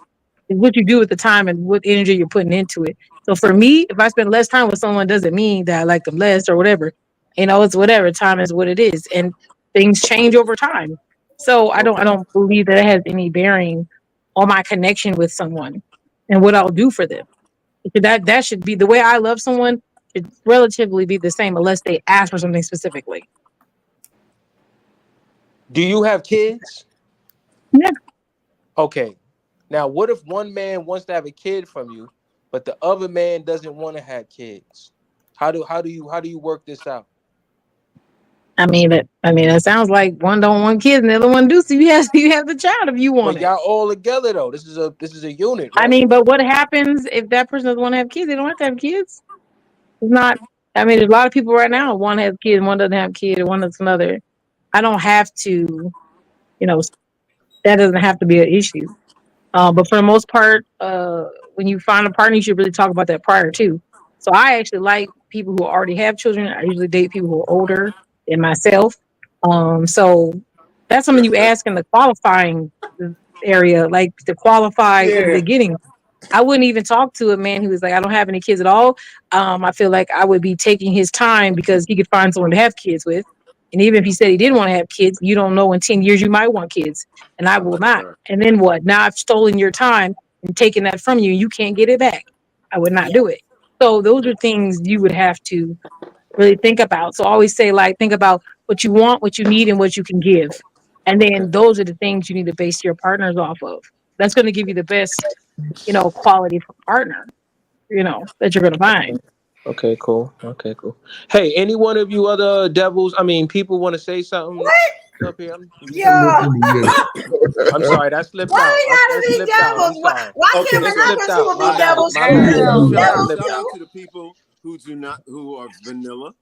It's what you do with the time and what energy you're putting into it. So for me, if I spend less time with someone, doesn't mean that I like them less or whatever. It's whatever. Time is what it is, and things change over time. So I don't believe that it has any bearing on my connection with someone and what I'll do for them. That should be the way I love someone. Should relatively be the same unless they ask for something specifically. Do you have kids? Yeah. Okay. Now, what if one man wants to have a kid from you, but the other man doesn't want to have kids? How do you work this out? I mean that sounds like one don't want kids and the other one do. So you have the child if you want But it. y'all all together though. This is a unit, right? I mean, but what happens if that person doesn't want to have kids? They don't have to have kids. It's not. I mean, there's a lot of people right now. One has kids, one doesn't have kids, and one does another. I don't have to. That doesn't have to be an issue. But for the most part, when you find a partner, you should really talk about that prior too. So I actually like people who already have children. I usually date people who are older than myself. So that's something you ask in the qualifying area, like to qualify in the beginning. I wouldn't even talk to a man who was like, I don't have any kids at all. I feel like I would be taking his time because he could find someone to have kids with. And even if he said he didn't want to have kids, you don't know in 10 years you might want kids. And I will not. And then what? Now I've stolen your time and taken that from you. You can't get it back. I would not do it. So those are things you would have to really think about. So I always say, like, think about what you want, what you need, and what you can give. And then those are the things you need to base your partners off of. That's going to give you the best, quality for partner, that you're going to find. Okay, cool. Hey, any one of you other people want to say something? What? Up here? I'm sorry, that slipped out. Why we gotta be devils? Why can't monogamous people be devils? Shout out to the people who are vanilla,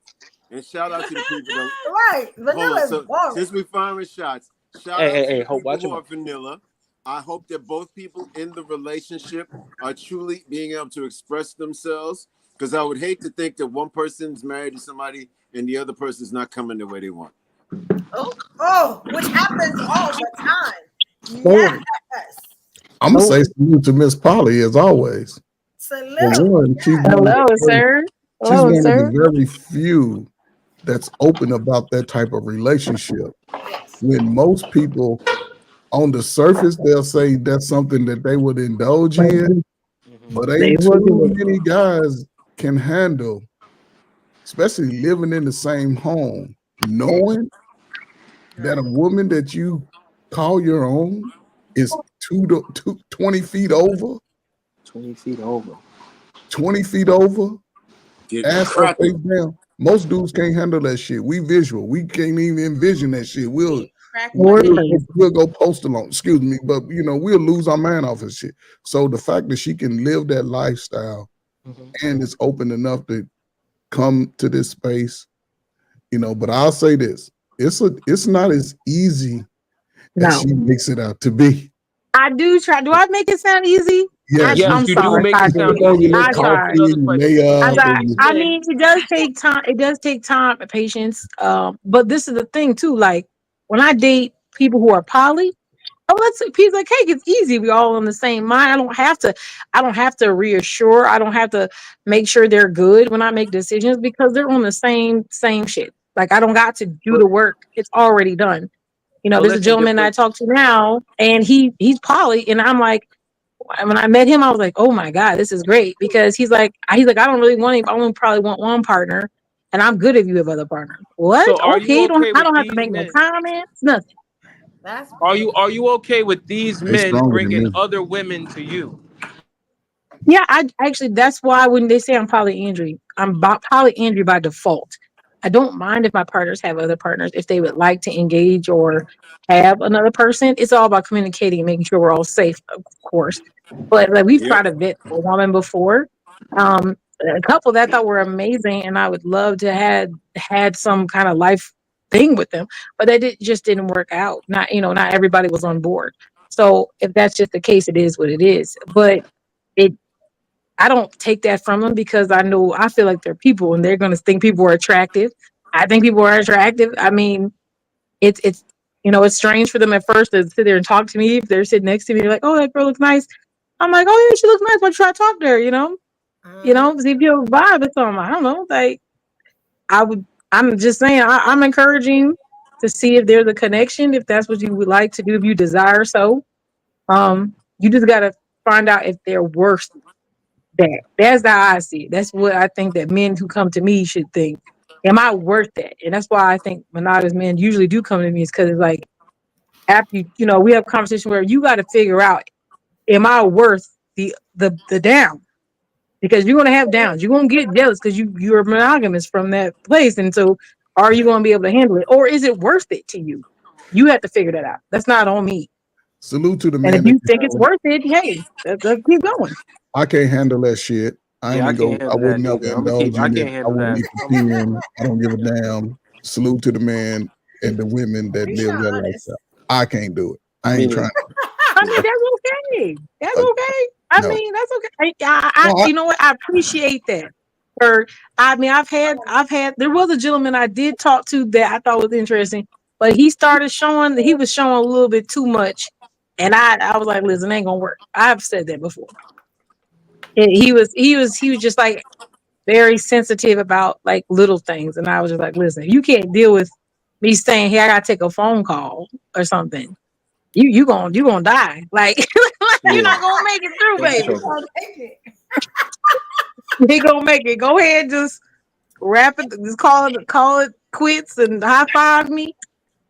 and shout out to the people that right. Vanilla is boring. Since we firing shots, shout out to the people who are vanilla. I hope that both people in the relationship are truly being able to express themselves, because I would hate to think that one person's married to somebody and the other person's not coming the way they want. Which happens all the time. Yes. I'm gonna say salute to Miss Polly as always. Salute. Hello, sir. She's one of the very few that's open about that type of relationship. When most people on the surface, they'll say that's something that they would indulge in, but ain't too many guys can handle, especially living in the same home, knowing that a woman that you call your own is 20 feet over. 20 feet over. 20 feet over. Get Ass her cracking. face down. Most dudes can't handle that shit. We visual. We can't even envision that shit. We'll go post alone. Excuse me, but we'll lose our mind off of shit. So the fact that she can live that lifestyle and is open enough to come to this space, but I'll say this: it's not as easy as she makes it out to be. I do try. Do I make it sound easy? Yes, I'm you do sorry. make I it did. sound easy. I tried. I I mean, it does take time. It does take time and patience. But this is the thing too. Like when I date people who are poly, piece of cake. It's easy. We all on the same mind. I don't have to. I don't have to reassure. I don't have to make sure they're good when I make decisions because they're on the same shit. Like I don't got to do the work. It's already done. There's a gentleman I talk to now, and he's poly, and I'm like, when I met him, I was like, oh my god, this is great because he's like, I don't really want him. I only probably want one partner, and I'm good if you have other partners. What? So are you okay I don't with have to these make no men? comments. Nothing. Are you okay with these They men stronger than bringing me. other women to you? Yeah, I actually that's why when they say I'm polyandry, I'm polyandry by default. I don't mind if my partners have other partners if they would like to engage or have another person. It's all about communicating and making sure we're all safe, of course. But like we've tried to vet a woman before. A couple that I thought were amazing, and I would love to had some kind of life thing with them, but just didn't work out. Not everybody was on board. So if that's just the case, it is what it is. But it I don't take that from them because I feel like they're people and they're going to think people are attractive. I think people are attractive. I mean, it's strange for them at first to sit there and talk to me if they're sitting next to me. They're like, "Oh, that girl looks nice." I'm like, "Oh yeah, she looks nice. Why don't you try to talk to her?" See if you vibe with something. I don't know. Like I'm just saying. I'm encouraging to see if there's a connection. If that's what you would like to do, if you desire so. You just got to find out if they're worth that. That's how I see it. That's what I think that men who come to me should think. Am I worth that? And that's why I think monogamous men usually do come to me is because it's like after we have a conversation where you got to figure out, am I worth the down? Because you're gonna have downs. You're gonna get jealous because you're monogamous from that place. And so are you gonna be able to handle it? Or is it worth it to you? You have to figure that out. That's not on me. Salute to the And man. if you think it's worth it, hey, let's keep going. I can't handle that shit. I Yeah, I ain't can't go. I handle would that never neither. indulge I in can't it. I handle wouldn't that. even pretend. I don't give a damn. Salute to the man and the women that live that lifestyle. I can't do it. I ain't trying. I mean, that's okay. That's okay. No. That's okay. You know what? I appreciate that. There was a gentleman I did talk to that I thought was interesting, but he was showing a little bit too much. And I was like, listen, it ain't gonna work. I've said that before. He was just like very sensitive about like little things. And I was just like, listen, you can't deal with me saying, hey, I gotta take a phone call or something. You gonna die. Like you're not gonna make it through, baby. He gonna make it. Go ahead, just wrap it, just call it quits and high five me.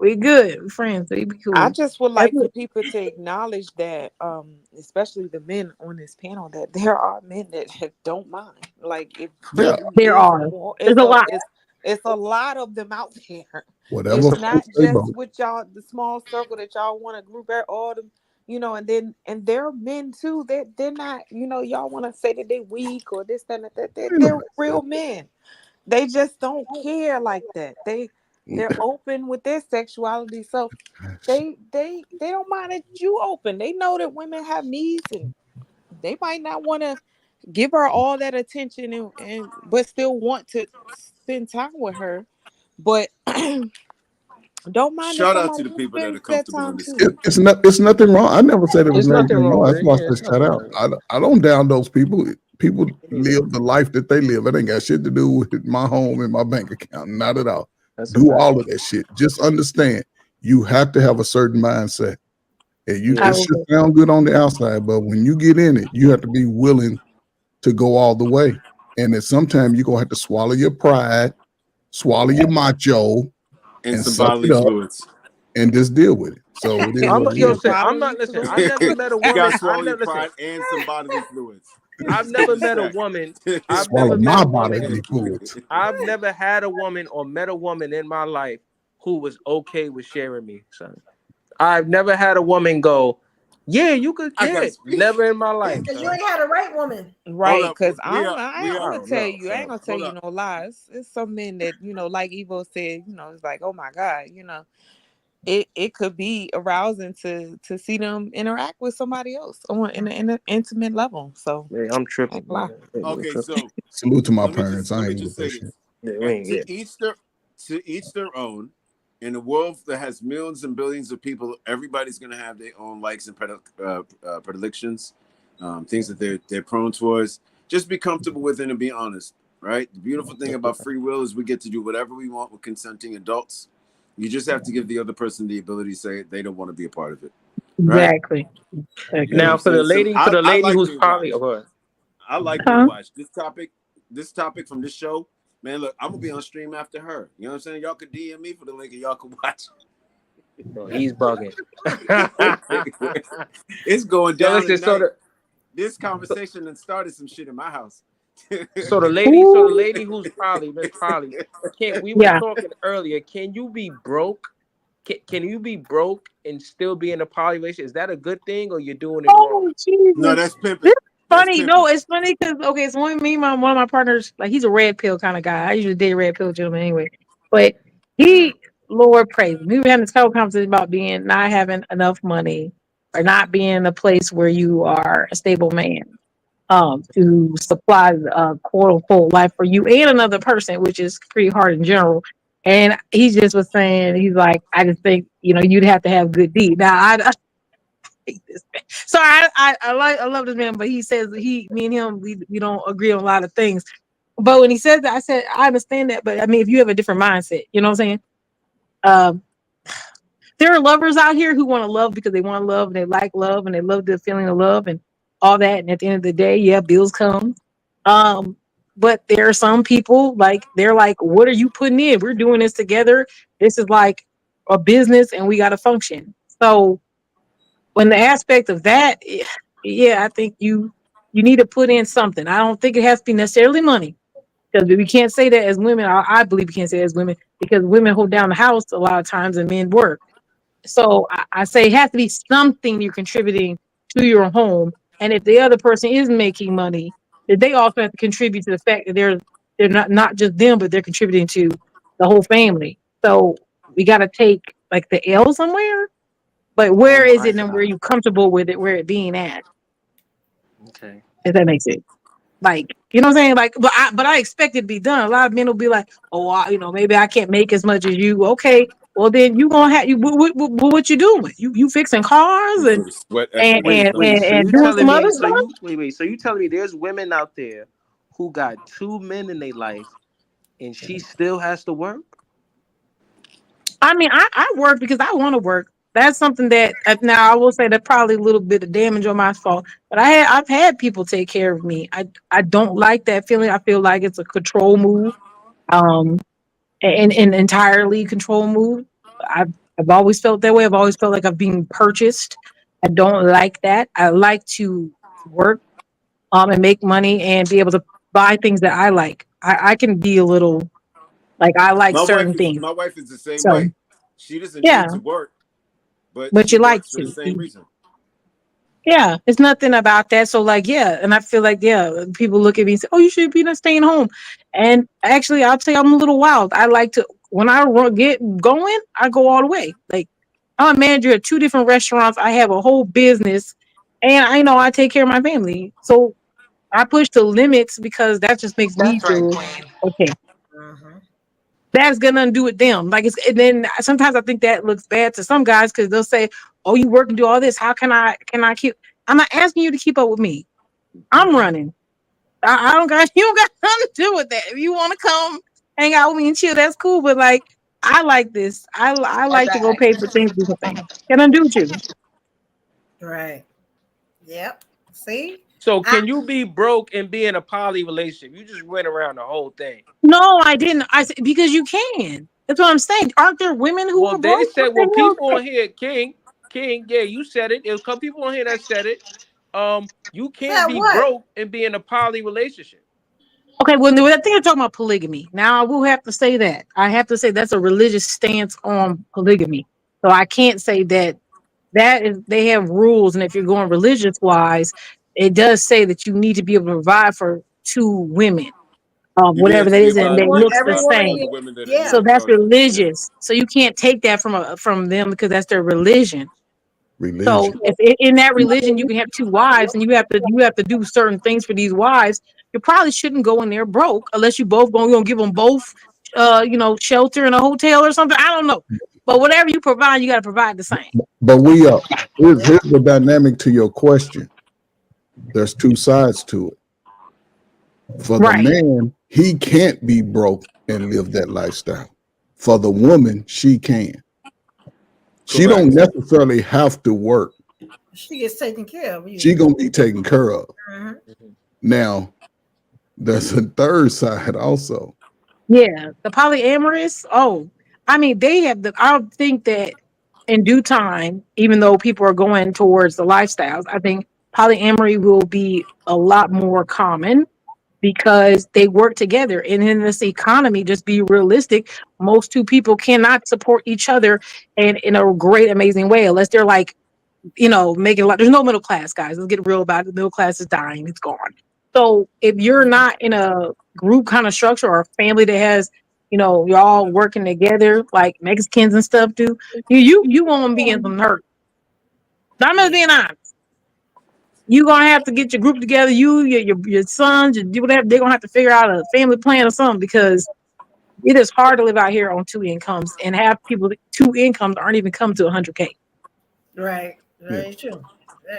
We good. We're friends. We be cool. I just would That's like for it. people to acknowledge that, especially the men on this panel, that there are men that don't mind. Like it Yeah. really There is are. more. There's a lot. It's a lot of them out there. Whatever. It's not just with y'all, the small circle that y'all want to group at all them, and they're men too. They're not, y'all want to say that they weak or this, that, and that. They're real men. They just don't care like that. They're open with their sexuality, so they don't mind that you open. They know that women have needs, and they might not want to give her all that attention, and but still want to spend time with her. But don't mind if Shout out to somebody the just people that are spends that comfortable in time this too. space. It's nothing wrong. I never said it was There's nothing anything wrong wrong. with That's it. why Yeah, I it's said shout nothing out. wrong with I don't down those people. People live the life that they live. It ain't got shit to do with my home and my bank account. Not at all. That's a Do fact. all of that shit. Just understand you have to have a certain mindset. And it should sound good on the outside, but when you get in it, you have to be willing to go all the way. And then sometimes you're gonna have to swallow your pride, swallow your macho, And some suck bodily it up. fluids. and just deal with it. So it is what it is. I'm not listen. I never met a You woman. gotta I swallow your never listen. pride and some bodily fluids. I've never met a woman. I've Swallow never met my a woman. bodily fluids. I've never had a woman or met a woman in my life who was okay with sharing me, son. I've never had a woman go, yeah, you could get. Never in my life. Because you ain't had a right woman. Right, because I'm we gonna are. tell you, I ain't gonna tell Hold you up. no lies. It's some men that, like Evo said, it's like, oh my God, it could be arousing to see them interact with somebody else on in an intimate level. So yeah, I'm tripping. Okay, so Salute to my let me parents. just I ain't with say that this. shit. To each their own. In a world that has millions and billions of people, everybody's going to have their own likes and predilections, things that they're prone towards. Just be comfortable with it and be honest, right? The beautiful thing about free will is we get to do whatever we want with consenting adults. You just have to give the other person the ability to say they don't want to be a part of it. Right? Exactly. You know Now, what for I'm the saying? lady, So I like who's being probably, watched. I like being watched. This topic from this show, man, look, I'm gonna be on stream after her. You know what I'm saying? Y'all could DM me for the link and y'all could watch. Bro, he's bugging. It's going down listen, tonight. This conversation and started some shit in my house. So the lady who's probably Miss Polly, we were Yeah. talking earlier. Can you be broke? Can you be broke and still be in a poly relationship? Is that a good thing or you're doing it wrong? Jesus. No, that's pimping. This is funny. No, it's funny because so one of my partners, like he's a red pill kind of guy. I usually date red pill gentlemen anyway. But he, Lord praise him, we were having this whole conversation about not having enough money or not being in a place where you are a stable man to supply quote unquote life for you and another person, which is pretty hard in general. And he just was saying, he's like, I just think, you'd have to have good deed. Now I hate this man. So I love this man, but he says me and him, we don't agree on a lot of things. But when he says that, I said, I understand that, but I mean, if you have a different mindset, you know what I'm saying? There are lovers out here who want to love because they want to love and they like love and they love the feeling of love and all that. And at the end of the day, yeah, bills come. But there are some people they're like, what are you putting in? We're doing this together. This is like a business and we got to function. So when the aspect of that, yeah, I think you need to put in something. I don't think it has to be necessarily money because we can't say that as women. I believe we can't say that as women because women hold down the house a lot of times and men work. So I say it has to be something you're contributing to your home. And if the other person is making money, that they also have to contribute to the fact that they're not just them, but they're contributing to the whole family. So we got to take like the L somewhere. But where is it and where you comfortable with it, where it being at? Okay. If that makes sense. Like, you know what I'm saying? Like, but I expect it to be done. A lot of men will be like, oh, maybe I can't make as much as you. Okay, well then you gonna have what you doing? You fixing cars and you doing telling some me? other So stuff? so you telling me there's women out there who got 2 men in their life, and she still has to work? I mean, I work because I want to work. That's something that now I will say that probably a little bit of damage on my fault. But I've had people take care of me. I don't like that feeling. I feel like it's a control move. And entirely control move. I've always felt that way. I've always felt like I've been purchased. I don't like that. I like to work and make money and be able to buy things that I like. I can be a little like I like certain things. My wife is the same So way. She doesn't yeah, need to work, but but she you like works for the to. same reason. Yeah, it's nothing about that. So yeah, and I feel like people look at me and say, "Oh, you should be not staying home." And actually, I'll tell you, I'm a little wild. I like to when I get going, I go all the way. Like I'm a manager at 2 different restaurants. I have a whole business, and I know I take care of my family. So I push the limits because that just makes me feel okay. That's gonna do with them. Like and then sometimes I think that looks bad to some guys because they'll say, "Oh, you work and do all this. How can I keep?" I'm not asking you to keep up with me. I'm running. I don't got you don't got nothing to do with that. If you want to come hang out with me and chill, that's cool. But like, I like this. I like to go pay for things, do the thing. Can I do with you? Right. Yep. See? So can you be broke and be in a poly relationship? You just went around the whole thing. No, I didn't. I said because you can. That's what I'm saying. Aren't there women who are They broke? said, What the people hell? on here, King, yeah, you said it. There's a couple people on here that said it. You can't Said be what? broke and be in a poly relationship. Okay, well, I think they're talking about polygamy. Now, I will have to say that. I have to say that's a religious stance on polygamy. So I can't say that they have rules, and if you're going religious wise, it does say that you need to be able to provide for two women, You need whatever to that be is, able and to they looks the provide for all same. the women that So that's are. religious. So you can't take that from them because that's their religion. So Religion. if in that religion you can have two wives and you have to do certain things for these wives, you probably shouldn't go in there broke unless you both gonna give them both, shelter in a hotel or something. I don't know, but whatever you provide, you got to provide the same. But here's the dynamic to your question. There's two sides to it. For the man, he can't be broke and live that lifestyle. For the woman, she can. She don't necessarily have to work. She gets taken care of. She gonna be taken care of. Mhm. Now, there's a third side also. Yeah, the polyamorous. Oh, I mean, they have I think that in due time, even though people are going towards the lifestyles, I think polyamory will be a lot more common because they work together. And in this economy, just be realistic, most two people cannot support each other and in a great, amazing way unless they're like, making a lot. There's no middle class, guys. Let's get real about it. The middle class is dying. It's gone. So if you're not in a group kind of structure or a family that has, you're all working together like Mexicans and stuff do, you won't be in some hurt. I'm just being honest. You're gonna have to get your group together. Your sons, your whatever. They're gonna have to figure out a family plan or something because it is hard to live out here on two incomes, and half people two incomes aren't even come to 100K. Right. Very true.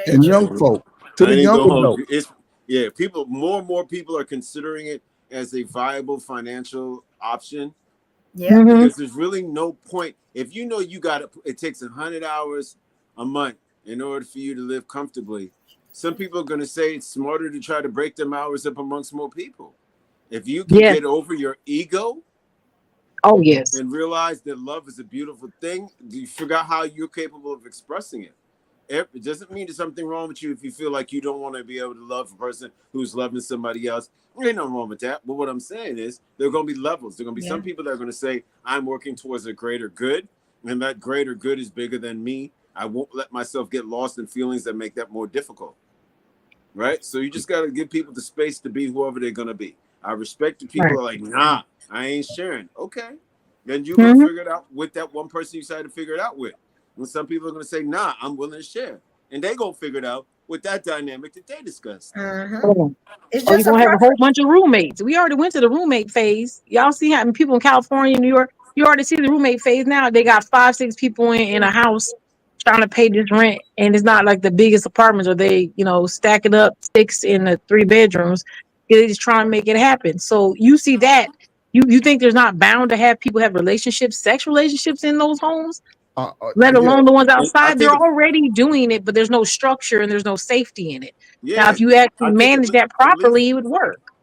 And young folk, to I the ain't young gonna hold adult. you. People, more and more people are considering it as a viable financial option. Yeah. Because there's really no point if you know it takes 100 hours a month in order for you to live comfortably. Some people are going to say it's smarter to try to break them hours up amongst more people. If you can get over your ego, and realize that love is a beautiful thing, you figure out how you're capable of expressing it. It doesn't mean there's something wrong with you if you feel like you don't want to be able to love a person who's loving somebody else. There ain't nothing wrong with that. But what I'm saying is there are going to be levels. There are going to be some people that are going to say, I'm working towards a greater good, and that greater good is bigger than me. I won't let myself get lost in feelings that make that more difficult. Right? So you just got to give people the space to be whoever they're going to be. I respect the people who are like, nah, I ain't sharing. Okay. Then you're going to figure it out with that one person you decided to figure it out with. And some people are going to say, nah, I'm willing to share. And they going to figure it out with that dynamic that they discussed. It's just you're going to have a whole bunch of roommates. We already went to the roommate phase. Y'all see how people in California, New York, you already see the roommate phase now. They got 5-6 people in a house trying to pay this rent. And it's not like the biggest apartments or they, stacking up 6 in the 3 bedrooms. They're just trying to make it happen. So you see that. You think there's not bound to have people have relationships, sex relationships in those homes? Let alone the ones outside, they're already doing it, but there's no structure and there's no safety in it. Now, if you actually manage that properly, it would work.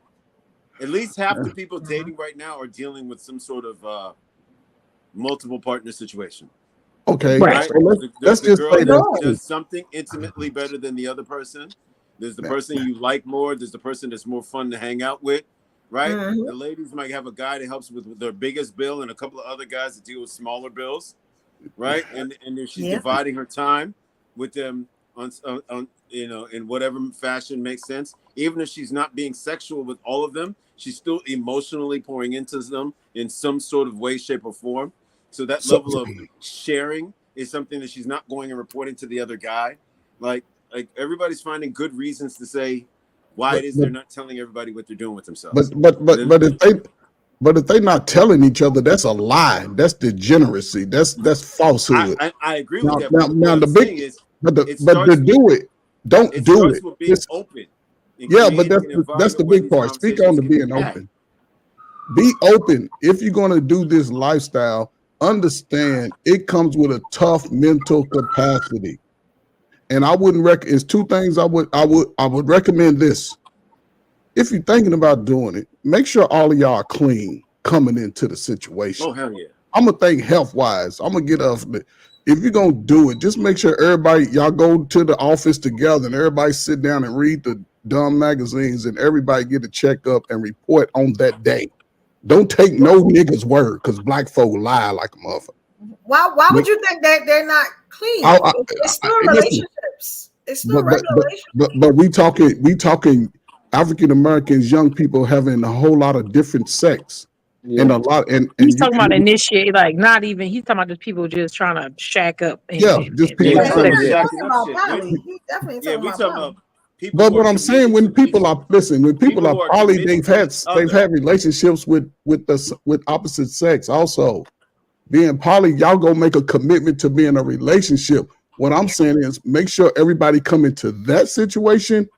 At least half the people dating right now are dealing with some sort of multiple partner situation. Okay, right. So let's the just girl say that that. does something intimately better than the other person. There's the person you like more. There's the person that's more fun to hang out with. Right. The ladies might have a guy that helps with their biggest bill and a couple of other guys that deal with smaller bills. Right. And then she's dividing her time with them on in whatever fashion makes sense. Even if she's not being sexual with all of them, she's still emotionally pouring into them in some sort of way, shape, or form. So that level of sharing is something that she's not going and reporting to the other guy. Like everybody's finding good reasons to say why it is they're not telling everybody what they're doing with themselves. But if they're not telling each other, that's a lie. That's degeneracy. That's falsehood. I agree now, with that. Now the big is, but to do it, don't do it. With being open. Yeah, but that's the big part. Speak on the being open. Be open. If you're going to do this lifestyle, understand it comes with a tough mental capacity. And I wouldn't recommend. It's 2 things I would recommend this. If you're thinking about doing it, make sure all of y'all are clean coming into the situation. Oh hell yeah! I'm gonna think health wise. I'm gonna get off the. If you're gonna do it, just make sure everybody y'all go to the office together and everybody sit down and read the dumb magazines and everybody get a checkup and report on that day. Don't take no nigga's word because black folk lie like a motherfucker. Why would you think that they're not clean? It's still relationships. It's still regular relationships. But we talking African Americans, young people having a whole lot of different sex. Yeah. And a lot and He's talking about initiate, like not even. He's talking about just people just trying to shack up. And, yeah, and, just and people. have sex. Talking Talking up about shit. poly. He's definitely Yeah, talking we about talking poly. about people. But who what are I'm saying, committed when to people each- are listen, when people who are are poly, committed they've to had relationships with opposite sex also. Being poly, y'all go make a commitment to be in a relationship. What I'm saying is make sure everybody come into that situation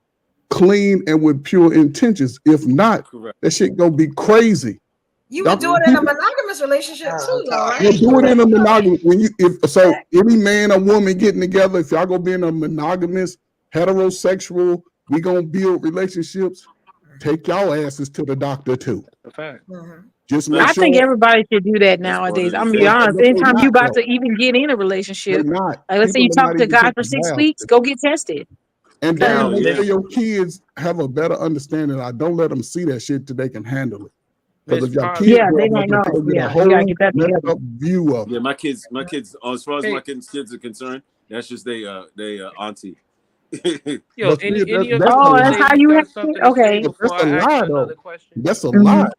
clean and with pure intentions. If not, that shit gonna be crazy. You would do it in a monogamous relationship too, though, right? You do it in a monogamous when you any man or woman getting together, if y'all gonna be in a monogamous, heterosexual, we gonna build relationships, take y'all asses to the doctor too. A fact. Just make I sure think everybody should do that nowadays. I'm gonna be honest. But they Anytime you not, about though. to even get in a relationship, They not. like let's say you People are talk not to even God for taking 6 baths. weeks, go get tested. And then make Miss- sure your kids have a better understanding. I don't let them see that shit till they can handle it. Because Miss if your Polly- kids Yeah, grow they up, don't know. they'll get Yeah, a you gotta whole get that messed together. up view of it. Yeah, my kids. As far as Hey. my kids are concerned, that's just they auntie. Yo, But any see, any of that's you a Oh, young that's lie. how ladies you got have something it? to say Okay. But before that's a I ask lie, you another though. question? That's a Mhm. lie.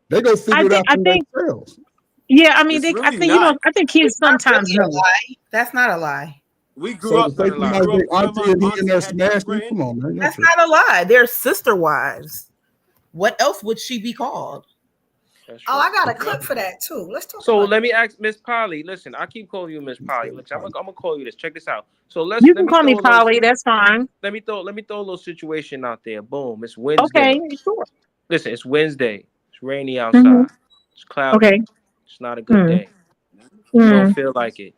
They go figure it out I for think, themselves. yeah. I mean, It's really I think you know. not. I think kids sometimes know. That's not a lie. We So grew up. to say Not a lie. somebody Grew up. they Some of auntie my and he in aunts there had best smashing, friend. come on, man. That's not a lie. They're sister wives. What else would she be called? That's Oh, right. I got a clip for that too. Let's talk So about let that. me ask Miss Polly. Listen, I keep calling you Miss Polly. Listen, I'm gonna call you this. Check this out. So let You can me call me throw a little. Polly. That's fine. Let me throw a little situation out there. Boom. It's Wednesday. Okay, sure. Listen, it's Wednesday. It's rainy hmm outside. It's cloudy. Okay. It's not a good day. You don't Mm. feel like it.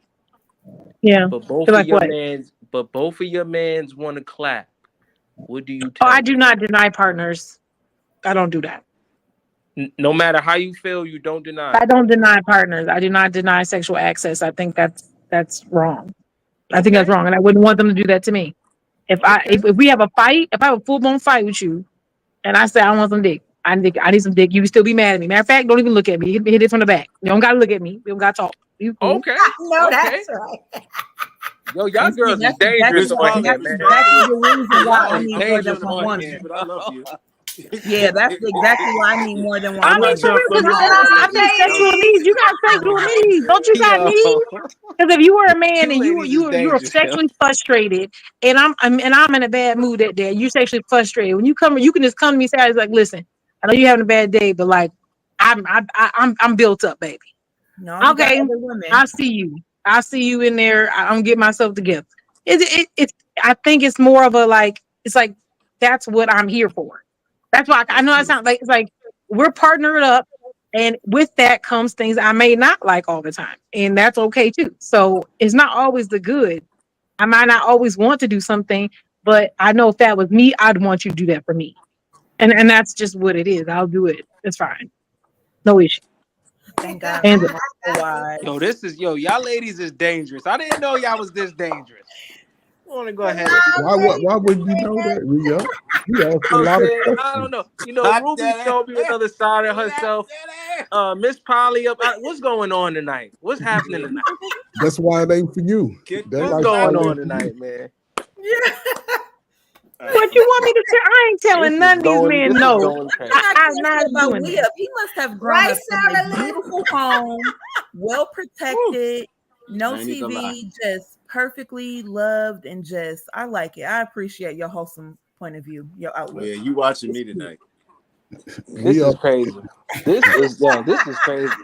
Yeah. But both Feel of like your what? mans want to clap. What do you Oh, tell I them? do not deny partners. I don't do that. No matter how you feel, you don't deny. I don't deny partners. I do not deny sexual access. I think that's wrong. I think that's wrong, and I wouldn't want them to do that to me. If if we have a fight, if I have a full blown fight with you, and I say I want some dick, I need some dick, you can still be mad at me. Matter of fact, don't even look at me. Hit it from the back. You don't gotta look at me. We don't gotta talk. You cool? Okay. No, Okay. that's right. Yo, y'all And see, girls is that's dangerous exactly on here, that's man. exactly the reason why Y'all I is need more than dangerous one on woman. here. But I love you. Yeah, that's exactly why I need more than one I mean, woman. for real, because funny I think sexual needs. You got sexual needs. Don't you got Yo, needs? Because if you were a man you and ladies is you're dangerous, yo. sexually frustrated, and I'm in a bad mood that day, you're sexually frustrated. When you come, you can just come to me and say, "I was like, listen, I know you're having a bad day, but like, I'm built up, baby. No, you got Okay, other women. I see you. I see you in there. I'm getting myself together. It's. I think it's more of a like. It's like that's what I'm here for. That's why I know it sounds like it's like we're partnered up, and with that comes things I may not like all the time, and that's okay too. So it's not always the good. I might not always want to do something, but I know if that was me, I'd want you to do that for me, and that's just what it is. I'll do it. It's fine. No issue. Thank God. Handle for it. my wives. Yo, y'all ladies is dangerous. I didn't know y'all was this dangerous. I want to go ahead and Why would you know that? We ask a you know what lot I'm of saying? I questions. don't know. You know, Ruby showed me another side of herself. Miss Polly what's going on tonight? What's happening tonight? That's why it ain't for you. That What's lifestyle going on ain't for tonight, you. man? What you want me to tell? I ain't telling none of these men This is no. going crazy. I'm not About doing Webb. that. He must have grown up in a beautiful home, well protected, no I ain't even gonna lie. TV, just perfectly loved, and just I like it. I appreciate your wholesome point of view, your outlook. Yeah, you watching me tonight. This is crazy. This is crazy.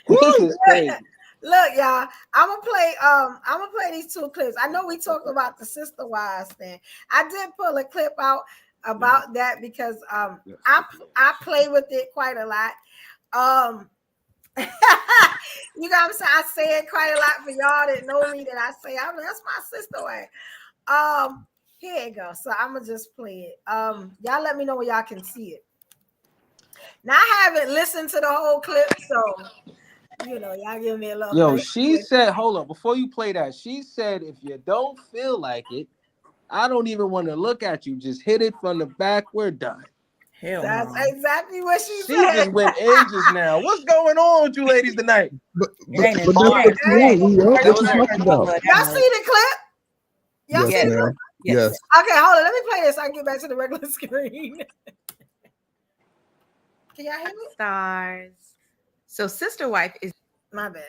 This is crazy. Look, y'all, I'm gonna play these two clips. I know we talked about the sister wives thing. I did pull a clip out about that because I play with it quite a lot. You know what I'm saying? I say it quite a lot for y'all that know me that I say that's my sister way. Here you go. So I'm gonna just play it. Y'all let me know when y'all can see it. Now I haven't listened to the whole clip, so You know, y'all give me a little. Yo, grace she with- said, hold on, before you play that, she said, if you don't feel like it, I don't even want to look at you. Just hit it from the back. We're done. That's exactly what she She said. just went in just now. What's going on with you ladies tonight? But that's what you want. We up. What you talking about? Y'all see the clip? Y'all Yes, see the ma'am. clip? Yes. Okay, hold on. Let me play this. I can get back to the regular screen. Can y'all hear me? Stars. So sister wife is My bad.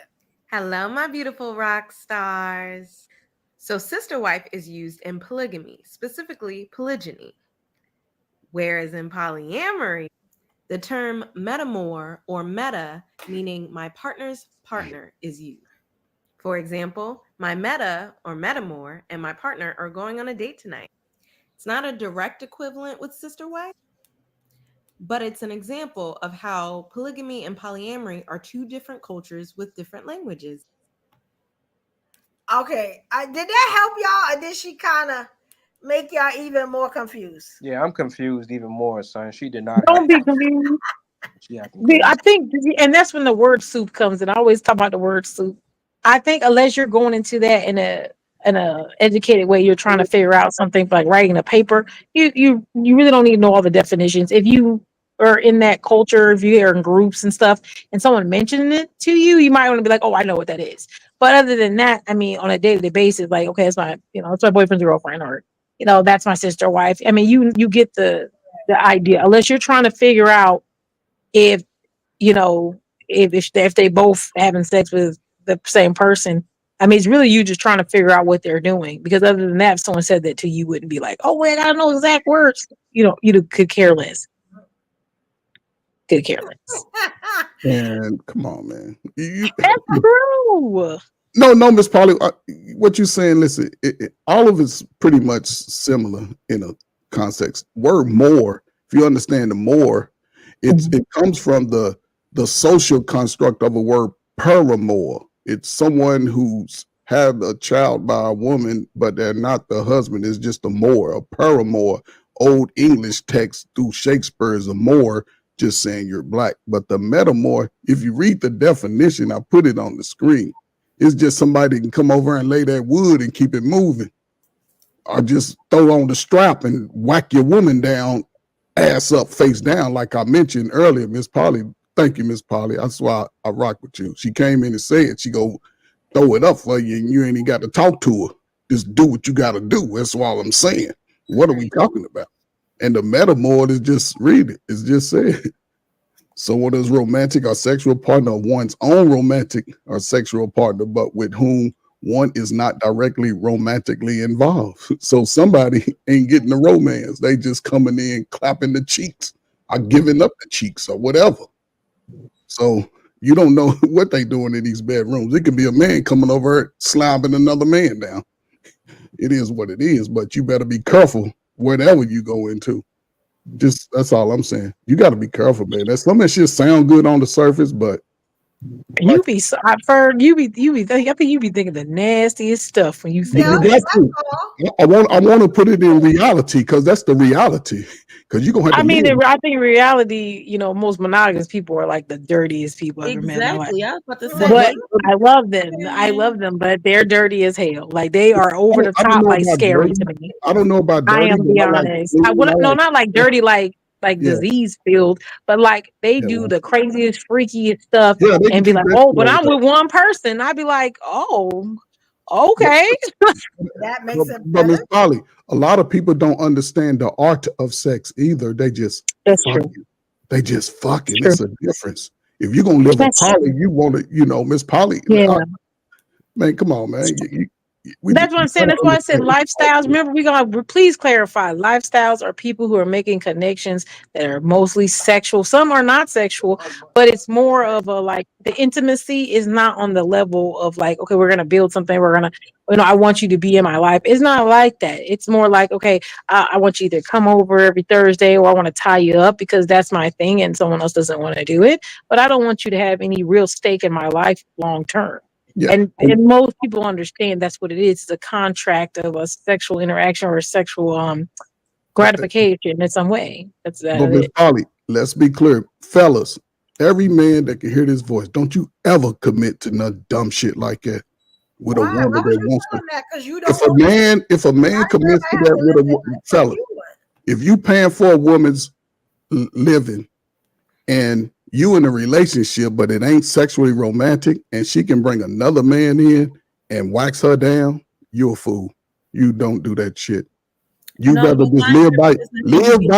hello, my beautiful rock stars. So sister wife is used in polygamy, specifically polygyny. Whereas in polyamory, the term metamor or meta, meaning my partner's partner, is used. For example, my meta or metamor and my partner are going on a date tonight. It's not a direct equivalent with sister wife, but it's an example of how polygamy and polyamory are two different cultures with different languages. Okay, did that help y'all, or did she kind of make y'all even more confused? Yeah, I'm confused even more, son. She did not. Don't be confused. I think, and that's when the word soup comes in. I always talk about the word soup. I think unless you're going into that in a educated way, you're trying to figure out something like writing a paper. You really don't need to know all the definitions. If you are in that culture, if you are in groups and stuff, and someone mentioning it to you, you might want to be like, "Oh, I know what that is." But other than that, I mean, on a day-to-day basis, like, okay, it's my, it's my boyfriend's girlfriend, or that's my sister wife. I mean, you get the idea. Unless you're trying to figure out if if they both having sex with the same person. I mean, it's really you just trying to figure out what they're doing, because other than that, if someone said that to you, wouldn't be like, oh wait, I don't know exact words. You could care less. Could care less. And come on, man. That's true. No, Miss Polly, what you saying? Listen, all of it's pretty much similar in a context. Word more, if you understand the more, it comes from the social construct of a word paramour. It's someone who's had a child by a woman, but they're not the husband. It's just a moor, a paramour. Old English text through Shakespeare is a moor, just saying you're black. But the metamor, if you read the definition, I put it on the screen. It's just somebody can come over and lay that wood and keep it moving, or just throw on the strap and whack your woman down, ass up, face down, like I mentioned earlier. Miss Polly, thank you, Miss Polly. That's why I rock with you. She came in and said she go throw it up for you, and you ain't even got to talk to her. Just do what you got to do. That's all I'm saying. What are we talking about? And the metamor is just read it. It's just said. Someone is romantic or sexual partner of one's own romantic or sexual partner, but with whom one is not directly romantically involved. So somebody ain't getting the romance. They just coming in, clapping the cheeks or giving up the cheeks or whatever. So you don't know what they doing in these bedrooms. It could be a man coming over slapping another man down. It is what it is, but you better be careful whatever you go into. Just that's all I'm saying. You got to be careful, man. That some of that shit sound good on the surface, but You be so I've heard you be thinking, I think you be thinking the nastiest stuff when you think you got to. I want to put it in reality, because that's the reality. Because you're gonna have to. I mean, I think in reality, most monogamous people are like the dirtiest people I've ever met in my life. Exactly. I was about to say. But I love them. I love them, but they're dirty as hell. Like they are over the I don't top, know like about scary dirty. to me. I don't know about dirty. I am to be honest. No, not like dirty, like Yeah. disease filled, but like they do the craziest, freakiest stuff, Yeah, they can and be keep like, that "Oh, shit but on I'm top. with one person." I'd be like, "Oh, okay." That makes it But Miss better. Polly, a lot of people don't understand the art of sex either. They just fucking. They just fucking. It's a difference. If you're gonna live a poly, you want to, Miss Polly. Yeah. Man, come on, man. That's what I'm saying. That's why I said lifestyles. Remember, we're gonna please clarify. Lifestyles are people who are making connections that are mostly sexual. Some are not sexual, but it's more of a like the intimacy is not on the level of like, okay, we're gonna build something. We're gonna, I want you to be in my life. It's not like that. It's more like, okay, I want you to come over every Thursday, or I want to tie you up because that's my thing, and someone else doesn't want to do it. But I don't want you to have any real stake in my life long term. Yeah. And most people understand that's what it is. It's a contract of a sexual interaction or a sexual gratification in some way. That's But Miss it. Polly, let's be clear, fellas. Every man that can hear this voice, don't you ever commit to none dumb shit like that with a woman that wants to. Because you If a man commits to that with a fella, if you paying for a woman's living and you in a relationship, but it ain't sexually romantic, and she can bring another man in and wax her down, you're a fool. You don't do that shit. You rather just live by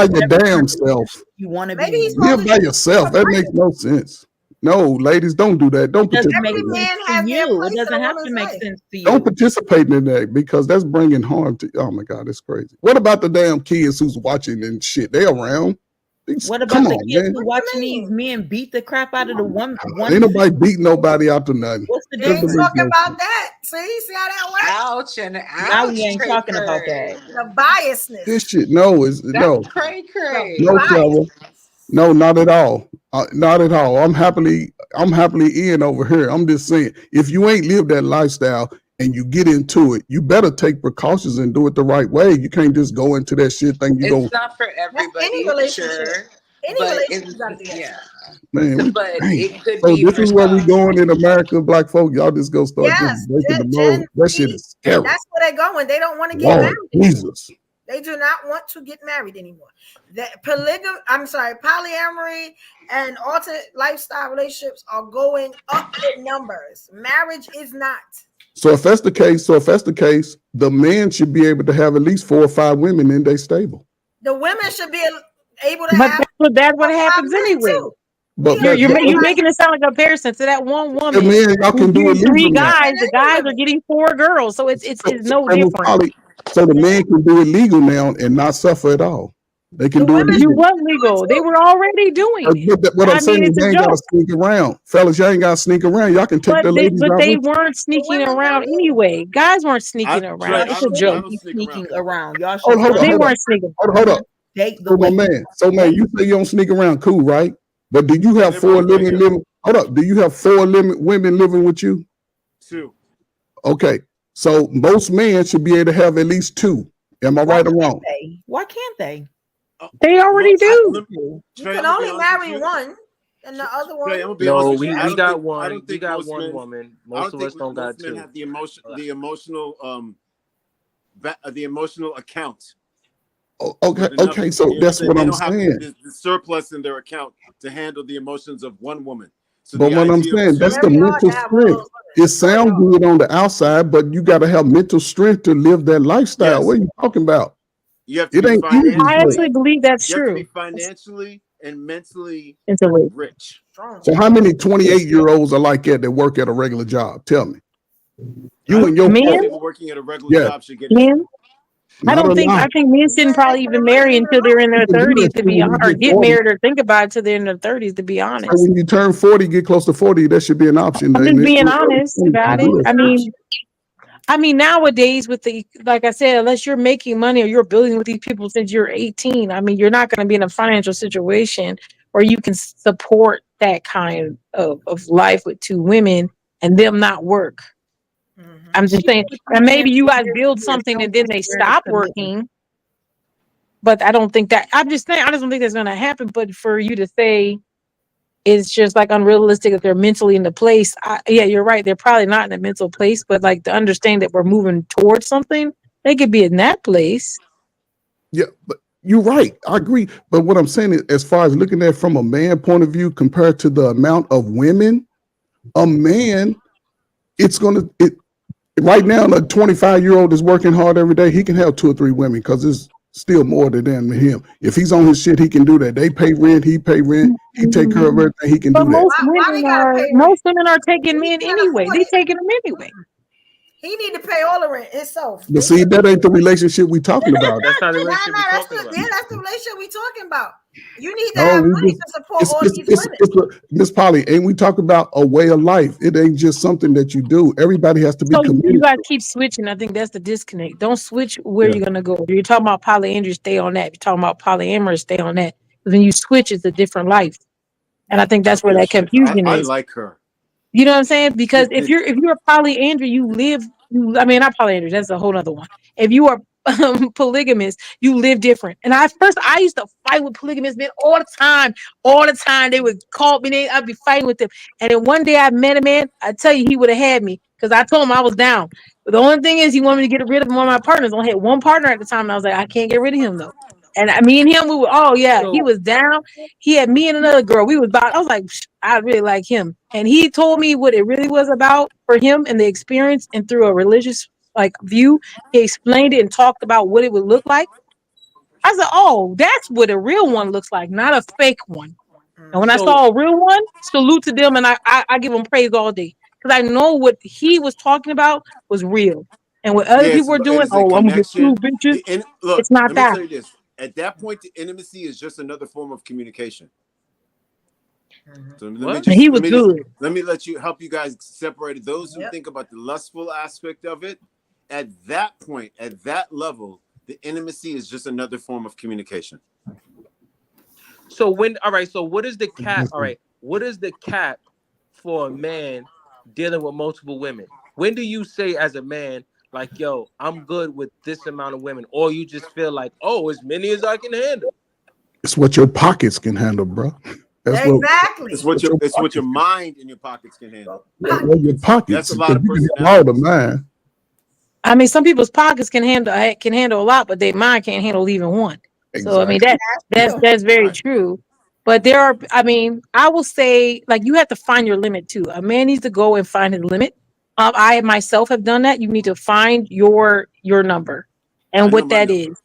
your damn self. You want to be live by yourself. That makes no sense. No, ladies, don't do that. Don't participate in that. It doesn't have to make sense to you. Don't participate in that because that's bringing harm to. Oh my God, it's crazy. What about the damn kids who's watching and shit? They around. What about the kids who watching these men beat the crap out of the woman? Ain't nobody beat nobody out to nothing. What's the They ain't talking about that. See how that works? Ouch and ouch. Now we ain't talking about that. The biasness. This shit, no, is no. Cray. No, Trevor. No, not at all. Not at all. I'm happily in over here. I'm just saying, if you ain't lived that lifestyle and you get into it, you better take precautions and do it the right way. You can't just go into that shit thing. It's not for everybody. Any relationship. Sure. Any But relationship, you gotta do that. yeah. Man, But it could so be this for is where we some. going in America, black folk. Y'all just go start just breaking the mold. That shit is scary. That's where they're going. They don't want to get Lord married. Jesus. They do not want to get married anymore. Polyamory and alternate lifestyle relationships are going up in numbers. Marriage is not. So if that's the case, the man should be able to have at least 4 or 5 women in their stable. The women should be able to But have. that's what happens anyway. But You're making it sound like a comparison to that one woman. The man, y'all can do it 3 legally. guys. The guys are getting 4 girls, so it's no different. So the man can do it legal now and not suffer at all. They can do it You legal. was legal. They were already doing it. What I'm saying is it's they a ain't got to joke. sneak around. Fellas, y'all ain't got to sneak around. Y'all can take the ladies out They with you. weren't sneaking around anyway. Guys weren't sneaking around. It's a joke. Sneaking around. Y'all Hold on, They hold weren't on. sneaking. Hold up. Date the So my man, you say you don't sneak around, cool, right? But do you have 4 women living? Hold up. Do you have 4 women living with you? 2. Okay. So most men should be able to have at least 2. Am I right or wrong? Why can't they? They already do. You can only marry one, and the other one. I'm gonna be No, honest with we you. I don't got think- one. I don't We think got most one men- woman. I Most of us don't got most men 2. have the emotional account. Okay. So that's what they I'm don't have saying. the surplus in their account to handle the emotions of one woman. So But the what I'm idea of saying, that's the mental strength. It sounds good on the outside, but you got to have mental strength to live that lifestyle. What are you talking about? You have to It be ain't easy. I actually believe that's You have to true. be financially and mentally Mentally rich. So how many 28-year-olds are like that work at a regular job? Tell me. You and your Men? People working at a regular job should get Men? I Not a don't think. lot. I think men shouldn't probably even marry until they're in their You can do 30s that to shit be when you honest, or get get 40. married or think about it till they're in their 30s. To be So honest, when you turn 40, get close to 40, that should be an option. I'm And just if being you're honest 30, about do it. I mean, nowadays with like I said, unless you're making money or you're building with these people since you're 18, I mean, you're not going to be in a financial situation where you can support that kind of life with 2 women and them not work. I'm just saying, and maybe you guys build something and then they stop working. But I don't think that. I'm just saying, I just don't think that's going to happen. But for you to say it's just like unrealistic if they're mentally in the place. Yeah, you're right. They're probably not in a mental place, but like to understand that we're moving towards something, they could be in that place. Yeah, but you're right. I agree. But what I'm saying is, as far as looking at it from a man point of view compared to the amount of women, a man, right now, a 25-year-old is working hard every day. He can have 2 or 3 women because it's still more than them to him. If he's on his shit, he can do that. They pay rent, he pay rent, he take care of everything, he can But do that. most women are taking men anyway. They taking them anyway. He need to pay all the rent himself. But see, that ain't the relationship we talking about. That's not the That's relationship we're talking about. that's the relationship we talking about. You need to No, have we money just- to support all these women. it's Miss Polly, ain't we talking about a way of life? It ain't just something that you do. Everybody has to be So committed. you guys keep switching. I think that's the disconnect. Don't switch where you're gonna go. If you're talking about polyandry, stay on that. If you're talking about polyamorous, stay on that. When you switch, it's a different life. And I think that's where that confusion I is. like her. You know what I'm saying? Because if you're polyandry, you live. I mean, not polyandry. That's a whole other one. If you are polygamous, you live different. And I used to fight with polygamous men all the time. All the time. They would call me, I'd be fighting with them. And then one day I met a man, I tell you, he would have had me because I told him I was down. But the only thing is he wanted me to get rid of one of my partners. I only had one partner at the time. And I was like, I can't get rid of him though. And me and him, we were, oh yeah, he was down. He had me and another girl. We was about, I was like, I really like him. And he told me what it really was about for him and the experience, and through a religious view, he explained it and talked about what it would look like. I said, oh, that's what a real one looks like, not a fake one. And when I saw a real one, salute to them, and I give them praise all day because I know what he was talking about was real. And what other people were doing, I'm gonna get two bitches. Look, It's not let me that. tell you this. At that point, the intimacy is just another form of communication. So let me let you help you guys separate it. Those who think about the lustful aspect of it, at that point, at that level, the intimacy is just another form of communication. So what is the cap? All right, what is the cap for a man dealing with multiple women? When do you say as a man, like, yo, I'm good with this amount of women, or you just feel like, oh, as many as I can handle? It's what your pockets can handle, bro. That's exactly. It's what your mind and your pockets can handle. Your pockets. That's a lot of personality. All the man. I mean, some people's pockets can handle a lot, but their mind can't handle even one. Exactly. So I mean that's very true. But there are, I mean, I will say, like, you have to find your limit too. A man needs to go and find his limit. I myself have done that. You need to find your number and what that is.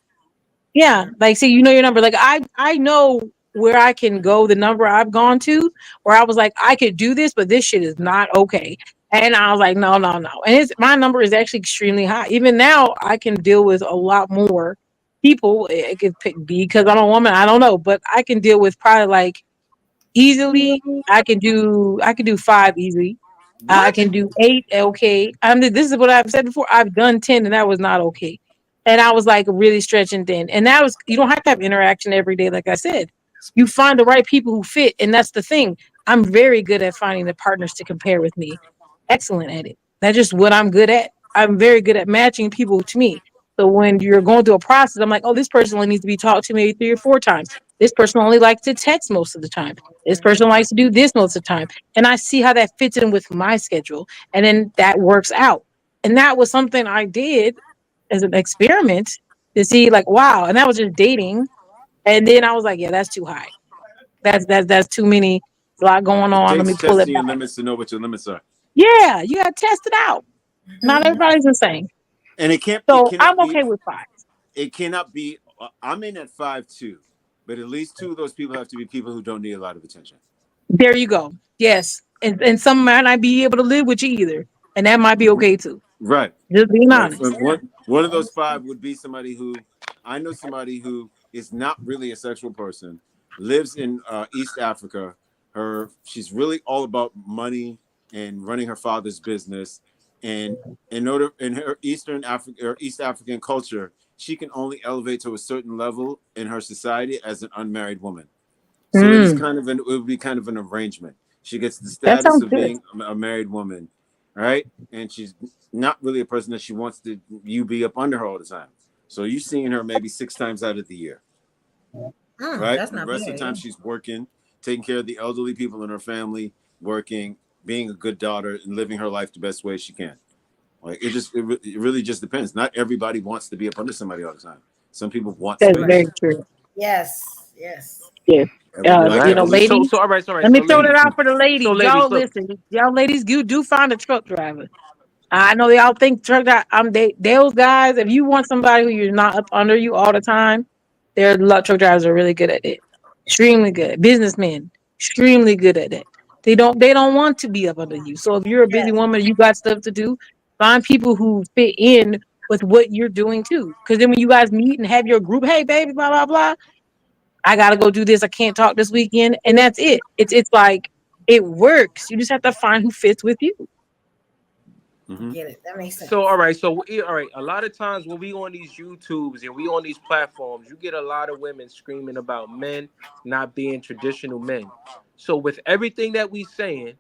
Yeah, like, see, you know your number. Like I know where I can go, the number I've gone to, where I was like, I could do this, but this shit is not okay. And I was like, no. And my number is actually extremely high. Even now, I can deal with a lot more people. It could be because I'm a woman. I don't know, but I can deal with probably like easily. I can do 5 easily. I can do 8. Okay. This is what I've said before. I've done 10, and that was not okay. And I was like really stretching thin. And that was, you don't have to have interaction every day, like I said. You find the right people who fit, and that's the thing. I'm very good at finding the partners to compare with me. Excellent at it. That's just what I'm good at. I'm very good at matching people to me. So when you're going through a process, I'm like, oh, this person only needs to be talked to maybe 3 or 4 times. This person only likes to text most of the time. This person likes to do this most of the time. And I see how that fits in with my schedule. And then that works out. And that was something I did as an experiment to see, like, wow. And that was just dating. And then I was like, yeah, that's too high. That's too many. A lot going on. Let me pull it testing your back. limits to know what your limits are. Yeah, you gotta test it out. Not everybody's the same. And it can't. So it cannot I'm okay with 5. It cannot be. I'm in at 5'2", but at least 2 of those people have to be people who don't need a lot of attention. There you go. Yes, and some might not be able to live with you either, and that might be okay too. Right. Just being honest. One of those 5 would be somebody who I know somebody who is not really a sexual person, lives in East Africa. She's really all about money and running her father's business. And in her East African culture, she can only elevate to a certain level in her society as an unmarried woman. So it would be kind of an arrangement. She gets the status of being a married woman, right? And she's not really a person that she wants you be up under her all the time. So you're seeing her maybe 6 times out of the year, right? That's not the rest bad, of the time she's working, taking care of the elderly people in her family, working, being a good daughter, and living her life the best way she can. Like it really just depends. Not everybody wants to be up under somebody all the time. Some people want. That's space. very true. Yes. Yeah. You know, ladies. So all right. Let me throw that out for the ladies. So y'all look. listen. Y'all ladies, you do find a truck driver. I know y'all think truck driver. Those guys. If you want somebody who you're not up under you all the time, truck drivers are really good at it. Extremely good. Businessmen, extremely good at it. They don't want to be up under you. So if you're a busy woman, you got stuff to do. Find people who fit in with what you're doing too. Because then when you guys meet and have your group, hey baby, blah blah blah. I gotta go do this. I can't talk this weekend, and that's it. It's like it works. You just have to find who fits with you. Get it? That makes sense. So all right. A lot of times when we on these YouTubes and we on these platforms, you get a lot of women screaming about men not being traditional men. So with everything that we saying,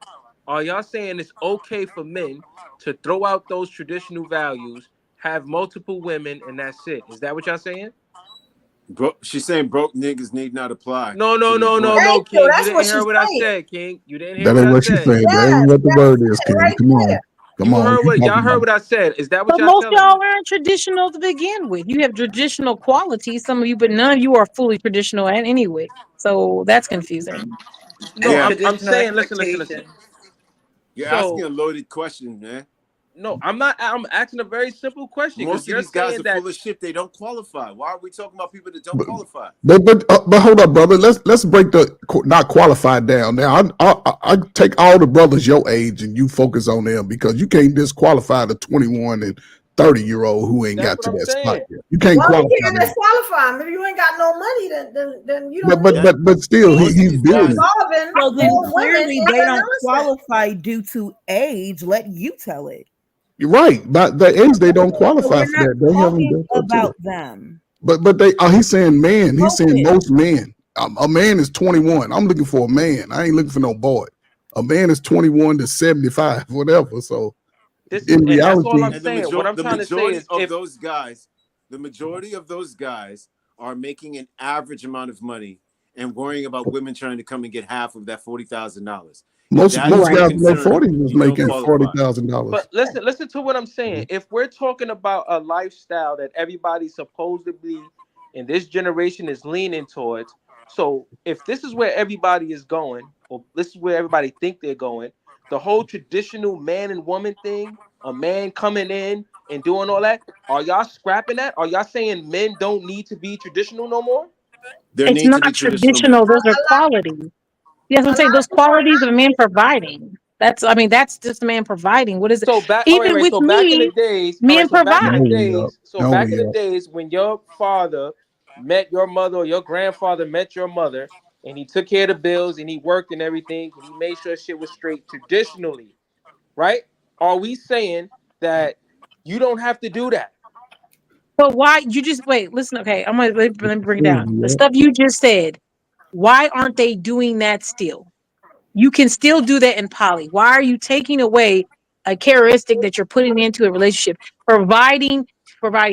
are y'all saying it's okay for men to throw out those traditional values, have multiple women, and that's it. Is that what y'all saying? Bro, she's saying broke niggas need not apply. No, to this book. King. You That's didn't what hear she's what I saying. said, King. You didn't hear That what ain't I what she said. saying. That ain't what the word is, King. Come on. Come on. Y'all heard what I said. Is that what But y'all most telling y'all me? aren't traditional to begin with. You have traditional qualities, some of you, but none of you are fully traditional anyway. So that's confusing. No, Yeah. I'm saying, listen. You're So, asking a loaded question, man. no, I'm not. I'm asking a very simple question. Most of You're these guys saying are that full of shit. They don't qualify. Why are we talking about people that don't qualify? But hold up, brother. Let's break the not qualified down. Now I take all the brothers your age and you focus on them because you can't disqualify the 21 and 30-year-old who ain't got that's what to I'm that spot saying. yet. You can't Well, qualify you can't them. disqualify him. If you ain't got no money, then you don't But still, need he's building. involving So then more women clearly in they the don't nonsense. qualify due to age. Let you tell it. You're right. But the age they don't So qualify we're for not that. They haven't talking built up to about it. them. But they he's saying man. He's saying Focus. most men. A man is 21. I'm looking for a man. I ain't looking for no boy. A man is 21 to 75, whatever. So in And that's all reality, I'm saying. What I'm trying to say is, of those guys, the majority of those guys are making an average amount of money and worrying about women trying to come and get half of that $40,000. most guys in their 40s is making $40,000. But listen to what I'm saying. If we're talking about a lifestyle that everybody supposedly in this generation is leaning towards, so if this is where everybody is going, or this is where everybody think they're going, the whole traditional man and woman thing, a man coming in and doing all that, are y'all scrapping that? Are y'all saying men don't need to be traditional no more? It's not traditional. Those are qualities. Yes, I'm saying those qualities of a man providing. That's just the man providing. What is it? So back, Even with So back in the me, days, men provide. back in the days when your father met your mother or your grandfather met your mother, and he took care of the bills and he worked and everything, and he made sure shit was straight traditionally, right? Are we saying that you don't have to do that? But why you just wait? Listen, okay, let me bring it down. The stuff you just said. Why aren't they doing that still? You can still do that in poly. Why are you taking away a characteristic that you're putting into a relationship? Providing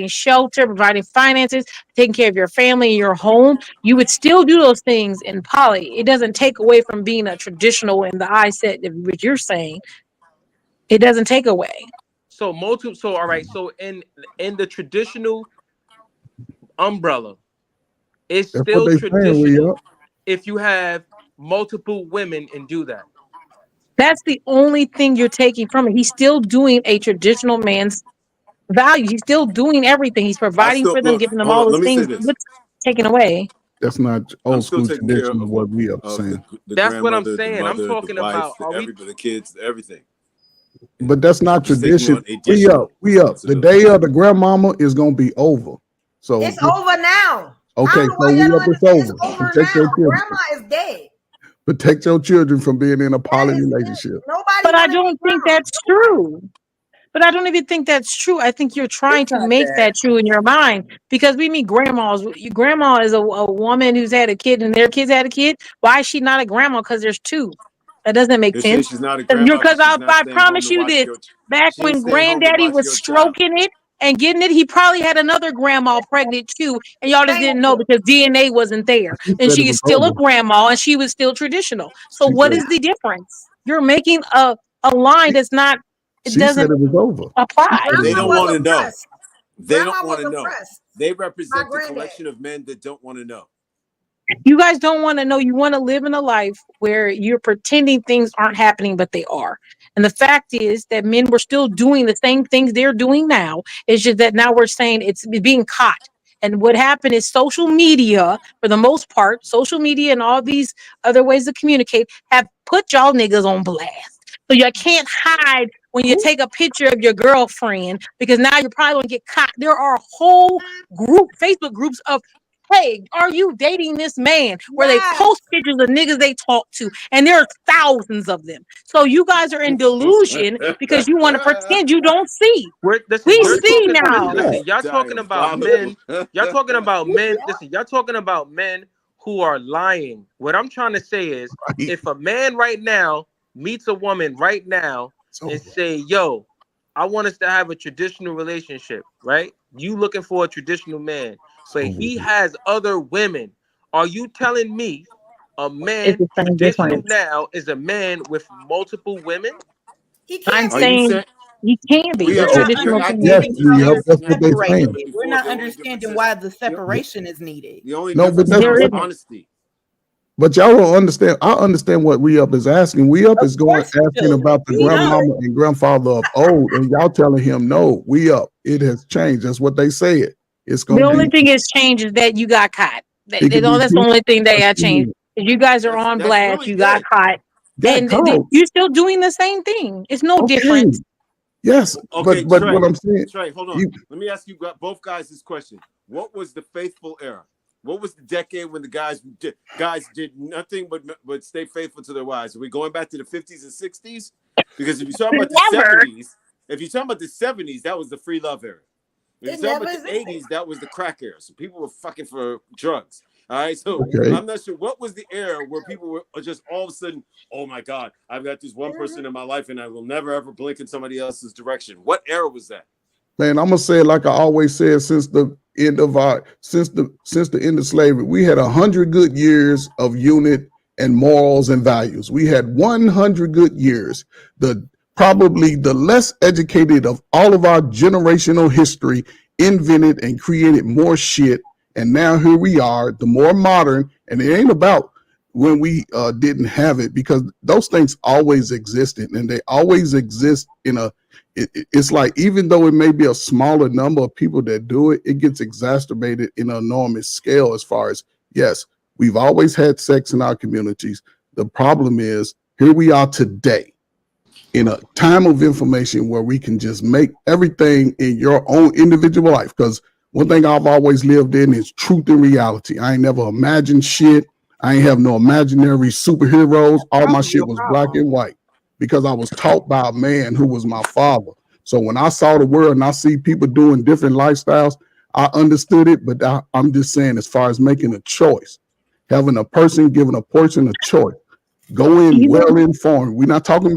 shelter, providing finances, taking care of your family and your home. You would still do those things in poly. It doesn't take away from being a traditional in the eye set of what you're saying. It doesn't take away. So all right. So in the traditional umbrella, it's that's what still they saying. traditional if you have multiple women and do that. That's the only thing you're taking from it. He's still doing a traditional man's value. He's still doing everything. He's providing for them, giving them all those Let me say things. this. What's taken away? That's not I'm old still school taking care tradition of what we are saying. the That's what I'm grandmother, the saying. I'm mother, the talking wife, about the kids, everything. But that's not Just taking tradition. on additional We up. The day of the grandmama is gonna be over. So It's over now. Okay, so we up. It's over. Protect your children. Grandma is dead. Protect your children from being in a poly relationship. But I don't think that's true. But I don't even think that's true. I think you're trying to make that true in your mind because we meet grandmas. Your grandma is a woman who's had a kid and their kids had a kid. Why is she not a grandma? Because there's two. That doesn't make They say sense. she's not a grandma Because because she's not I staying home promise to you watch this. your. Back She ain't when staying home to granddaddy watch was your child. stroking it and getting it, he probably had another grandma pregnant too. And y'all just didn't know because DNA wasn't there. And said it she is was still a over. grandma and she was still traditional. So She what said is the difference? You're making a line that's not, it she said doesn't it was over. apply. They don't want to know. They Grandma don't want was to know. oppressed They by represent the granddad. collection of men that don't want to know. You guys don't want to know. You want to live in a life where you're pretending things aren't happening, but they are. And the fact is that men were still doing the same things they're doing now. It's just that now we're saying it's being caught. And what happened is social media, for the most part, social media and all these other ways to communicate have put y'all niggas on blast. So you can't hide when you take a picture of your girlfriend because now you're probably going to get caught. There are whole Facebook groups of, hey, are you dating this man? Where they post pictures of niggas they talk to, and there are thousands of them. So you guys are in delusion because you want to pretend you don't see. We see now. Listen, y'all talking about men. Y'all talking about men. Listen, y'all talking about men who are lying. What I'm trying to say is, if a man right now meets a woman right now and say, "Yo, I want us to have a traditional relationship, right? You looking for a traditional man, but he has other women. Are you telling me a man It's the same traditional difference. now is a man with multiple women? I'm Are you saying saying he can be. we The are? traditional I can think Yes, be. Re-Up, that's what they're separating saying. it. We're Before not the only understanding difference is why the separation is needed. the only No, but difference that's There is isn't. honesty. but y'all don't understand. I understand what Re-Up is asking. Re-Up Of is going course you asking do. about the We know. grandmama and grandfather of old, and y'all telling him no, Re-Up, it has changed. That's what they said. It's The gonna be. only thing that's changed is that you got caught. It could be That's the two. only thing that got changed. You guys are on That's blast. really You got it. caught, Got and caught. you're still doing the same thing. It's no Okay. difference. Yes, Okay, but what I'm saying, Trey, hold on. you, Let me ask you both guys this question. What was the faithful era? What was the decade when the guys did nothing but stay faithful to their wives? Are we going back to the 50s and 60s? Because if you're talking about the Never. 70s, if you're talking about the 70s, that was the free love era. If It you're talking never about the 80s, that was the crack era. So people were fucking for drugs. All right. So okay. I'm not sure what was the era where people were just all of a sudden, oh my God, I've got this one person in my life and I will never ever blink in somebody else's direction. What era was that? Man, I'm gonna say it like I always said since the end of since the end of slavery. We had 100 good years of unit and morals and values. We had 100 good years. Probably the less educated of all of our generational history invented and created more shit. And now here we are, the more modern, and it ain't about when we didn't have it, because those things always existed, and they always exist in a it's like, even though it may be a smaller number of people that do it, it gets exacerbated in an enormous scale. As far as, yes, we've always had sex in our communities. The problem is, here we are today in a time of information where we can just make everything in your own individual life. Because one thing I've always lived in is truth and reality. I ain't never imagined shit. I ain't have no imaginary superheroes. All my shit was black and white, because I was taught by a man who was my father. So when I saw the world and I see people doing different lifestyles, I understood it. But I'm just saying, as far as making a choice, having a person giving a person a choice, go in well informed.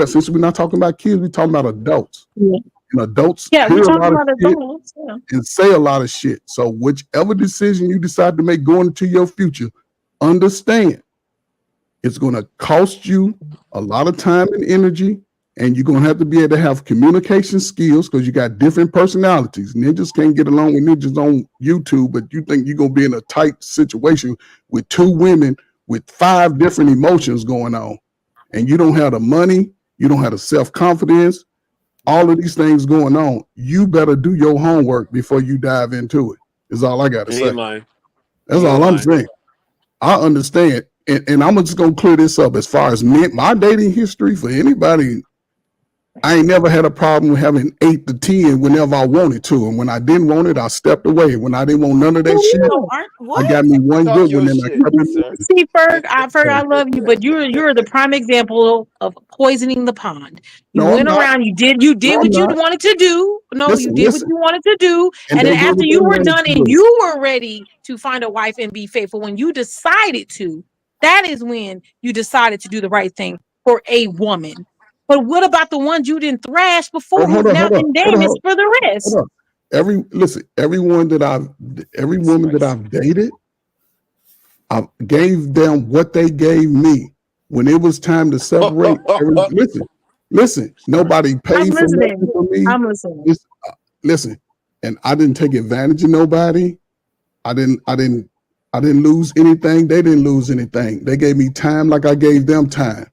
Since we're not talking about kids, we're talking about adults. Yeah. And adults Yeah, hear we're a talking lot of about shit adults. Yeah. and say a lot of shit. So whichever decision you decide to make going into your future, understand it's going to cost you a lot of time and energy, and you're going to have to be able to have communication skills, because you got different personalities. Ninjas can't get along with ninjas on YouTube, but you think you're going to be in a tight situation with two women with 5 different emotions going on, and you don't have the money, you don't have the self-confidence, all of these things going on. You better do your homework before you dive into it, is all I got to say. That's all I'm saying. I understand. And I'm just going to clear this up. As far as my dating history, for anybody, I ain't never had a problem with having 8 to 10 whenever I wanted to. And when I didn't want it, I stepped away. When I didn't want none of that shit, I got me one good one, and I kept it. See, Ferg, I love you, but you're the prime example of poisoning the pond. You No, I'm went not. around, you did No, I'm what you not. wanted to do. No, you did what Listen. you wanted to do. And And they then did after what you they were wanted done to and do. you were ready to find a wife and be faithful, when you decided to, that is when you decided to do the right thing for a woman. But what about the ones you didn't thrash before, Hold who've on, now hold on, been hold on, damaged for the rest? hold on. Every woman that I've dated, I gave them what they gave me. When it was time to separate, listen, nobody I'm paid for listening. nothing for me. I'm listening. Listen, and I didn't take advantage of nobody. I didn't lose anything. They didn't lose anything. They gave me time like I gave them time.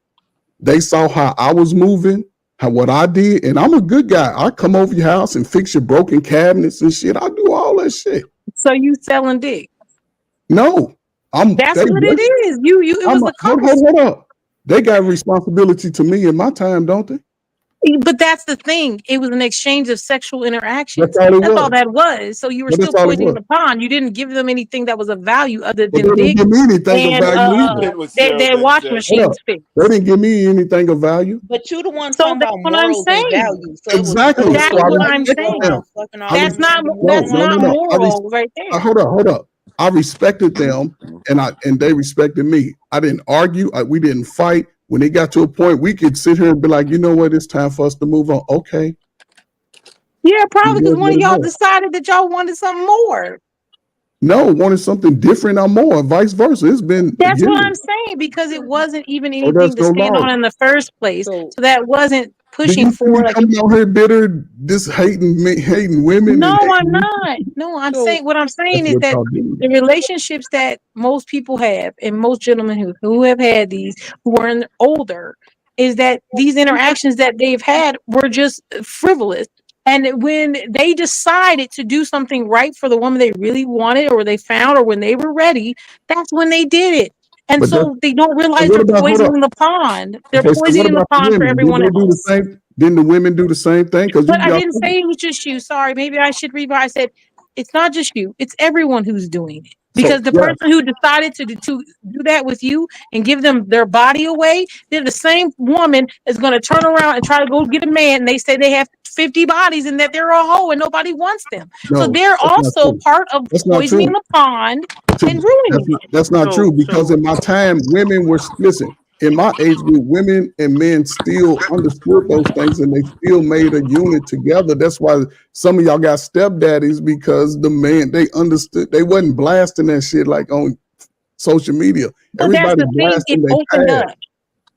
They saw how I was moving, what I did, and I'm a good guy. I come over your house and fix your broken cabinets and shit. I do all that shit. So you selling dick? No, That's what it is. It was the cost. Hold up. They got responsibility to me in my time, don't they? But that's the thing. It was an exchange of sexual interactions. That's all it That's all was. that was. So you were But that's still all it poisoning was. the pond. You didn't give them anything that was of value other But than they didn't dick give me anything of and value either. their wash machines fixed. They didn't give me anything of value. But you the one So talking that's about what I'm morals and saying. values. So it was Exactly. But good. that's So I what I'm respected saying. them. Fucking all That's them random not women. moral right there. Hold up. I respected them, and they respected me. I didn't argue. We didn't fight. When it got to a point, we could sit here and be like, you know what? It's time for us to move on. Okay. Yeah, It probably because was one what of it y'all was. decided that y'all wanted something more. No, wanted something different or more, vice versa. It's been That's what I'm years. saying, because it wasn't even So anything that's to no stand on longer. in the first place. So So that wasn't Do pushing you see me for like coming out here bitter, just hating me, hating women and no, I'm hating not. No, I'm so saying what I'm saying that's is what that y'all do. the relationships that most people have and most gentlemen who have had these who are older is that these interactions that they've had were just frivolous. And when they decided to do something right for the woman they really wanted or they found or when they were ready, that's when they did it. And But that's so they don't so realize what they're about hold up? poisoning the pond. They're Okay, so what poisoning the about the pond for women? Did everyone they do the else. same? Didn't the women do the same thing? Because But you I got didn't say it was just you. Sorry, maybe I should revise. I said it's not just you. It's everyone who's doing it. so Because the yes, person who decided to do that with you and give them their body away, they're the same woman is going to turn around and try to go get a man. And they say they have 50 bodies and that they're a hoe and nobody wants them. So no, they're that's not also true. part of That's not poisoning true. the pond and That's ruining not, it. that's not true because so in my time, women were listen. In my age group, women and men still understood those things and they still made a unit together. That's why some of y'all got stepdaddies because the man they understood they wasn't blasting that shit like on social media. But that's Everybody the thing, it blasting their opened past. up.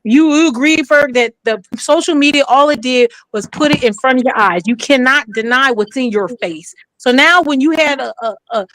You agree, Ferg, that the social media, all it did was put it in front of your eyes. You cannot deny what's in your face. So now when you had a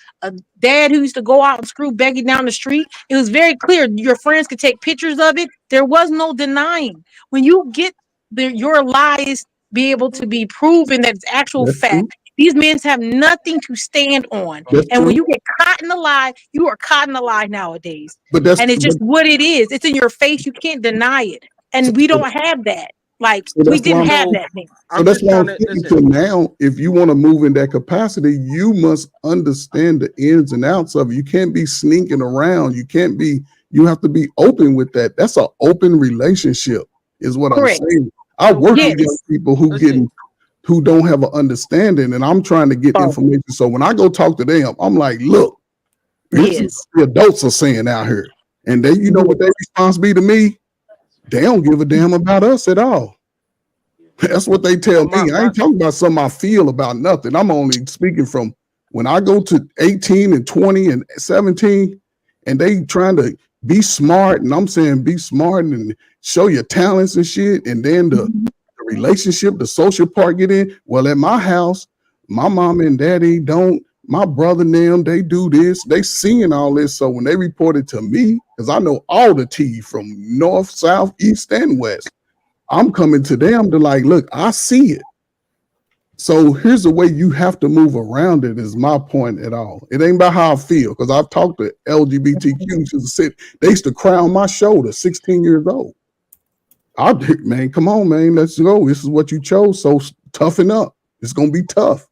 dad who used to go out and screw Becky down the street, it was very clear. Your friends could take pictures of it. There was no denying. When you get your lies be able to be proven that it's actual That's true. fact, these men have nothing to stand on. That's And when true. you get caught in the lie, you are caught in the lie nowadays. But that's And it's but just what it is. It's in your face. You can't deny it. so, And we don't have that. Like so we that's why didn't I'm have so that then. so I'm that's just why I'm trying to speaking listen. to now. If you want to move in that capacity, you must understand the ins and outs of it. You can't be sneaking around. You can't be. You have to be open with that. That's an open relationship, is what I'm Correct. saying. I So work Yes. with young people who listen. don't have an understanding, and I'm trying to get Oh, information. So when I go talk to them, I'm like, look, this is yes. what the adults are saying out here, and they, you know, Yes. what their response be to me? They don't give a damn about us at all. That's what they tell But me. I my ain't talking about something I feel about nothing. I'm only speaking from when I go to 18 and 20 and 17 and they trying to be smart. And I'm saying be smart and show your talents and shit. And then the relationship, the social part get in. Well, at my house, my mom and daddy don't, my brother and them, they do this. They seeing all this. So when they report it to me, because I know all the tea from north, south, east, and west. I'm coming to them to like, look, I see it. So here's the way you have to move around it, is my point at all. It ain't about how I feel, because I've talked to LGBTQ, they used to cry on my shoulder, 16 years old. Man, come on, man, let's go. This is what you chose, so toughen up. It's gonna be tough.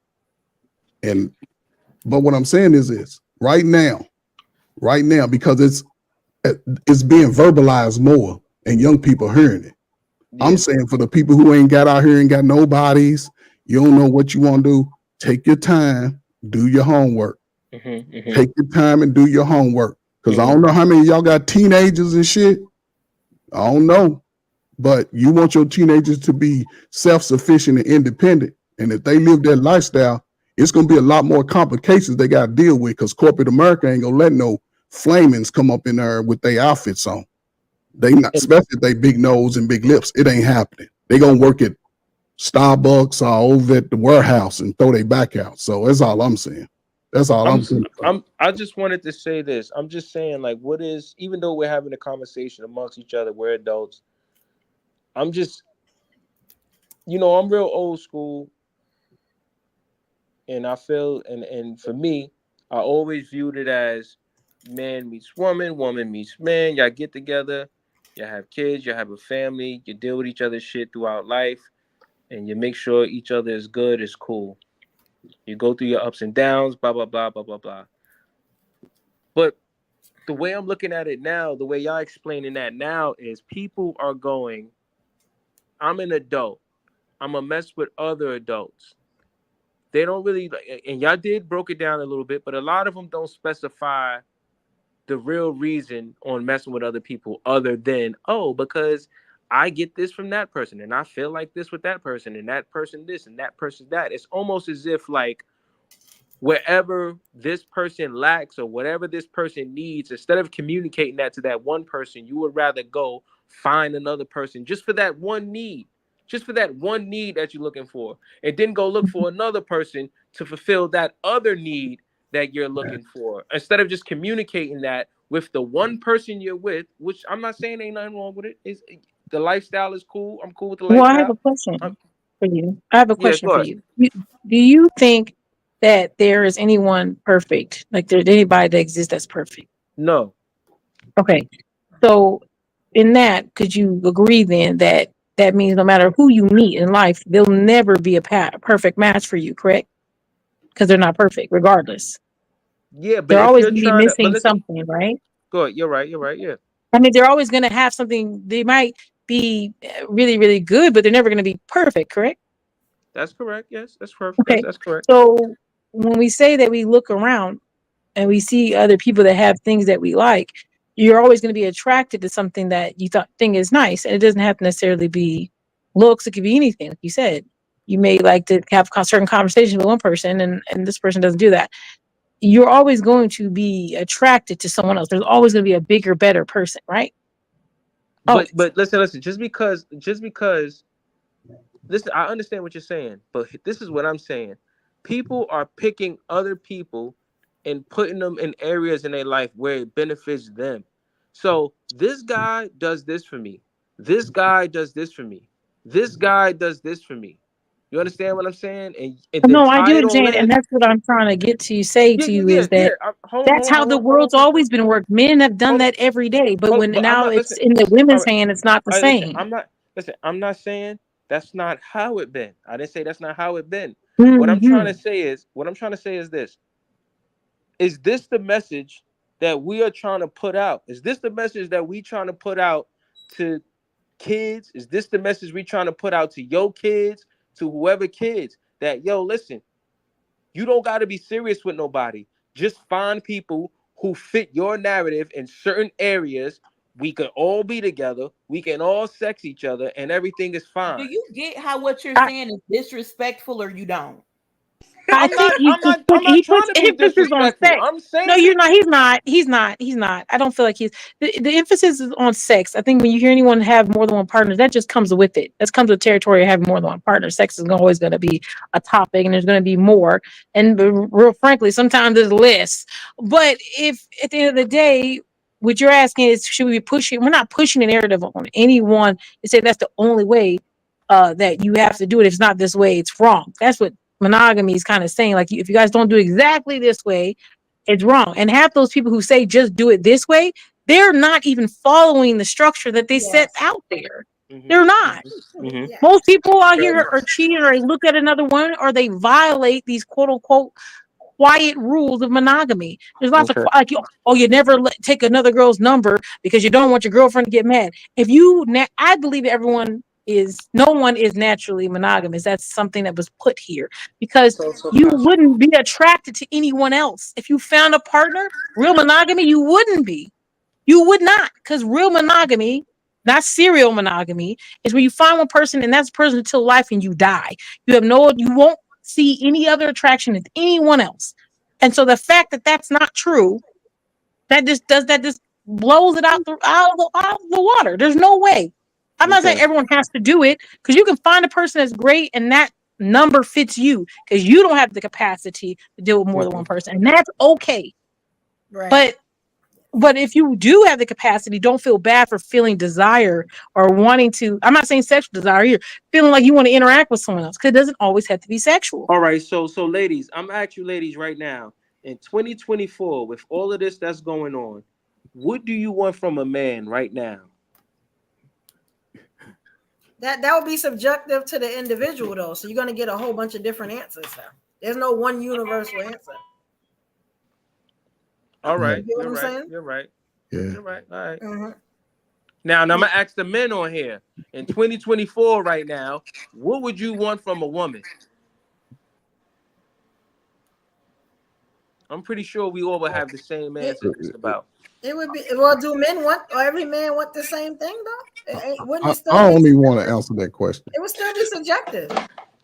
But what I'm saying is this, right now, because it's being verbalized more and young people hearing it. I'm saying for the people who ain't got out here and got no bodies, you don't know what you want to do, take your time, do your homework. Take your time and do your homework. Because I don't know how many of y'all got teenagers and shit. I don't know. But you want your teenagers to be self-sufficient and independent. And if they live that lifestyle, it's going to be a lot more complications they got to deal with, because corporate America ain't going to let no flamings come up in there with their outfits on. They not, especially if they big nose and big lips. It ain't happening. They gonna work at Starbucks or over at the warehouse and throw their back out. So that's all I'm saying. That's all I'm saying. I just wanted to say this. I'm just saying, like, what is, even though we're having a conversation amongst each other, we're adults. I'm just, I'm real old school, and I feel, and for me, I always viewed it as man meets woman, woman meets man. Y'all get together, you have kids, you have a family, you deal with each other's shit throughout life, and you make sure each other is good, is cool. You go through your ups and downs, blah, blah, blah, blah, blah, blah. But the way I'm looking at it now, the way y'all explaining that now is people are going, I'm an adult. I'm going to mess with other adults. They don't really, and y'all did broke it down a little bit, but a lot of them don't specify the real reason on messing with other people other than, because I get this from that person, and I feel like this with that person, and that person this, and that person that. It's almost as if like wherever this person lacks or whatever this person needs, instead of communicating that to that one person, you would rather go find another person just for that one need, that you're looking for, and then go look for another person to fulfill that other need that you're looking for, instead of just communicating that with the one person you're with, which I'm not saying ain't nothing wrong with it. The lifestyle is cool. I'm cool with the Well, I lifestyle. have a question for you. I have a Yeah, question go for ahead. you. Do you think that there is anyone perfect? Like there's anybody that exists that's perfect? No. Okay. So in that, could you agree then that that means no matter who you meet in life, they'll never be a perfect match for you, correct? Because they're not perfect, regardless. Yeah, but They're if always you're going to be trying to, but missing listen, something, right? go ahead. You're right. Yeah. I mean, they're always going to have something. They might be really, really good, but they're never going to be perfect, correct? That's correct. Yes, that's perfect. Okay. That's correct. So when we say that we look around and we see other people that have things that we like, you're always going to be attracted to something that you think is nice. And it doesn't have to necessarily be looks. It could be anything. Like you said, you may like to have certain conversations with one person and this person doesn't do that. You're always going to be attracted to someone else. There's always going to be a bigger, better person, right? But listen. Just because, listen. I understand what you're saying, but this is what I'm saying. People are picking other people and putting them in areas in their life where it benefits them. So this guy does this for me. This guy does this for me. This guy does this for me. You understand what I'm saying? And then No, I tie do it all understand, and in. that's what I'm trying to get to say to you is Yeah. that Hold that's how the on, world's always been worked. Men have done that every day, but when But I'm now not it's listen. in the All women's right. hand, it's not the All right, listen. same. I'm not saying that's not how it been. I didn't say that's not how it been. What I'm trying to Mm-hmm. say is this. Is this the message that we are trying to put out? Is this the message that we trying to put out to kids? Is this the message we trying to put out to your kids, to whoever kids? That listen, you don't got to be serious with nobody. Just find people who fit your narrative in certain areas. We can all be together. We can all sex each other, and everything is fine. Do you get how what you're saying is disrespectful, or you don't? I think he puts trying to be emphasis on disrespectful. sex. I'm saying No, you're not. He's not. I don't feel like he's. The emphasis is on sex. I think when you hear anyone have more than one partner, that just comes with it. That comes with territory of having more than one partner. Sex is always going to be a topic, and there's going to be more. And real frankly, sometimes there's less. But if at the end of the day, what you're asking is, should we be pushing? We're not pushing a narrative on anyone to say that's the only way that you have to do it. If it's not this way, it's wrong. That's what monogamy is kind of saying. Like, if you guys don't do exactly this way, it's wrong. And half those people who say just do it this way, they're not even following the structure that they set out there. They're not. Most people out here are cheating, or they look at another one, or they violate these quote unquote quiet rules of monogamy. There's lots of like, you never take another girl's number because you don't want your girlfriend to get mad. I believe no one is naturally monogamous. That's something that was put here because you wouldn't be attracted to anyone else. If you found a partner, real monogamy, you wouldn't be. You would not, because real monogamy, not serial monogamy, is where you find one person and that's the person until life and you die. You won't see any other attraction with anyone else. And so the fact that that's not true, that just blows it out of the water. There's no way. I'm not saying everyone has to do it, because you can find a person that's great and that number fits you because you don't have the capacity to deal with more than one person, and that's okay. Right. But if you do have the capacity, don't feel bad for feeling desire or wanting to. I'm not saying sexual desire here, feeling like you want to interact with someone else, because it doesn't always have to be sexual. All right, so ladies, I'm asking you ladies right now, in 2024, with all of this that's going on, what do you want from a man right now? That would be subjective to the individual, though. So you're going to get a whole bunch of different answers now. There's no one universal answer. All right, you know what I'm saying? You're right. Yeah. You're right. All right. Now I'm gonna ask the men on here. In 2024, right now, what would you want from a woman? I'm pretty sure we all will have the same answer. Just about. It would be, well, do men want, or every man want the same thing though? Wouldn't it still I be only want to answer that question. It would still be subjective.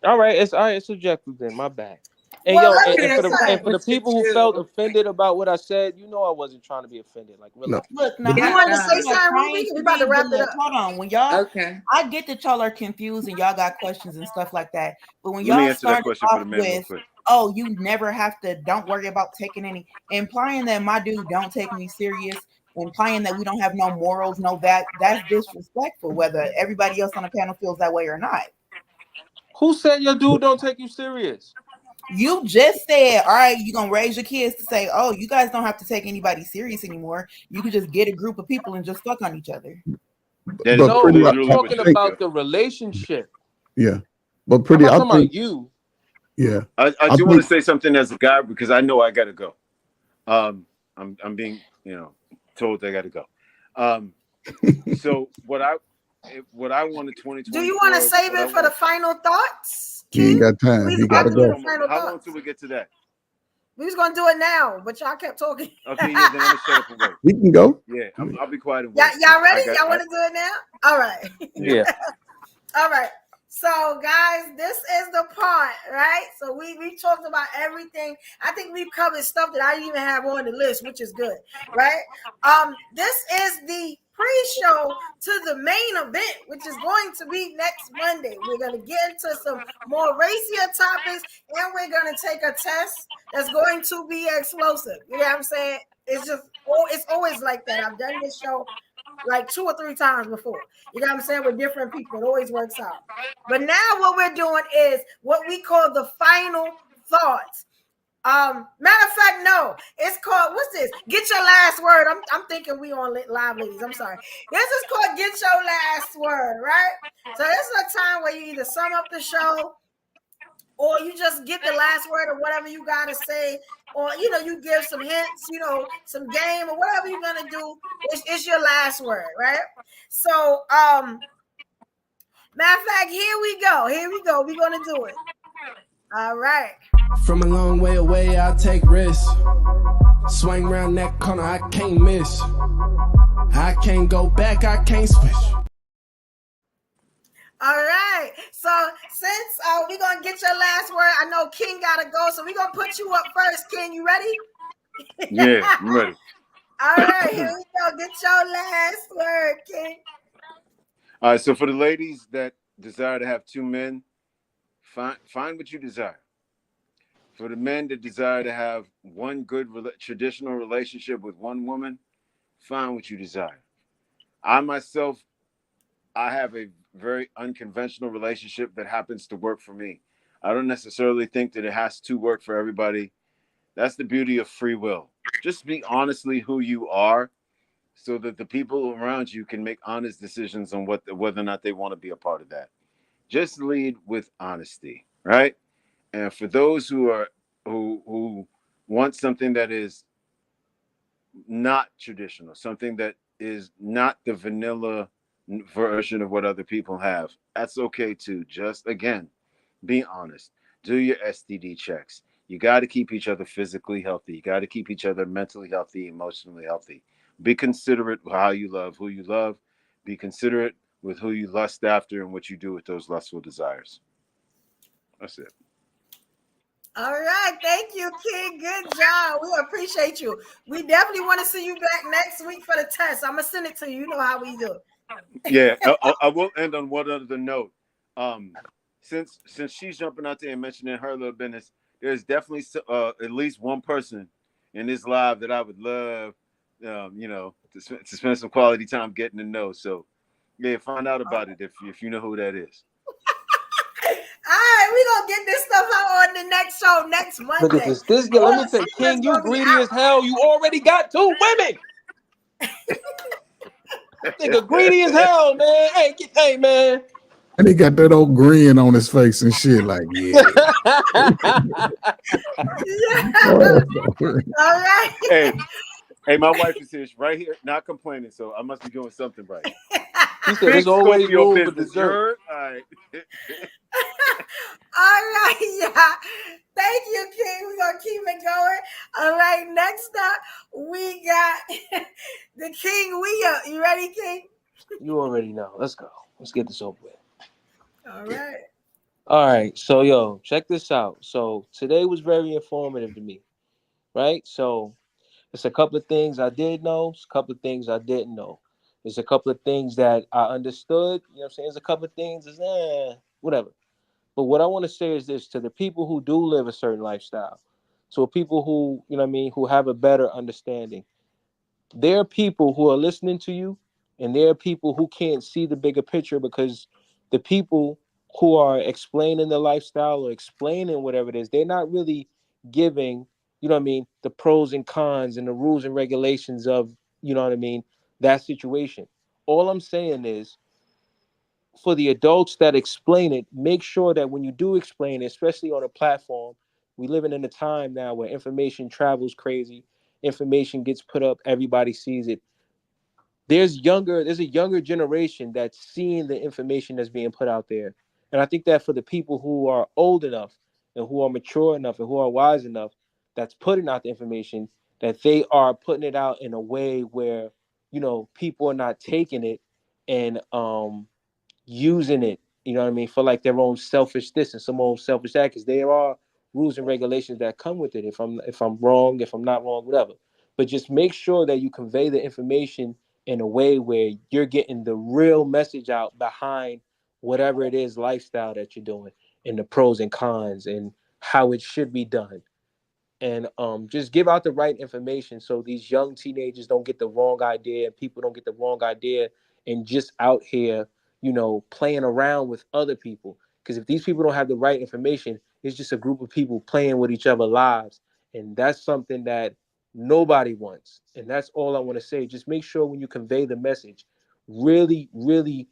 All right, it's subjective then. My bad. And Well, yo, let me and for the people who felt offended about what I said, I wasn't trying to be offended. Like, relax. Look, now You I wanted to say am something, trying Ruby? to We about to be, wrap but it look, up. hold on. When y'all, Okay. I get that y'all are confused and y'all got questions and stuff like that. But when Let me y'all answer that started question for off the men real with, quick. "Oh, you never have to, don't worry about taking any," implying that my dude don't take me serious, implying that we don't have no morals, no that's disrespectful. Whether everybody else on the panel feels that way or not. Who said your dude don't take you serious? You just said, all right, you're gonna raise your kids to say, oh, you guys don't have to take anybody serious anymore. You could just get a group of people and just fuck on each other. No, I'm talking about the relationship. Yeah, but I'm pretty. not I talking think. about you. Yeah, I do want to say something as a guy because I know I gotta go. I'm being told I gotta go. So what I wanted 2024. Do you want to save it for the final thoughts? He ain't got time. He gotta go. How long till we get to that? We was gonna do it now, but y'all kept talking. Okay, yeah, then I'm gonna shut up and wait. We can go. Yeah, I'll be quiet and wait. Y'all ready? Y'all want to do it now? All right. Yeah. All right. So, guys, this is the part, right? So we talked about everything. I think we've covered stuff that I didn't even have on the list, which is good, right? This is the pre-show to the main event, which is going to be next Monday. We're going to get into some more racier topics, and we're going to take a test that's going to be explosive. You know what I'm saying? It's always like that. I've done this show like 2 or 3 times before. You know what I'm saying? With different people. It always works out. But now what we're doing is what we call the final thoughts. Matter of fact, no, it's called, what's this? Get your last word. I'm thinking we on live, ladies. I'm sorry. This is called Get Your Last Word, right? So this is a time where you either sum up the show, or you just get the last word or whatever you got to say, or, you give some hints, some game or whatever you're going to do. It's your last word, right? So, matter of fact, here we go. We're going to do it. All right. From a long way away, I'll take risks. Swing around that corner, I can't miss. I can't go back, I can't switch. All right. So since we're going to get your last word, I know King got to go. So we're going to put you up first. King, you ready? Yeah, I'm ready. All right. Here we go. Get your last word, King. All right. So for the ladies that desire to have 2 men, find what you desire. For the men that desire to have one good traditional relationship with one woman, find what you desire. I myself, I have a very unconventional relationship that happens to work for me. I don't necessarily think that it has to work for everybody. That's the beauty of free will. Just be honestly who you are so that the people around you can make honest decisions on whether or not they want to be a part of that. Just lead with honesty, right? And for those who want something that is not traditional, something that is not the vanilla version of what other people have, that's okay too. Just again, be honest. Do your STD checks. You got to keep each other physically healthy. You got to keep each other mentally healthy, emotionally healthy. Be considerate with how you love, who you love. Be considerate with who you lust after and what you do with those lustful desires. That's it. All right. Thank you, King. Good job. We appreciate you. We definitely want to see you back next week for the test. I'm going to send it to you. You know how we do. Yeah, I will end on one other note. Since she's jumping out there and mentioning her little business, there's definitely at least one person in this live that I would love, to spend some quality time getting to know. So, yeah, find out about it if you know who that is. All right, we're going to get this stuff out on the next show next Monday. Look at this. Let me say, King, you greedy as hell. You already got 2 women. Nigga, greedy as hell, man. Hey, man. And he got that old grin on his face and shit, like, yeah. All right. Hey, my wife is here, right here, not complaining, so I must be doing something right. He said there's always room for dessert. All right. right, yeah. Thank you, King. We're gonna keep it going. All right, next up, we got the King Wheel. You ready, King? You already know. Let's go. Let's get this over with. All right. All right. So, yo, check this out. So, today was very informative to me, right? So, it's a couple of things I did know, it's a couple of things I didn't know. There's a couple of things that I understood. You know what I'm saying? There's a couple of things that's whatever. But what I want to say is this to the people who do live a certain lifestyle. So people who, you know what I mean, who have a better understanding. There are people who are listening to you, and there are people who can't see the bigger picture because the people who are explaining the lifestyle or explaining whatever it is, they're not really giving, you know what I mean, the pros and cons and the rules and regulations of, you know what I mean, that situation. All I'm saying is, for the adults that explain it, make sure that when you do explain it, especially on a platform, we living in a time now where information travels crazy, information gets put up, everybody sees it. There's a younger generation that's seeing the information that's being put out there. And I think that for the people who are old enough and who are mature enough and who are wise enough that's putting out the information, that they are putting it out in a way where, you know, people are not taking it and using it, you know what I mean, for like their own selfish this and some own selfish that, because there are rules and regulations that come with it. If I'm wrong, if I'm not wrong, whatever. But just make sure that you convey the information in a way where you're getting the real message out behind whatever it is lifestyle that you're doing and the pros and cons and how it should be done. And just give out the right information so these young teenagers don't get the wrong idea and people don't get the wrong idea and just out here, you know, playing around with other people. Because if these people don't have the right information, it's just a group of people playing with each other's lives. And that's something that nobody wants. And that's all I want to say. Just make sure when you convey the message, really, really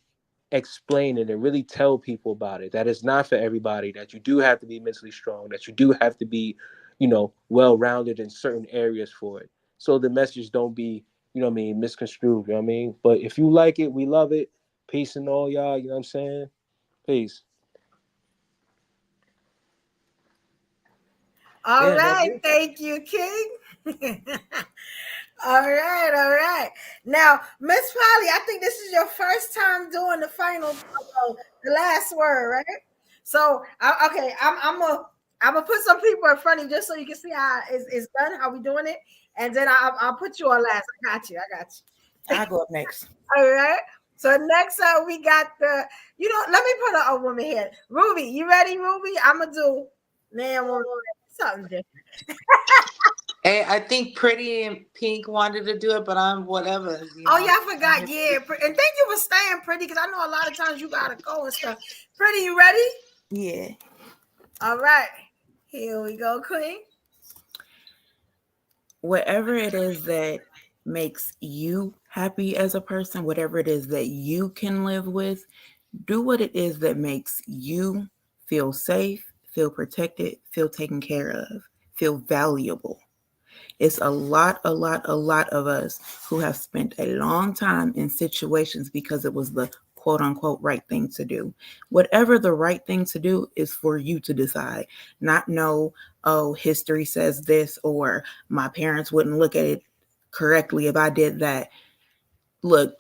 explain it and really tell people about it, that it's not for everybody, that you do have to be mentally strong, that you do have to be, you know, well-rounded in certain areas for it, so the message don't be, you know what I mean, misconstrued, you know what I mean. But if you like it, we love it. Peace and all y'all, you know what I'm saying. Peace. All Damn, right, thank you, King. All right, all right. Now, Miss Polly, I think this is your first time doing the final, the last word, right? So, okay, I'm gonna put some people in front of you just so you can see how it's done, how we doing it, and then I'll put you on last. I got you. I'll go up next. All right. So next up, we got let me put a woman here. Ruby, you ready, Ruby? I'm gonna do man, woman, something different. Hey, I think Pretty and Pink wanted to do it, but I'm whatever. Oh, yeah, I forgot. Yeah. And thank you for staying, Pretty, because I know a lot of times you got to go and stuff. Pretty, you ready? Yeah. All right. Here we go, Queen. Whatever it is that makes you happy as a person, whatever it is that you can live with, do what it is that makes you feel safe, feel protected, feel taken care of, feel valuable. It's a lot of us who have spent a long time in situations because it was the quote unquote right thing to do. Whatever the right thing to do is for you to decide, not know, oh, history says this, or my parents wouldn't look at it correctly if I did that. Look,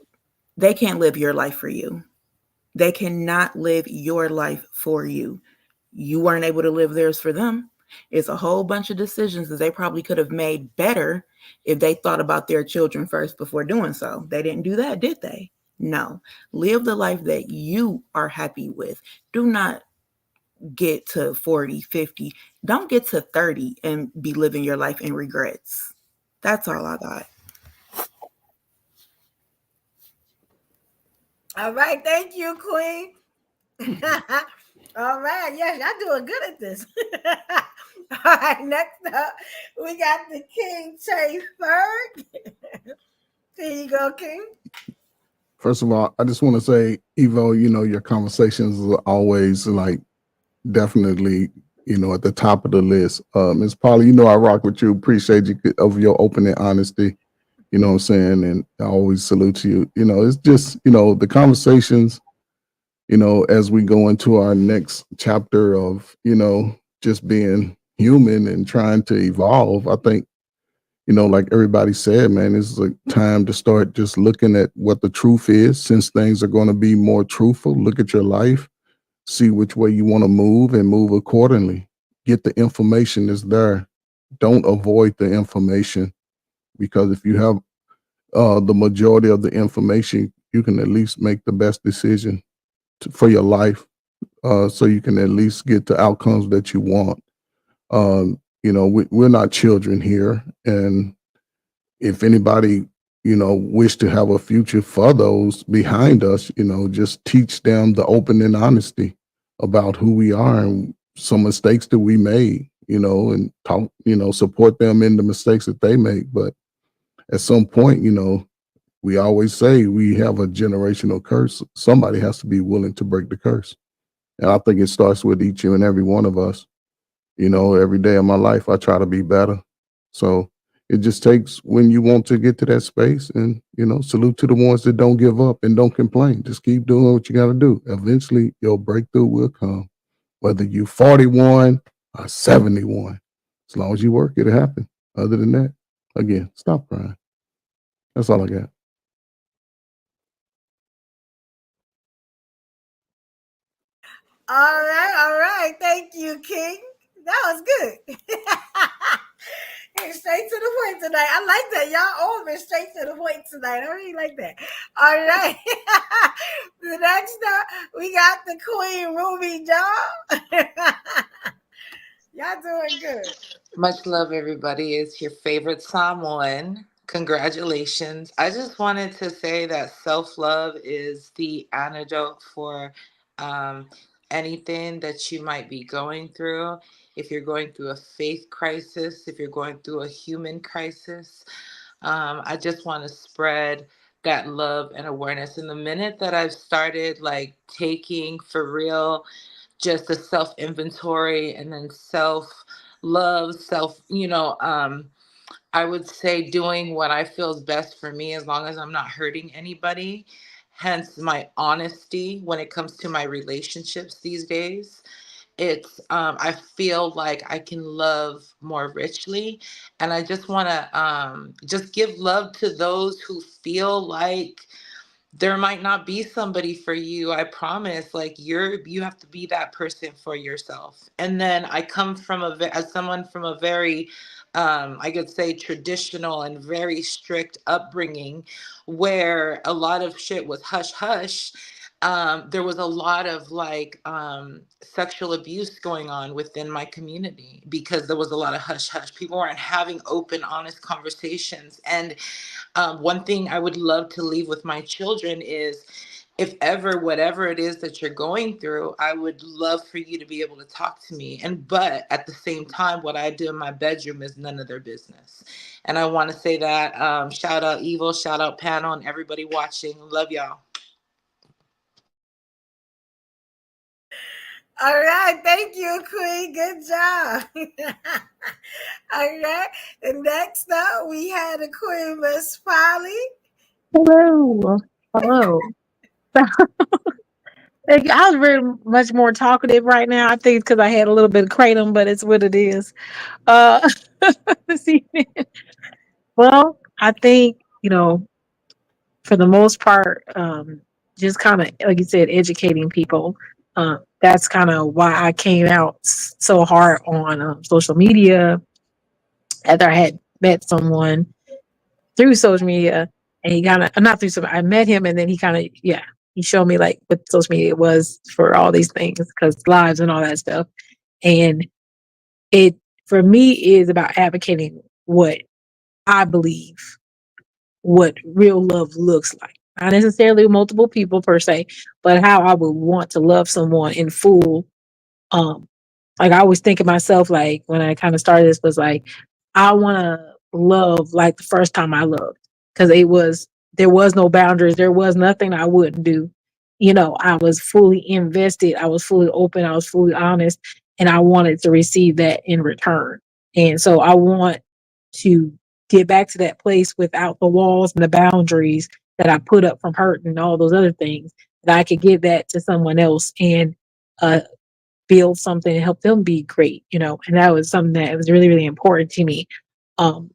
they can't live your life for you. They cannot live your life for you. You weren't able to live theirs for them. It's a whole bunch of decisions that they probably could have made better if they thought about their children first before doing so. They didn't do that, did they? No. Live the life that you are happy with. Do not get to 40, 50. Don't get to 30 and be living your life in regrets. That's all I got. All right. Thank you, Queen. All right. Yes, y'all doing good at this. All right. Next up, we got the King Chase Ferg. Here you go, King. First of all, I just want to say, Evo, your conversations are always like definitely, at the top of the list. Ms. Polly, I rock with you. Appreciate you of your open and honesty. You know what I'm saying? And I always salute you. It's just, the conversations as we go into our next chapter of, just being human and trying to evolve, I think, like everybody said, man, it's a time to start just looking at what the truth is, since things are going to be more truthful. Look at your life, see which way you want to move and move accordingly. Get the information that's there. Don't avoid the information, because if you have the majority of the information, you can at least make the best decision for your life, so you can at least get the outcomes that you want. We're not children here, and if anybody wish to have a future for those behind us, just teach them the open and honesty about who we are and some mistakes that we made, and talk, support them in the mistakes that they make. But at some point, we always say we have a generational curse. Somebody has to be willing to break the curse. And I think it starts with each and every one of us. Every day of my life, I try to be better. So it just takes, when you want to get to that space, and, salute to the ones that don't give up and don't complain. Just keep doing what you got to do. Eventually, your breakthrough will come, whether you 41 or 71. As long as you work, it'll happen. Other than that, again, stop crying. That's all I got. All right. Thank you, King. That was good. Straight to the point tonight. I like that. Y'all all been straight to the point tonight. I really like that. All right. The next up, we got the Queen Ruby Joe. Y'all doing good. Much love, everybody. It's your favorite Samoan. Congratulations. I just wanted to say that self-love is the antidote for anything that you might be going through. If you're going through a faith crisis, if you're going through a human crisis, I just want to spread that love and awareness. And the minute that I've started like taking for real just a self inventory and then self love, I would say doing what I feel is best for me as long as I'm not hurting anybody. Hence my honesty when it comes to my relationships these days. It's I feel like I can love more richly, and I just want to just give love to those who feel like there might not be somebody for you. I promise, like you have to be that person for yourself. And then I come from as someone from a very I could say traditional and very strict upbringing, where a lot of shit was hush hush. There was a lot of like sexual abuse going on within my community because there was a lot of hush hush. People weren't having open, honest conversations. And one thing I would love to leave with my children is, if ever, whatever it is that you're going through, I would love for you to be able to talk to me. But at the same time, what I do in my bedroom is none of their business. And I want to say that, shout out Evil, shout out Panel, and everybody watching. Love y'all. All right. Thank you, Queen. Good job. All right. And next up, we had a Queen, Miss Polly. Hello. I was very much more talkative right now. I think it's because I had a little bit of kratom, but it's what it is. This evening. Well, I think, for the most part, just kind of, like you said, educating people. That's kind of why I came out so hard on social media after I had met someone through social media. And he kind of, not through social, I met him and then he kind of, he showed me like what social media was for all these things, because lives and all that stuff. And it, for me, is about advocating what I believe, what real love looks like. Not necessarily multiple people per se, but how I would want to love someone in full. Like I always think of myself, like when I kind of started this, was like, I want to love like the first time I loved, because there was no boundaries. There was nothing I wouldn't do. I was fully invested. I was fully open. I was fully honest, and I wanted to receive that in return. And so I want to get back to that place without the walls and the boundaries, that I put up from hurt and all those other things, that I could give that to someone else and build something and help them be great, you know. And that was something that was really, really important to me. Um,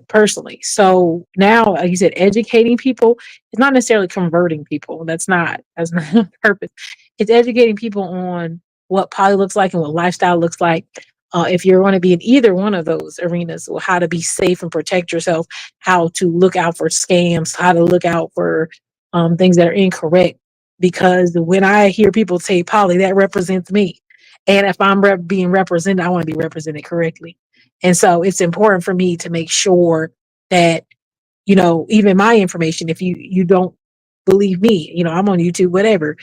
personally. So now, like you said, educating people is not necessarily converting people. That's not the purpose. It's educating people on what poly looks like and what lifestyle looks like. If you're going to be in either one of those arenas, or how to be safe and protect yourself, how to look out for scams, how to look out for things that are incorrect. Because when I hear people say poly, that represents me. And if I'm being represented, I want to be represented correctly. And so it's important for me to make sure that, you know, even my information, if you don't believe me, you know, I'm on YouTube, whatever,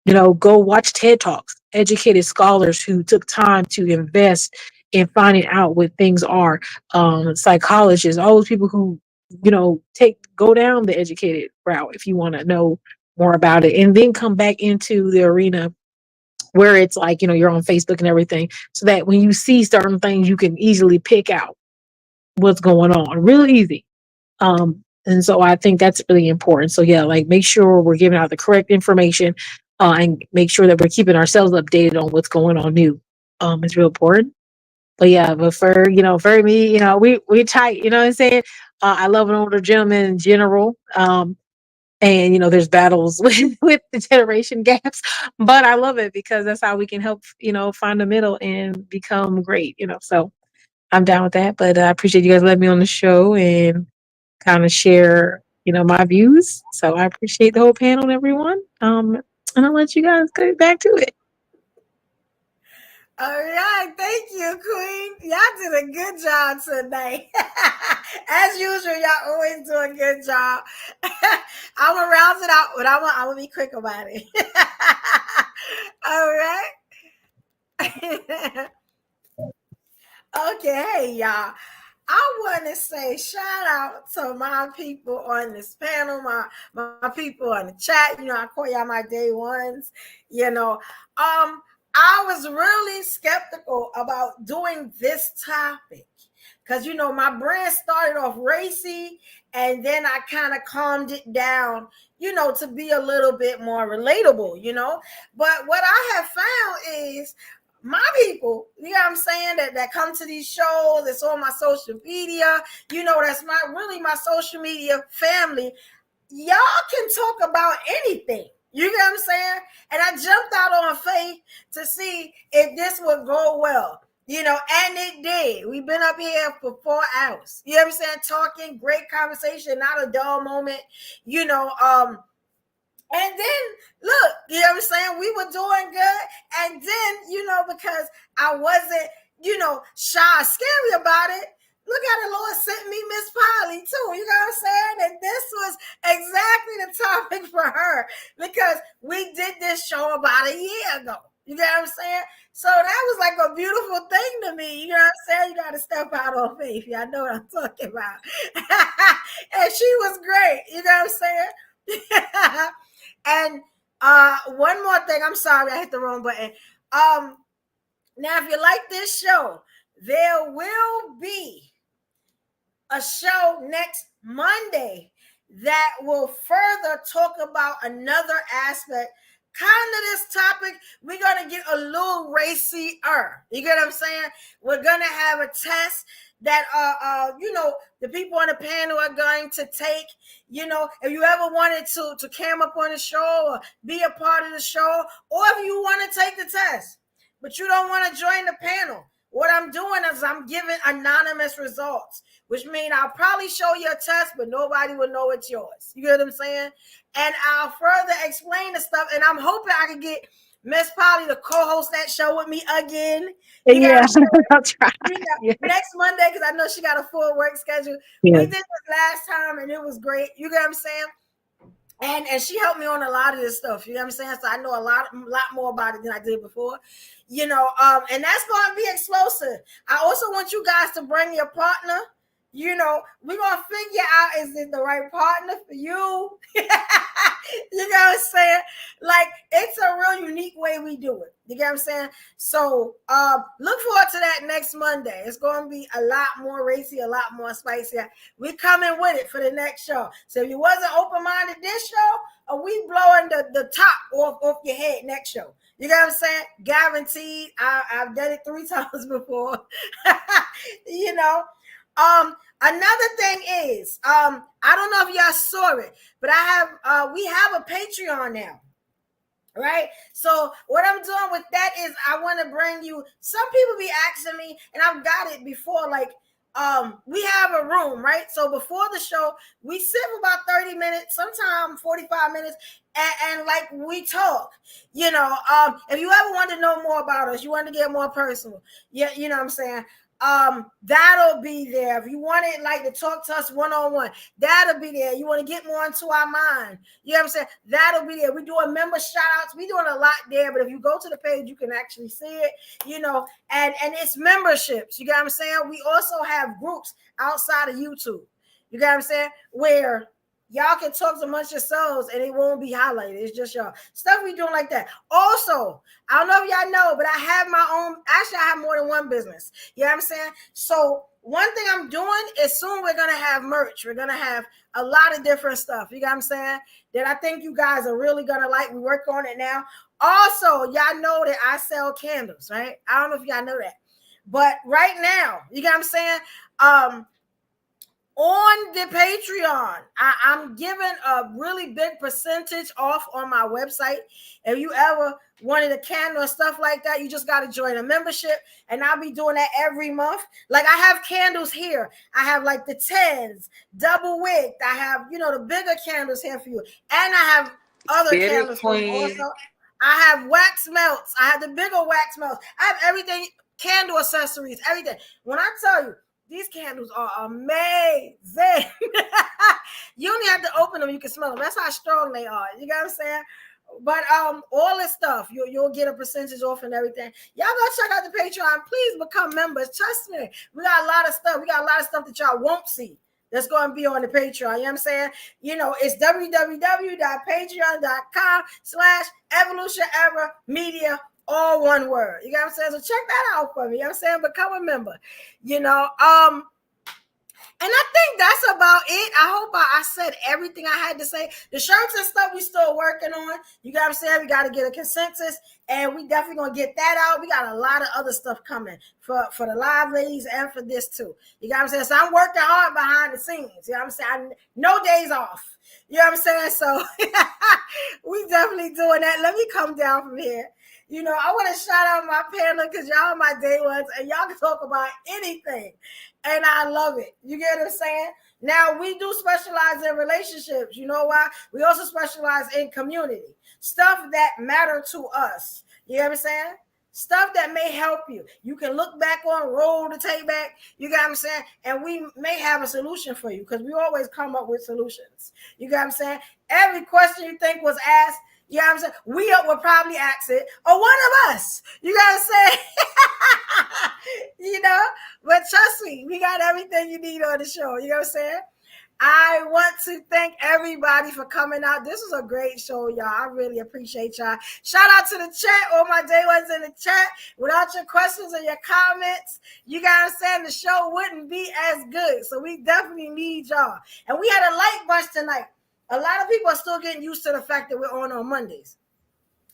you know, go watch TED Talks, educated scholars who took time to invest in finding out what things are, psychologists, all those people who, you know, go down the educated route if you want to know more about it, and then come back into the arena where it's like, you know, you're on Facebook and everything, so that when you see certain things, you can easily pick out what's going on real easy. And so I think that's really important. So yeah, like make sure we're giving out the correct information, and make sure that we're keeping ourselves updated on what's going on new. It's real important. But yeah, but for, you know, for me, you know, we tight, you know what I'm saying? I love an older gentleman in general. And you know, there's battles with the generation gaps, but I love it because that's how we can help, you know, find the middle and become great, you know. So I'm down with that. But I appreciate you guys letting me on the show and kind of share, you know, my views. So I appreciate the whole panel and everyone. And I'll let you guys get back to it. All right, thank you, Queen. Y'all did a good job tonight. As usual, y'all always do a good job. I'm gonna round it out, but I'm gonna be quick about it. All right. Okay, y'all. I want to say shout out to my people on this panel, my people on the chat. You know, I call y'all my day ones. You know, I was really skeptical about doing this topic because, you know, my brand started off racy and then I kind of calmed it down, you know, to be a little bit more relatable, you know. But what I have found is my people, you know what I'm saying, that come to these shows, that's on my social media, you know, that's my social media family. Y'all can talk about anything. You know what I'm saying? And I jumped out on faith to see if this would go well. You know, and it did. We've been up here for 4 hours. You know what I'm saying? Talking, great conversation, not a dull moment. You know, and then look, you know what I'm saying? We were doing good. And then, you know, because I wasn't, you know, shy, scary about it. Look how the Lord sent me Miss Polly too. You know what I'm saying? And this was exactly the topic for her because we did this show about a year ago. You know what I'm saying? So that was like a beautiful thing to me. You know what I'm saying? You got to step out on faith. Y'all know what I'm talking about. And she was great. You know what I'm saying? And one more thing. I'm sorry, I hit the wrong button. Now, if you like this show, there will be a show next Monday that will further talk about another aspect. Kind of this topic, we're going to get a little racier. You get what I'm saying? We're going to have a test that, you know, the people on the panel are going to take. You know, if you ever wanted to come up on the show or be a part of the show, or if you want to take the test, but you don't want to join the panel, what I'm doing is I'm giving anonymous results, which means I'll probably show you a test, but nobody will know it's yours. You get what I'm saying? And I'll further explain the stuff. And I'm hoping I can get Miss Polly to co-host that show with me again. Yeah, I'll try. Next Monday, because I know she got a full work schedule. Yeah. We did this last time, and it was great. You get what I'm saying? And she helped me on a lot of this stuff. You know what I'm saying? So I know a lot more about it than I did before. You know, and that's going to be explosive. I also want you guys to bring your partner. you know, we're gonna figure out, is it the right partner for you? You know what I'm saying? Like, it's a real unique way we do it. You get what I'm saying? So look forward to that next Monday. It's gonna be a lot more racy, a lot more spicy. We're coming with it for the next show. So if you wasn't open-minded this show, we blowing the top off your head next show. You know what I'm saying? Guaranteed. I've done it 3 times before. You know. Another thing is, I don't know if y'all saw it, but we have a Patreon now, right? So what I'm doing with that is I want to bring you, some people be asking me, and I've got it before, like, we have a room, right? So before the show, we sit for about 30 minutes, sometimes 45 minutes, and like we talk, you know. If you ever want to know more about us, you want to get more personal, yeah, you know what I'm saying? That'll be there. If you want it, like, to talk to us one-on-one, that'll be there. You want to get more into our mind, you know what I'm saying? That'll be there. We doing member shout outs. We doing a lot there, but if you go to the page, you can actually see it, you know, and it's memberships, you get what I'm saying? We also have groups outside of YouTube, you get what I'm saying, where y'all can talk amongst yourselves and it won't be highlighted. It's just y'all. Stuff we doing like that. Also, I don't know if y'all know, but I have my own, actually I have more than one business. You know what I'm saying? So one thing I'm doing is soon we're going to have merch. We're going to have a lot of different stuff. You know what I'm saying? That I think you guys are really going to like. We work on it now. Also, y'all know that I sell candles, right? I don't know if y'all know that. But right now, you know what I'm saying? On the Patreon, I'm giving a really big percentage off on my website. If you ever wanted a candle or stuff like that, you just got to join a membership, and I'll be doing that every month. Like, I have candles here. I have like the 10s, double wick. I have, you know, the bigger candles here for you, and I have other candles for you also. I have wax melts. I have the bigger wax melts. I have everything, candle accessories, everything. When I tell you, these candles are amazing. You only have to open them, you can smell them. That's how strong they are. You know what I'm saying? But all this stuff, you'll get a percentage off and everything. Y'all go check out the Patreon. Please become members. Trust me. We got a lot of stuff. We got a lot of stuff that y'all won't see that's going to be on the Patreon. You know what I'm saying? You know, it's www.patreon.com/evolutioneramedia. All one word. You know what I'm saying? So check that out for me. You know what I'm saying? Become a member. You know, and I think that's about it. I hope I said everything I had to say. The shirts and stuff we still working on. You know what I'm saying? We got to get a consensus, and we definitely gonna get that out. We got a lot of other stuff coming for the live ladies and for this too. You know what I'm saying? So I'm working hard behind the scenes. You know what I'm saying? No days off. You know what I'm saying? So we definitely doing that. Let me come down from here. You know, I want to shout out my panel because y'all are my day ones and y'all can talk about anything. And I love it. You get what I'm saying? Now, we do specialize in relationships. You know why? We also specialize in community. Stuff that matter to us. You know what I'm saying? Stuff that may help you. You can look back on, roll the tape back. You got what I'm saying? And we may have a solution for you because we always come up with solutions. You got what I'm saying? Every question you think was asked, you know what I'm saying? We will probably ask it, or one of us. You got to say, you know? But trust me, we got everything you need on the show. You know what I'm saying? I want to thank everybody for coming out. This was a great show, y'all. I really appreciate y'all. Shout out to the chat, all my day ones in the chat. Without your questions and your comments, you guys saying the show wouldn't be as good. So we definitely need y'all. And we had a light bunch tonight. A lot of people are still getting used to the fact that we're on Mondays.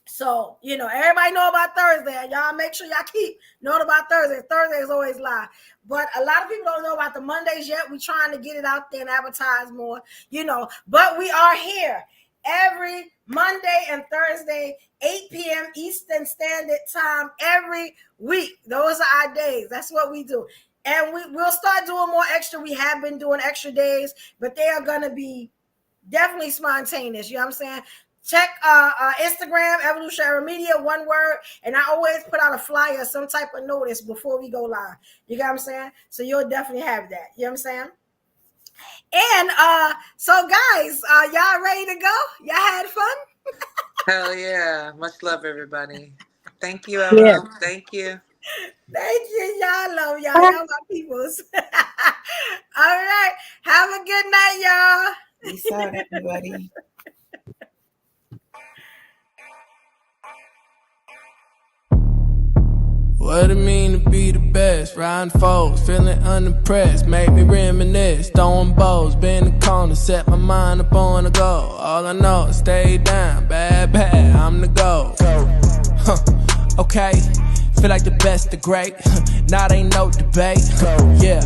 So, you know, everybody know about Thursday. Y'all make sure y'all keep knowing about Thursday. Thursday is always live. But a lot of people don't know about the Mondays yet. We're trying to get it out there and advertise more, you know. But we are here every Monday and Thursday, 8 p.m. Eastern Standard Time every week. Those are our days. That's what we do. And we'll start doing more extra. We have been doing extra days, but they are going to be definitely spontaneous. You know what I'm saying? Check Instagram, Evolutionary Media, one word. And I always put out a flyer, some type of notice before we go live. You got what I'm saying? So you'll definitely have that. You know what I'm saying? And so guys, y'all ready to go? Y'all had fun? Hell yeah. Much love, everybody. Thank you, Ella. Yeah. Thank you. Thank you. Y'all love y'all. Y'all my peoples. All right. Have a good night, y'all. Peace out, everybody. What it mean to be the best? Riding foes, feeling unimpressed. Make me reminisce, throwing bows, been in the corner, set my mind up on the goal. All I know is stay down, bad, I'm the goal. Okay, feel like the best, the great. Now ain't no debate. Yeah.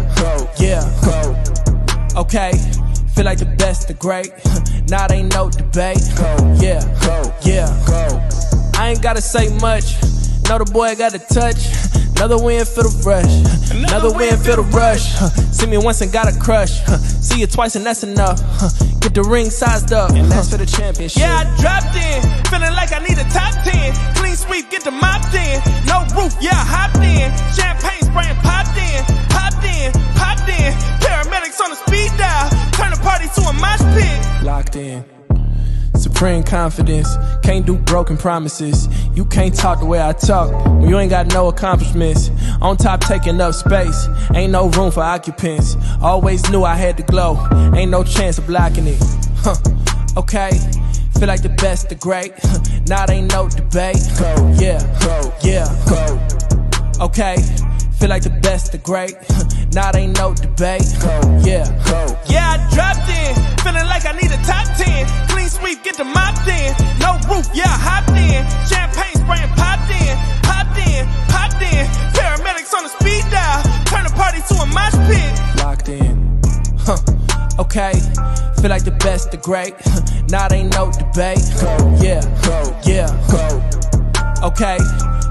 Okay, feel like the best, the great. Now ain't no debate. Yeah. I ain't gotta say much. Know the boy got a touch. Another win for the rush. Another win for the rush. See me once and got a crush. See you twice and that's enough. Get the ring sized up. And that's for the championship. Yeah, I dropped in. Feeling like I need a top 10. Clean sweep, get the mop in. No roof, yeah, I hopped in. Champagne spraying, popped in. Paramedics on the speed dial. Turn the party to a mosh pit. Locked in. Supreme confidence, can't do broken promises. You can't talk the way I talk when you ain't got no accomplishments. On top taking up space, ain't no room for occupants. Always knew I had to glow, ain't no chance of blocking it. Okay, feel like the best, the great. Now ain't no debate. Yeah. Okay, feel like the best, the great. Now ain't no debate. Yeah, I dropped in, feeling like I need a top 10. Clean sweep, get the mop in. No roof, yeah, I hopped in. Champagne spraying, popped in. Paramedics on the speed dial. Turn the party to a mosh pit. Locked in. Okay, feel like the best, the great. Now ain't no debate. Yeah. Okay,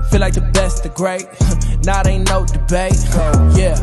feel like the best, the great. Now ain't no debate. Yeah.